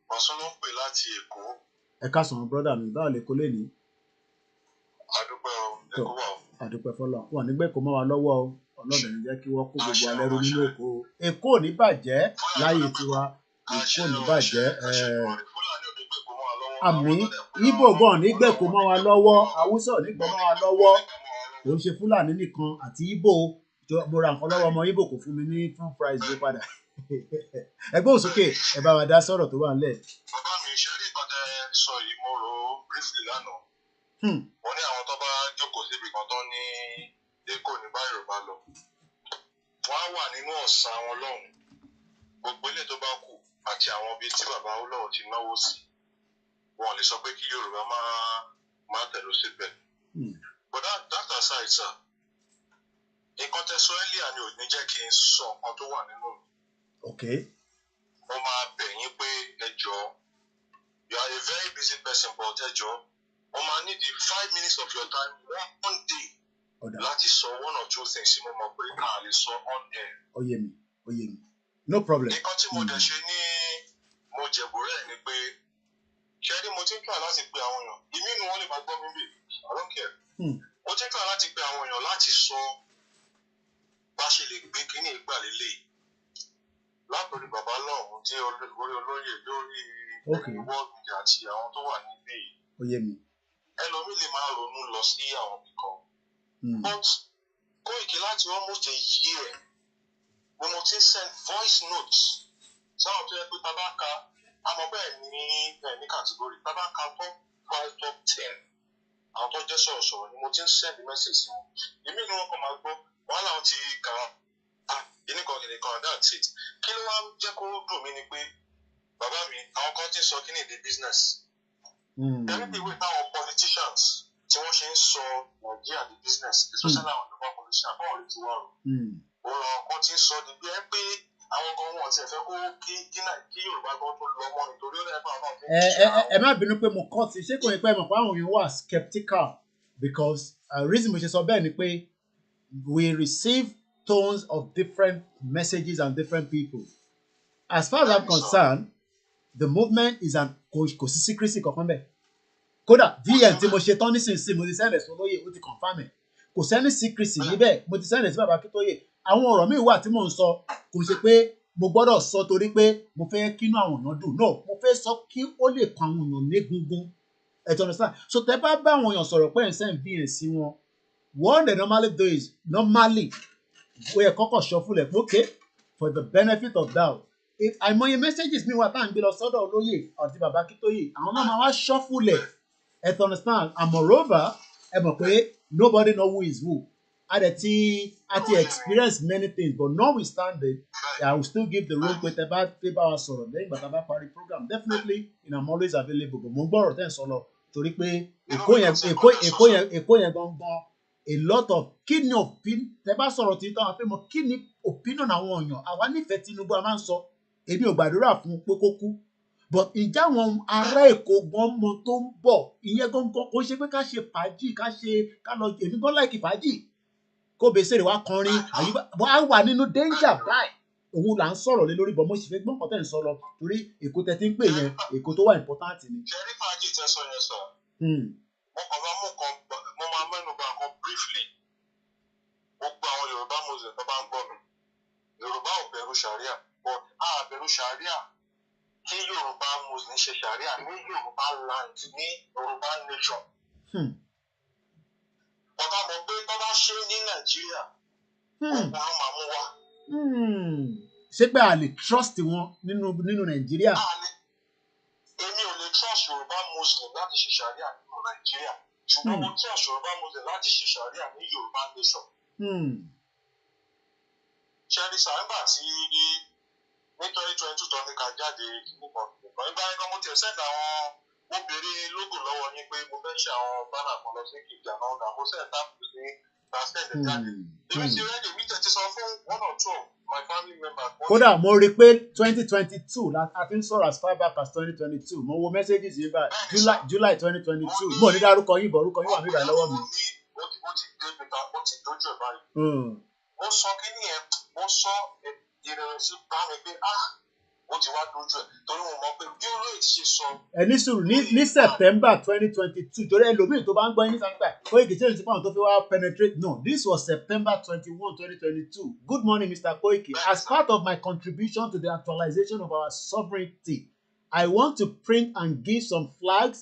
Bọ̀sún ló ń pè láti Èkó. Ẹ káàsán brother mi, báwo lè kó lè ní? àdúpẹ́ fọlọ́ wọn nígbẹ́ kó mọ́ wa lọ́wọ́ o ọlọ́dẹ̀ ní jẹ́ kí wọ́n kó gbogbo alẹ́ ro nínú oko Èkó ò ní bàjẹ́ láyé tiwa Èkó ò ní bàjẹ́ àmì Ìgbò gan ní gbẹ́ kó mọ́ wa lọ́wọ́ Haúsá ò ní gbọ́ mọ́ wa lọ́wọ́ kò ń ṣe Fúlàní nìkan àti Ìgbò mo ra nǹkan lọ́wọ́ ọmọ Ìgbò kò fún mi ní fún price ló padà ẹgbẹ́ òsókè ẹ bá wa dá sọ̀rọ̀ tó wà nílẹ̀. bàbá mi ṣe rí nǹkan tẹ́ sọ yìí mo rò ó briefly lánàá mo ní àwọn tó bá jókòó síbi kan tó ní Èkó ní bá Yorùbá lọ wọ́n á wà nínú ọ̀sán wọn lọ́hùn gbogbo ilé tó bá kù àti àwọn bíi tí bàbá Olówó ti náwó sí wọn lè sọ pé kí Yorùbá máa tẹ̀lé síbẹ̀ but that aside sir nǹkan tẹ́ sọ earlier ni ò ní jẹ́ kí n sọ nǹkan tó wà nínú mi. Okay. Mo máa bẹ̀ yín pé ẹ jọ̀ọ́ you are a very busy person but ẹ jọ̀ọ́ mo máa need 5 minutes of your time one day láti sọ one or two things mo mọ̀ pé a lè sọ on air. Ó yé mi no problem. nǹkan tí mo dẹ̀ ṣe ní mo jẹ̀bù rẹ̀ ni pé ṣé rí mo ti ń try láti pe àwọn èèyàn ìmí inú wọn lè máa gbọ́ mi bì I don't care. Mo ti ń try láti pe àwọn èèyàn láti sọ bá ṣe lè gbé kínní ìgbà lélẹ̀ látòrí bàbá lọ́hùn tí orí olóyè lórí world media àti àwọn tó wà níbí yìí. Ó yé mi. Ẹlòmíì lè máa ronú lọ sí àwọn ibìkan. But Koiki láti almost a year ni mo ti ń send voice notes sáwọn tó yẹ pé tá bá ka àmọ́ bẹ́ẹ̀ ní category tá bá ka top 5 top 10 àwọn tó jẹ́ sọ̀rọ̀sọ̀rọ̀ ni mo ti ń send message sí wọn. Èmi ni wọ́n kàn máa gbọ́ wọ́n làwọn ti kà á kìnìkan that's it. Kí ló wá jẹ́ kó dùn mí ni pé bàbá mi àwọn kan ti sọ kí ni the business. Ẹni bí ìwé táwọn politicians tí wọ́n ṣe ń sọ Nàìjíríà the business especially àwọn Yorùbá politicians báwọn lè ti wá rò. Òun àwọn kan ti sọ di bí ẹ pé àwọn kan wọn ti ẹ̀fẹ́ kó kí Yorùbá gan tó lọ mọ́ nítorí ó lẹ́ẹ̀fọ́ àwọn náà. Ẹ má bínú pé mo kọ́ ti ṣé kò ní pẹ́ mọ̀ pé àwọn èèyàn wà skeptical because reason mo ṣe sọ bẹ́ẹ̀ ni pé we receive tones of different messages and different people. As far as I'm concerned, the movement is an kò sí secrecy kankan bẹ́ẹ̀. Kódà DM tí mo ṣe tán nísinsìnyí mo ti sẹ́ndẹ̀ sí olóyè ó ti confirm ẹ̀. Kò sẹ́ni secrecy níbẹ̀ mo ti sẹ́ndẹ̀ sí bàbá Akintoye. Àwọn ọ̀rọ̀ míì wà tí mò ń sọ kò ṣe pé mo gbọ́dọ̀ sọ torí pé mo fẹ́ kínú àwọn èèyàn dùn. No, mo fẹ́ sọ kí ó lè kan àwọn èèyàn légungun. Ẹ ti understand? So tẹ́ bá bá àwọn èèyàn sọ̀rọ̀ pé ẹ̀ ń send VM sí wọn. What they normally do is we are kọ́kọ́ shuffle ẹ̀ okay for the benefit of doubt. If àìmọye messages mi wà tá à ń gbé lọ sọ́dọ̀ olóyè àti bàbá Akintoye àwọn náà máa wá shuffle ẹ̀. Ẹ ti understand? And moreover ẹ mọ̀ pé nobody know who is who. Àti experience many things but notwithstanding I will still give the room pé tẹ́ bá wa sọ̀rọ̀ lẹ́yìn ìgbà tá a bá parí program definitely I'm always available but mo ń gbọ́rọ̀ tẹ́ ń sọ lọ torí pé Èkó yẹn gangan a lot of kí ni opinion tẹ́ bá sọ̀rọ̀ tí táwọn afẹ́ mọ̀ kí ni opinion àwọn èèyàn àwa nífẹ̀ẹ́ Tinubu a máa ń sọ èmi ò gbàdúrà fún pé kó kú but ìjà àwọn ará Èkó gan mọ tó ń bọ̀ ìyẹn gangan kò ṣe pé ká ṣe fàájì ká lọ èmi gan láìkì fàájì kó bèsèrè wá kọrin àyùbá á wà nínú danger báyìí òun là ń sọ̀rọ̀ lé lórí bọ̀ mo sì fẹ́ gbọ́n kọ́tẹ́ ń sọ lọ torí Èkó tẹ́ ti ń pè yẹn Èkó tó wà important ni. ṣẹ́rí fàájì tẹ́ sọ yẹn sọ mo máa mẹ́nu bà kan briefly gbogbo àwọn Yorùbá muslim tó bá ń gbọ́ mi Yorùbá ò bẹ̀rù sharia but a bẹ̀rù sharia kí Yorùbá muslim ṣe sharia ní Yorùbá land ní Yorùbá nation. Ọ̀tá mọ̀ pé tó bá ṣe ní Nàìjíríà òun ló máa mú wá. Ṣé pé a lè trust wọn nínú Nàìjíríà? Èmi ò lè trust Yorùbá muslim láti ṣe sharia nínú Nàìjíríà ṣùgbọ́n mo trust Yorùbá muslim láti ṣe sharia ní Yorùbá nation. Ṣẹ́rí sàǹgbà tí ní 2022 tó ní ká jáde nìkan ìgbà yẹn mo tiẹ̀ sẹ́ẹ̀dì àwọn obìnrin lógo lọ́wọ́ yín pé mo fẹ́ ṣe àwọn bánà kan lọ sí kìjà náà ọ̀dà mo sẹ́ẹ̀ táàpù sí basket jáde. Èmi ti rẹ́dì mi tẹ̀ ti sọ fún 1 or 2 my family members. Kódà mo rí i pé 2022 a ti ń sọ̀rọ̀ as far back as 2022 mo wo messages yìí bá July 2022 mo ní dárúkọ yín bọ̀ orúkọ yín wà mí báyìí lọ́wọ́ mi. Ó ti dé mi ta ó ti dojú ẹ̀ báyìí. Ó sọ kí ni ẹ̀ ó sọ ìrẹ̀wẹ̀sì bá mi pé ó ti wá dojú ẹ̀ torí mo mọ̀ pé bí olóyè ṣe sọ. ẹ ní sùúrù ní September 2022 torí ẹlòmíì tó bá ń gbọ́ yín nípa Koiki tí èyí tó fi wá penetrate no this was September 21 2022 good morning Mr. Koiki as part of my contribution to the actualization of our sovereignty I want to print and give some flags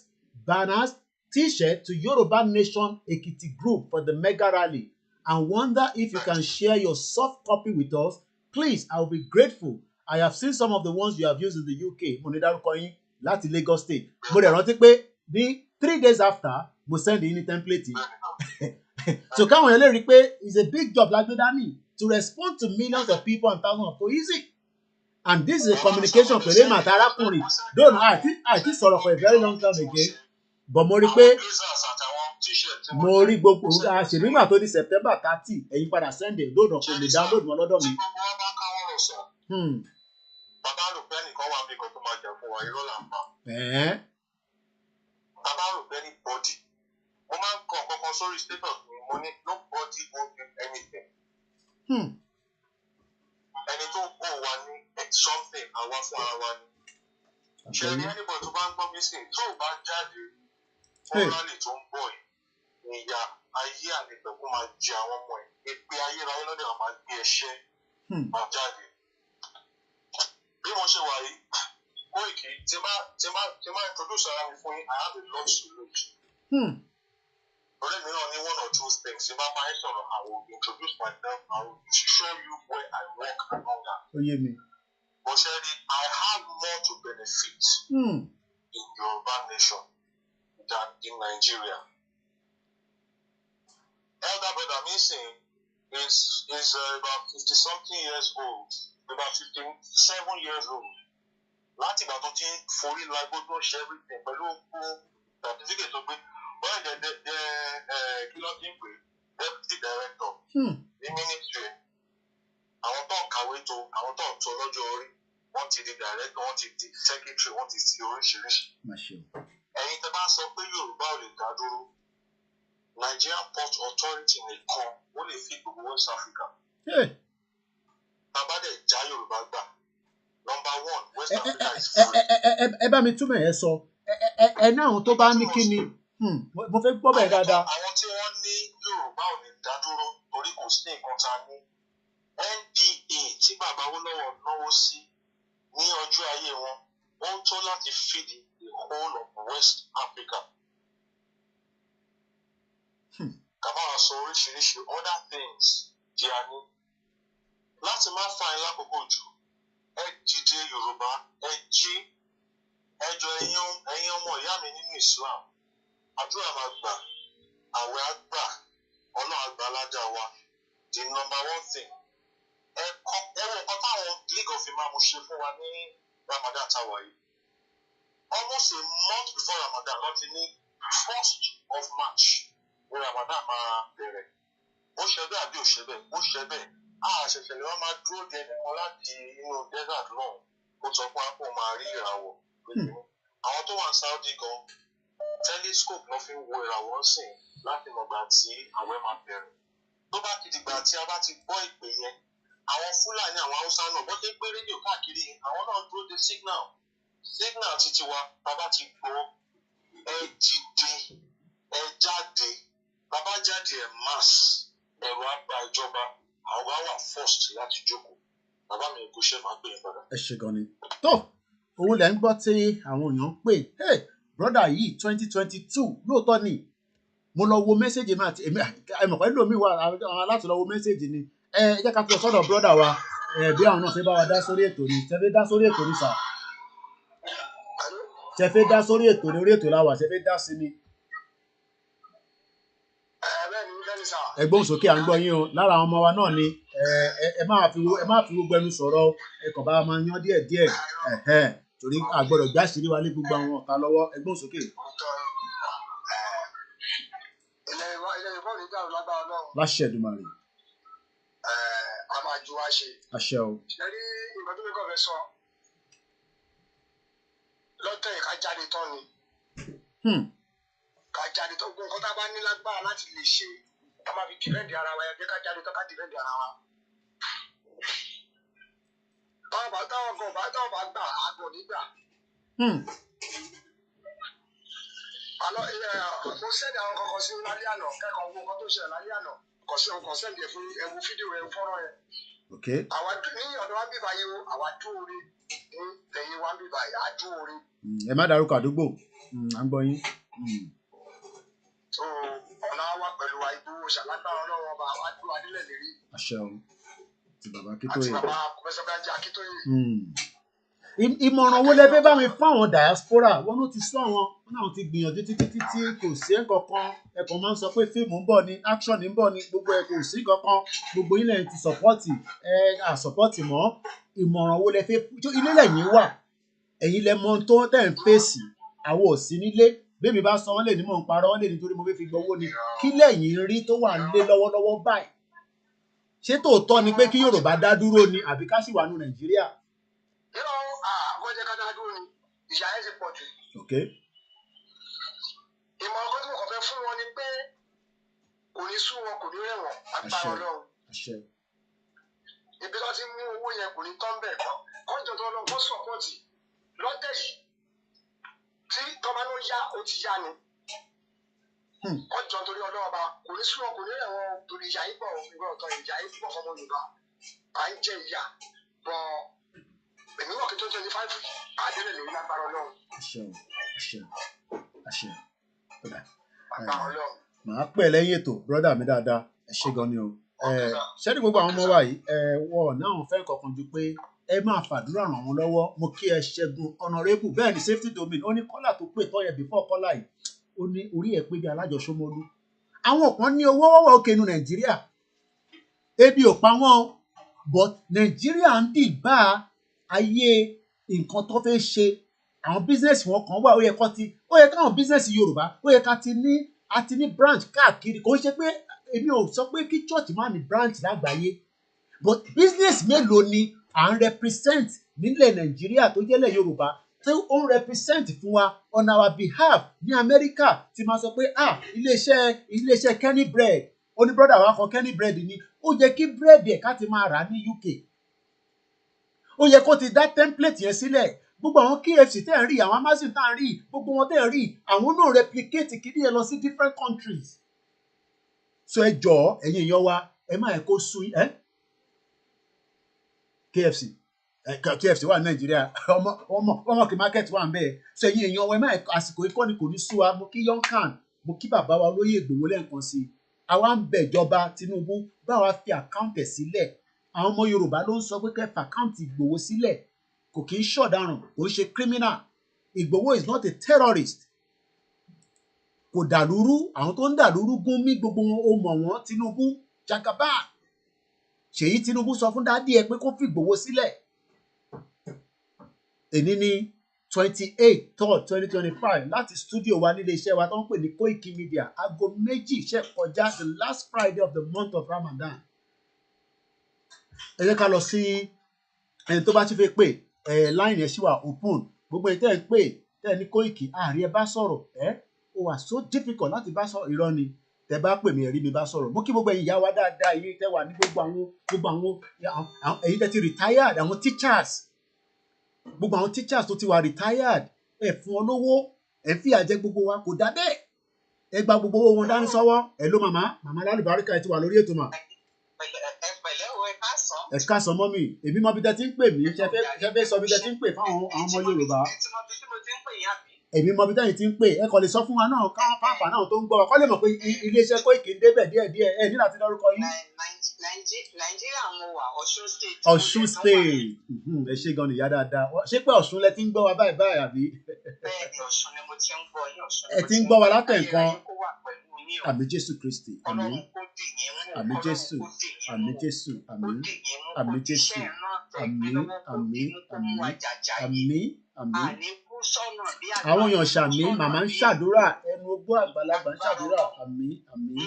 banners t-shirt to Yoruba Nation Ekiti group for the mega rally and wonder if you can share your soft copy with us please I will be grateful. I have seen some of the ones you have used in the UK. Mo ní dárúkọ yín láti Lagos State. Mo dẹ̀ rántí pé ní 3 days after mo send yín ní template. So káwọn yẹn lè rí i pé it's a big job lágbé dání to respond to millions of people and thousands of people easy. And this is a communication pẹ̀lú èmi àti arákùnrin. Though àti sọ̀rọ̀ for a very long time again. But mo rí i pé mo rí gbogbo àṣèlúmọ̀ tó di September 30 ẹ̀yin padà send it lóòdù kò lè download wọn lọ́dọ̀ mi. Bàbá rò pé ẹnìkan wà bí kan tó máa jà fún wa irọ́ là ń pa. Bàbá rò pé anybody. Mo máa ń kọ kankan sórí status mi, mo ní nobody owes me anything. Ẹni tó kó wa ní something àwa fún ara wa ni. Ṣé ní anybody tó bá ń gbọ́ mí sí tó bá jáde fúnrálì tó ń bọ̀ yìí ìyá ayé àlejòkún máa jẹ àwọn ọmọ ẹ̀. Èpè ayérayé lọ́dẹ̀ wọn máa gbé ẹṣẹ́ máa jáde. Bí mo ṣe wà yìí, Koiki tí máa introduce ara mi fún yín, I have a lot to lose. Ọ̀rẹ́ mi náà ní one or two things. Tí máa ń sọ̀rọ̀, I will introduce myself, I will show you where I work and all that. But Sherry, I have more to benefit in Yoruba nation than in Nigeria. Elder brother Mason is about 50-something years old. About 57 years old. Láti ìgbà tó ti ń forí lágbó tó ń ṣe everything pẹ̀lú òkú certificate tó gbé wọ́n jẹ́ kí ló ti ń pè deputy director ní ministry. Àwọn tó ń kàwé tó àwọn tó ń tó lọ́jọ́ orí wọ́n ti di director wọ́n ti di secretary wọ́n ti di oríṣiríṣi. Ẹ̀yin tẹ́ bá sọ pé Yorùbá ò lè dá dúró Nigerian Port Authority nìkan ó lè fi gbogbo West Africa. Bàbá dẹ̀ já Yorùbá gbà. Number one, West Africa is free. Ẹ bá mi túmọ̀ ẹ sọ ẹ ní àwọn tó bá ní kí ni mo fẹ́ gbọ́ bẹ́ẹ̀ dáadáa. Àwọn tí wọ́n ní Yorùbá ò lè dá dúró torí kò sí nǹkan ta ní. NDA tí bàbá Awólọ́wọ̀ náwó sí ní ọjọ́ ayé wọn ó tó láti feed the whole of West Africa. Kàbá wa sọ oríṣiríṣi other things tí a ní. Láti má fa ẹ lákòókò jù ẹ dìde Yorùbá ẹ jí ẹjọ ẹ̀yin ọmọ ìyá mi nínú Islam àdúrà máa gbà àwẹ̀ á gbà Ọlọ́run àgbà aládà wa the number one thing ẹ wọ nǹkan táwọn League of Imam ṣe fún wa ní Ramadan táwa yìí almost a month before Ramadan ló ti ní 1st of March ní Ramadan máa bẹ̀rẹ̀ ó ṣe bẹ́ẹ̀ àbí ò ṣe bẹ́ẹ̀ ó ṣe bẹ́ẹ̀ àṣẹ̀ṣẹ̀ ni wọ́n máa dúró de ẹnìkan láti inú desert náà ó sọ fún apò máa rí ìràwọ̀ àwọn tó wà ní Saudi gan telescope ló fi ń wo ìràwọ̀ sìn láti mọ̀gbà tí àwẹ̀ máa bẹ̀rẹ̀ tó bá ti dìgbà tí a bá ti gbọ́ ìpè yẹn àwọn Fúlàní àwọn Haúsá náà wọ́n ti ń gbé rédíò káàkiri àwọn náà dúró de signal títí wa bàbá ti gbọ́ ẹ dìde ẹ jáde bàbá jáde ẹ mass ẹ̀rọ àgbà ìjọba àwa wà first láti jókòó bàbá mi kò ṣe máa pè é padà. Ẹ ṣe gan ni tó òun lẹ ń gbọ́ tí àwọn èèyàn ń pè brọ́dà yìí 2022 lóòótọ́ ni mo lọ wo mẹ́sẹ̀gì náà àti èmi àìmọ̀pá nílò mi wà àwọn láti lọ wo mẹ́sẹ̀gì ni ẹ jẹ́ ká fi lọ sọ́dọ̀ brọ́dà wa bí àwọn náà ṣe bá wa dá sórí ètò ni ṣe fẹ́ dá sórí ètò ni sà ṣe fẹ́ dá sórí ètò ni orí ètò la wà ṣe fẹ́ dá sí ni. Ẹgbọ́n sókè à ń gbọ́ yín o lára àwọn ọmọ wa náà ni ẹ máa fi gbogbo ẹnu sọ̀rọ̀ ẹ kàn bá wa máa yan díẹ̀díẹ̀ torí àgbọ̀dọ̀ já sírí wa lé gbogbo àwọn ọ̀tá lọ́wọ́ ẹgbọ́n sókè. Láṣẹ Èdùmàrè. A máa ju wá ṣe. Àṣẹ o. Ṣé rí nǹkan tó ní kọ́ fẹ́ sọ lọ́tọ̀ yìí ká jáde tán ni. Ká jáde tán gbogbo nǹkan tá a bá ní lágbára láti lè ṣe ká máa fi dìbẹ́ǹdì ara wa ẹgbẹ́ ká jáde tán ká dìbẹ́ǹdì ara wa. Báwo táwọn bá gbà àgọ̀ nígbà. Àlọ́ mo sẹ́ni àwọn kankan sí lálẹ́ àná kẹ́kọ̀ọ́ wo nǹkan tó ṣẹlẹ̀ lálẹ́ àná kọ̀ sẹ́ni ẹ̀ fún ẹ̀wù fídíò ẹ̀wù fọ́nrán yẹn. Àwa ní ọ̀dọ̀ wa bíbá yìí o àwa dúró rí ní ẹ̀yìn wa bíbá yìí á dúró rí. Ẹ má dárúkọ àdúgbò à ń gbọ́ yín. So ọ̀la wa pẹ̀lú wa Ìgbòho ṣàlágbára ọlọ́run ọba wa dúró adílẹ̀ lérí. Àṣẹ o ti bàbá Akintoye. Àti bàbá Pọfẹ́sọ̀ Banji Akintoye. Ìmọ̀ràn wo lẹ fẹ́ bá mi fún àwọn diaspora wọn ló ti sọ wọn náà ti gbìyànjú títí kò sí nǹkankan ẹ̀kọ́ máa ń sọ pé fíìmù ń bọ̀ ni action ń bọ̀ ni gbogbo ẹ̀ kò sí nǹkankan gbogbo ilẹ̀ ti sọ̀pọ́tì àsọ̀pọ́tì mọ́ ìmọ̀ràn wo lẹ fẹ́ ilé lẹ́yìn wà ẹ̀yin lẹ mọ tó tẹ̀ ń fèsì àwọn ò sí nílé bébí bá sọ wọ́n lè ní mọ̀ ń parọ́ wọ́n lè nítorí mo fẹ́ fi gbowó ni kí lẹ́yìn rí tó wà nílé lọ́wọ́lọ́wọ́ báyìí ṣé tòótọ́ ni pé kí Yorùbá dá dúró ni àbí ká sì wà nù Nàìjíríà. Àkọ́jẹ́ ká dá dúró ni ìyá ẹ̀ ti pọ̀ jù. Ìmọ̀ràn kan tí mo kàn fẹ́ fún wọn ni pé kò ní sú wọn kò ní rẹ̀wọ̀n agbára Ọlọ́run. Ibi tó ti mú owó yẹn kò ní tán bẹ́ẹ̀ kan kọ́jọ́ tó lọ fún sọ́pọ́ọ̀tì lọ́tẹ̀ yìí tí tọ́ba ló yá ó ti yá ni. Kọ́jọ́ torí Ọlọ́run bá kò ní sú wọn kò ní rẹ̀wọ̀n torí ìyá yìí bọ̀ ìgbà ọ̀tọ̀ ìyá yìí bọ̀ fọmọ Yorùbá à ń jẹ ìyá bọ̀ èmi wọ̀ kí tó 25 àdéhùn lè lágbára Ọlọ́run. Àṣẹ. Màá pẹ́ lẹ́yìn ètò brọ́dà mi dáadáa ẹ ṣé gan ni o. Ṣẹ́ni gbogbo àwọn ọmọ wa yìí wọ́n náà fẹ́ kankan ju pé ẹ máa fàdúrà ràn wọ́n lọ́wọ́ mo kí ẹ Ṣẹ́gun honorable bẹ́ẹ̀ ni safety domain ó ní kọ́là tó pè tọ́ yẹ before kọ́là yìí ó ní orí ẹ̀ pé bí alájọṣọmọlú àwọn kan ní owó wọ́wọ́ òkè nu Nàìjíríà ebi ò pa wọ́n but Nàìjíríà ń dìbà ayé nǹkan tó fẹ́ ṣe àwọn business wọn kan wà ó yẹ káwọn business Yorùbá ó yẹ ká ti ní branch káàkiri kò ń ṣe pé èmi ò sọ pé kí church máa ní branch lágbàáyé but business mélòó ni à ń represent nílẹ̀ Nàìjíríà tó jẹ́lẹ̀ Yorùbá tí ó ń represent fún wa on our behalf ní Amẹ́ríkà tí máa sọ pé iléeṣẹ́ Kenny bread ó ní brother wa kan Kenny bread ni ó yẹ kí bread ẹ̀ ká ti máa rà ní UK ó yẹ kó ti dá template yẹn sílẹ̀ gbogbo àwọn KFC tẹ́ ẹ̀ rí àwọn Amazon tẹ́ ẹ̀ rí gbogbo wọn tẹ́ ẹ̀ rí àwọn náà replicate kìíní yẹn lọ sí different countries so ẹ jọ̀ọ́ ẹ̀yin èèyàn wa ẹ má ẹ kó sú KFC wà ní Nàìjíríà ọmọ kì market wà ń bẹ́ẹ̀ so ẹ̀yin èèyàn wa ẹ má ẹ àsìkò ikọ́ ni kò ní sú wa mo kí Yonkan mo kí bàbá wa olóyè Ìgbòho lẹ́ẹ̀kan sí àwa ń bẹ̀ ìjọba Tinubu báwa fi àkáǹtì sílẹ̀ àwọn ọmọ Yorùbá ló ń sọ pé kẹfà àkáǹtì Ìgbòho sílẹ̀ kò kì í ṣọ̀daràn kò ń ṣe criminal Ìgbòho is not a terrorist kò dàlúrú àwọn tó ń dàlúrú gún mí gbogbo wọn ó mọ̀ wọ́n Tinubu jagaba Ṣèyí Tinubu sọ fún dádì ẹ pé kó fi Ìgbòho sílẹ̀ èní ní 28/3/2025 láti studio wa nílé iṣẹ́ wa tó ń pè ní Koiki Media aago 2 ṣe kọjá the last Friday of the month of Ramadan ẹ jẹ́ ká lọ sí ẹni tó bá ti fẹ́ pè line yẹn ṣì wà open gbogbo ẹni tẹ́ ẹ pè tẹ́ ẹ ní Koiki àárí ẹ bá sọ̀rọ̀ ó wà so difficult láti bá sọ̀rọ̀ irọ́ ni tẹ́ bá pè mí ẹ̀rí mi bá sọ̀rọ̀ mo kí gbogbo ẹ̀yin ìyá wa dáadáa èyí tẹ́ wà ní gbogbo àwọn èyí tẹ́ ti retired àwọn teachers gbogbo àwọn teachers tó ti wà retired ẹ fún ọ lówó ẹ fi àjẹ gbogbo wa kò dá bẹ́ẹ̀ ẹ gba gbogbo owó wọn dání sọ́wọ́ ẹ ló màmá lálùbáríkà ẹ ti wà lórí ètò mà. Ẹ káàsán mọ́mì èmi mọ bí tẹ́ ti ń pè mí ṣe fẹ́ sọ bí tẹ́ ti ń pè fáwọn ọmọ Yorùbá èmi mọ bí tẹ́yìn ti ń pè ẹ kàn lè sọ fún wa náà káwọn fáfà náà tó ń gbọ́ wa kọ́ lè mọ̀ pé iléeṣẹ́ Koiki ń débẹ̀ díẹ̀díẹ̀ ẹ ní láti dárúkọ yín. Nàìjíríà mo wà Ọ̀ṣun state. Ọ̀ṣun state ẹ ṣe gan nìyá dáadáa ṣé pé Ọ̀ṣun lẹ ti ń gbọ́ wa báyìí àbí. Bẹ́ẹ̀ni Ọ̀ṣun ni mo ti ń gbọ́ yín Ọ̀ṣun. Ẹ ti ń gbọ́ wa látẹ̀ nǹkan àmì Jésù Kristi àmì àmì Jésù àmì Jésù àmì àmì Jésù àmì àmì àmì àmì àmì àwọn èèyàn ṣàmì màmá ń ṣàdúrà ẹnu ogbó àgbàlagbà ń ṣàdúrà àmì àmì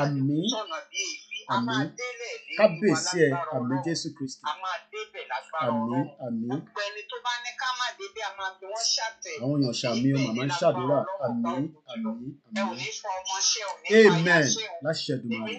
àmì àmì kábíyèsí ẹ àmì Jésù Kristi àmì àmì àwọn èèyàn ṣàmì o màmá ń ṣàdúrà àmì àmì àmì amen láṣẹ Èdùmàrè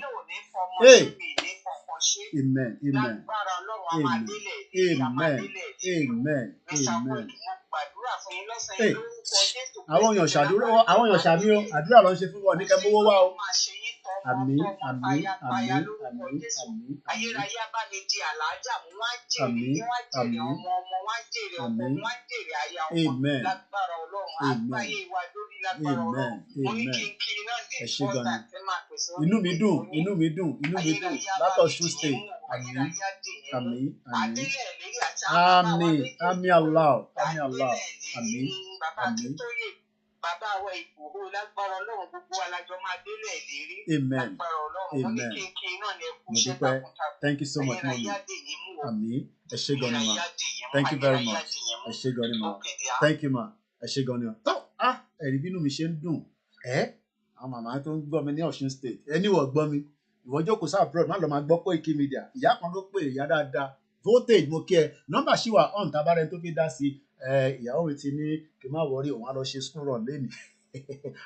ṣe. Amen. Amen. Lágbára Ọlọ́run a máa Amen. délẹ̀ ìlérí, a máa Amen. délẹ̀ ìlérí. Amen. Mr. Amen. Boyd, mo gbàdúrà fún yín lọ́sàn-án Hey, yìí lórúkọ Jésù àwọn èèyàn Kristi ṣàdúrà, lágbára àwọn èèyàn ṣàmì o, àdúrà ló ń ṣe fún wọn ní kẹ́ mówó wá o. máa ṣe yín Àmín, tọmọtọmọ àmín, tayátayá àmín, lórúkọ àmín, Jésù. àmín, àmín, Ayérayé á bá mi di àlàájá mú, wọ́n á jèrè àmín, yín, wọ́n á jèrè àmín, ọmọ ọmọ, wọ́n á jèrè ọkọ, àmín. wọ́n á jèrè aya wọn. Amen. Lágbára Ọlọ́run á Amen. gbáyé wa lórí lágbára Amen. Ọlọ́run. Mo ní Amen. kí n kí iná dé Ẹ ṣé gan bọ́ọ̀dà ni. tẹ́ máa pèsè Inú mi dùn, fún yín. inú mi dùn, inú mi dùn. Ayérayé á bá mi Látọ̀ṣun dì yín state. mú, Àmín, ayérayé á dì yín mú. àmín, àmín. Adélẹ̀ lérí àti àwọn bàbá wa Àmín, méjèèjì àmín o. Allah, àmín Allah. Adélẹ̀ lérí Àmín, bàbá àmín. Akintoye, bàbá wa Ìgbòho, lágbára Ọlọ́run gbogbo wa lájọ máa délẹ̀ lérí. Amen. Lágbára Ọlọ́run mo ní Amen. kí n kí iná ní ẹkú Mo iṣẹ́ dúpẹ́. takuntakun. Thank you so much, Ayérayé mommy. á dì yín mú o. Àmín. Ẹ ṣé gan ni ma. Ayérayé á dì yín mú. Thank you very Ayérayé á much. dì yín mú. Ẹ ṣé gan ni ma. Okay, dear. Thank you ma. Ẹ ṣé gan ni ma. Tó ẹ̀rí bínú mi ṣe ń dùn. Àwọn màmá tó ń gbọ́ mi ní Ọ̀ṣun state. Ẹni wọ̀ gbọ́ mi. Ìwọ jókòó sí abroad má lọ máa gbọ́ Koiki Media. Ìyá kan ló pè ìyá dáadáa. Voltage mo kí ẹ. Nọ́mbà ṣì wà on tabarẹ tó fi dá sí. Ìyàwó mi ti ní kí n má wọrí òun á lọ ṣe school run lẹ́nu.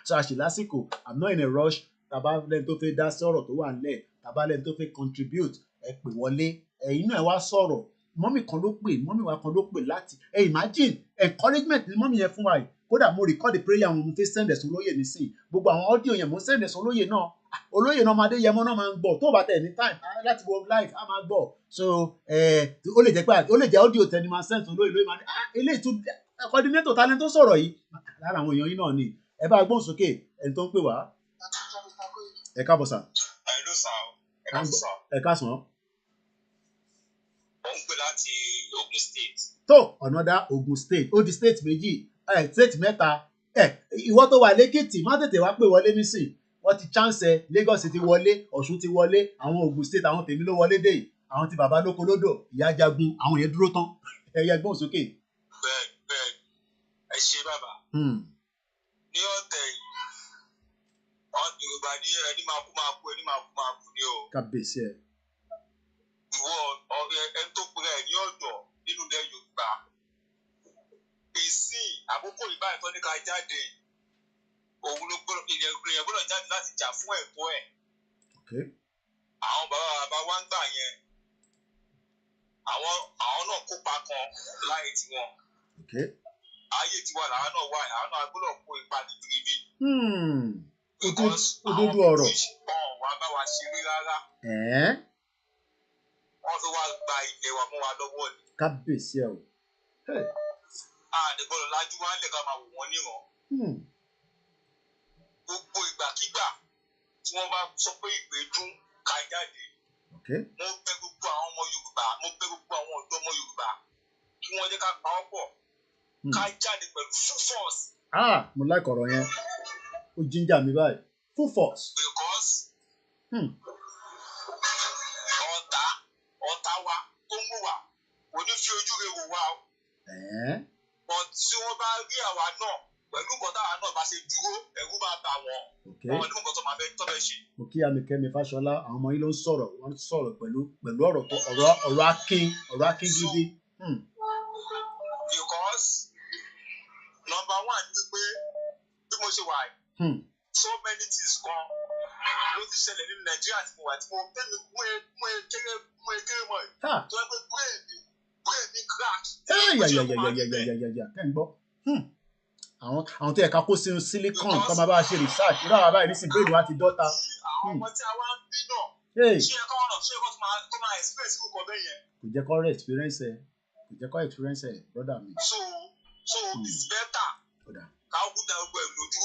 So àṣì lásìkò I'm not in a rush. Tabalẹ tó fi dá sí ọ̀rọ̀ tó wà nílẹ̀. Tabalẹ tó fi contribute. Ẹ pè wọlé. Inú ẹ wá sọ̀rọ̀. Mọ́mì kan ló pè, mọ́mì wa kan ló pè láti. Imagine encouragement ni mọ́mì yẹn fún wa yìí. Kódà mo record the prayer wọn mo fi send ẹ̀sùn olóyè nísìnyí. Gbogbo àwọn audio yẹn mo send ẹ̀sùn olóyè náà. Olóyè náà máa dé yẹmọ náà máa ń gbọ́. Tó bá tẹ̀ ní time láti wo live á máa gbọ́. So ó lè jẹ́ pé ó lè jẹ́ audio tẹni máa send olóyè lóyè máa ní eléyìí tún coordinator talent tó sọ̀rọ̀ yìí. Lára àwọn èèyàn yìí náà ni. Ẹ bá gbóhùn sókè ẹni tó ń pè wá. Ẹ káàbọ̀ sà. Ẹ káàsán. Ó ń pè láti Ogun State. Tó another Ogun State ó di state méjì state mẹ́ta ìwọ tó wà lẹ́kìtì má tètè wá pè wọlé nísìn wọ́n ti chance Lagos ti wọlé Ọ̀ṣun ti wọlé àwọn Ogun State àwọn tèmi ló wọlé dé yìí àwọn ti bàbá lóko lódò ìyá jagun àwọn yẹn dúró tán ẹ̀yẹ gbọ́n sókè. Bẹ́ẹ̀ ẹ ṣe bàbá. Ní ọ̀tẹ̀ yìí Yorùbá ní ẹni máa kú ẹni máa kú ní o. Kábíyèsí ẹ. Ìwọ ẹni tó pèrè ẹ ní ọ̀dọ̀ nínú ilẹ̀ Yorùbá. Ìsìn àkókò ìbáyìí tó ní ká jáde òun ló gbọ́dọ̀ jáde láti jà fún ẹ̀tọ́ ẹ̀. Àwọn bàbá wa ń gbà yẹn àwọn náà kópa kan láyé tiwọn. Ayé tiwa làwọn náà wà àwọn náà gbọ́dọ̀ kó ipa ribiribi. Òdodo ọ̀rọ̀. Wọ́n bá wa ṣeré rárá. Wọ́n fi wá gba ilẹ̀ wa mọ́ wa lọ́wọ́ ni. Kábíyèsí ẹ o. Àdìgbọ́dọ̀ lájú wá lè ká máa wò wọ́n níran. Gbogbo ìgbàkígbà tí wọ́n bá sọ pé ìpè dún ká jáde. Mo bẹ̀ gbogbo àwọn ọmọ Yorùbá, mo bẹ̀ gbogbo àwọn ọ̀dọ́ ọmọ Yorùbá kí wọ́n jẹ́ ká pa ọ́ pọ̀. Ká jáde pẹ̀lú full force. Mo like ọ̀rọ̀ yẹn. Ó jíjà mi báyìí. Full force. Because ọ̀tá wa tó ń wò wá kò ní fi ojú rẹ̀ wò wá o. But tí wọ́n bá rí àwa náà pẹ̀lú nǹkan táwa náà bá ṣe dúró ẹ̀rù bá bà wọ́n. Wọ́n ní nǹkan tó máa fẹ́ tọ́bẹ̀ ṣe. Mo kí Amikẹ́mi Fáṣọlá àwọn ọmọ yìí ló ń sọ̀rọ̀ wọ́n ń sọ̀rọ̀ pẹ̀lú ọ̀rọ̀ akin gidi. Because number one ni pé bí mo ṣe wà yìí so many things kan ló ti ṣẹlẹ̀ nínú Nàìjíríà tí mo wà tí mo tẹ́lẹ̀ mú ẹ kéré mọ́ ẹ̀ tó yẹ pé brain mi crack. Kẹ́ ń gbọ́. Àwọn tó yẹ ká kó sínú silicon kọ́ máa bá a ṣe research irú àwọn báyìí nísìnyí brain wa ti dọ́ta. Àwọn ọmọ tí a wá ń bí náà ṣé ẹ̀kọ́ tó máa experience irú kan bẹ́ẹ̀ yẹn. Kò jẹ́ kọ́ experience ẹ̀ brother mi. So it's better ká ó kú dá gbogbo ẹ̀ lójú kí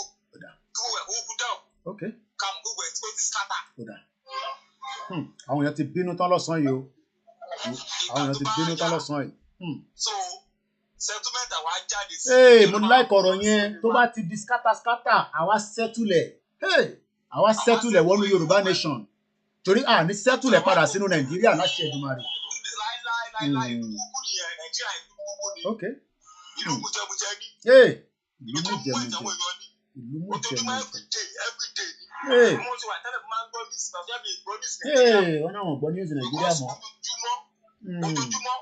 wọ́n ó kú dá o ká mú gbogbo ẹ̀ tí ó ti scatter. Àwọn èèyàn ti bínú tán lọ́sàn-án yìí o. So settlement àwa jáde sí. Mo like ọ̀rọ̀ yẹn tó bá ti di scatter àwa settle wọnú Yorùbá nation torí ní settle padà sínú Nàìjíríà láṣẹ Èdùmàrè. Láíláí ìlú kúkú nìyẹn Nàìjíríà ìlú kúkú ni. Ìlú mùjẹmùjẹ ni. Ìlú mùjẹmùjẹ. Ojoojúmọ́ everyday ni. Mo ti wà tẹ́lẹ̀ máa ń gbọ́ news Nàìjíríà mi gbọ́ news Nàìjíríà. Wọ́n náà wọ́n gbọ́ news Nàìjíríà mọ́. Ojoojúmọ́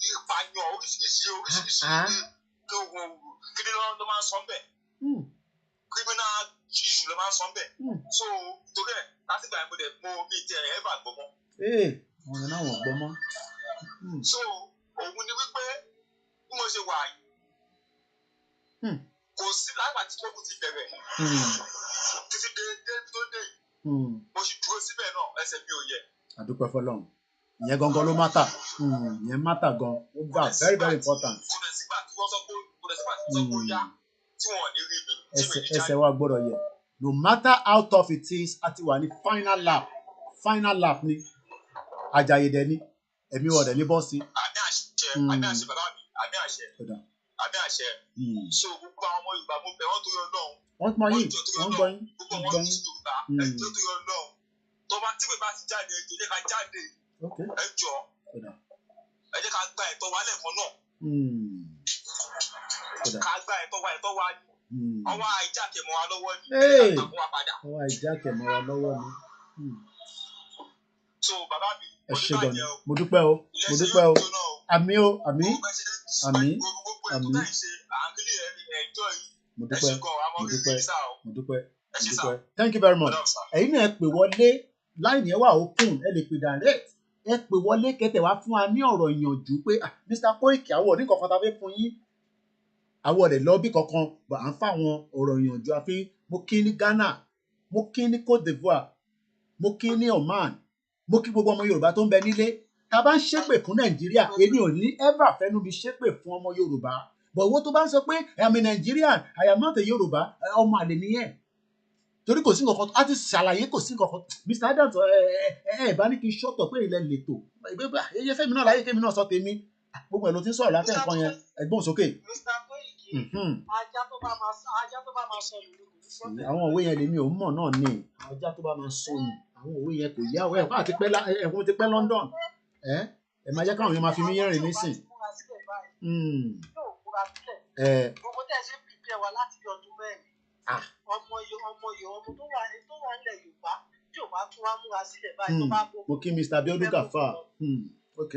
ìpànìyàn oríṣiríṣi kí ni ló máa ń sọ bẹ́ẹ̀. Criminal issue ló máa ń sọ bẹ́ẹ̀. So torí ẹ̀ láti gbà mo mi tẹ ẹ̀ bá gbọ́ mọ́. Àwọn náà wọ́n gbọ́ mọ́. So òun ni wípé bí mo ṣe wà yìí kò sí lágbà tí mo ti bẹ̀rẹ̀ títí dé tó dé mo sì dúró síbẹ̀ náà ẹsẹ̀ mi ò yẹ. Àdúpẹ́ fọlọ́run. Ìyẹn gangan ló mátà. Ìyẹn mátà gan. Ó gbà very very important. Kò dẹ̀ sígbà tí wọ́n sọ pé ó yá tí wọ́n ò ní rí mi. Ẹsẹ̀ wa gbọ́dọ̀ yẹ. No matter how tough it is, a ti wà ní final lap. Final lap ni. Àjàyè dẹ̀ ni. Ẹ̀mí wọ̀ dẹ̀ ní bọ́ọ̀sì. Àmì àṣẹ bàbá mi, àmì àṣẹ. Àmì àṣẹ. So gbogbo àwọn ọmọ Yorùbá mo bẹ̀ wọ́n tó yọ lọ́hùn. Wọ́n ti máa yí. Wọ́n gbọ́ yín. Gbogbo wọn ti Yorùbá ẹjọ́ tó yọ lọ́hùn. Tó bá tí pé bá ti jáde ẹ jẹ́ ká jáde. Ẹ jọ. Ẹ jẹ́ ká gba ẹ̀tọ́ wa lẹ́ẹ̀kan náà. Ká gba ẹ̀tọ́ wa ni. Ọwọ́ àìjákè mọ́ wa lọ́wọ́ ni. Ọwọ́ àìjákè mọ́ wa lọ́wọ́ ni. So bàbá mi, ẹ ṣé gan ni. Mo dúpẹ́ o. Mo dúpẹ́ o. Àmì o. Àmì. Àmì. Àmì. Mo dúpẹ́. Mo dúpẹ́. Mo dúpẹ́. Mo dúpẹ́. Thank you very much. Ẹ̀yin náà ẹ pè wọlé láìní ẹ wà open ẹ lè pè direct. Ẹ pè wọlé kẹtẹ wá fún wa ní ọ̀rọ̀ ìyànjú pé Mr. Koiki àwọ̀ ní kankan ta fẹ́ fún yín. Àwọ̀ rẹ̀ lọ bí kankan bọ̀ à ń fáwọn ọ̀rọ̀ ìyànjú àfi mo kí ní Ghana, mo kí ní Côte d'Ivoire, mo kí ní Oman, mo kí gbogbo ọmọ Yorùbá tó ń bẹ nílé. Ta bá ń ṣépè fún Nàìjíríà, èmi ò ní ever fẹ́nu mi ṣépè fún ọmọ Yorùbá. But owó tó bá ń sọ pé I am a Nigerian, I am not a Yorùbá, ọmọ àlè nìyẹn. Torí kò sí nǹkan a ti ṣàlàyé kò sí nǹkan Mr. Adams bá ní kí n ṣọ́tọ̀ pé ilẹ̀ lètò ẹyẹ fẹ́mi náà láyé kémi náà sọ tèmi gbogbo ẹ̀ ló ti ń sọ̀rọ̀ látẹ̀ nǹkan yẹn ẹ̀gbọ́n sókè. Mr. Koiki ajá tó bá máa sọ ìlú kò ní sọ́tẹ̀. Àwọn òwe yẹn lèmi ò mọ̀ náà ni ajá tó bá máa sọ ni àwọn òwe yẹn kò yá ẹ̀kọ́ àti ẹ̀kọ́ ti pẹ́ London ẹ̀ máa jẹ́ káwọn yẹn máa fi mí yẹ́rìn nísìn. Gbogbo tẹ̀ ṣe pípẹ́ wa láti bí ọdún mẹ́rin. Ọmọ tó wà nílẹ̀ Yorùbá tí ò bá tún wá múra sílẹ̀ báyìí tó bá gbó. Mo kí Mr. Abiodun Kafa. Ok.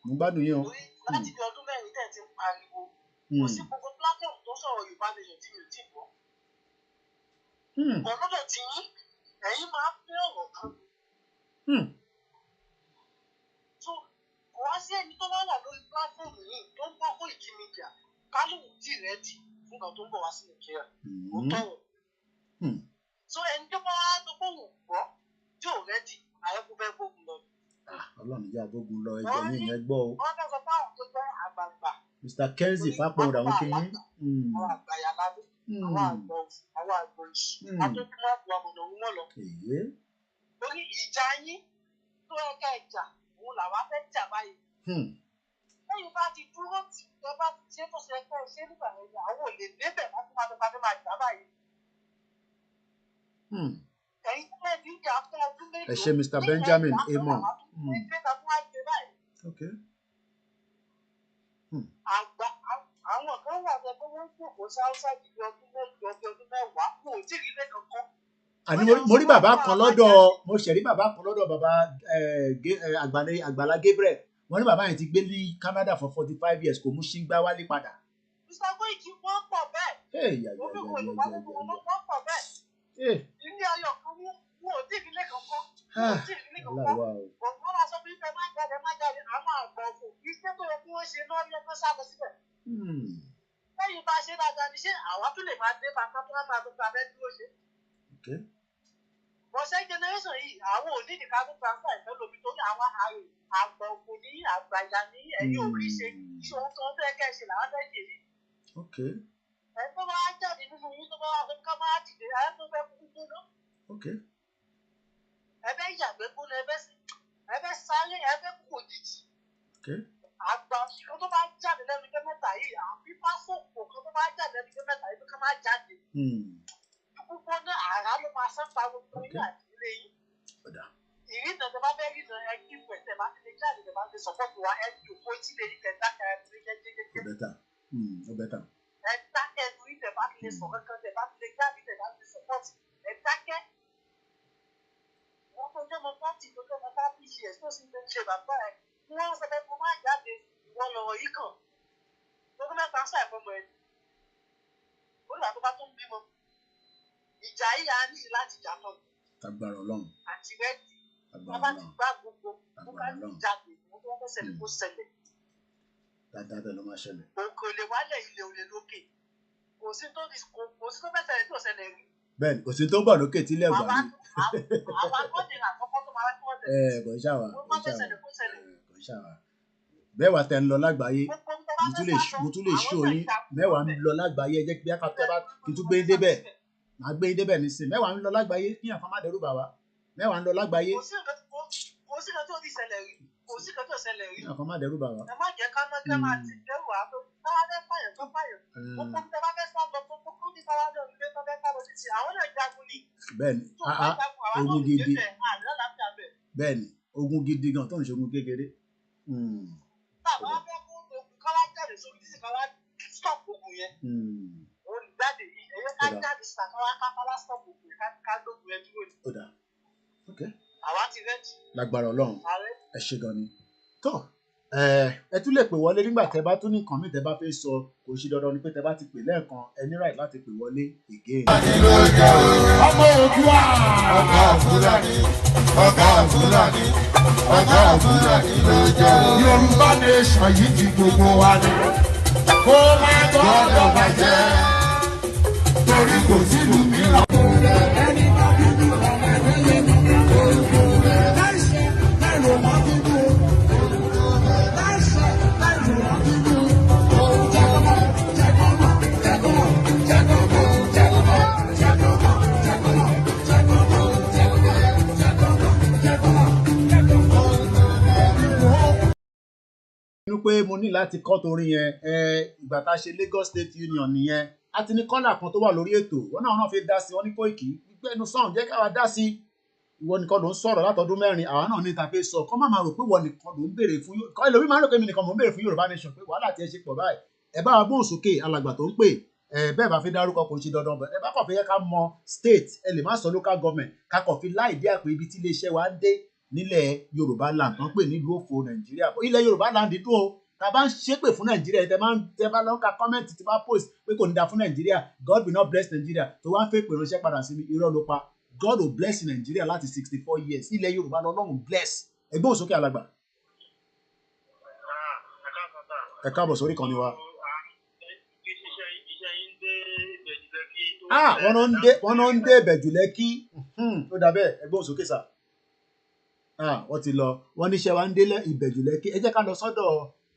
Mo gbádùn yín o. Láti bí ọdún mẹ́rin tẹ̀ ti ń pariwo. Kò sí gbogbo platform tó sọ̀rọ̀ Yorùbá nation tí mi ò tí gbọ́. Ọlọ́dọ̀ tí yín ẹ̀yin máa ń fẹ́ ọ̀rọ̀ kan. So kò wá sí ẹni tó bá wà lórí platform yìí tó ń gbọ́ Koiki Media kálíwù dì rẹ́dì fún kan tó ń bọ̀ wá sí Nàìjíríà. Ó tọ̀wọ̀. So ẹni tó bá wá tó kóhùn gbọ́ tí ò rẹ́dì àyẹ̀kú fẹ́ gbógun lọ. Ọlọ́run ìyá gbógun lọ ẹgbẹ́ mi ìyẹn gbọ́ o. Wọ́n fẹ́ sọ fún àwọn tó jẹ́ àgbààgbà. Mr. Kenzi Fápọ̀rọ̀ àwọn kìíní. Àwọn àgbàyàlábí, àwọn àgbọ̀ ìṣù, àtúntúmọ̀ àbúrò àmọ̀nà òun mọ̀ lọ. Torí ìjà yín tó yẹ ká ìjà òun làwa fẹ́ jà báyìí. Lẹ́yìn bá ti dúró tì ẹ bá ti ṣe tó ṣe kẹ́ ẹ ṣe nígbà yẹn àwọn ò lè débẹ̀ láti máa tó máa jà báyìí. Ẹ̀yin tó lè dín ìjà fún ọdún mélòó. Ẹ ṣé Mr. Benjamin Amon. Okay. Àwọn kan wà pé wọ́n ń fòkó sáúsá di ọdún mẹ́jọ bí ọdún mẹ́wàá kò tí ì rí lé kankan. Àní mo rí bàbá kan lọ́dọ̀ mo ṣẹ̀rí bàbá kan lọ́dọ̀ bàbá Àgbàlá Gabriel. Wọ́n ní bàbá yẹn ti gbé ní Canada for 45 years kò mú ṣíngbá wálé padà. Mr. Koiki wọ́n pọ̀ bẹ́ẹ̀. Omi Yorùbá ló wọ́n pọ̀ bẹ́ẹ̀. Ilé ayọ̀ kan wọ́n ò tí ì rí lé kankan. Wọ́n máa sọ pé ẹ má jáde àwọn àgbọ̀ ọ̀fọ̀ iṣẹ́ tó yẹ kí wọ́n ṣe náà yẹ kó sábọ̀ síbẹ̀. Lẹ́yìn bá ṣe dáadáa ni ṣé àwa tún lè máa dé bàtà tó wá máa tó gba abẹ́ dúró ṣe. Bọ̀ṣẹ́ generation yìí àwọn ò ní ìdíkà tó transfer ìfẹ́ lómi torí àwọn àgbọ̀ ọ̀fọ̀ ní àgbàyà ní ẹ̀yìn orí ṣe iṣẹ́ ohun tó ń fẹ́ kẹ́ ṣe làwọn fẹ́ ṣe yìí. Ẹ tó bá jáde nínú yín tó bá wà fún ká máa dìde ẹ tó fẹ́ kú gbóná. Ẹ fẹ́ yàgbẹ́ gbóná ẹ fẹ́ sáré ẹ fẹ́ kú òjijì. Àgbà kan tó bá jáde lẹ́nu jẹ́ mẹ́ta yìí àbí pásòpò kan tó bá jáde lẹ́nu jẹ́ mẹ́ta yìí tó ká máa jáde. Gbogbo náà àrá ló máa sẹ́pa gbogbo yín àti ilé yín. Ìrìnà tẹ bá fẹ́ rìnà ẹ kí ìwẹ̀ tẹ bá ti lè jáde tẹ bá ti sọ̀pọ̀tù wa ẹ jòkó tí lè tẹ dákẹ́ ẹ ti lè jẹ́jẹ́jẹ́. Ẹ dákẹ́ ẹnu yín tẹ bá ti lè sọ̀ kankan tẹ bá ti lè jáde tẹ bá ti lè sọ̀pọ̀tù ẹ dákẹ́. Wọ́n tó jẹ́ mọ 40 tó jẹ́ mọ 30 years tó sì ń ṣe bàbá ẹ̀. Wọ́n sọ pé kó má jáde ìwọ lọ̀rọ̀ yìí kàn. Gbogbo mẹ́ta ń ṣàìfọmọ ẹ̀. Olùwà tó bá tó ń bímọ. Ìjà yìí á ní láti jà náà. Agbára Ọlọ́run. Àti rẹ́dì bàbá ti gbá gbogbo tó bá ti jáde mo tó fẹ́ ṣẹlẹ̀ kó ṣẹlẹ̀. dáadáa bẹ́ẹ̀ ló máa ṣẹlẹ̀. òkè olè wálẹ̀ ilẹ̀ olè lókè kò sí tó fẹ́ ṣẹlẹ̀ tó ṣẹlẹ̀ rí. bẹ́ẹ̀ni kò sí tó ń bọ̀ lókè tí ilẹ̀ wà ní. àwọn akọ́ni àkọ́kọ́ tó máa wá kí wọ́n kò ṣàwà bẹ́ẹ̀ wà tẹ̀ ń lọ lágbàáyé mo tún lè ṣó yín mẹ́wàá ń lọ lágbàáyé ẹ jẹ́ kí akátẹ́ bá kí n tún gbé débẹ̀ màá gbé débẹ̀ nísìn mẹ́wàá ń lọ lágbàáyé kí àǹfà má dẹ́rù bà wá mẹ́wàá ń lọ lágbàáyé. kò sí kan tó ti ṣẹlẹ̀ rí kò sí kan tó ṣẹlẹ̀ rí. àǹfà má dẹ́rù bà wá. ẹ má jẹ́ ká máa ti dẹ́rù wá pé táwa fẹ́ pààyàn tó pààyàn gbogbo tí wọ́n fẹ́ sá lọ gbogbo ní táwa náà nílé tó fẹ́ sá lọ títí àwọn náà jagun ni. bẹ́ẹ̀ni ogun gidi bẹ́ẹ̀ni ogun gidi gan tó ń ṣe ogun kékeré. táwa fẹ́ kó ogun káwá jáde sórí títí káwá stop ogun yẹn. olùjáde yìí ẹ̀yẹ ká jáde síta káwá kápálá stop ogun yẹn ká dógun yẹn dúró ni. ó dáa ok. àwa ti rẹ́jì. lágbára Ọlọ́run ẹ ṣe gan ni. tó ẹ tún lè pè wọlé nígbà tẹ bá tún ní nǹkan míì tẹ bá fẹ́ sọ kò sí dandan ni pé tẹ bá ti pè lẹ́ẹ̀kan ẹ ní right láti pè wọlé again. ọmọ Oòduà ọ̀gá Fúlàní ọ̀gá Fúlàní ọ̀gá Fúlàní ló jẹ́ o. Yorùbá nation yìí ti gbogbo wa ni kó má gbọ́dọ̀ bàjẹ́ torí kò sílùú mìíràn. pé mo ní láti kọ́ torí yẹn ìgbà tá a ṣe Lagos State Union nìyẹn a ti ní kọ́nà kan tó wà lórí ètò wọn náà fi dá sí wọn ní Koiki gbẹnu sọ̀rọ̀ jẹ́ káwa dá sí ìwọ nìkan ló ń sọ̀rọ̀ látọdún mẹ́rin àwa náà ní tàbí sọ kọ́ máa rò pé ìwọ nìkan ló ń béèrè fún kọ́ ẹlòmíì máa ń rò pé mi nìkan mò ń béèrè fún Yorùbá nation pé wàhálà tí ẹ ṣe pọ̀ báyìí ẹ bá wa gbóhùn sókè alàgbà tó ń pè bẹ́ẹ̀ bá fi dárúkọ kò ń ṣe dandan bẹ́ẹ̀ ẹ bá kàn fi yẹ ká mọ state ẹ lè má sọ local government ká kàn fi láì dé àpò ibi tí iléeṣẹ́ wa ń dé nílẹ̀ Yorùbá land tán pè nílùú òfò Nàìjíríà ilẹ̀ Yorùbá land dùn o tá a bá ń ṣépè fún Nàìjíríà tẹ bá lọ ka comment tí bá post pé kò ní da fún Nàìjíríà God will not bless Nàìjíríà tó wá ń fẹ́ pè ránṣẹ́ padà sí mi irọ́ ló pa God will bless Nàìjíríà láti 64 years ilẹ̀ Yorùbá lọ́lọ́run bless ẹgbẹ́ òsókè alàgbà. ẹ káàbọ̀ sórí kan ni wa. wọ́n náà ń dé ìbẹ̀jù lẹ́kí ó dà bẹ́ẹ̀ ẹgbẹ́ òsókè sà. wọ́n ti lọ wọ́n níṣẹ́ wa ń dé ìbẹ̀jù lẹ́kí ẹ jẹ́ ká lọ sọ́dọ̀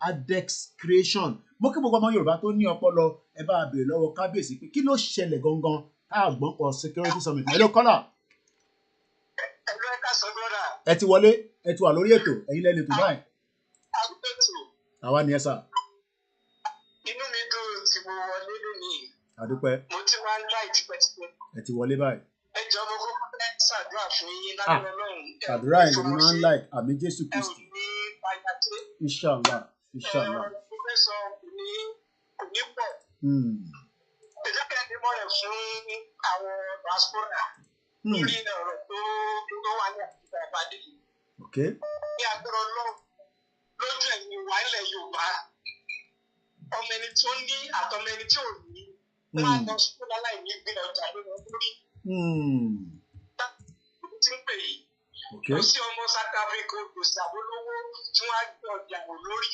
Adex Creation mo kí gbogbo ọmọ Yorùbá tó ní ọpọlọ ẹ bá a béèrè lọ́wọ́ kábíyèsí pé kí ló ṣẹlẹ̀ gangan tá a gbọ́n pọ̀ security summit hello kọ́là. ẹ ti wọlé ẹ ti wà lórí ètò ẹ̀yin lẹ́nu ètò báyìí. àwa ni ẹ sà. inú mi dùn tí mo wọlé lónìí. àdúpẹ́. mo ti wá ń láì tipẹ́tipẹ́. ẹ ti wọlé báyìí. ẹ jọ mo kọ́kọ́ fẹ́ ṣàdúrà fún yín lábẹ́ Ọlọ́run. àdúrà ẹ̀ ló máa ń láì àmì Jésù Kristi. Inshallah. Inshallah. mo fẹ́ sọ kò ní pọ̀. ẹ jẹ́ kí ẹ ní mọ́lẹ̀ fún àwọn diaspora lórí ọ̀rọ̀ tó wà ní àtúntò àbádé. ní agbára Ọlọ́run lójú ẹ̀yin wà ilẹ̀ Yorùbá ọmọ ẹni tó ní àtọmọ ẹni tí ò ní máa lọ sùkúl aláì ní gbé ọjà lórí lórí. tí ń pè yìí kò sí ọmọ South Africa kò sí àbólówó tí wọ́n á gbé ọjà wò lórí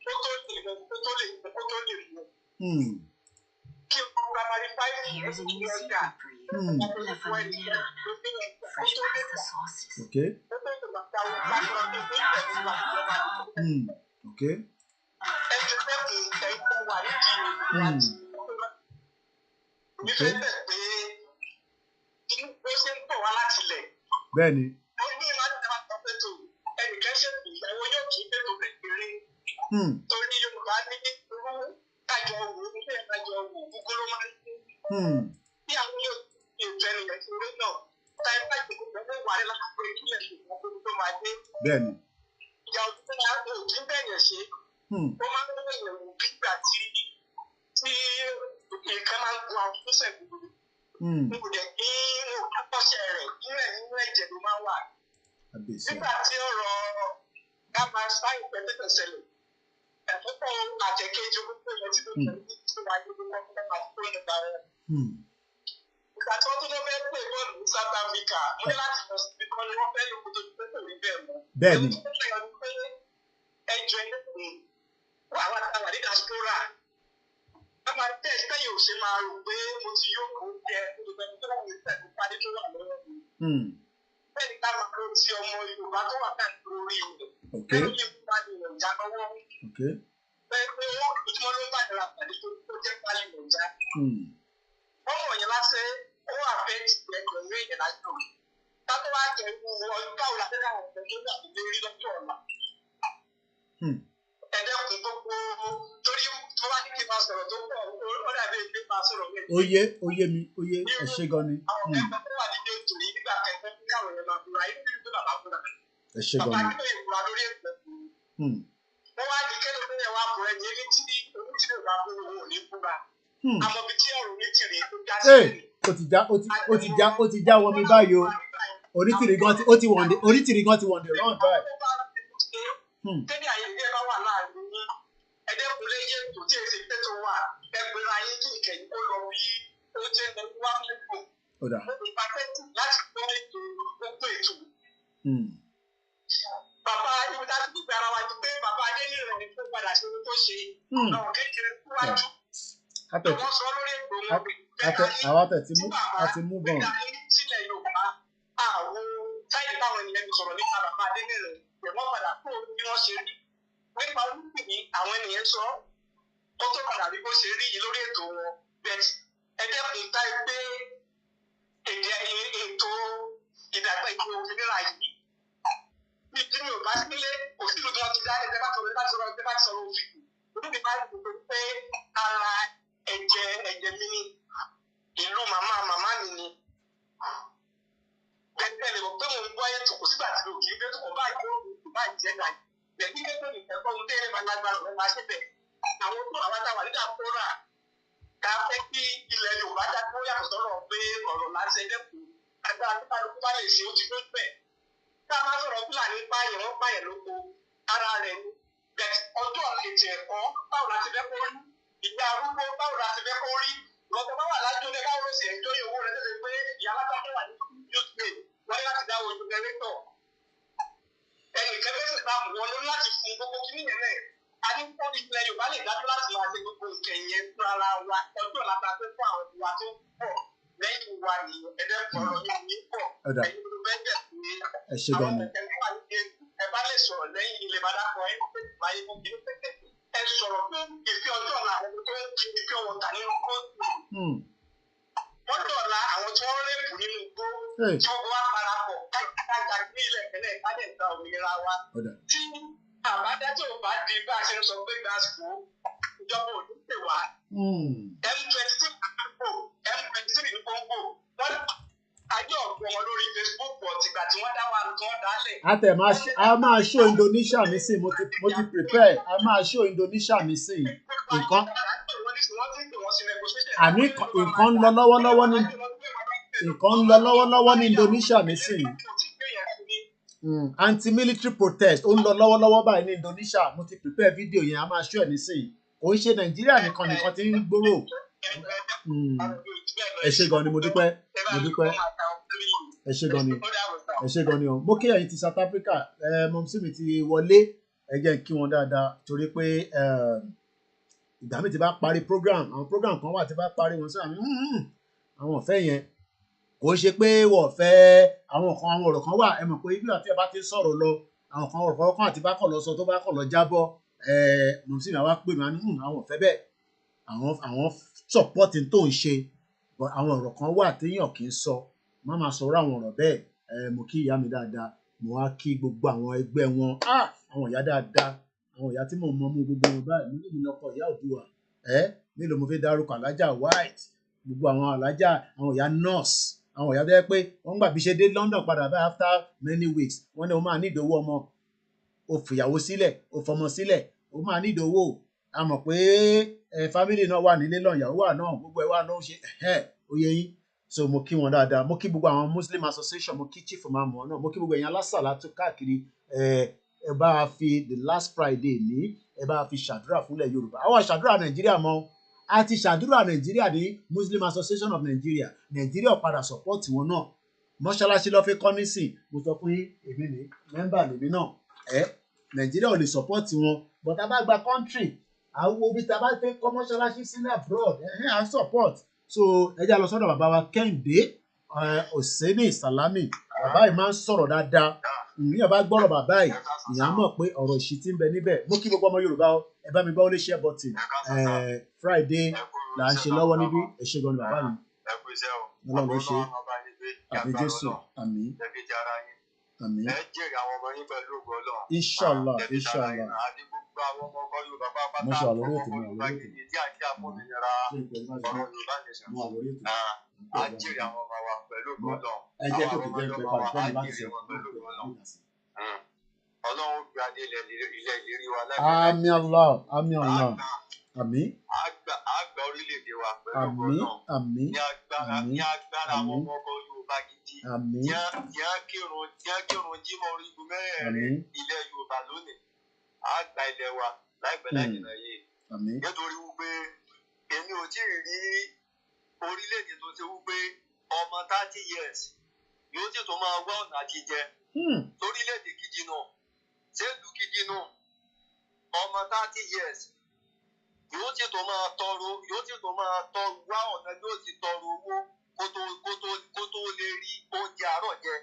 kó tó lè mú. kí n kúrò àmàlí 5 years ní ọjà ọ̀pọ̀lọpọ̀ ènìyàn ló gbé ọjà kó tó lè gbà. ó tó lè máa ta owó lágbára tó gbé ìjọba ìjọba. ẹ jẹ́ pé kì í tẹ̀ ikú wà nídìí ìlú. mi fẹ́ bẹ̀ pé ó ṣe ń bọ̀ wá láti ilẹ̀. bẹ́ẹ̀ni. ó ní ìlànà ìjọba kan pẹ̀tọ́ ẹnìkan ṣe ìyàwó yóò kí pẹ̀tọ́ rẹ̀ kéré. torí Yorùbá ní irú kájọ wò ó nílé kájọ wò ó kúkú ló máa ń kú. bí àwọn yóò fi ètò ẹnìyàn ti rí náà táyé bá ìdìbò pẹ̀lú ìwà rẹ̀ láti pé ìpínlẹ̀ ìṣòwò tó máa dé. bẹ́ẹ̀ni. ìyá òtún máa ń lò kí bẹ́ẹ̀ ṣe. ó máa ń lò ìyẹ̀wò bí ìgbà tí ìkan máa ń gun àwọn tó ṣẹ̀gbọ́n. mo dẹ̀ ní àkọsẹ̀ rẹ̀ nínú ẹ̀jẹ̀ ló máa wà. nígbà tí ọ̀rọ̀ gámà sáyìn pẹ̀lú ṣẹlẹ̀ ẹ̀fọ́pọ̀ àtẹ̀kẹ́jọ gbogbo ìyẹn tí mo tẹ̀lé tí wàá gbé wọn fún wọn àti ìgbà wọn. àti wọ́n tó tó fẹ́ pè bọ́ọ̀lù ní South Africa mo ní láti lọ sí ibi kan ni wọ́n fẹ́ lò kó tó di pé kò rí bẹ́ẹ̀ mọ́. Bẹ́ẹ̀ni. ẹjọ́ ẹlẹ́sìn àwọn àtàwọn ní diaspora wọ́n máa tẹ̀ sẹ́yìn ò ṣe máa rò pé mo ti yóò kó jẹ olùgbẹ́ni tó wà ní ìtẹ̀kùn padì tó wà lọ́wọ́ mi. bẹ́ẹ̀ ni ká máa lọ sí ọmọ Yorùbá tó wà káàkiri orí rẹ̀ lẹ́nu kí n bá ní ìrọ̀jà lọ́wọ́. bẹ́ẹ̀ pé wọ́n ojúmọ́ ló ń bàjẹ́ àpàdé tó jẹ́ pálí ìrọ̀jà. wọ́n mọ̀ yẹn lásẹ̀ ó wà fẹ́ ti ẹgbẹ̀rún èèyàn lájọ. tábọ́ wá jẹ́ báwo la fẹ́ káwọn ọ̀gbẹ́ tó wà nílé rí lọ́jọ́ ọ̀la. ẹ̀dẹ́kùn gbogbo torí tó bá ní kí n máa sọ̀rọ̀ tó pọ̀ ó dàbí èdè máa sọ̀rọ̀ méjì. Oyè mi ẹ ṣé gan ni. àwọn ẹgbẹ́ tó wà nílé ètò yìí nígbà kẹ́kẹ́ kí káwọn èèyàn máa búra yìí níbi tó bàbá búra. Ẹ ṣé gan bàbá ni. Akintoye búra lórí ètò wọ́n wá ní kẹ́lẹ́ lórí ẹ̀wà búra ẹ̀yẹ ní tí onítìrì bá búra òun ò ní búra. àmọ́ bí tí ọ̀rọ̀ mi tìrì tó já sí ó ti já wọn mi báyìí o. Onítìrì gan ti wọ̀n dé rán báyìí. tẹ́lẹ̀ àyẹ̀dẹ́ bá wà láàrin ní ẹ̀dẹ́kunlé yé ètò tí èsì pé tó wà ẹgbẹ̀rún ayé kí ìkẹyìn ó lọ bí ó jẹ́ lọ wá lẹ́kọ̀ọ́. ìpàtẹ́tì láti gbọ́ ètò gbogbo ètò. bàbá ibi tá a ti gbé ara wa ti pé bàbá Adéníran ni fún padà sí ohun tó ṣe náà kékeré síwájú. wọ́n sọ lórí ètò wọn pé àti mú bọ̀n. sílẹ̀ Yorùbá àwọn táyì táwọn ènìyàn ti sọ̀rọ̀ nípa bàbá Adéníran wọ́n padà kó bí wọ́n ṣe rí nípa olùpìní àwọn ènìyàn sọ ó tó padà rí bó ṣe rí yìí lórí ètò wọn bẹ́ẹ̀ ẹdẹkùn tá ẹ pé ètò ìdàgbà ìpè òmìnira yìí bí mi ò bá sílé òsínú tí wọ́n ti dá ẹgbẹ́ bá sọ̀rọ̀ òfin olùpìní máa ń dùn pé ara ẹ̀jẹ̀ mi ni ìlú màmá mi ni bẹ́ẹ̀ lè mọ̀ pé mo ń gbọ́ ètò kò sígbà tí o kì í gbé tó kọ̀ báyìí bá ìjẹ́ náà lẹ́bí kẹ́kọ̀ọ́ ní ẹ̀kọ́ ohun tẹ́lẹ̀ máa lágbára ọ̀rẹ́ máa ṣe bẹ̀. àwọn tó àwọn táwa nígbà kóra ká fẹ́ kí ilẹ̀ Yorùbá dá tó yàtọ̀ sọ́rọ̀ pé ọ̀rọ̀ láti ẹ̀dẹ́kùn agbára tó kálukú bá lè ṣe ó ti tó bẹ̀. ká má sọ̀rọ̀ Fúlàní pààyàn wọ́n pààyàn lóko ara rẹ̀ ni bẹ̀ ọjọ́ ètò ẹ̀kọ́ báwo la ti fẹ́ kó rí ìgbà arúgbó báwo la ti fẹ́ kó rí lọ́tọ̀ bá wà lájọ́ ní káwọn ṣe ẹjọ́ ìyówó rẹ̀ tẹ́lẹ̀ pé ìyá alágbàdo wà ní wọ́n ní láti dáwọ́ ojú gẹ́rẹ́tọ̀ ẹnì kẹ́fẹ́sì bá wọn ló láti fún gbogbo kí nìyẹn náà a ní kó ilẹ̀ Yorùbá lè dájú láti máa ṣe gbogbo nǹkan yẹn fún ara wa ọjọ́ làbá tó fún àwọn ìwà tó pọ̀ lẹ́yìn wa ní ẹ̀dẹ́gbọ̀rọ̀ ní pọ̀ ẹ̀yìn tó bẹ́ẹ̀ bẹ̀ sí àwọn ẹ̀kẹ́ wà ní ẹ bá lè sọ̀rọ̀ lẹ́yìn ilé badàpọ̀ ẹ̀ báyé fún kí ẹ sọ̀rọ̀ fún ìfẹ́ ọjọ́ ọ̀la àwọn tó ń kiri fí ọwọ́ tà nínú kóòtù ọjọ́ ọ̀la àwọn tí wọ́n rẹ́pù nínú igbó tí wọ́n wá parapọ̀ kájà ní ilẹ̀ ìpínlẹ̀ ìpínlẹ̀ ìta òmìnira wa tí àbádájọ́ ò bá di bá a ṣe ń sọ pé gbàsíkò ìjọba ò ní pè wá M23 ní Congo wọ́n ajọ́ ọ̀gbọ́n wọn lórí Facebook ọ̀tìgbà tí wọ́n dá wa tí wọ́n dálẹ̀. a máa ṣó Indonesia nísìn mo ti prepare a máa ṣó Indonesia nísìn nǹkan àní nǹkan ń lọ lọ́wọ́lọ́wọ́ ní Indonesia nísìn anti-military protest ó ń lọ lọ́wọ́lọ́wọ́ báyìí ní Indonesia mo ti prepare fídíò yẹn a máa ṣó ẹ̀ nísìn kò ń ṣe Nàìjíríà nìkan tí ń gbòòrò ẹ ṣé gan ni mo dúpẹ́ ẹ ṣé gan ni o mo kí ẹ̀yin ti South Africa mọ̀mísí mi ti wọlé ẹ jẹ́ kí wọn dáadáa torí pé ìgbà mi ti bá parí program àwọn program kan wà tí bá parí wọn sí àwọn ọ̀fẹ́ yẹn kò ṣe pé wọ́n fẹ́ àwọn ọ̀rọ̀ kan wà ẹ mọ̀ pé ibi àti ẹ bá ti sọ̀rọ̀ lọ àwọn ọ̀rọ̀ kan àti bá kọ̀ lọ sọ tó bá kọ̀ lọ jábọ̀ mọ̀mísí mi àwa pè mí àwọn ọ̀fẹ́ bẹ́ẹ̀ àwọn support tó ń ṣe àwọn ọ̀rọ̀ kan wà téèyàn kì í sọ má máa sọ̀rọ̀ àwọn ọ̀rọ̀ bẹ́ẹ̀ mo kí ìyá mi dáadáa mo wá kí gbogbo àwọn ẹgbẹ́ wọn àwọn ìyá dáadáa àwọn ìyá tí mò ń mọ mú gbogbo wọn báyìí nílùú mi lọkọ ìyá Òdùwà mélòó mo fi dárúkọ alájà white gbogbo àwọn alájà àwọn ìyá nurse àwọn ìyá bẹ́ẹ̀ pé wọ́n gbà bí ṣe dé London padà báyìí after many weeks wọ́n ní o máa ní ìdòwò ọmọ o fìyàwó sílẹ̀ o fọmọ sílẹ̀ o máa ní ìdòwò a mọ̀ pé family náà wà nílé lọ́n ìyàwó wà náà gbogbo ẹ̀ wà náà ṣe oyè yín so mo kí wọn dáadáa mo kí gbogbo àwọn Muslim association mo kí chief mamu náà mo kí gbogbo ẹ̀yin alásàlátù káàkiri ẹ bá fi the last Friday ní ẹ bá fi ṣàdúrà fúnlẹ̀ Yorùbá àwọn ṣàdúrà Nàìjíríà mọ́ a ti ṣàdúrà Nàìjíríà ní Muslim Association of Nigeria Nàìjíríà padà support wọn náà mọ́ṣáláṣí ló fi kọ́ nísìn mo sọ fún yín èmi ní mẹ́mbà lèmi náà Nàìjíríà ò lè support wọn but a bá gba country àwọn obi tá a bá fẹ́ kọ́ mọ́ṣáláṣí sílẹ̀ abroad à support so ẹ jẹ́ lọ sọ́dọ̀ bàbá wa Kẹ́hìndé Òsénì Sàlámì bàbá yìí máa ń sọ̀rọ̀ dáadáa ìyẹn bá gbọ́rọ̀ bàbá yìí ìyá mọ̀ pé ọ̀rọ̀ ìṣítí ń bẹ níbẹ̀ mo kí gbogbo ọmọ Yorùbá ẹ bá mi gbọ́ lé share button Friday là ń ṣe lọ́wọ́ níbí ẹ ṣé gan ni bàbá mi Ọlọ́run ló ṣe àmì Jésù àmì àmì inshallah inshallah mo ṣe àlórí ètò mi àlórí ẹ jẹ́ kò tó jẹ́ pé pàdé láti ṣe Ọlọ́run gbé adé ilẹ̀ ìlérí wa láì àmì Allah àmì Allah àmì àgbà orílẹ̀-èdè wa pẹ̀lú Ọlọ́run àmì ní agbára àwọn ọmọ ọkọ̀ Yorùbá gidi tí a kírun jímọ̀ orígun mẹ́rẹ̀ẹ̀rin ilẹ̀ Yorùbá lónìí àgbà ilẹ̀ wa láìpẹ́ láìjìnà yìí nítorí wípé èmi ò tí ì rí orílẹ̀-èdè tó ti wípé ọmọ 30 years yóò sì tó máa wá ọ̀nà àtijẹ lórílẹ̀-èdè gidi náà ṣéèlú gidi náà ọmọ 30 years yóò sì tó máa wá ọ̀nà yóò sì tọrọ owó kó tó lè rí oúnjẹ àárọ̀ jẹ.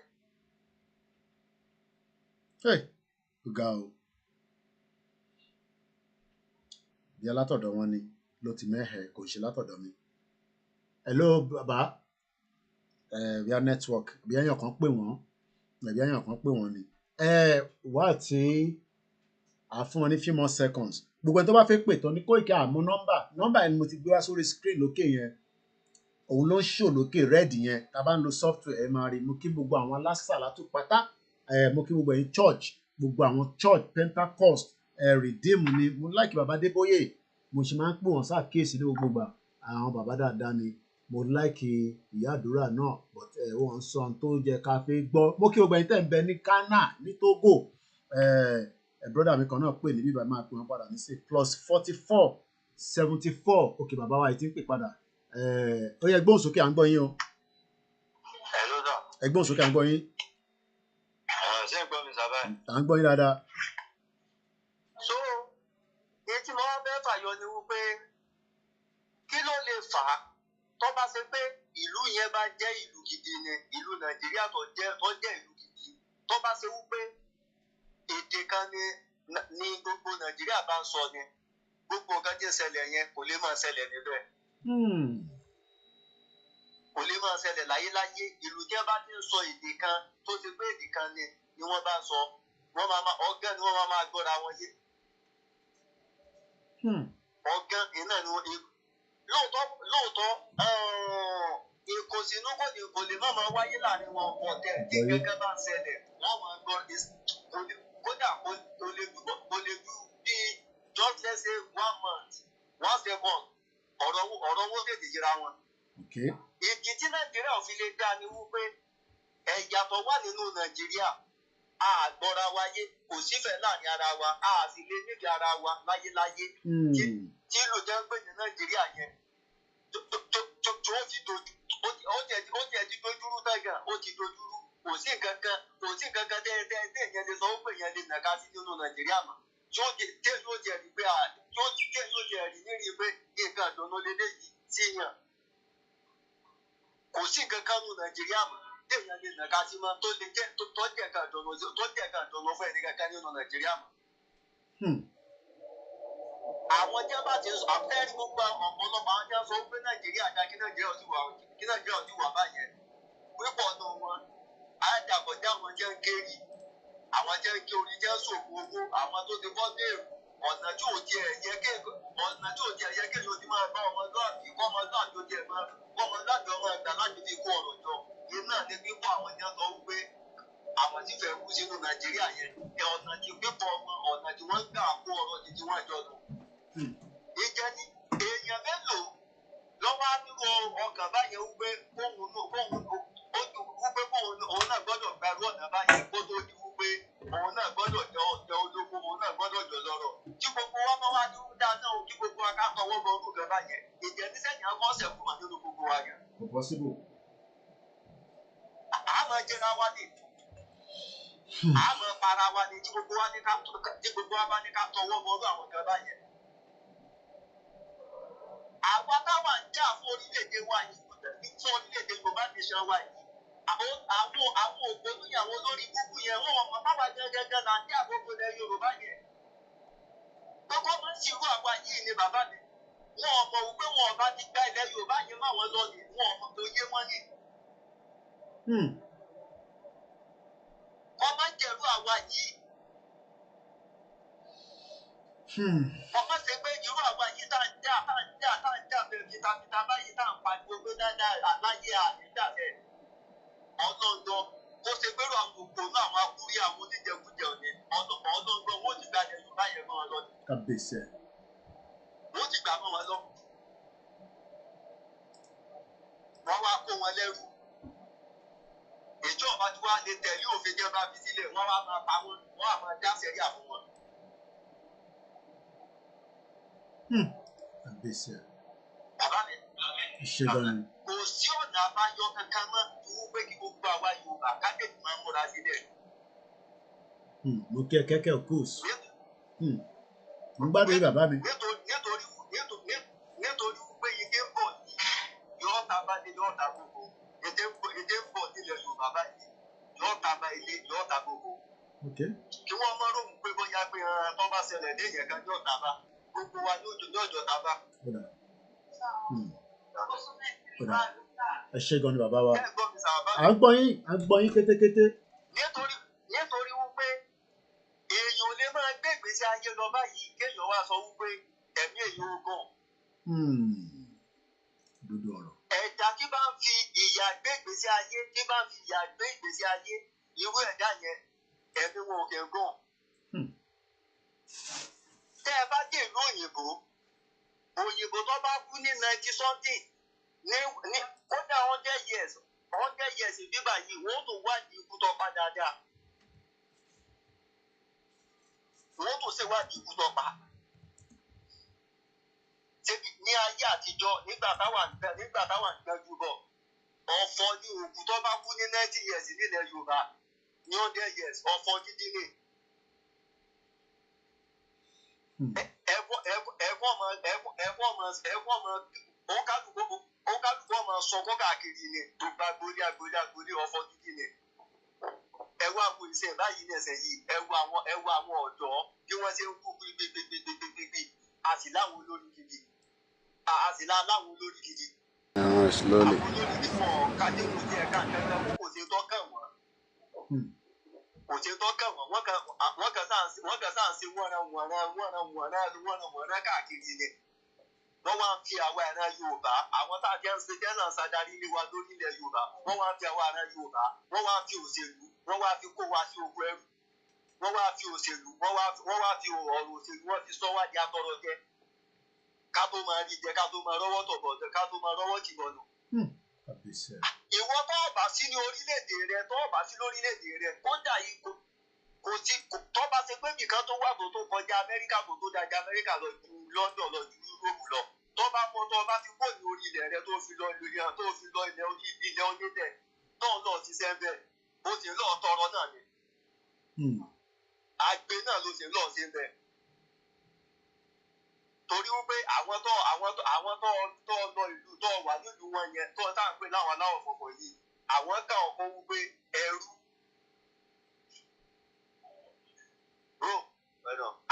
Ọ̀gá o bí alátọ̀dọ̀ wọn ni ló ti mẹ́hẹ̀ kò ṣe látọ̀dọ̀ mi. Hello bàbá via network bí èèyàn kan pè wọ́n ni wá tí a fún wọn ní few more seconds gbogbo ẹni tó bá fẹ́ pè tán ní Koiki àmú nọ́mbà ẹni mo ti gbé wá sórí screen lókè yẹn òun ló ń ṣò lókè red yẹn tá a bá ń lo software ẹ máa rí mo kí gbogbo àwọn alásàlátù pátá mo kí gbogbo ẹ̀yin church gbogbo àwọn church Pentecost redeem ni mo like bàbá Adébóyè mo ṣe máa ń pè wọ́n ṣàkíyèsí ní gbogbo gbà àwọn bàbá dáadáa ni mo like ìyá àdúrà náà but wọ́n ń sọ ohun tó jẹ́ ká fi gbọ́ mo kí gbogbo ẹ̀yin tẹ́ ń bẹ ní Ghana ní Togo brother mi kan náà pè ní bíbá máa pè wọ́n padà ní sí +44 74 ok bàbá wa yìí ti ń pè padà ó yẹ gbóhùn sókè à ń gbọ́ yín o ẹgbóhùn sókè à ń gbọ́ yín ṣé ń gbọ́ mi sábà à ń gbọ́ yín dáadáa. so èyí tí mo wá fẹ́ fàyọ ni wípé kí ló lè fà á tó bá ṣe pé ìlú yẹn bá jẹ́ ìlú gidi ni ìlú Nàìjíríà tó jẹ́ ìlú gidi tó bá ṣe wípé èdè kan ni gbogbo Nàìjíríà bá ń sọ ni gbogbo nǹkan tí ń ṣẹlẹ̀ yẹn kò lè máa ṣẹlẹ̀ níbẹ̀. Kò lè máa ṣẹlẹ̀ láyéláyé ìlú tí wọ́n bá ti ń sọ èdè kan tó ṣe pé èdè kan ni wọ́n bá ń sọ ọ̀gán ni wọ́n máa gbọ́ra wọn yé. Ọ̀gán iná ni wọ́n lóòótọ́ ìkùnsínú kò lè má máa wáyé láàrin wọn ọ̀tẹ̀ tí gẹ́gẹ́ bá ń ṣẹlẹ̀ wọ́n máa gbọ́ kódà kò lè ju bí just let's say 1 month 1 second ọ̀rọ̀ owó tètè yíra wọn. Ìdí tí Nàìjíríà ò fi lè dá ni wípé ẹ̀yà tó wà nínú Nàìjíríà a gbọ́ra wáyé kò sífẹ̀ẹ́ láàrin ara wa a sì lè níbi ara wa láyéláyé tí ìlú jẹ́ ń pè ní Nàìjíríà yẹn tó fi dojú ó tiẹ̀ ti dojúrú tẹ́gàn ó ti dojúrú kò sí nǹkan kan tẹ́ ìyẹn lè sọ ó pè yẹn lè nàka sí nínú Nàìjíríà mọ́ yóò jẹ́ rí pé yóò jẹ́ rí nírí pé nǹkan ìdùnnú lélẹ́yìí sí yàn kò sí nǹkan kan nínú Nàìjíríà mọ́ téèyàn lè nàka sí mọ́ tó jẹ́ kan ìdùnnú fún ẹnì kankan nínú Nàìjíríà mọ́. Àwọn tí wọ́n bá ti sọ àfẹ́rí gbogbo ọ̀pọ̀lọpọ̀ àwọn tí wọ́n sọ pé Nàìjíríà dá kí Nàìjíríà ò ti wà báyẹn pípọ̀ nù wọn àdàkọ̀já àwọn jẹ́ ń kéré àwọn jẹ́ ń ké orí jẹ́ sòkò owó àwọn tó ti bọ́ dèrò ọ̀nà tí ò tiẹ̀ yẹ kéèyàn ti máa bá ọmọlúàbí kọ́ ọmọlúàbí ó tiẹ̀ máa kọ́ ọmọlúàbí ọmọ ẹgbẹ́ láti fi kó ọ̀rọ̀ jọ iná ní pípọ̀ àwọn tí wọ́n sọ wípé àwọn tí fẹ́ kú sínú Nàìjíríà yẹn ọ̀nà tí pípọ̀ ọ̀nà tí wọ́n gbà kó ọ̀rọ̀ títí wọ́n jọ lọ. Ìjẹ́ ní èèyàn mélòó lọ́wọ́ á nírú ọkàn báyẹn wípé òun náà gbọ́dọ̀ gbàrú ọ̀nà báyẹn kó tó di wípé òun náà gbọ́dọ̀ jẹ olóko òun náà gbọ́dọ̀ jọ lọ́rọ̀ tí gbogbo wa máa wá ní dáa náà kí gbogbo wa ká tọwọ́ bọ orúkọ kan báyẹn ìjẹ́ nísẹ́yìn àwọn ọ̀sẹ̀ kù mà nínú gbogbo wa yẹn. Kò possible. Àmọ́ jẹ́ra wa ni àmọ́ para wa ni tí gbogbo wa bá ní ká tọwọ́ bọ orú àwọn kan báyẹn. Àwa táwa ń jà fún orílẹ̀-èdè wa yìí fún orílẹ̀-èdè Yorùbá nation wa yìí àwọn ògbónúyàwó lórí kúkú yẹn wọ́n ọmọ táwa gẹ́gẹ́ là ń jà gbogbo ilẹ̀ Yorùbá yẹn. Gbogbo máa ń ṣirú àwa yìí ni bàbá mi. Wọ́n ọmọ wípé wọn ọba ti gba ilẹ̀ Yorùbá yẹn máa wọn lọ ní wọn ọmọ tó yé wọn ní. Wọ́n máa ń jẹ̀rú àwa yìí. Wọ́n máa ṣe pé irú àwa yìí tá ń jà bẹ̀rẹ̀ fìtàfìtà báyìí tá ń pariwo pé dáadáa láyé àdíjà bẹ́ẹ̀. Ọlọ́dọ̀ kó ṣe pé àwọn òpónú àwọn akúrí àwọn oníjẹkújẹ òní ọlọ́dọ̀ wọ́n ti gba ilẹ̀ Yorùbá yẹn mọ́ wọn lọ. Kábíyèsí. Wọ́n ti gbà mọ́ wọn lọ. Wọ́n wá kó wọn lẹ́rú. Ìjọba tí wàá lè tẹ̀lé òfin jẹ́ bá fi sílẹ̀ wọ́n wá máa pa wọ́n wọ́n á máa dá sẹ́ríà fún wọn. Kábíyèsí. Bàbá mi. Ṣé gan-an? Kò sí ọ̀nà àbáyọ kankan mọ́ dúró pé kí gbogbo àwa Yorùbá kájèjì máa múra sílẹ̀. Mo kí ẹ kẹ́kẹ́ òkúùs. Mo gbádùn yín bàbá mi. Nítorí wípé ìdè ń bọ̀ ní yọ̀ọ́ta bá dé yọ̀ọ́ta gbogbo. Ìdè ń bọ̀ nílẹ̀ Yorùbá báyìí. Yọ̀ọ́ta bá ilé yọ̀ọ́ta gbogbo. Kí wọ́n mọ́ ròhùn pé bóyá pé tó bá ṣẹlẹ̀ dé yẹn kan yọ̀ọ́ta bá. Gbogbo wa ní ọjọ́ ta bá. Ẹ ṣé gan ni bàbá wa. À ń gbọ́ yín kétékété. Nítorí wípé èèyàn ò lè máa gbé ìgbésí ayé lọ báyìí kéèyàn wá sọ wípé ẹ̀mí èèyàn ogun. Dúdú ọ̀rọ̀. Ẹ̀dá tí bá ń fi ìyà gbé ìgbésí ayé irú ẹ̀dá yẹn ẹ̀mí wọn ò kẹ́ gùn. Tẹ́ ẹ bá dé ìlú òyìnbó tó bá kú ní 90 something ní ó dá 100 years bíbá yìí wọ́n tó wádìí ikú tó pa dáadáa. Wọ́n tó ṣèwádìí ikú tó pa. Ní ayé àtijọ́ nígbà táwa ń gbẹ́jú bọ̀ ọ̀fọ̀ ní òkú tó bá kú ní 90 years nílẹ̀ Yorùbá ní 100 years ọ̀fọ̀ dídí ni. Òǹkàlùkù ọmọ sọkọ́ káàkiri ni tó gba agbolé ọ̀fọ̀ dídí ni. Ẹ wá wo iṣẹ́ báyìí ní ẹsẹ̀ yìí ẹ wo àwọn ọ̀dọ́ bí wọ́n ṣe ń kú gbígbígbígbígbígbí a sì láwọn olórí gidi. Àwọn olórí gidi fún kájé kò sí ẹ̀ka nǹkan kò sí tọ́kàn wọ́n. Wọ́n kàn sáà ń ṣe wọ́nà káàkiri ni. Wọ́n wá ń fi àwa ẹ̀ràn Yorùbá àwọn tá a jẹ́ ń ṣe jẹ́ náà ṣàdarí ilé wa lórílẹ̀ Yorùbá wọ́n wá ń fi àwa ẹ̀ràn Yorùbá wọ́n wá ń fi òṣèlú wọ́n wá fi kó wa sí oko ẹrú wọ́n wá fi òṣèlú wọ́n wá fi ọ̀rọ̀ òṣèlú wọ́n fi sọ wá di atọrọ jẹ ká tó máa rí jẹ ká tó máa rọ́wọ́ tọ̀bọ̀ jẹ ká tó máa rọ́wọ́ jìbọnù. Ìwọ tó bá sí ní orílẹ̀-èdè rẹ tó bá sí lórílẹ̀-èdè rẹ kódà yìí kò sí tó bá ṣe pé nìkan tó wà tó kọjá Amẹ́ríkà tó dájà Amẹ́ríkà lọ ju London lọ ju Europe lọ tó bá fi kó ní orí ilẹ̀ rẹ tó fi lọ ilẹ̀ onílẹ̀ tó ń lọ sí sẹ́ńbẹ̀ ó sì ń lọ tọrọ náà ni. Àgbẹ̀ náà ló sì ń lọ sí bẹ́ẹ̀. Torí wípé àwọn tó lọ ìlú tó wà nílùú wọn yẹn tó tá à ń pè láwọn aláwọ̀ funfun yìí àwọn kà ọkọ wípé ẹrú.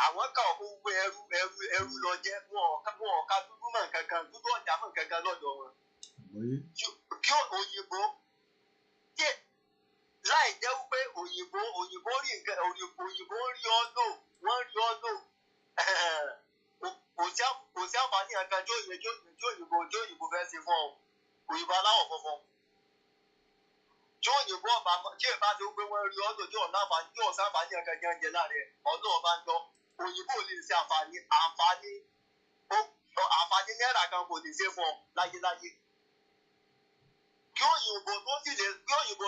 Àwọn kà ọkọ wípé ẹrú lọ jẹ́ wọn ọ̀ka dúdú mọ̀ kankan dúdú ọ̀jà mọ̀ kankan lọ́dọ̀ wọn. Kí òyìnbó láì jẹ́ wípé òyìnbó rí nǹkan òyìnbó rí ọ́dọ̀ wọ́n rí ọ́dọ̀ kò sí àǹfààní kankan tí òyìnbó fẹ́ ṣe fún ọ òyìnbó aláwọ̀ funfun tí òyìnbó ọba tí ẹ bá ti gbé wọn rí ọdún tí ọ̀nà àǹfààní tí ọ̀sán àǹfààní kankan jẹ́ ń jẹ láàrin ọdún ọba ń jọ òyìnbó lè ṣe àǹfààní náírà kan kò lè ṣe fún ọ láyéláyé kí òyìnbó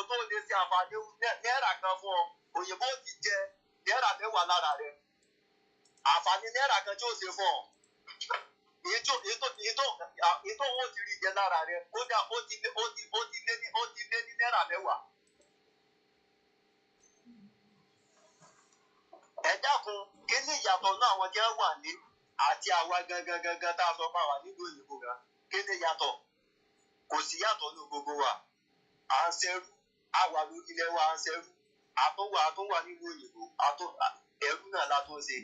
tó lè ṣe àǹfààní náírà kan fún ọ òyìnbó ti jẹ náírà 10 lára rẹ àǹfààní náírà kan tí ó ṣe fún ọ wọn ti rí jẹ lára rẹ kódà ó ti lé ní náírà 10. Ẹ dákun kí ni ìyàtọ̀ náà àwọn jẹ́ wà ní àti àwa gangan tá a sọ fún àwa nílùú òyìnbó gan kí ni ìyàtọ̀? Kò sí yàtọ̀ ní gbogbo wa à ń ṣẹ́rú àwa lórí ilẹ̀ wa à ń ṣẹ́rú àtúnwà nílùú òyìnbó ẹrú náà la tó ń ṣe.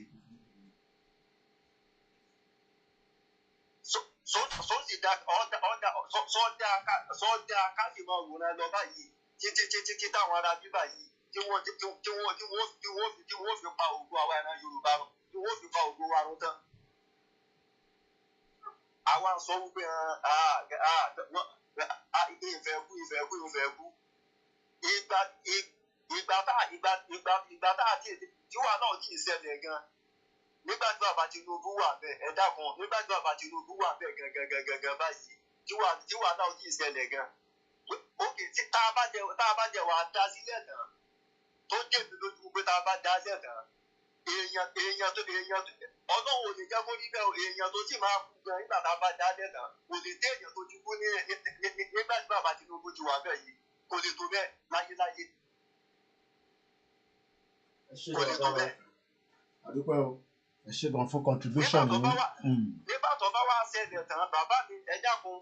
Sọ́jà káàdì máa wòran lọ báyìí títí táwọn ará bíbá yìí tí wọ́n fi pa ògo àwa ìran Yorùbá run tí wọ́n fi pa ògo wa run tán. Àwa sọ wípé ìfẹ́ kú. Ìgbà tá àti tí wà náà kì í ṣẹlẹ̀ gan. Nígbà tí bàbá Tinubu wà bẹ́ẹ̀ ẹ dákun nígbà tí bàbá Tinubu wà bẹ́ẹ̀ gangan báyìí tí wà náà kì í ṣẹlẹ̀ gan. Ókè tí tá a bá jẹ wà á dá sílẹ̀ tán tó jèbi lójú pé tá a bá dá sílẹ̀ tán èèyàn Ọlọ́run ò lè jẹ́ kó rí bẹ́ẹ̀ èèyàn tó sì máa kú gan nígbà tá a bá dá sílẹ̀ tán kò lè dé èèyàn tó ti kú nígbà tí bàbá Tinubu ti wà bẹ́ẹ̀ yìí kò lè tó bẹ́ẹ̀ láyéláyé. Kò lè tó bẹ́ẹ̀. Àdúpẹ́ o. Ẹ ṣé gan fún contribution yín. Nígbà tó bá wá ṣẹlẹ̀ tán bàbá mi ẹ dákun.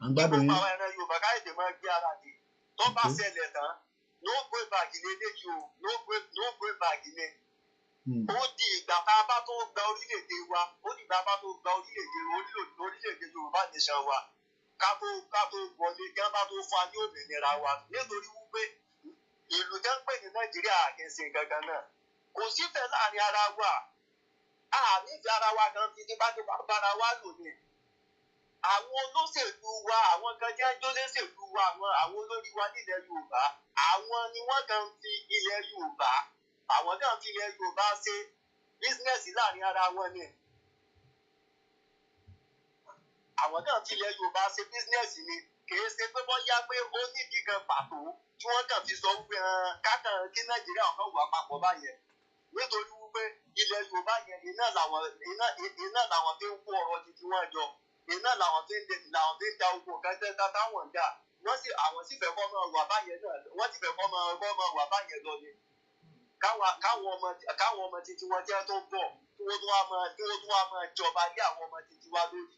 À ń gbádùn yín. Nígbà àwọn ẹran Yorùbá káyọ̀dé máa gbé ara dé. Tó bá ṣẹlẹ̀ tán ló gbé báàgì léléyìí o ló gbé báàgì ní. Ó di ìgbà tá a bá tó gba orílẹ̀-èdè wa ó di ìgbà bá tó gba orílẹ̀-èdè Yorùbá nation wa ká tó wọlé kí wọ́n bá tó fún wa ní òmìnira wa nítorí wípé ìlú tẹ́ ń pè ní Nàìjíríà kì í ṣe gangan náà kò sífẹ̀ẹ́ láàrin ara wa. Nífẹ̀ẹ́ ara wa gan títí bá ti bára wa lò ní. Àwọn olóṣèlú wa àwọn kan jẹ́ jólóṣèlú wa àwọn olórí wa nílẹ̀ Yorùbá àwọn ni wọ́n kàn fi ilẹ̀ Yorùbá ṣe bísínẹ́sì láàrin ara wọn ni. Àwọn kan fi ilẹ̀ Yorùbá ṣe bísínẹ́sì ni kìí ṣe pé bọ́yá pé ó nídìí kan pàtó tí wọ́n kàn fi sọ wípé kákan kí Nàìjíríà kan wà papọ̀ báyẹn nítorí wípé ilẹ̀ Yorùbá yẹn iná làwọn tí ń kó ọrọ̀ títí wọn jọ iná làwọn tí ń da ogun kẹtẹta táwọn ń dà àwọn sì fẹ́ kọ́ máa wà báyẹn náà wọ́n sì fẹ́ kọ́ máa wà báyẹn lọ ni káwọn ọmọ títí wọn jẹ́ tó bọ̀ tí wọ́n tún wá máa jọba lé àwọn ọmọ títí wa lórí.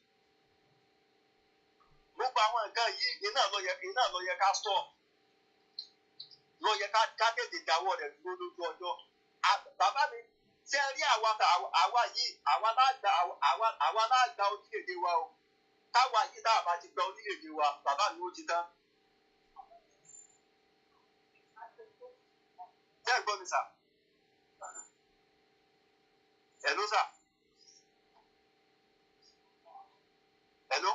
Gbogbo àwọn nǹkan yìí iná ló yẹ ká sọ ló yẹ ká tètè dáwọ́ rẹ̀ dúró lójú ọjọ́. Bàbá mi ṣe rí àwa yìí àwa lágbà orílẹ̀-èdè wa o táwa yìí tá a bá ti gba orílẹ̀-èdè wa bàbá mi ó ti tán. Ṣé ẹ gbọ́ mi sà? Hello sà? Hello?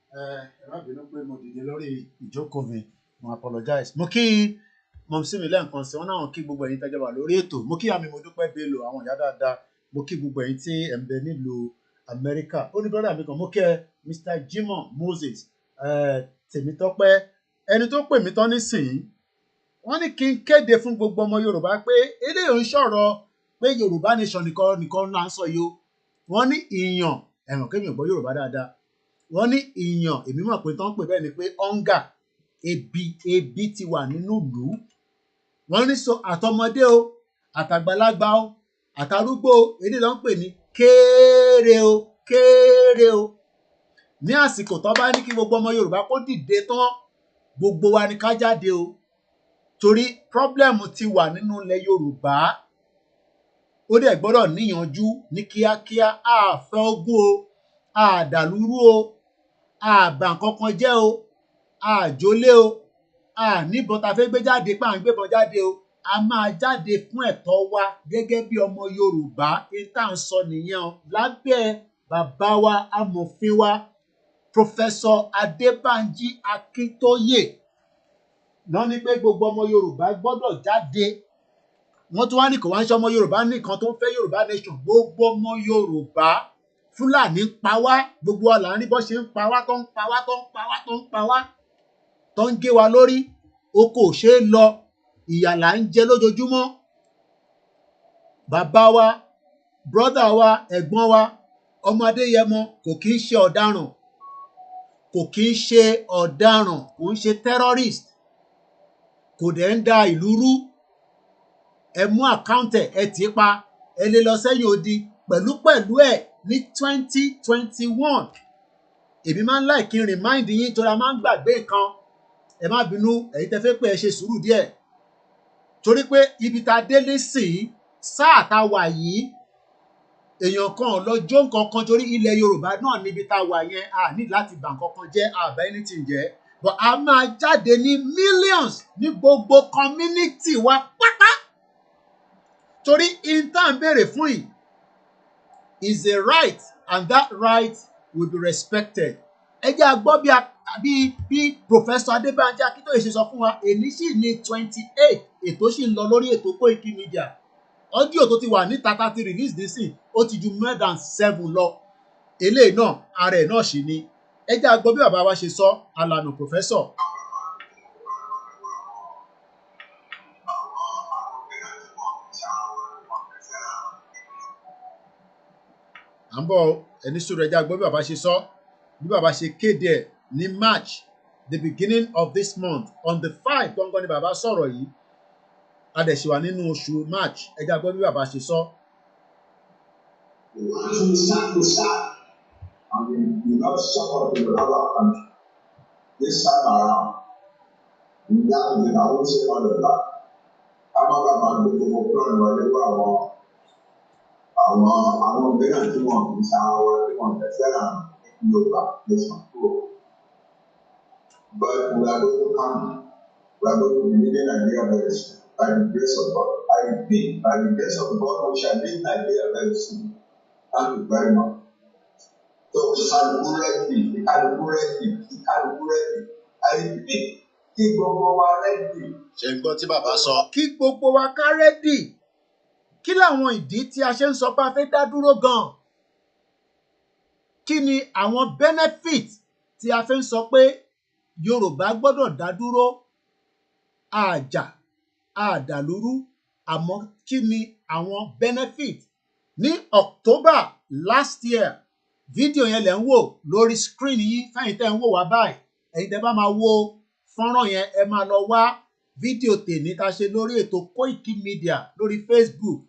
Ẹ má bínú pé mo dìde lórí ìjókòó mi mo apologize. Mo kí mọ̀mísí mi lẹ́ẹ̀kan sí wọn náà kí gbogbo ẹ̀yin tẹ́jọ́ wà lórí ètò mo kí àmì mo dúpẹ́ Bello àwọn ìyá dáadáa mo kí gbogbo ẹ̀yin tí ẹ̀ ń bẹ nílùú Amẹ́ríkà ó ní brọ́dà mi kan mo kí ẹ Mr. Jimoh Moses Tèmítọ́pẹ́ ẹni tó pè mí tán nísìnyí wọ́n ní kí n kéde fún gbogbo ọmọ Yorùbá pé eléyìí ń sọ̀rọ̀ pé Yorùbá nation nìkan là ń sọ yìí o wọ́n ní ìyàn ẹ̀wọ̀n kémi ò gbọ́ Yorùbá dáadáa wọ́n ní ìyàn èmi mọ̀ pé tán pè bẹ́ẹ̀ ni pé hunger ebi ti wà nínú ìlú wọ́n ní so àtọmọdé o àtàgbàlagbà o àtàrúgbó èdè ló ń pè ní kéèrè o ní àsìkò tó bá ní kí gbogbo ọmọ Yorùbá kó dìde tán gbogbo wa ni ká jáde o torí pọ́blẹ́mù ti wà nínú ilẹ̀ Yorùbá ó dẹ̀ gbọ́dọ̀ níyanjú ní kíákíá àfẹ́ ogún o àdàlúrú o àbà nǹkankan jẹ́ o àjólé o àníbọn ta fẹ́ gbé jáde pé à ń gbébọn jáde o a máa jáde fún ẹ̀tọ́ wa gẹ́gẹ́ bí ọmọ Yorùbá tá à ń sọ nìyẹn o lábẹ́ bàbá wa amòfin wa Professor Adébánjí Akintoye náà ní pé gbogbo ọmọ Yorùbá gbọ́dọ̀ jáde wọ́n tún wá ní kò wá ń ṣe ọmọ Yorùbá nìkan tó ń fẹ́ Yorùbá nation gbogbo ọmọ Yorùbá Fúlàní ń pa wá gbogbo ọ̀la ní bó ṣe ń pa wá tó ń pa wá tó ń pa wá tó ń pa wá tó ń gé wa lórí oko ò ṣeé lọ ìyà là ń jẹ lójoojúmọ́ bàbá wa brọ́dà wa ẹ̀gbọ́n wa ọmọ Adéyẹmọ kò kí ń ṣe ọ̀daràn kò kí ń ṣe ọ̀daràn kò ń ṣe terrorist kò dẹ̀ ń da ìlú rú ẹ mú àkáǹtẹ̀ ẹ tì í pa ẹ lè lọ sẹ́yìn odi pẹ̀lú ẹ̀ ní 2021 èmi máa ń láì kí n remind yín torí a máa ń gbàgbé nǹkan ẹ má bínú ẹ̀yin tẹ́ fẹ́ pé ẹ ṣe sùúrù díẹ̀ torí pé ibi tá a délé sí sáà tá a wà yìí èèyàn kan lọ jó nǹkan kan torí ilẹ̀ Yorùbá náà níbi tá a wà yẹn a ní láti bà nǹkan kan jẹ́ àbá anything jẹ́ but a máa jáde ní millions ní gbogbo community wa pátá torí intern béèrè fún yìí is a right and that right will be respected ẹ jẹ́ a gbọ́ bí Professor Adébánjí Akíntóyè ṣe sọ fún wa èní sì ní 28 ètò sì ń lọ lórí ètò Koiki Media audio tó ti wà níta tá ti release nísìn ó ti ju more than 7 lọ eléyìí náà ara ẹ̀ náà sì ni ẹ jẹ́ a gbọ́ bí bàbá wa ṣe sọ alànà professor. à ń bọ̀ ẹni sọ̀rọ̀ ẹ jẹ́ a gbọ́ bí bàbá ṣe sọ bí bàbá ṣe kéde ẹ̀ ní March the beginning of this month on the 5 gbọ́ngàn ni bàbá sọ̀rọ̀ yìí a dẹ̀ ṣì wà nínú oṣù March ẹ jẹ́ a gbọ́ bí bàbá ṣe sọ. I mean, we not support people in our country. This time around, we got to get our say all of that. I'm not about the people plan whatever àwọn mìíràn tí wọ́n fi ṣàwọn tí wọ́n fẹ́ fẹ́ràn Yorùbá nation kúrò. But we are going to come. We are going to be leading Nigeria very soon. By the grace of God. I think by the grace of God we shall lead Nigeria very soon. Thank you very much. So ìkàlùkù rẹ́dì. I repeat, kí gbogbo wa rẹ́dì. Ṣé ń gbọ́ tí bàbá sọ? Kí gbogbo wa ká rẹ́dì. Kí làwọn ìdí tí a ṣe ń sọ pé a fẹ́ dá dúró gan-an? Kí ni àwọn benefit tí a fẹ́ ń sọ pé Yorùbá gbọ́dọ̀ dá dúró? Àjà, àdàlúrú, àmọ́ kí ni àwọn benefit? Ní October last year, fídíò yẹn lẹ̀ ń wò lórí screen yìí fẹ́yìn tẹ́ ń wò wá báyìí ẹ̀yin tẹ́ bá máa wo fọ́nrán yẹn ẹ máa lọ wá fídíò tèmi tá a ṣe lórí ètò Koiki Media lórí Facebook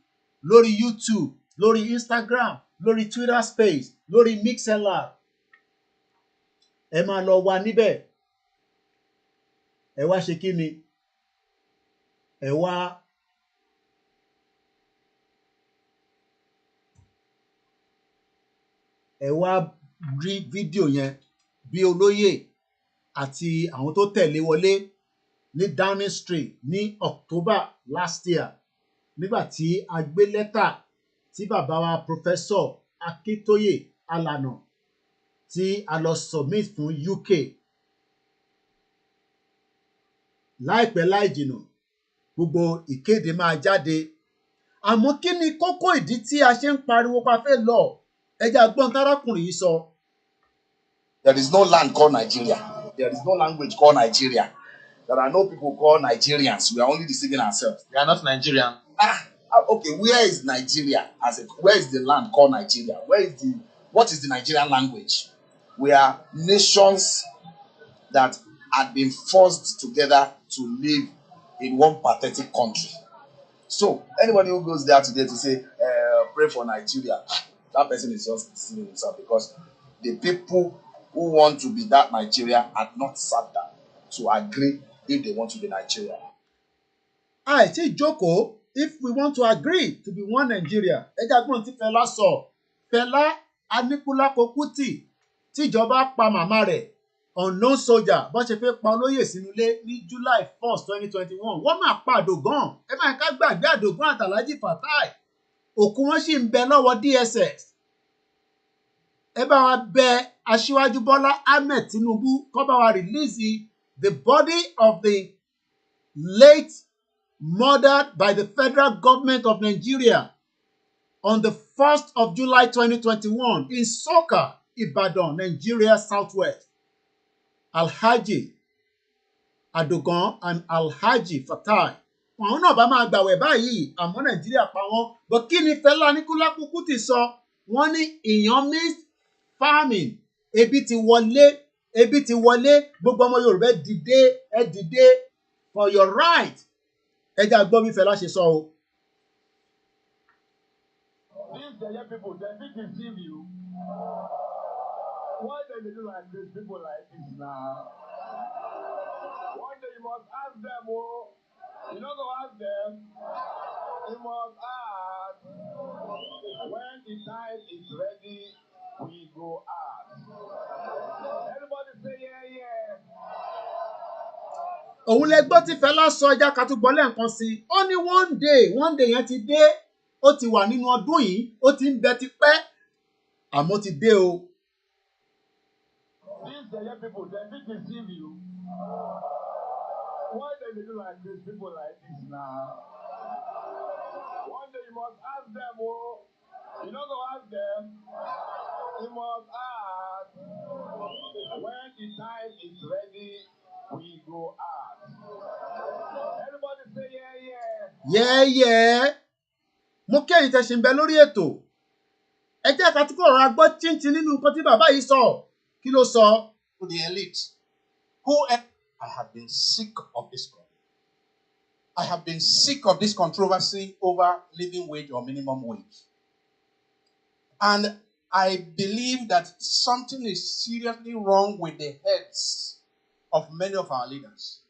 lórí YouTube lórí Instagram lórí Twitter Space lórí Mixlr ẹ máa lọ wá níbẹ̀ ẹ wá ṣe kí ni ẹ wá rí fídíò yẹn bí olóyè àti àwọn tó tẹ̀lé wọlé ní Downing Street ní October last year nígbà tí a gbé lẹ́tà tí bàbá wa Professor Akintoye Alana tí a lọ submit fún UK láìpẹ́ láì jìnnà gbogbo ìkéde máa jáde àmọ́ kí ni kókó ìdí tí a ṣe ń pariwo pa fẹ́ lọ ẹjẹ agbọn tarakùnrin yìí sọ. There is no land called Nigeria. There is no language called Nigeria. There are no people called Nigerians. We are only deceiving ourselves. They are not Nigerian. Okay. Where is Nigeria? Where is the land called Nigeria? What is the Nigerian language? We are nations that had been forced together to live in one pathetic country. So anybody who goes there today to say, pray for Nigeria, that person is just deceiving himself because the people who want to be that Nigeria had not sat down to agree if they want to be Nigeria. Àìtí jókòó if we want to agree to be one Nigeria. Ẹja gbọ́n tí Fẹlá sọ. Fẹlá Aníkúlápó Kútì tíjọba pa màmá rẹ̀ unknown soldier bó ṣe fẹ́ pa olóyè sínú ilé ní July 1st 2021. Wọ́n máa pa Àdògán. Ẹ máa ká gbàgbé Àdògán àtàlájì Fatai. Òkú wọn sì ń bẹ lọ́wọ́ DSS ẹ bá wa bẹ Aṣíwájú Bọ́lá Ahmed Tinubu kó bá wa release the body of the late murdered by the federal government of Nigeria on the 1st of July 2021 in Soka, Ibadan, Nigeria, Southwest. Alhaji Adogan and Alhaji Fatai. Àwọn náà bá máa gbàwẹ̀ báyìí, àmọ́ Nàìjíríà pa wọ́n. But kí ni Fẹlá Aníkúlápó Kútì sọ? Wọ́n ní ìyàn means farming. Ebi ti wọlé, gbogbo ọmọ Yorùbá ẹ dìde for your right. Ẹ jẹ́ àgbọ́ bí Fẹlá ṣe sọ o. These Ghanaian people, they think deceive you. Why they do like this? People like this now. One day you must ask them, oh, you don't go ask them. You must ask. When the time is ready, we go ask. Everybody say yeah. Òun lẹ gbọ́ tí Fẹlá sọ ẹja ká tún gbọ́ lẹ́ẹ̀kan sí i. Ó ní one day yẹn ti dé. Ó ti wà nínú ọdún yìí, ó ti ń bẹ tipẹ́, àmọ́ ti dé o. These Ghanaian people, they think deceive you. Why they do like this? People like this now. One day you must ask them, oh, you don't go ask them. You must ask. When the time is ready, we go ask. Everybody say yeah. Mo kẹ́yìn tẹ́ ṣe ń bẹ lórí ètò. Ẹ jẹ́ ká túbọ̀ rọra gbọ́ chinchin nínú nǹkan tí bàbá yìí sọ. Kí ló sọ? To the elite, I have been sick of this problem. I have been sick of this controversy over living wage or minimum wage. And I believe that something is seriously wrong with the heads of many of our leaders.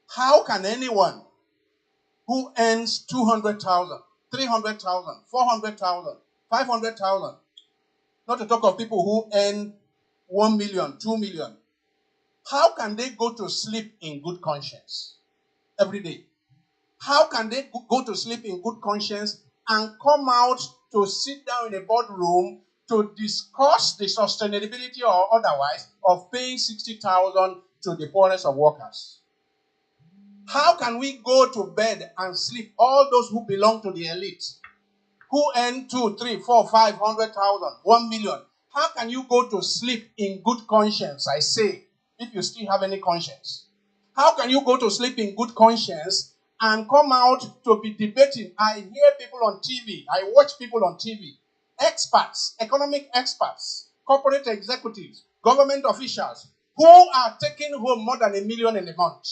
How can anyone who earns 200,000, 300,000, 400,000, 500,000, not to talk of people who earn 1 million, 2 million, how can they go to sleep in good conscience every day? How can they go to sleep in good conscience and come out to sit down in a boardroom to discuss the sustainability or otherwise of paying 60,000 to the poorest of workers? How can we go to bed and sleep, all those who belong to the elite, who earn 2, 3, 4, 500,000, 1 million? How can you go to sleep in good conscience, I say, if you still have any conscience? How can you go to sleep in good conscience and come out to be debating? I hear people on TV, I watch people on TV, experts, economic experts, corporate executives, government officials, who are taking home more than $1 million in a month.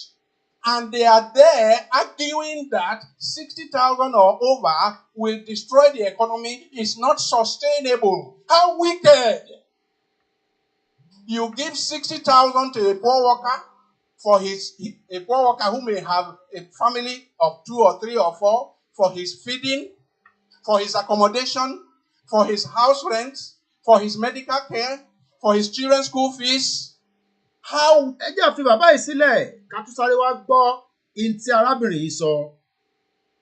And they are there arguing that 60,000 or over will destroy the economy, is not sustainable. How wicked! You give 60,000 to a poor worker a poor worker who may have a family of 2 or 3 or 4, for his feeding, for his accommodation, for his house rent, for his medical care, for his children's school fees. How? Ẹ jẹ́ fi bàbá yìí sílẹ̀ ká tún sáré wá gbọ́ ihun tí arábìnrin yìí sọ.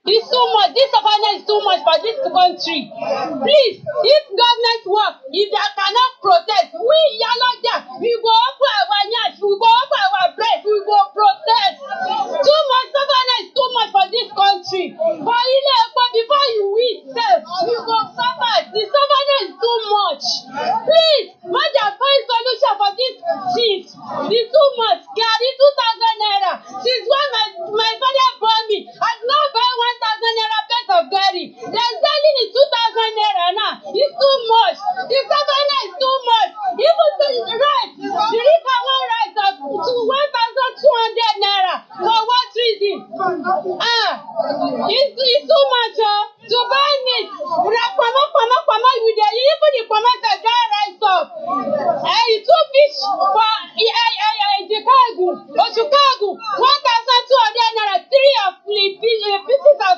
It's too much. This sufferance is too much for this country. Please, if government work, if they cannot protest, we Yaloja, we go open our nyash, we go open our breast, we go protest. Too much sufferance is too much for this country. For before you eat, you go suffer. The sufferance is too much. Please, Maja, find solution for this things. It's too much. Gary 2,000 naira. Since when my father bought me, I've not buy 1,000 naira pet of Gary. They're selling it 2,000 naira now. It's too much. The savannah is too much. Even the rice, the river one rice of 1,200 naira. For what reason? It's too much. To buy meat, with the even the commercial dry rice up. Two fish for Chicago, 1,200 naira, 3 of pieces of.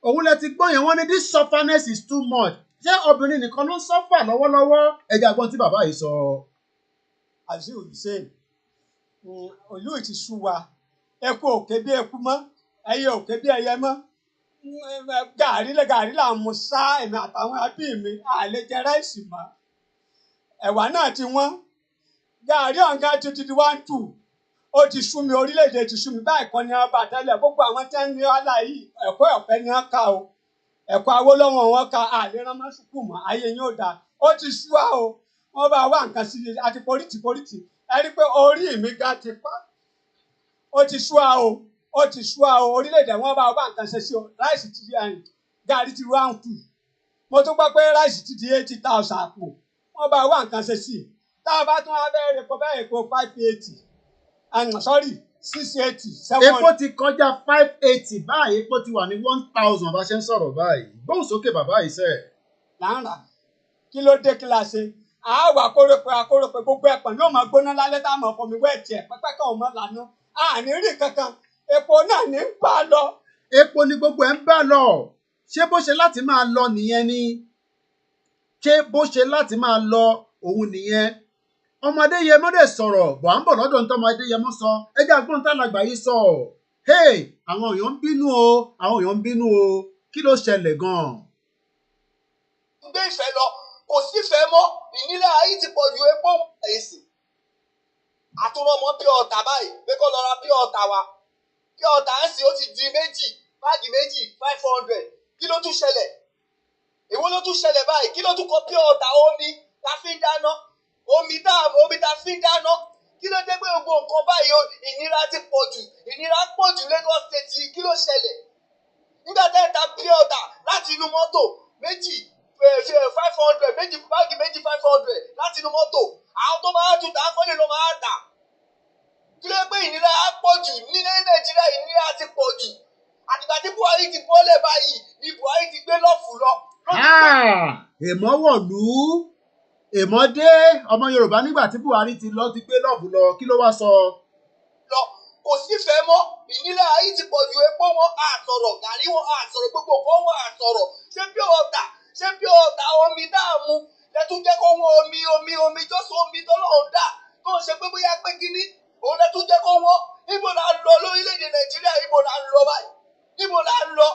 Òun lẹ ti gbọ́ yẹn wọ́n ní this sufferness is too much. Ṣé obìnrin nìkan ló ń suffer lọ́wọ́lọ́wọ́? Ẹ jẹ́ àgbọn tí bàbá yìí sọ. Àṣé òṣìṣẹ́ olú ti sú wa, ẹkú òkè bí ẹkú mọ́, ẹyẹ òkè bí ẹyẹ mọ́. Gàrí là ń mu sá èmi àtàwọn ẹbí mi, àlè jẹ ráìsì mọ́. Ẹ̀wà náà ti wọ́n. Gàrí ọ̀gá ti di 1-2. Ó ti sú mi, orílẹ̀-èdè ti sú mi. Báyìí kan ni wọ́n bá tẹ́lẹ̀. Gbogbo àwọn tí wọ́n ní wàhálà yìí, ẹ̀kọ́ ọ̀fẹ́ ni wọ́n kà o. ẹ̀kọ́ Awólọ́wọ̀ wọn ka àlérán mọ́ sùkúù mọ́ ayé yín ò dáa ó ti sú wa o wọ́n bá wá nǹkan sí i àti pólítì ẹ rí i pé orí mi ga ti pa ó ti sú wa o ó ti sú wa o orílẹ̀-èdè wọn bá wá nǹkan ṣe sí o ráìsì ti di gàrí ti round 2 mo tún gbọ́ pé ráìsì ti di 80,000 àpò wọ́n bá wá nǹkan ṣe sí i tá a bá tún wá bẹ́ẹ̀ epo 580 sorry 680 700. Epo ti kọjá 580 báyìí, epo ti wà ní 1,000 bá ṣe ń sọ̀rọ̀ báyìí. Gbóhùn sókè bàbá yìí sẹ́. Láńrà kí ló dé kí la ṣe? Àwa akórópè gbogbo ẹ̀pọ̀n yóò máa gbóná lálẹ́ tá a mọ̀ fọmi wẹ́ẹ̀tì ẹ̀ pẹ́pẹ́ kan ò mọ́ lànà. Àní rí kankan, epo náà ní ń bá lọ. Epo ni gbogbo ẹ̀ ń bá lọ. Ṣé bó ṣe láti máa lọ nìyẹn ni? Ṣé bó ṣe láti máa lọ òun nìyẹn? Ọmọdé yẹmọ dẹ̀ sọ̀rọ̀ bọ̀ à ń bọ̀ lọ́dọ̀ nítorí ọmọdé yẹmọ sọ ẹjẹ́ agbóhùntàlágbà yìí sọ àwọn èèyàn ń bínú o àwọn èèyàn ń bínú o kí ló ṣẹlẹ̀ gan-an. gbé ìfẹ́ lọ kò sífẹ́ mọ́ ìnílẹ̀ ayé ti pọ̀ ju epo èsì àtúrọ̀mọ́ pure water báyìí pé kó lọ ra pure water wa pure water ń sìn ó ti di báàgì méjì 500 kí ló tún ṣẹlẹ̀ èwo ló tún ṣẹlẹ̀ báyìí kí ló tún kọ pure water omi ta fi ń dáná omi ta fi ń dáná kí ló dé pé gbogbo nǹkan báyìí ìnira ti pọ̀ jù ìnira pọ̀ jù Lagos State yìí kí ló ṣẹlẹ̀ nígbà tẹ́ ẹ̀ ta pure water láti inú mọ́tò méjì 500 méjì báàgì méjì 500 láti inú mọ́tò àwọn tó máa tún tà á kọ́lé ló máa tà kí ló dé pé ìnira pọ̀ jù ní Nàìjíríà ìnira ti pọ̀ jù àtìgbà tí Buhari ti bọ́lẹ̀ báyìí ni Buhari ti gbé lọ́ọ̀fù lọ. èmọ́ wọ̀lú èmọ́ dé ọmọ Yorùbá nígbà tí Buhari ti gbé lọ́ọ̀fù lọ kí ló wá sọ. lọ kò sífẹ̀ẹ́ mọ́ ìnílẹ̀ ayé ti pọ̀ ju epo wọn àsọ̀rọ̀ gàrí wọn àsọ̀rọ̀ gbogbo nǹkan wọn àsọ̀rọ̀ ṣé pure water omi dáàmú lẹ́tún jẹ́ kó wọ́n omi jọ́sọ̀ omi tó lọ́ọ̀ dà tó ń ṣe pé bóyá pé kíní òun lẹ́tún jẹ́ kó wọ́n ibo la ń lọ lórílẹ̀‐èdè Nàìjíríà ibo la ń lọ báyìí ibo la ń lọ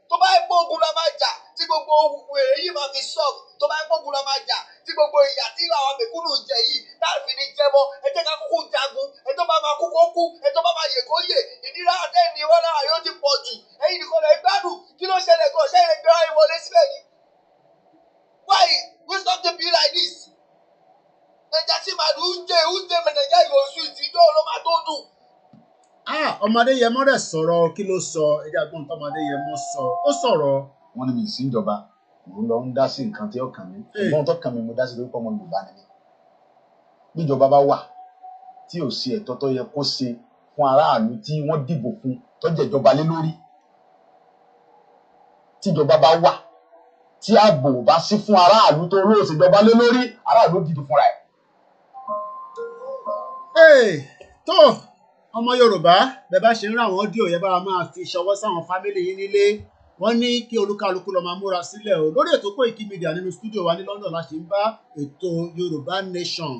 tó bá yẹ pé ogun la máa jà tí gbogbo wèrè yìí máa fi sọ́ọ̀bù tó bá yẹ pé ogun la máa jà tí gbogbo ìyà tí àwọn mẹ̀kúnnù jẹ yìí láàfin ní jẹ mọ́ ẹ jẹ́ ká kúkú jagun ẹ tó bá máa kú kó kú ẹ tó bá máa yè kó yè ìnira àtẹ́ni wọn lára yóò ti pọ̀ jù ẹ̀yin nìkan lè gbádùn kí ló ṣẹlẹ̀ gan ṣẹ́ ilẹ̀ gbéra ìwọlé sílẹ̀ yìí why we stop to be like this ẹja tí màdù ń jẹ mẹ̀nẹ̀já ìwòsù ìtìjọ́ ló máa tó dùn. ọmọdé yẹmọ rẹ sọ̀rọ̀ kí ló sọ ẹjẹ agbóhùn tọmọdé yẹmọ sọ ó sọ̀rọ̀. wọ́n ní mi sí ìjọba mo lọ ń dá sí nǹkan tí ó kàn mí ṣùgbọ́n tó kàn mí mo dá sí lórúkọ ọmọ Yorùbá ni mí bíjọba bá wà tí ò sí ẹ̀tọ́ tó yẹ kó ṣe fún aráàlú tí wọ́n dìbò fún tó jẹ̀jọba lé lórí tíjọba bá wà tí ààbò bá sí fún aráàlú tó lóò ṣèjọba lé lórí aráàlú dìbò fúnra ẹ̀. tó ọmọ Yorùbá bẹ́ẹ̀ bá ṣe ń ra àwọn ọ́díò yẹn bá wa máa fi ṣọwọ́ sáwọn fámìlì yín nílé wọ́n ní kí olúkálukú lọ máa múra sílẹ̀ o lórí ètò Koiki Media nínú stúdíò wa ní London la ṣe ń bá ètò Yorùbá Nation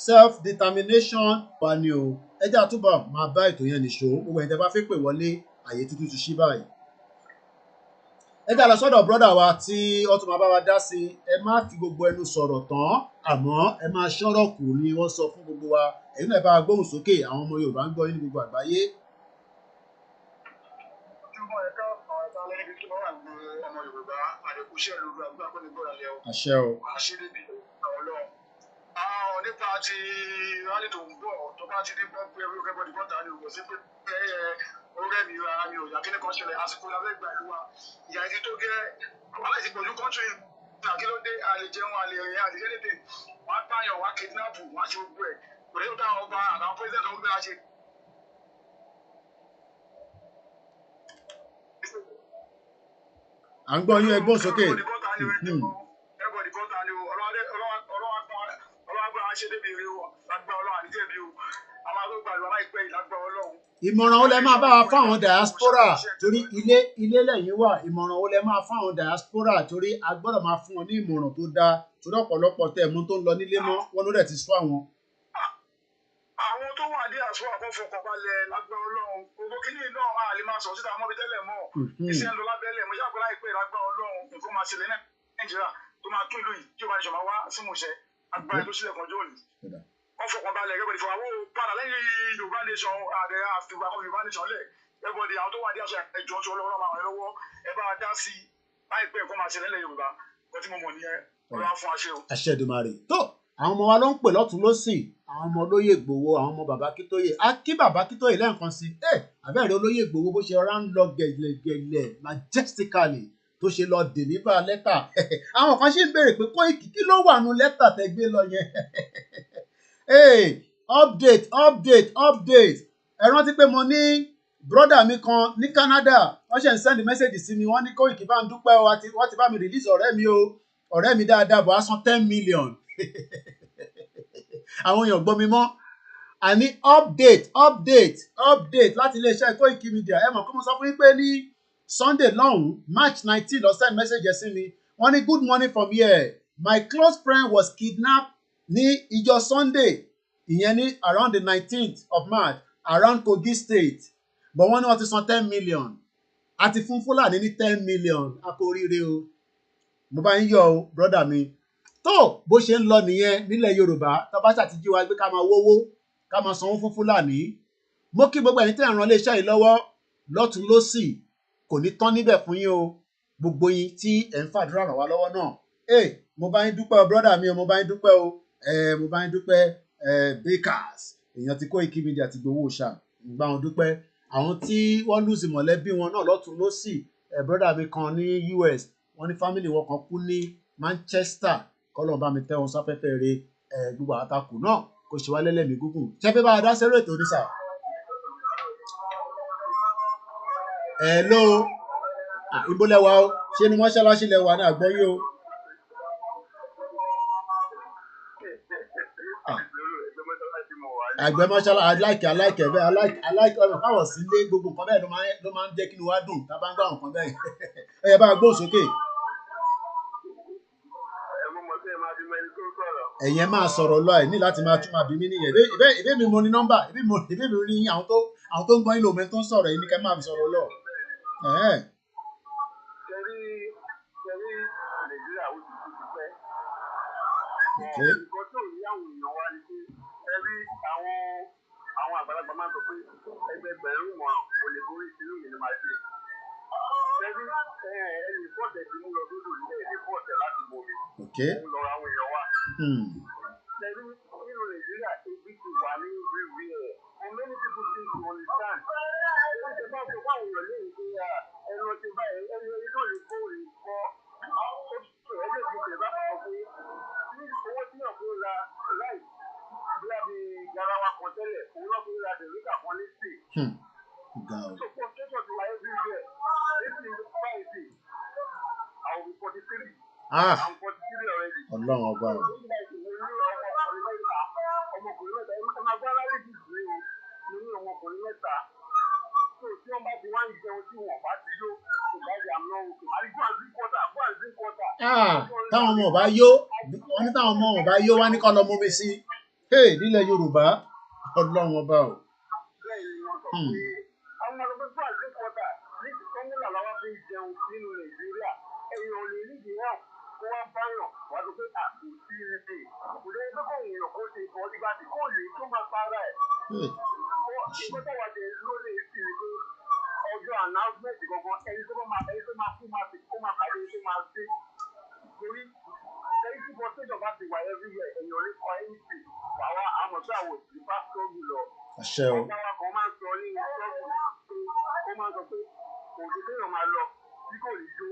self determination wà ní o ẹjẹ́ àtúbọ̀ máa bá ètò yẹn nìṣó gbogbo ẹ̀yin tẹ́ bá fẹ́ pè wọlé àyè tuntun ti ṣí báyìí. ẹjẹ́ àlọ́ sọ́dọ̀ brọ́dà wa tí ó tún máa bá wa dá sí ẹ má fi gbogbo ẹnu sọ̀rọ̀ tán àmọ́ ẹ máa ṣọ́rọ̀ kù ni wọ́n sọ fún gbogbo wa èyí náà bá wa gbóhùn sókè àwọn ọmọ Yorùbá ń gbọ́ yín ní gbogbo àgbáyé. àṣẹ o. nípa ti rálì tó ń bọ̀ tó bá ti ní bọ́ pé orí kẹ́kọ̀ọ́ dìbò ta ni o kò sí pé ọ̀rẹ́ mi ara mi ò yà kí ní kan ṣẹlẹ̀ àsìkò la fẹ́ gbà ìlú wa ìyá ẹni tó gẹ́ wàhálà ti pọ̀jù kọ́ńtírì náà kí ló dé àlè jẹun àlè rìn àlè jẹ́ lédè wọ́n á pààyàn wọ́n á kidnap wọ́n á ṣe gbogbo ẹ̀ kò lè tó táwọn ọba àtàwọn president ọ̀hún gbéra ṣe. à ń gbọ́ yín ẹgbọ́n sókè. ìmọ̀ràn wo lẹ máa bá wa fáwọn diaspora torí ilé lẹ́yìn wà ìmọ̀ràn wo lẹ máa fáwọn diaspora torí a gbọ́dọ̀ máa fún wọn ní ìmọ̀ràn tó dáa torí ọ̀pọ̀lọpọ̀ tẹ̀ mú tó ń lọ nílé mọ́ wọn ló dẹ̀ ti sọ àwọn. àwọn tó wà ní àṣọ àkọ́fọ̀kọ̀ balẹ̀ lágbára Ọlọ́run gbogbo kínní náà a lè máa sọ síta mọ́bi tẹ́lẹ̀ mọ́ iṣẹ́ ń lọ lábẹ́lẹ̀ mo yàgbọ́ láìpẹ́ lágbára Ọlọ́run nǹkan máa ṣẹlẹ̀ Nàìjíríà tó máa tún ìlú yìí tí ó bá ní ṣọ̀mọ́ wá símúṣẹ agbára tó sílẹ̀ kan jóòlì wọ́n fọkàn balẹ̀ everybody fún àwọn padà lẹ́yìn Yorùbá nation ààrẹ àfihàn Yorùbá nation lẹ̀ everybody àwọn tó wà ní àṣà ẹjọ́ tí Ọlọ́run máa rẹ̀ lọ́wọ́ ẹ bá dá sí láìpẹ́ nǹkan máa ṣẹlẹ̀ nílẹ̀ Yorùbá kọ́ tí mo mọ̀ nìyẹn ọlọ́run á fún wa ṣe o. àṣẹ Èdùmàrè tó àwọn ọmọ wa ló ń pè lọ́tún lọ́sìn àwọn ọmọ olóyè Ìgbòho àwọn ọmọ bàbá Akíntóyè á kí bàbá Akíntóyè lẹ́ẹ̀kan sí àbẹ́rẹ́ olóyè Ìgbòho bó ṣe rọra ń lọ gẹ̀lẹ́gẹ̀lẹ́ majestically tó ṣe lọ deliver lẹ́tà àwọn kan ṣì ń béèrè pé Kóìkì kí ló wà nù lẹ́tà tẹ́ gbé lọ yẹn update ẹ rántí pé mo ní brọ́dà mi kan ní Canada wọ́n ṣe ń send message sí mi wọ́n ní Kóìkì bá ń dúpẹ́ o wọ́n ti bá mi release ọ̀rẹ́ mi dáadáa bọ̀ á san 10 million àwọn èèyàn gbọ́ mi mọ́ àní update láti iléeṣẹ́ Koiki Media ẹ mọ̀ kó mo sọ fún yín pé ní Sunday lọ́hùn-ún March 19 lọ send message sí mi wọ́n ní good morning from here my close friend was kidnapped ní ìjọ Sunday ìyẹn ní around the 19th of March around Kogi State but wọ́n ní wọ́n ti san 10 million àti fún Fúlàní ní 10 million a kò ríire o mo bá ń yọ o brọ́dà mi tó bó ṣe ń lọ nìyẹn nílẹ̀ Yorùbá tọ́bátà ti jí wa gbé ká máa wówó ká máa sanwó fún Fúlàní mo kí gbogbo ẹ̀yin tí ẹ̀ ràn iléeṣẹ́ yìí lọ́wọ́ lọ́tún lósì kò ní tán níbẹ̀ fún yín o gbogbo yín tí ẹ̀ ń fàdúrà ràn wá lọ́wọ́ náà mo bá yín dúpẹ́ o brọ́dà mi mo bá yín dúpẹ́ o mo bá yín dúpẹ́ bakers èèyàn ti Koiki Media ti gbowó ṣá gbà wọn dúpẹ́ àwọn tí wọ́n lùsì mọ̀lẹ́bí wọn náà lọ́tún lósì brọ́dà mi kan ní US wọ́n ní fámìlì wọn kan kú ní Manchester kọ́lọ̀ bá mi tẹ́ wọn sáfẹ́fẹ́ re gbogbo àtakò náà kò ṣe wá lẹ́lẹ́mìí gúngùn ṣẹ́fẹ́ bá a dá sẹ́rọ̀ ètò oníṣà. Hello ibo lẹ́wà o ṣé ni mọ́ṣáláṣí lẹ́wà ní àgbọ́yé o. àgbẹ̀ mọ́ṣáláṣí aláìkẹ́ bẹ́ẹ̀ aláìkẹ́ ọ̀nà káwọ̀ sí ilé gbogbo nǹkan bẹ́ẹ̀ ló máa ń jẹ́ kí ni wá dùn tá a bá ń gbà nǹkan bẹ́ẹ̀ ẹ yẹ bá a gbóhùn sókè. ẹ̀yin máa sọ̀rọ̀ lọ ẹ̀ ní láti máa tún máa bí mí nìyẹn ìbé mi mo ní nọ́mbà ìbé mi rí àwọn tó ń gbọ́ nílò omi tó ń sọ̀rọ̀ yìí ní kẹ́ máa fi sọ̀rọ̀ lọ. nǹkan tó ní àwọn èèyàn wa ni pé àwọn àgbàlagbà máa ń sọ pé ẹgbẹgbẹ̀rún wọn kò lè borí sínú mi ni màá ṣe. ẹni fọ́ọ̀tẹ̀ tí mo lọ lódò ní èdè fọ́ọ̀tẹ̀ láti bomi. mo lọ àwọn èèyàn wa. nínú Nàìjíríà ebi ti wà ní rírì ẹ̀ and many people think you understand. ẹni tẹ bá sọ fáwọn èèyàn lẹ́yìn pé ẹnu ọtí báyìí ẹni orí náà lè kó rè kọ́ ẹgbẹ́ ìgbésẹ̀ bá sọ pé ní owó tí yàn fún ra láì bí garawa kan tẹ́lẹ̀ òun náà fún ra dẹ̀ríkà kan ní sí. so frustration ti wà everywhere. This is the society. I will be 43. I'm 43 already. Ọlọ́run ọba o. ọmọkùnrin mẹ́ta ẹni kan agbára lè dùn sí o mo ní ọmọkùnrin mẹ́ta tó tí wọ́n bá ti wá ń jẹun tí wọ́n bá ti yó kò bá yà mọ́ o kò bá rí gbọ́n kọ́tà. táwọn ọmọ ọba yó wọn ní táwọn ọmọ ọba yó wá ní kọ́ lọ mú mi sí nílẹ̀ Yorùbá Ọlọ́run ọba o. àwọn ọmọ ọgbẹ́ fún àgbẹ̀ kọ́tà ní ti kọ́ńgọ́là làwọn fi ń jẹun nínú Nàìjíríà ẹ̀yìn ò lè nídìí náà kó wá báyọ̀ wá ló pé àkó sí ilé kò lè pé kò èèyàn kó ṣe ìkọ́ nígbà tí kò lè tó máa para ẹ̀. ìgbẹ́ tó wà jẹ́ lórí èsì ni pé ọjọ́ announcement gangan ẹni tó máa kú máa fi kó máa pàdé tó máa dé torí ẹni tí frustration bá ti wà everywhere èèyàn lè kọ ẹni sí wàá àmọ̀ tí àwọn òsì bá sọ́ọ̀gù lọ. àṣẹ o. ọ̀gá wa kan máa ń sọ ní sọ́ọ̀gù pé ó máa ń sọ pé kò sí kéèyàn máa lọ tí kò ní jó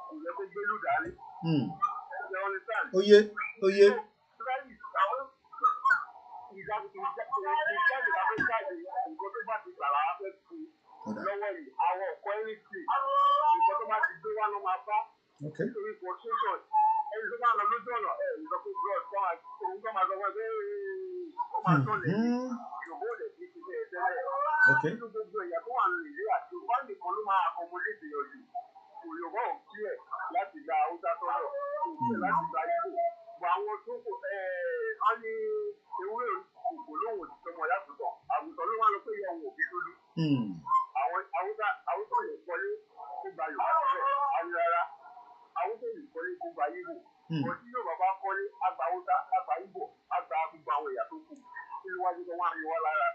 kò yẹ kó gbé lùdálé. Oye. Nítorí frustration ẹni tó máa lọ lójú ọ̀nà ẹ̀ ìsọ pé bros òun tó máa sọ wọ́n pé ó máa tọ́lẹ̀ Yorùbá ò lè fi ti bẹ́ẹ̀ tẹ́lẹ̀. nínú gbogbo ẹ̀yà tó wà ní Nàìjíríà Yorùbá nìkan ló máa accommodate yọjú Yorùbá ò kílẹ̀ láti gba Haúsá tọ́lọ̀ kò kílẹ̀ láti gba Ìgbò gbọ́ àwọn tó kò wọ́n ní ewúrẹ́ kòkò lóhùn òtítọ́ mọ̀ yàtọ̀ àgùntàn ló máa lọ pé ìyá òun òbí dúdú. àwọn Haúsá lè kọ́lé kó gba Yorùbá síbẹ̀ àní rárá Haúsá lè kọ́lé kó gba Ìgbò wọ́n tí Yorùbá bá kọ́lé àgbà Haúsá àgbà Ìgbò àgbà gbogbo àwọn ẹ̀yà tó kù nínú wájú tó wọ́n á yọ wá lára.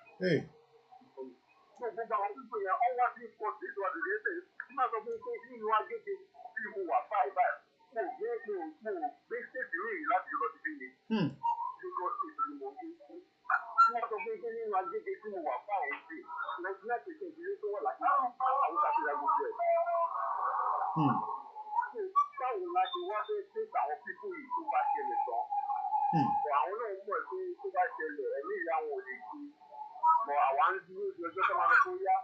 gbogbo àwọn pípé yẹn ọwọ́ sí pọ̀ sí ìtura dòdò ẹsẹ̀ máa sọ fún pé nínú agége bí mo wà 5 báwo la ṣe wá fẹ́ ṣe àwọn pípọ̀ yìí tó bá ṣẹlẹ̀ tán. Àwọn náà mọ̀ pé tó bá ṣẹlẹ̀ ẹ̀mí ìyá wọn ò lè ṣe. Mọ̀ àwa ń dúró di ọjọ́ tó máa lọ tó yá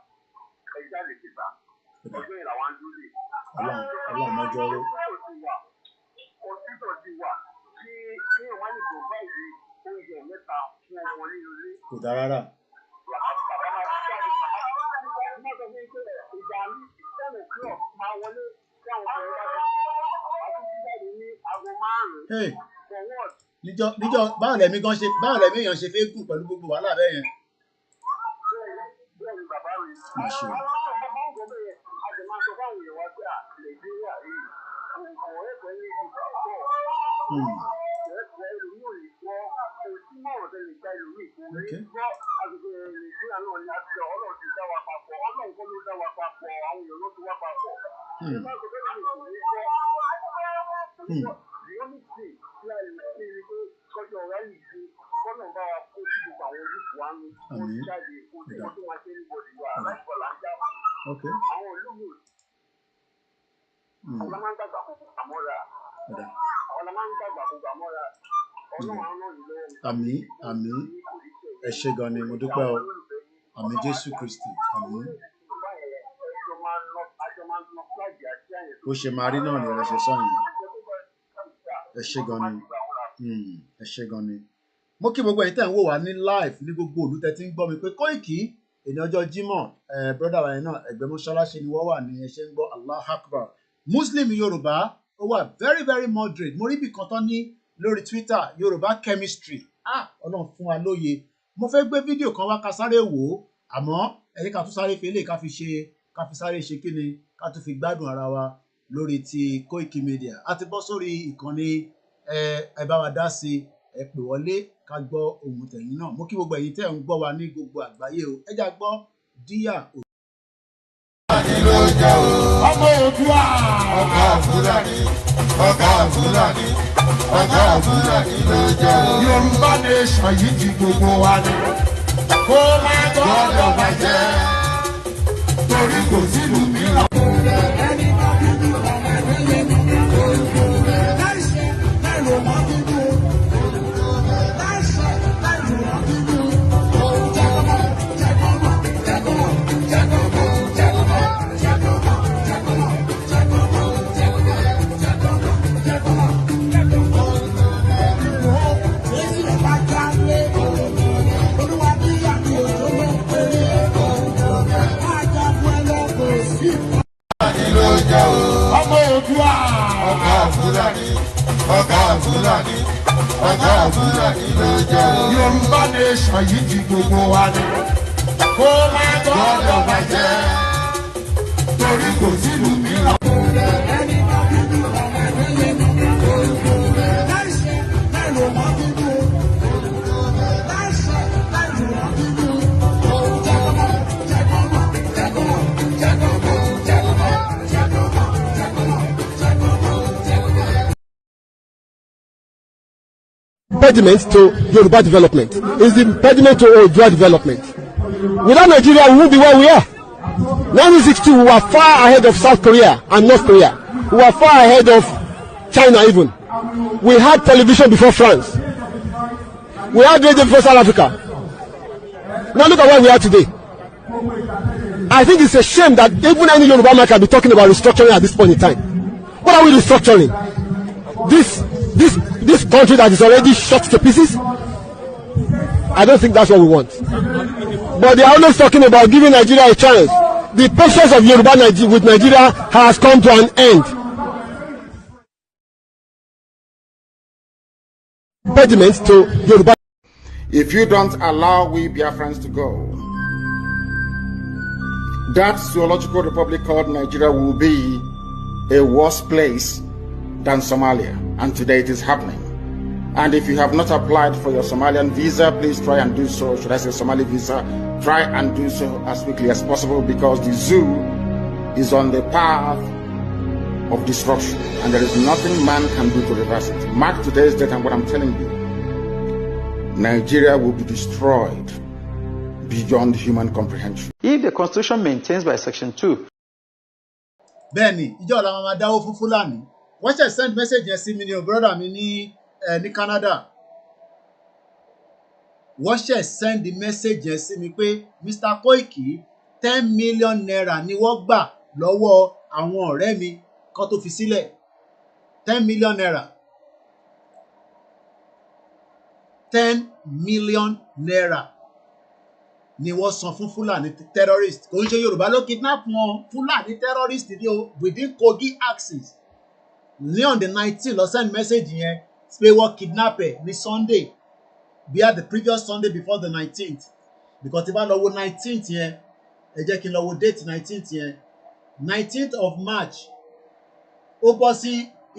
ẹja lè ṣèta. Ọjọ́ yìí làwa ń dúró lè. Ọlọ́run mọ́jọ́ ró. Hospital ti wà kí ìwọ́n lè provide oúnjẹ mẹ́ta fún ọmọ nínú ilé. Kò dáa rárá. Ìgbà mi 10 o'clock máa wọlé tí àwọn ọmọ ẹ̀rọ bá ti jáde ní aago 5. For what? Níjọ́ báwo lẹ̀mí èèyàn ṣe fẹ́ gùn pẹ̀lú gbogbo wàhálà bẹ́ẹ̀ yẹn. Bẹ́ẹ̀ ni bàbá mi. Má ṣe. Àmín. Ẹ ṣé gan ni mo dúpẹ́ o. Àmín Jésù Kristi. Àmín. Bó ṣe máa rí náà ni ẹ ṣe sọ yẹn. Ẹ ṣé gan ni. Ẹ ṣé gan ni. Mo kí gbogbo ẹ̀yin tẹ́ ń wò wá ní live ní gbogbo ìlú tẹ́ ti ń gbọ́ mi pé Koiki èní ọjọ́ Jímọ̀ brọ́dà wa yẹn náà ẹgbẹ́ mọ́ṣáláṣí ni wọ́n wà ní ẹ ṣe ń gbọ́ Allah Akbar. Muslim Yorùbá ó wà very very moderate. Mo rí ibì kan tán ní lórí Twitter Yorùbá chemistry. Ọlọ́run fún wa lóye. Mo fẹ́ gbé fídíò kan wá ká sáré wò ó àmọ́ ẹ̀yìn ká tún sáré fi eléyìí ká fi sáré ṣe kí ni ká tún fi gbádùn ara wa lórí ti Koiki Media. A ti bọ́ sórí ìkànnì ẹ bá wa dá sí ẹ pè wọlé ká gbọ́ ohùn tẹ̀yin náà. Mo kí gbogbo ẹ̀yin tẹ́ ń gbọ́ wa ní gbogbo àgbáyé o. Ẹ já gbọ́ díà o. Ọmọ Oòduà. Ọ̀gá Fúlàní. Ló jẹ́ o. Yorùbá nation yìí ti gbogbo wa ni. Kó má gbọ́dọ̀ bàjẹ́. Torí kò sílùú mìíràn. Ọmọ Oòduà. Ọ̀gá Fúlàní ló jẹ́ o. Yorùbá nation yìí ti gbogbo wa ni. Kó má gbọ́dọ̀ bàjẹ́. Torí kò sílùú mìíràn. Impediment to Yoruba development. It's the impediment to Oòduà development. Without Nigeria, we won't be where we are. 1962, we were far ahead of South Korea and North Korea. We were far ahead of China even. We had television before France. We had radio before South Africa. Now look at where we are today. I think it's a shame that even any Yoruba man can be talking about restructuring at this point in time. What are we restructuring? This country that is already shot to pieces? I don't think that's what we want. But they are always talking about giving Nigeria a chance. The patience of Yoruba with Nigeria has come to an end. Impediment to Yoruba. If you don't allow we Biafrans to go, that zoological republic called Nigeria will be a worse place than Somalia, and today it is happening. And if you have not applied for your Somalian visa, please try and do so. Should I say Somali visa? Try and do so as quickly as possible, because the zoo is on the path of destruction, and there is nothing man can do to reverse it. Mark today's date and what I'm telling you. Nigeria will be destroyed beyond human comprehension. If the Constitution maintains by Section 2 bẹ́ẹ̀ ni ìjọ ọ̀la máa dáwó fún Fúlàní wọ́n ṣe send message yẹn sí mi ní o brother mi ní Canada wọ́n ṣe send message yẹn sí mi pé Mr. Koiki 10 million naira ni wọ́n gbà lọ́wọ́ àwọn ọ̀rẹ́ mi kan tó fi sílẹ̀ 10 million naira 10 million naira ni wọ́n san fún Fúlàní terrorist kò ń ṣe Yorùbá ló kidnap wọn Fúlàní terrorist ni o within Kogi axis ní on the 19 lọ send message yẹn pé wọ́n kidnap ẹ̀ ní Sunday bíi the previous Sunday before the 19th because tí bá lọ wo 19th yẹn ẹ jẹ́ kí n lọ wo date 19th yẹn 19th of March ó bọ́ sí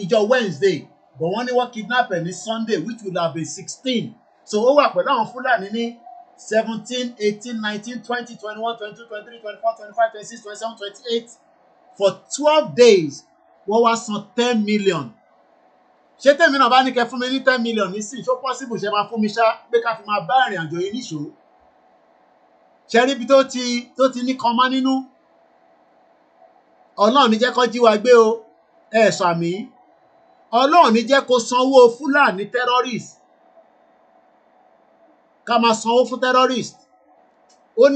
ìjọ Wednesday but wọ́n ní wọ́n kidnap ẹ̀ ní Sunday which would have been 16 so ó wà pẹ̀lú àwọn Fúlàní ní 17, 18, 19, 20, 21, 22, 23, 24, 25, 26, 27, 28 for 12 days wọ́n wá san 10 million ṣé tèmi náà bá ní kẹ́ fún mi ní 10 million nísìn ṣó possible ṣe máa fún mi ṣá pé ká fi máa bá ìrìn àjò yìí níṣó ṣe rí ibi tó ti ní kan mọ́ nínú Ọlọ́run ní jẹ́ kó jí wa gbé o ẹ ṣàmì Ọlọ́run ní jẹ́ kó sanwó Fúlàní terrorist ká máa sanwó fún terrorist ó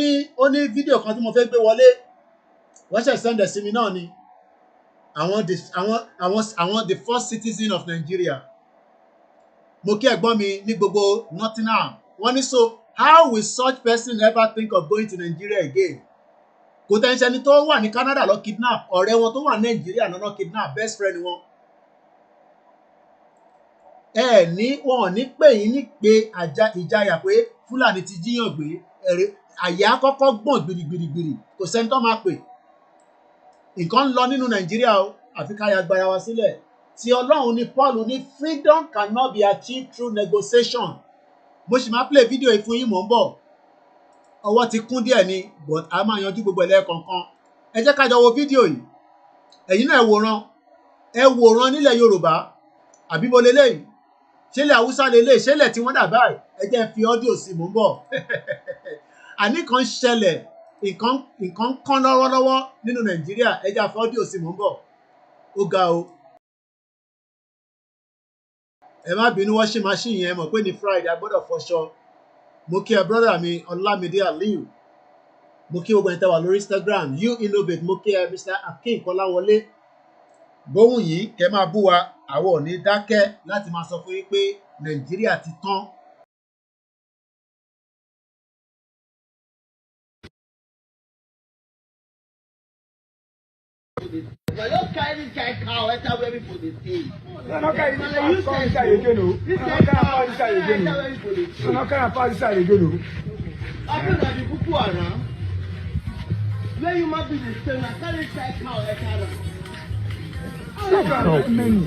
ní fídíò kan tí mo fẹ́ gbé wọlé wọ́n ṣe send ẹ̀ sí mi náà ni àwọn the first citizen of Nigeria mo kí ẹ̀gbọ́n mi ní gbogbo Nottingham wọ́n ní so how will such person ever think of going to Nigeria again kò tẹ́ ń ṣe ẹni tó wà ní Canada lọ kidnap ọ̀rẹ́ wọn tó wà ní Nigeria náà kidnap best friend wọn wọn ò ní pè yín ní pé ìjayà pé Fúlàní ti jíyàn gbé àyà kọ́kọ́ gbọ̀n gbìrìgbìrìgbìrì kò sẹ́ni tó máa pè nǹkan ń lọ nínú Nàìjíríà o àfi ká ya gbára wa sílẹ̀ tí Ọlọ́run ní Paul ní freedom cannot be achieved through negotiation mo sì máa play video yìí fún yín mò ń bọ̀ ọwọ́ ti kún díẹ̀ ni but a máa yanjú gbogbo ẹlẹ́ẹ̀kọ̀ọ̀kan ẹ jẹ́ ká jọ wo fídíò yìí ẹ̀yin náà ẹ wòran nílẹ̀ Yorùbá àbí mo lélẹ́yìí ṣẹlẹ̀ Haúsá lélẹ̀ ṣẹlẹ̀ tí wọ́n dà báyìí ẹ jẹ́ fi ọ́díò sí mò ń bọ̀ àní kan ṣẹlẹ̀ nǹkan kán lọ́wọ́lọ́wọ́ nínú Nàìjíríà ẹ jẹ́ fi ọ́díò sí mò ń bọ̀ ó ga o ẹ má bínú washing machine yẹn mọ̀ pé ní Friday a gbọ́dọ̀ fọṣọ mo kí ẹ brother mi Ọlámídé Aliyu mo kí gbogbo ẹni tẹ́ wà lórí Instagram you innovate mo kí ẹ Mr. Akin Kọ́láwọlé gbóhùn yìí kẹ́ máa bú wa àwọn ò ní dákẹ́ láti máa sọ fún yín pé Nàìjíríà ti tán. But don't carry this guy cow enter where people dey stay. No, no carry this guy come inside again o. This guy cow inside again enter where people dey stay. No carry pass inside again o. Abi na the Boko Haram. Where you ma be dey stay na carry this guy cow enter am. No many.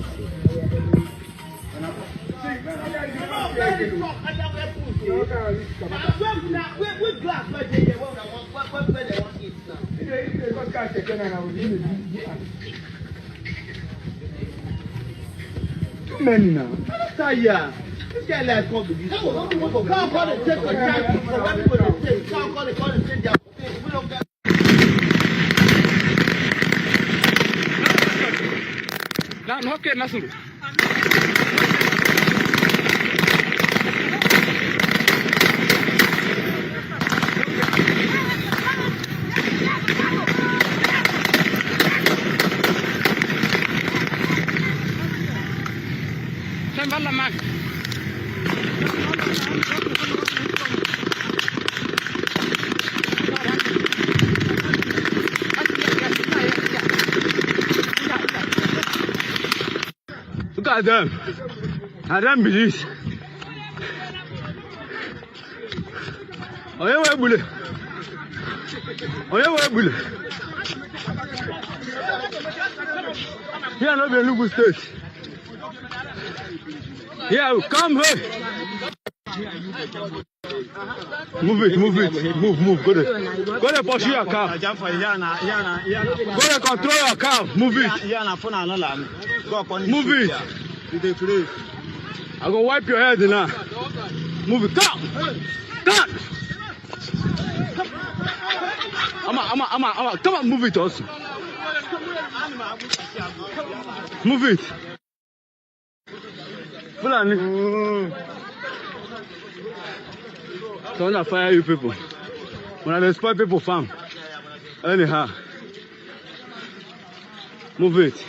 Too many now. Tire. This guy like come with this. Can't call the take for time for where people dey stay. Can't call the take their thing. We don't get. No, okay, Nasuru. Sembala man. Look at them. I don't believe. Oh, yeah, bullet. Oh, yeah, bullet. Here, no be a Lugu state. Yeah, come here. Move it. Go there, pursue your car. Go there, control your car. Move it. Move it. I go wipe your head now. Move it. Come. Come on, move it also. Move it. Fulani. Don't I fire you people. When I spoil people farm. Anyhow. Move it.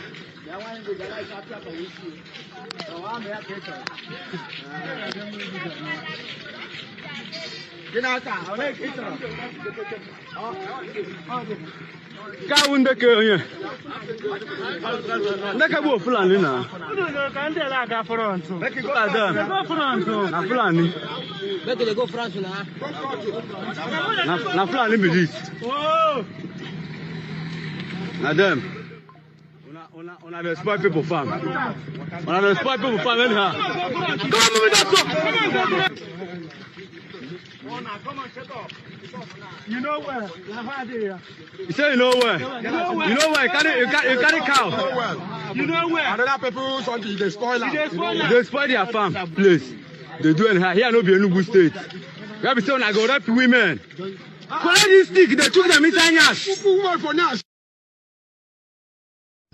Kawunde ke onye. Ndeka bo Fulani na. Make go front. Na Fulani. Make go front na. Na Fulani be this. Na them. Una dey spoil people farm. Una dey spoil people farm anyhow. Come on, move that up. Come on, shut up. You know where? You say you know where? You know where? You know where? You carry cow. You know where? Another people something they spoil them. They spoil their farm place. They do anyhow. Here no be Enugu state. Where be say una go rape women. Collect this stick. They took them inside yash.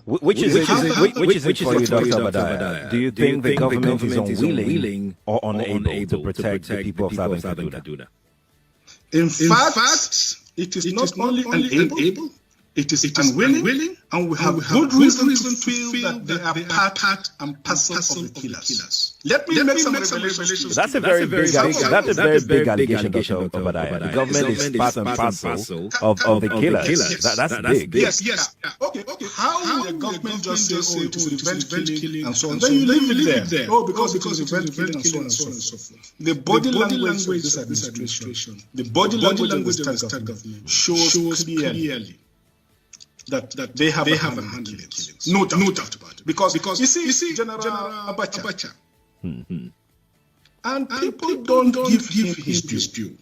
Which is it for you, Dr. Badaya? Do you think the government is unwilling or unable to protect the people of Southern Kaduna? In fact, it is not only unable, it is unwilling, and we have good reason to feel that they are part and parcel of the killers. Let me make some revelations. That's a very big allegation, Dr. Badaya. The government is part and parcel of the killers. That's big. Yes. Okay. How will the government just say, oh, it is revenge killing and so on? Then you leave it there. Oh, because it is revenge killing and so on and so forth. The body language of this administration, the body language of the state government shows clearly that they have a hand in killings. No doubt about it. Because you see General Abacha. And people don't give him his due.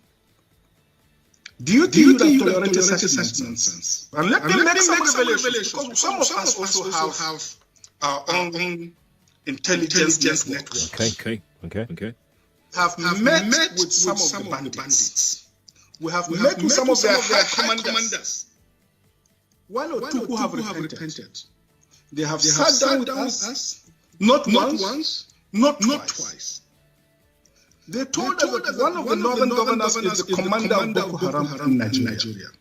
Do you think that tolerated such nonsense? And let me make some revelations. Because some of us also have our own intelligence network. Okay. Have met with some of the bandits. We have met with some of their high commanders. One or two who have repented. They have sat down with us, not once, not twice. They told us that one of the northern governors is the commander of Boko Haram in Nigeria.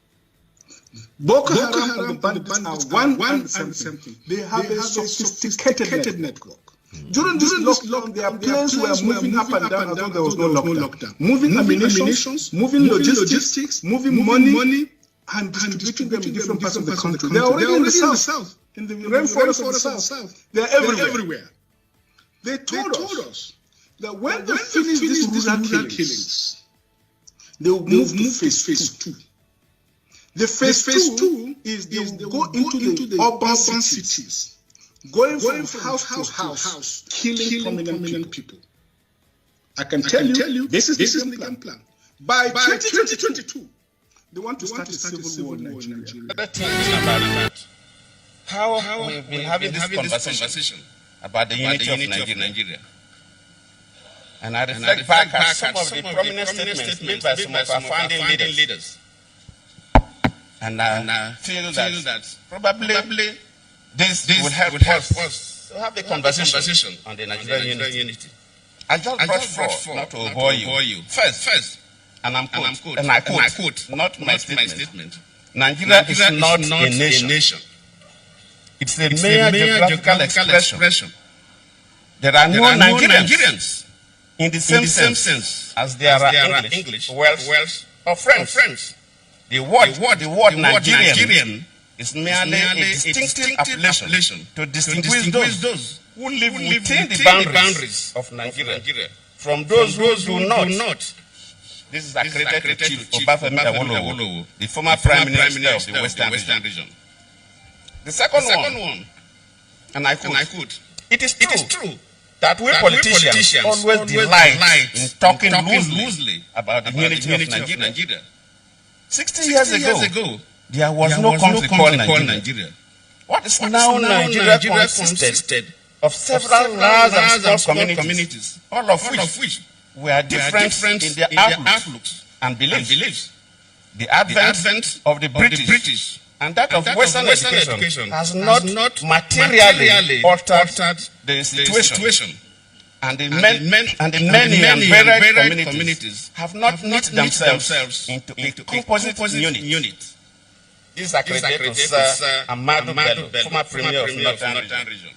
Boko Haram and the bandits are one and the same thing. They have a sophisticated network. During this lockdown, their planes were moving up and down as though there was no lockdown. Moving ammunition, moving logistics, moving money, and distributing them in different parts of the country. They are already in the south, in the rainforest of the south. They are everywhere. They told us that when they finish these rural killings, they will move to phase 2. The phase 2 is they will go into the urban cities, going from house to house, killing prominent people. I can tell you, this is the game plan. By 2022, they want to start a civil war in Nigeria. How we've been having this conversation about the unity of Nigeria. And I reflect back at some of the prominent statements made by some of our founding leaders. And I feel that probably this would help us to have a conversation on the Nigerian unity. I just brought forth, not to bore you. First, and I quote, not my statement. Nigeria is not a nation. It's a mere geographical expression. There are no Nigerians in the same sense as there are English, Welsh, or French. The word Nigerian is merely a distinctive appellation to distinguish those who live within the boundaries of Nigeria from those who do not. This is accredited to Chief Obafemi Awolowo, the former Prime Minister of the Western Region. The second one, and I quote, it is true that we politicians always delight in talking loosely about the unity of Nigeria. 60 years ago, there was no country called Nigeria. What is now Nigeria consisted of several large and small communities, all of which were different in their outlooks and beliefs. The advent of the British and that of Western education has not materially altered the situation. And the many and varied communities have not knit themselves into a composite unit. This accreditates Amadu Bello, former premier of Northern Region.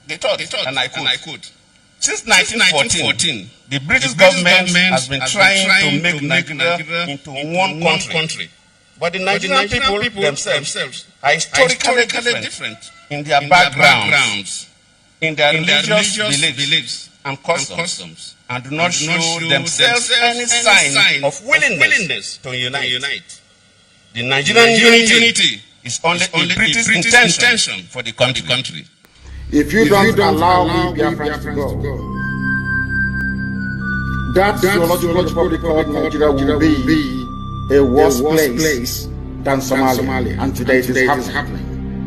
They thought, and I quote, since 1914, the British government has been trying to make Nigeria into one country. But the Nigerian people themselves are historically different in their backgrounds, in their religious beliefs and customs, and do not show themselves any sign of willingness to unite. The Nigerian unity is only a British intention for the country. If you don't allow me, Biafrans to go, that theological republic called Nigeria will be a worse place than Somalia. And today it is happening.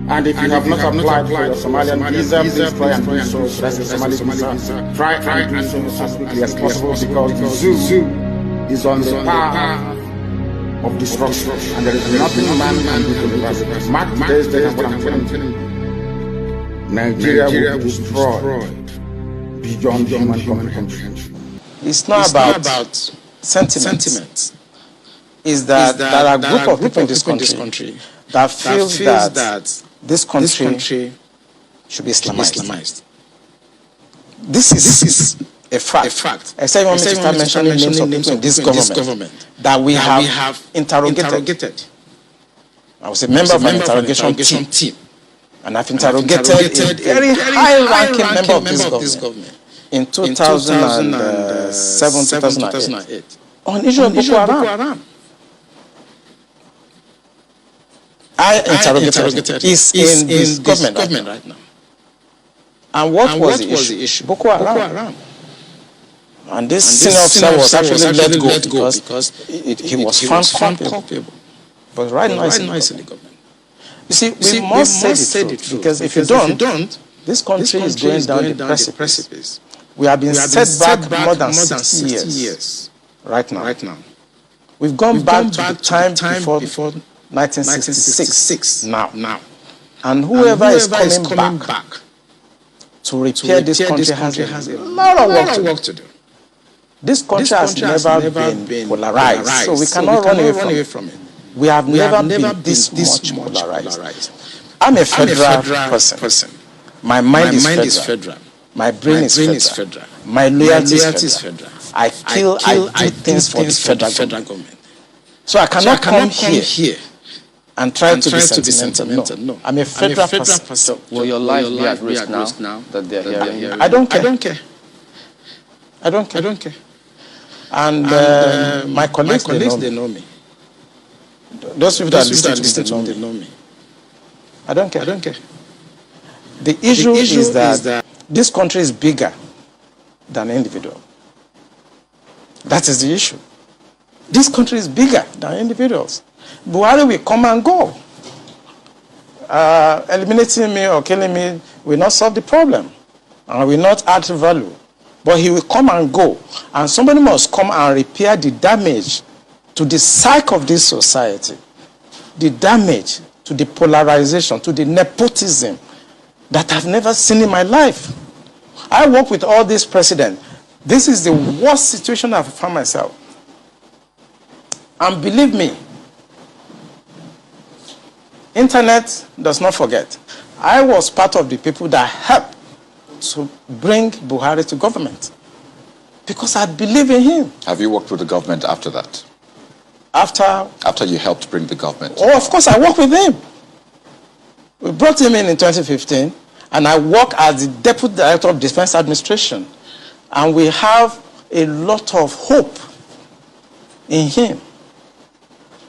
And if you have not applied for your Somalian visa, please try and do so. That's the Somali visa. Try and do so as quickly as possible, because the zoo is on the path of destruction, and there is nothing man can do to reverse it. Mark today's date and what I'm telling you. Nigeria will be destroyed beyond human comprehension. It's not about sentiment. It's that there are a group of people in this country that feels that this country should be Islamized. This is a fact. I say you want me to start mentioning names of people in this government that we have interrogated. I was a member of an interrogation team. And I've interrogated a very high-ranking member of this government in 2007, 2008 on issue of Boko Haram. I interrogated. He's in this government right now. And what was the issue? Boko Haram. And this senior officer was actually let go because he was found culpable. But right now he's in the government. You see, we must say the truth, because if you don't, this country is going down the precipice. We have been set back more than 60 years right now. We've gone back to the time before 1966 now. And whoever is coming back to repair this country has a lot of work to do. This country has never been polarized, so we cannot run away from it. We have never been this much polarized. I'm a federal person. My mind is federal. My brain is federal. My loyalty is federal. I do things for the federal government. So I cannot come here and try to be sentimental. No. I'm a federal person. So will your life be at risk now that they're hearing? I don't care. And my colleagues, they know me. Those people that listen to me, they know me. I don't care. The issue is that this country is bigger than individual. That is the issue. This country is bigger than individuals. Buhari will come and go. Eliminating me or killing me will not solve the problem and will not add value. But he will come and go. And somebody must come and repair the damage to the psyche of this society, the damage to the polarization, to the nepotism that I've never seen in my life. I work with all these presidents. This is the worst situation I've found myself. And believe me, internet does not forget. I was part of the people that helped to bring Buhari to government because I believe in him. Have you worked with the government after that? After you helped bring the government? Oh, of course, I worked with him. We brought him in 2015, and I work as the Deputy Director of Defense Administration. And we have a lot of hope in him.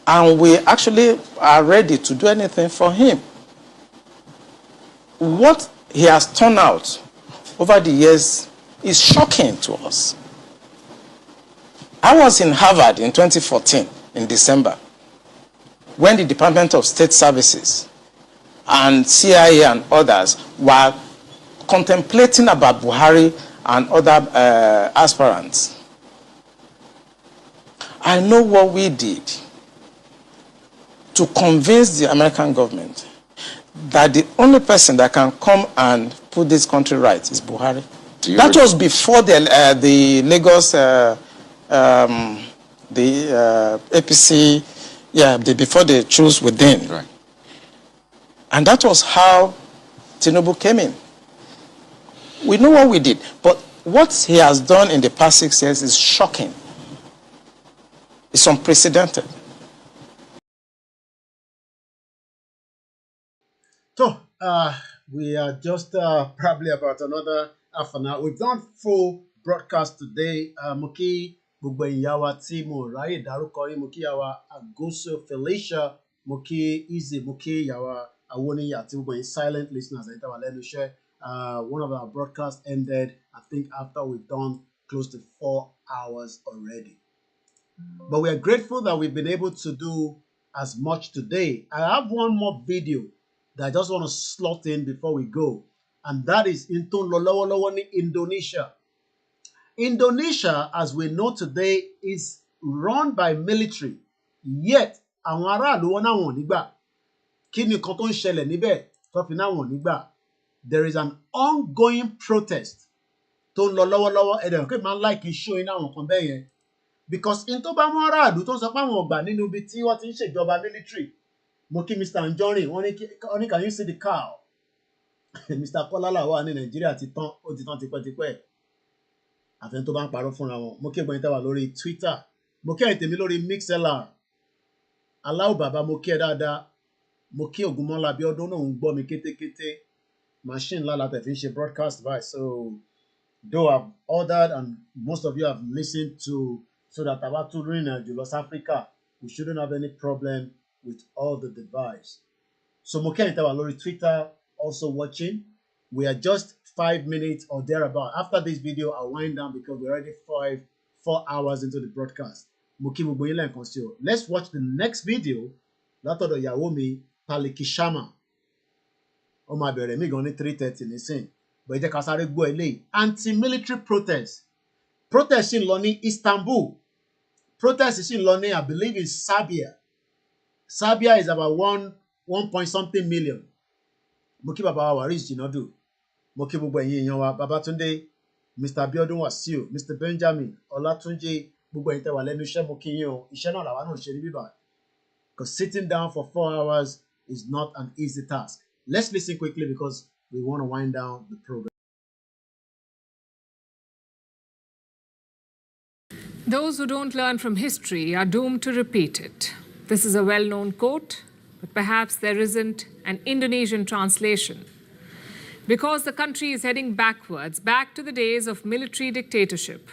And we actually are ready to do anything for him. What he has turned out over the years is shocking to us. I was in Harvard in 2014. In December, when the Department of State Services and CIA and others were contemplating about Buhari and other aspirants. I know what we did to convince the American government that the only person that can come and put this country right is Buhari. That was before the Lagos, APC, before they chose within. Right. And that was how Tinubu came in. We know what we did, but what he has done in the past 6 years is shocking. It's unprecedented. So, we are just probably about another half an hour. We've done full broadcast today. Muki Bugbe Yawa Timo, Rai Daruko, Muki Yawa Agoso Felicia, Muki Easy, Muki Yawa Awoni Yatibu, silent listeners. One of our broadcasts ended, I think, after we've done close to 4 hours already. But we are grateful that we've been able to do as much today. I have one more video that I just want to slot in before we go, and that is in Indonesia. Indonesia, as we know today, is run by military, yet àwọn aráàlú wọn náà wọ́n nígbà. Kí ni nǹkan tó ń ṣẹlẹ̀ níbẹ̀ tó fi náà wọ́n nígbà? There is an ongoing protest tó ń lọ lọ́wọ́lọ́wọ́. Ẹ̀dẹ̀ kí n máa ń like show iná àwọn kan bẹ́ẹ̀ yẹn, because in tó bá mú aráàlú tó ń sọ pé àwọn ọgbà nínú ibi tí wọ́n ti ń ṣèjọba military. Mo kí Mr. Anjorin, wọ́n ní can you see the cow? Mr. Kolala wà ní Nàìjíríà ti tán, ó ti tán tipẹ́tipẹ́. Àfẹn tó bá ń parọ́ fúnra wọn. Mo kí ẹ̀gbọ́n yín tẹ́wà lórí Twitter. Mo kí ẹ̀yin tèmi lórí MixLR. Aláwọ̀ bàbá mo kí ẹ dáadáa. Mo kí Ògúnmọ́lá Abíọ́dún náà ń gbọ́ mi kétékété. Machine ńlá la tẹ̀ fi ń ṣe broadcast by. So, though I've ordered and most of you have listened to, so that àwa tún rìn àjò lọ sí Africa, we shouldn't have any problem with all the device. So mo kí ẹ̀yin tẹ́wà lórí Twitter also watching. We are just 5 minutes or thereabout. After this video, I'll wind down because we're already 4 hours into the broadcast. Mo kí gbogbo yín lẹ́ẹ̀kan sí o. Let's watch the next video. Látọ̀dọ̀ ìyàwó mi, Palikishama. Ó máa bẹ̀rẹ̀ mí gan ní 3:30 nísìn. But ẹ jẹ́ ká sáré gbọ́ eléyìí. Anti-military protest. Protest sì ń lọ ní Istanbul. Protest sì ń lọ ní, I believe, in Serbia. Serbia is about 1 point something million. Mo kí bàbá wa Waris Jinadu. Mo kí gbogbo ẹ̀yin èèyàn wa, Babatunde, Mr. Abiodun Wasiu, Mr. Benjamin, Olatunji, gbogbo ẹ̀yin tẹ́ wà lẹ́nu iṣẹ́ mo kí yín o. Iṣẹ́ náà làwa náà ṣe ní bíbá. Because sitting down for 4 hours is not an easy task. Let's listen quickly because we want to wind down the program. Those who don't learn from history are doomed to repeat it. This is a well-known quote, but perhaps there isn't an Indonesian translation. Because the country is heading backwards, back to the days of military dictatorship.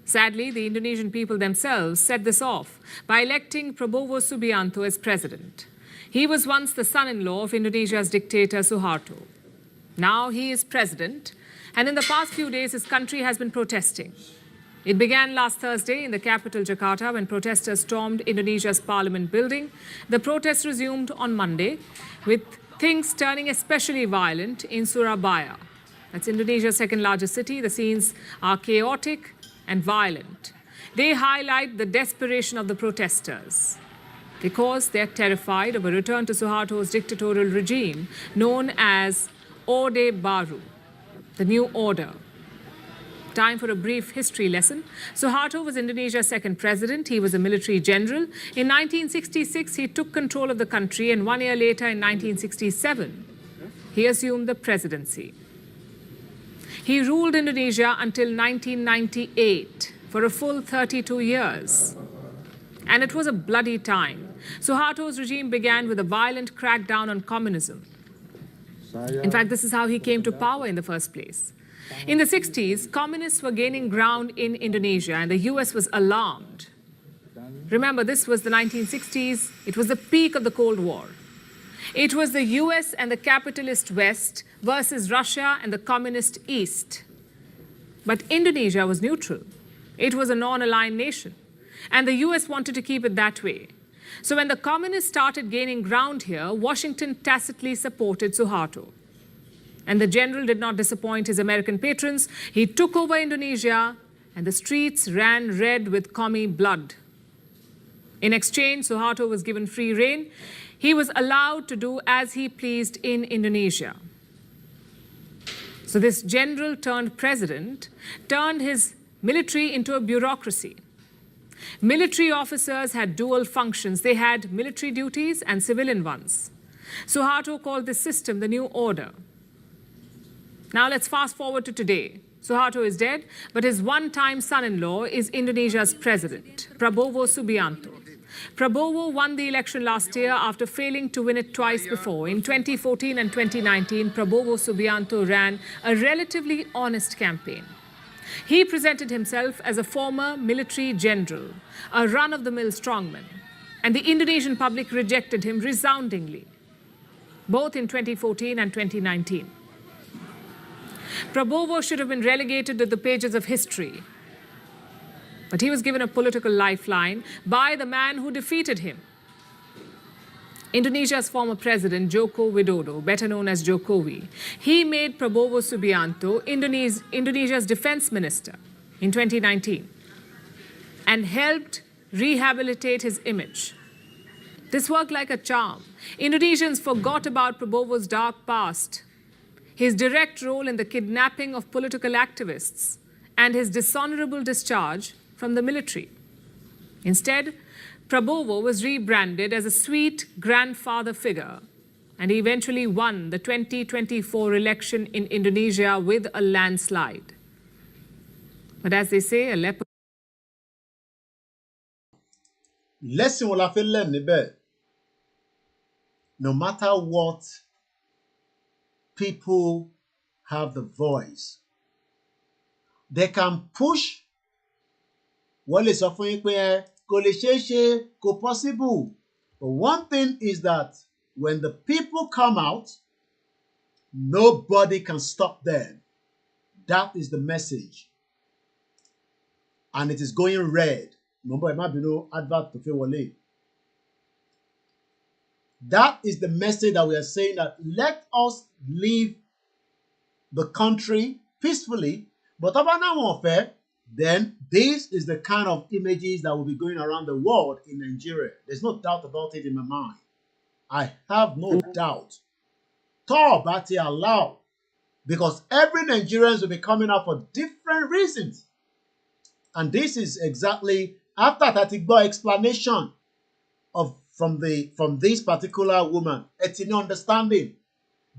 Sadly, the Indonesian people themselves set this off by electing Prabowo Subianto as president. He was once the son-in-law of Indonesia's dictator Suharto. Now he is president, and in the past few days his country has been protesting. It began last Thursday in the capital Jakarta when protesters stormed Indonesia's parliament building. The protests resumed on Monday, with things turning especially violent in Surabaya. That's Indonesia's second largest city. The scenes are chaotic and violent. They highlight the desperation of the protesters because they're terrified of a return to Suharto's dictatorial regime known as Orde Baru, the new order. Time for a brief history lesson. Suharto was Indonesia's second president. He was a military general. In 1966, he took control of the country, and 1 year later, in 1967, he assumed the presidency. He ruled Indonesia until 1998 for a full 32 years. And it was a bloody time. Suharto's regime began with a violent crackdown on communism. In fact, this is how he came to power in the first place. In the 60s, communists were gaining ground in Indonesia, and the US was alarmed. Remember, this was the 1960s. It was the peak of the Cold War. It was the US and the capitalist West versus Russia and the communist East. But Indonesia was neutral. It was a non-aligned nation. And the US wanted to keep it that way. So when the communists started gaining ground here, Washington tacitly supported Suharto. And the general did not disappoint his American patrons. He took over Indonesia, and the streets ran red with commie blood. In exchange, Suharto was given free rein. he was allowed to do as he pleased in Indonesia. So this general turned president turned his military into a bureaucracy. Military officers had dual functions. They had military duties and civilian ones. Suharto called this system the New Order. Now let's fast forward to today. Suharto is dead, but his one-time son-in-law is Indonesia's president, Prabowo Subianto. Prabowo won the election last year after failing to win it twice before. In 2014 and 2019, Prabowo Subianto ran a relatively honest campaign. He presented himself as a former military general, a run-of-the-mill strongman, and the Indonesian public rejected him resoundingly, both in 2014 and 2019. Prabowo should have been relegated to the pages of history, but he was given a political lifeline by the man who defeated him. Indonesia's former president, Joko Widodo, better known as Jokowi, he made Prabowo Subianto Indonesia's defense minister in 2019 and helped rehabilitate his image. This worked like a charm. Indonesians forgot about Prabowo's dark past, his direct role in the kidnapping of political activists, and his dishonorable discharge from the military. Instead, Prabowo was rebranded as a sweet grandfather figure, and he eventually won the 2024 election in Indonesia with a landslide. But as they say, a leopard... Lesson will have learned níbẹ̀. No matter what, people have the voice. They can push. Wọ́n lè sọ fún yín pé kò lè ṣeé ṣe, kò possible. But one thing is that when the people come out, nobody can stop them. That is the message. And it is going red. Remember, it might be no advert to Oluwole. That is the message that we are saying, that let us leave the country peacefully. But then this is the kind of images that will be going around the world in Nigeria. There's no doubt about it in my mind. I have no doubt. Bati allow. Because every Nigerian will be coming out for different reasons. And this is exactly after that explanation from this particular woman. It's an understanding.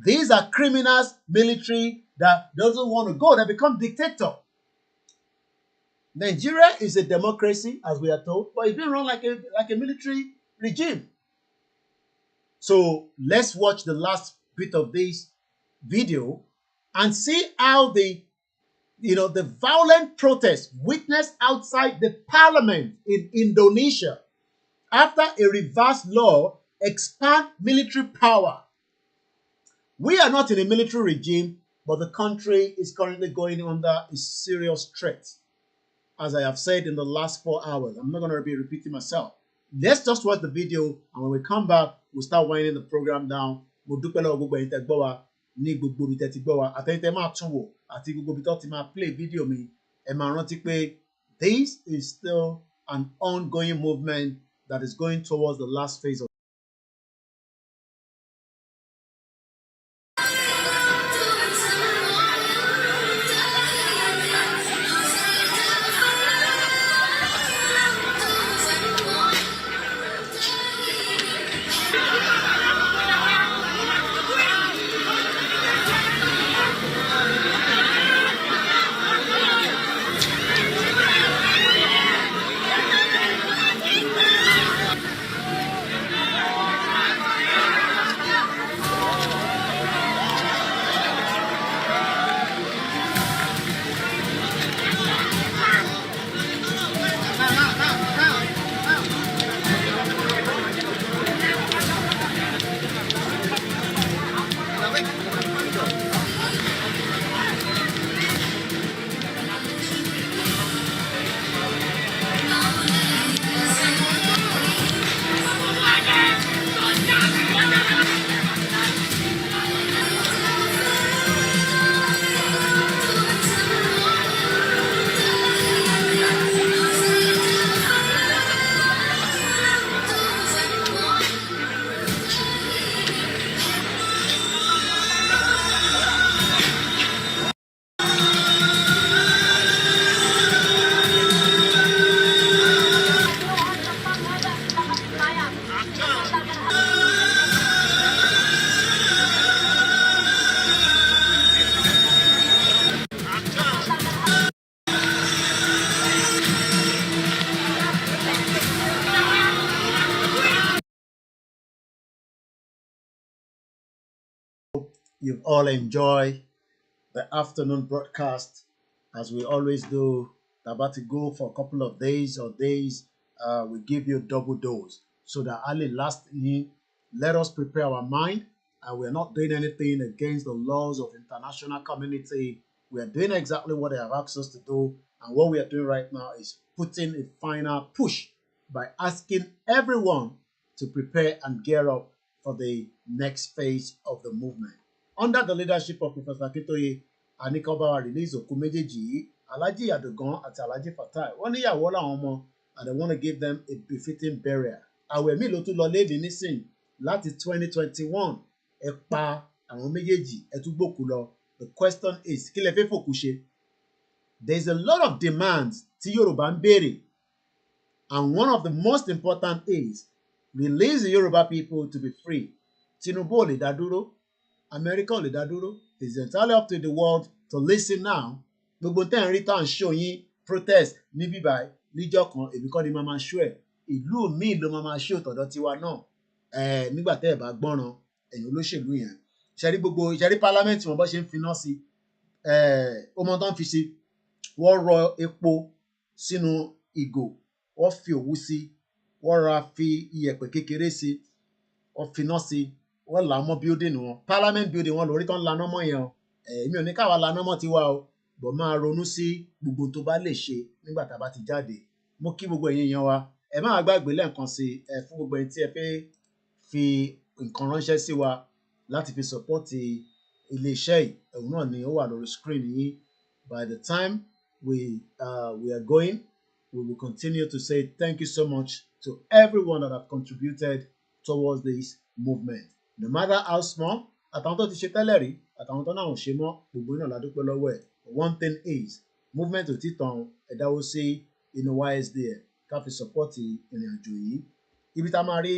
These are criminals, military, that doesn't want to go. They become dictator. Nigeria is a democracy, as we are told, but it's been run like a military regime. So let's watch the last bit of this video and see how the violent protests witnessed outside the parliament in Indonesia after a reverse law expand military power. We are not in a military regime, but the country is currently going under a serious threat. As I have said in the last 4 hours, I'm not going to be repeating myself. Let's just watch the video, and when we come back, we'll start winding the program down. Mo dúpẹ́ lọ́wọ́ gbogbo ẹ̀yin tẹ́ gbọ́ wa ní gbogbo ibi tẹ́ ti gbọ́ wa, àtẹ̀yin tẹ́ máa tún wò àti gbogbo ibi tó ti máa play video mi. Ẹ máa rántí pé this is still an ongoing movement that is going towards the last phase of you've all enjoyed the afternoon broadcast, as we always do. About to go for a couple of days or days, we give you a double dose so that early last year, let us prepare our mind, and we're not doing anything against the laws of international community. We are doing exactly what they have asked us to do, and what we are doing right now is putting a final push by asking everyone to prepare and gear up for the next phase of the movement. Under the leadership of Professor Akintoye, Anikoba release Òkú méjèèjì yìí, Alhaji Adogan àti Alhaji Fatai. Wọ́n níyàwó làwọn ọmọ, and they want to give them a befitting burial. Àwẹ̀ mi ló tún lọ léde nísìn láti 2021. Ẹ pa àwọn méjèèjì, ẹ tún gbòkú lọ. The question is, kí lẹ fẹ́ fòkú ṣe? There's a lot of demands tí Yorùbá ń béèrè, and one of the most important is release the Yoruba people to be free. Tinubu ò lè dá dúró, America ò lè dá dúró. It's entirely up to the world to listen now. Gbogbo tẹ́ ń rí tá à ń show yín protest ní bíbáyìí níjọ́ kan, èmi kọ́ ni máa máa show ẹ̀. Ìlú míì ló máa máa show tọ̀dọ̀ tiwa náà. Nígbà tẹ́ ẹ̀ bá gbọ́ràn ẹ̀yin olóṣèlú yẹn. Ṣẹ́rí parliament wọn bọ́ ṣe ń finá sí. Ó mọ tán fi ṣe. Wọ́n rọ epo sínú ìgò, wọ́n fi òwú sí, wọ́n ra fi iyẹ̀pẹ̀ kékeré sí, wọ́n finá sí, wọ́n là á mọ́ building wọn. Parliament building wọn lórí tán laná mọ́ yẹn o. Èmi ò ní káwa laná mọ́ tiwa o, bọ̀ máa ronú sí gbogbo tó bá lè ṣe nígbà tá a bá ti jáde. Mo kí gbogbo ẹ̀yin èèyàn wa, ẹ má gbàgbé lẹ́ẹ̀kan sí fún gbogbo ẹni tí ẹ fẹ́ fi nǹkan ránṣẹ́ sí wa láti fi support iléeṣẹ́ yìí. Òun náà ni ó wà lórí screen yìí. By the time we are going, we will continue to say thank you so much to everyone that have contributed towards this movement. No matter how small, àtàwọn tó ti ṣe tẹ́lẹ̀ rí, àtàwọn tó náà ò ṣe mọ́, gbogbo iná la dúpẹ́ lọ́wọ́ ẹ̀. One thing is, movement ò tí tàn, ẹ dáwó sí inú YSDF ká fi support ìrìn àjò yìí. Ibi tá a máa rí,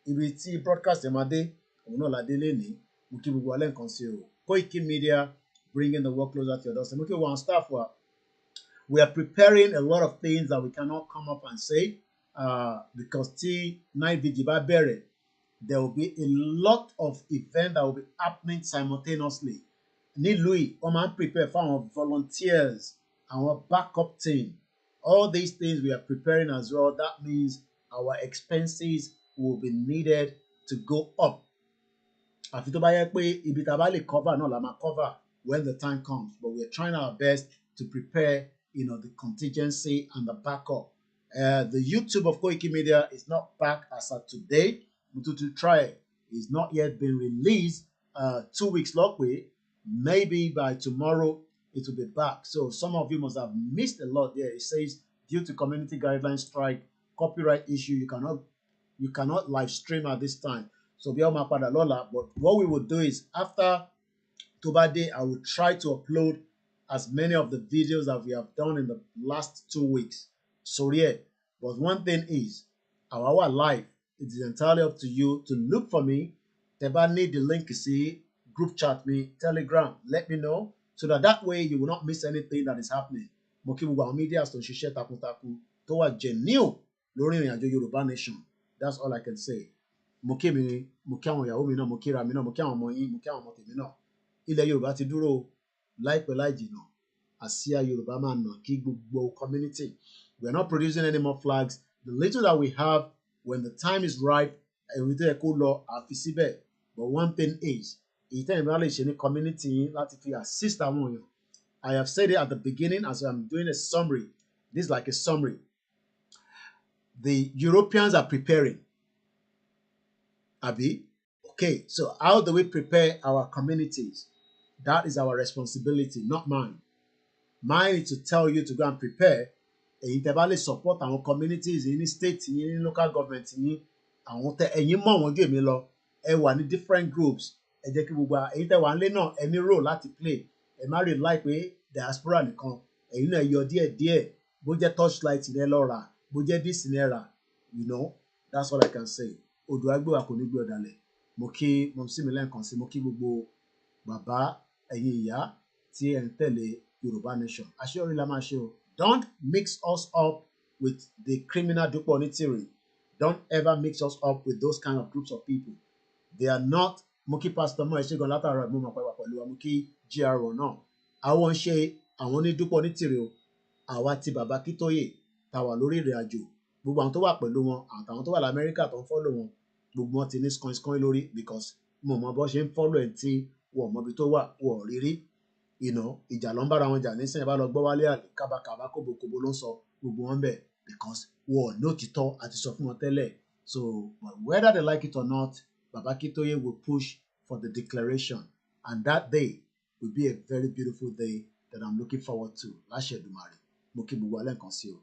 ibi tí broadcast ẹ̀ máa dé, òun náà la dé lénìí. Mo kí gbogbo alẹ́ nǹkan sí o. Koiki Media, bringing the work closer to your doorstep. Mo kí gbogbo àwọn staff wa. We are preparing a lot of things that we cannot come up and say because tí night vigil bá bẹ̀rẹ̀, there will be a lot of events that will be happening simultaneously. Nílùú yìí, wọ́n máa ń prepare for our volunteers, our backup team. All these things we are preparing as well. That means our expenses will be needed to go up. Àfi tó bá yẹ pé ibi tá a bá lè cover náà la máa cover when the time comes. But we are trying our best to prepare, the contingency and the backup. The YouTube of Koiki Media is not back as of today. Mututu try is not yet been released. 2 weeks way. Maybe by tomorrow it will be back. So some of you must have missed a lot there. It says due to community guidelines strike, copyright issue, you cannot live stream at this time. So be on my pada lola. But what we will do is after Toba Day, I will try to upload as many of the videos that we have done in the last 2 weeks. So yeah, but one thing is, our life, it is entirely up to you to look for me. Teba need the link you see, group chat me, Telegram, let me know, so that way you will not miss anything that is happening. Mo kí gbogbo àwọn media tó ń ṣiṣẹ́ takuntakun tó wà genuine lórí ìrìn àjò Yorùbá nation. That's all I can say. Mo kí mi, mo kí àwọn ìyàwó mi náà, mo kí ra mi náà, mo kí àwọn ọmọ yín, mo kí àwọn ọmọ tèmi náà. Ilẹ̀ Yorùbá ti dúró láìpẹ́ láì jìnnà. Àsíá Yorùbá máa nà kí gbogbo community. We are not producing any more flags. The little that we have, when the time is right, we do a cool law àfi síbẹ̀. But one thing is, ìtẹ́yìn bá lè ṣe ní community yín láti fi assist àwọn èèyàn. I have said it at the beginning as I'm doing a summary. This is like a summary. The Europeans are preparing. Abi? Okay, so how do we prepare our communities? That is our responsibility, not mine. Mine is to tell you to go and prepare. Èyí tẹ́ bá lè support àwọn communities yín ní state yín ní local government yín. Àwọn tẹ́ ẹ̀yin mọ̀ wọ́n jù mí lọ. Ẹ wà ní different groups. Ẹ jẹ́ kí gbogbo èyí tẹ́ wà nílé náà ẹ ní role láti play. Ẹ má rí láì pé diaspora nìkan. Ẹ̀yin náà yọ díẹ̀. Bó jẹ́ torchlight ní ẹ lọ rà. Bó jẹ́ this ní ẹ rà. That's all I can say. Odò agbéwà kò ní gbé ọ̀dàlẹ̀. Mo kí mo sì mí lẹ́ǹkan sí. Mo kí gbogbo bàbá ẹ̀yin ìyá tí ẹ̀ ń tẹ̀lé Yorùbá nation. Àṣeyọrí la máa ṣe o. Don't mix us up with the criminal Dupo Onitiri. Don't ever mix us up with those kind of groups of people. They are not mo kí Pastor Mo ẹ ṣé gan látàárọ̀ mo mọ̀ pé wà pẹ̀lú wa mo kí GR1 náà àwọn ń ṣe àwọn onídúpọ̀ ní tìrẹ o àwa ti bàbá Akíntóyè tá wà lórí ìrìn àjò gbogbo àwọn tó wà pẹ̀lú wọn àtàwọn tó wà lamẹ́ríkà tó ń fọ́lò wọn gbogbo wọn ti ní skoin lórí because mo mọ bó ṣe ń fọ́lò ẹ̀ tí wọ́n mọbi tó wà wọ́n rírí ìjà ló ń bára wọn jà nísìnyí bá lọ gbọ́ wálé àlè kábàkàbà kóbokòbo ló ń sọ gbogbo wọn bẹ̀ because wọ́n ní òtítọ́ àti sọ fún wọn tẹ́lẹ̀ so whether they like it or not Baba Akintoye will push for the declaration and that day will be a very beautiful day that I'm looking forward to láṣẹ Èdùmàrè mo kí gbogbo alẹ́ nǹkan sí o.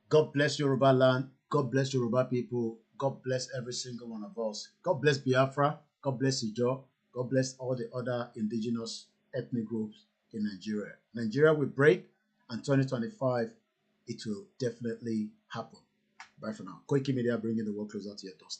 God bless Yoruba land. God bless Yoruba people. God bless every single one of us. God bless Biafra. God bless Ijo. God bless all the other indigenous ethnic groups in Nigeria. Nigeria will break, and 2025, it will definitely happen. Bye for now. Koiki Media bringing the world closer to your doorstep.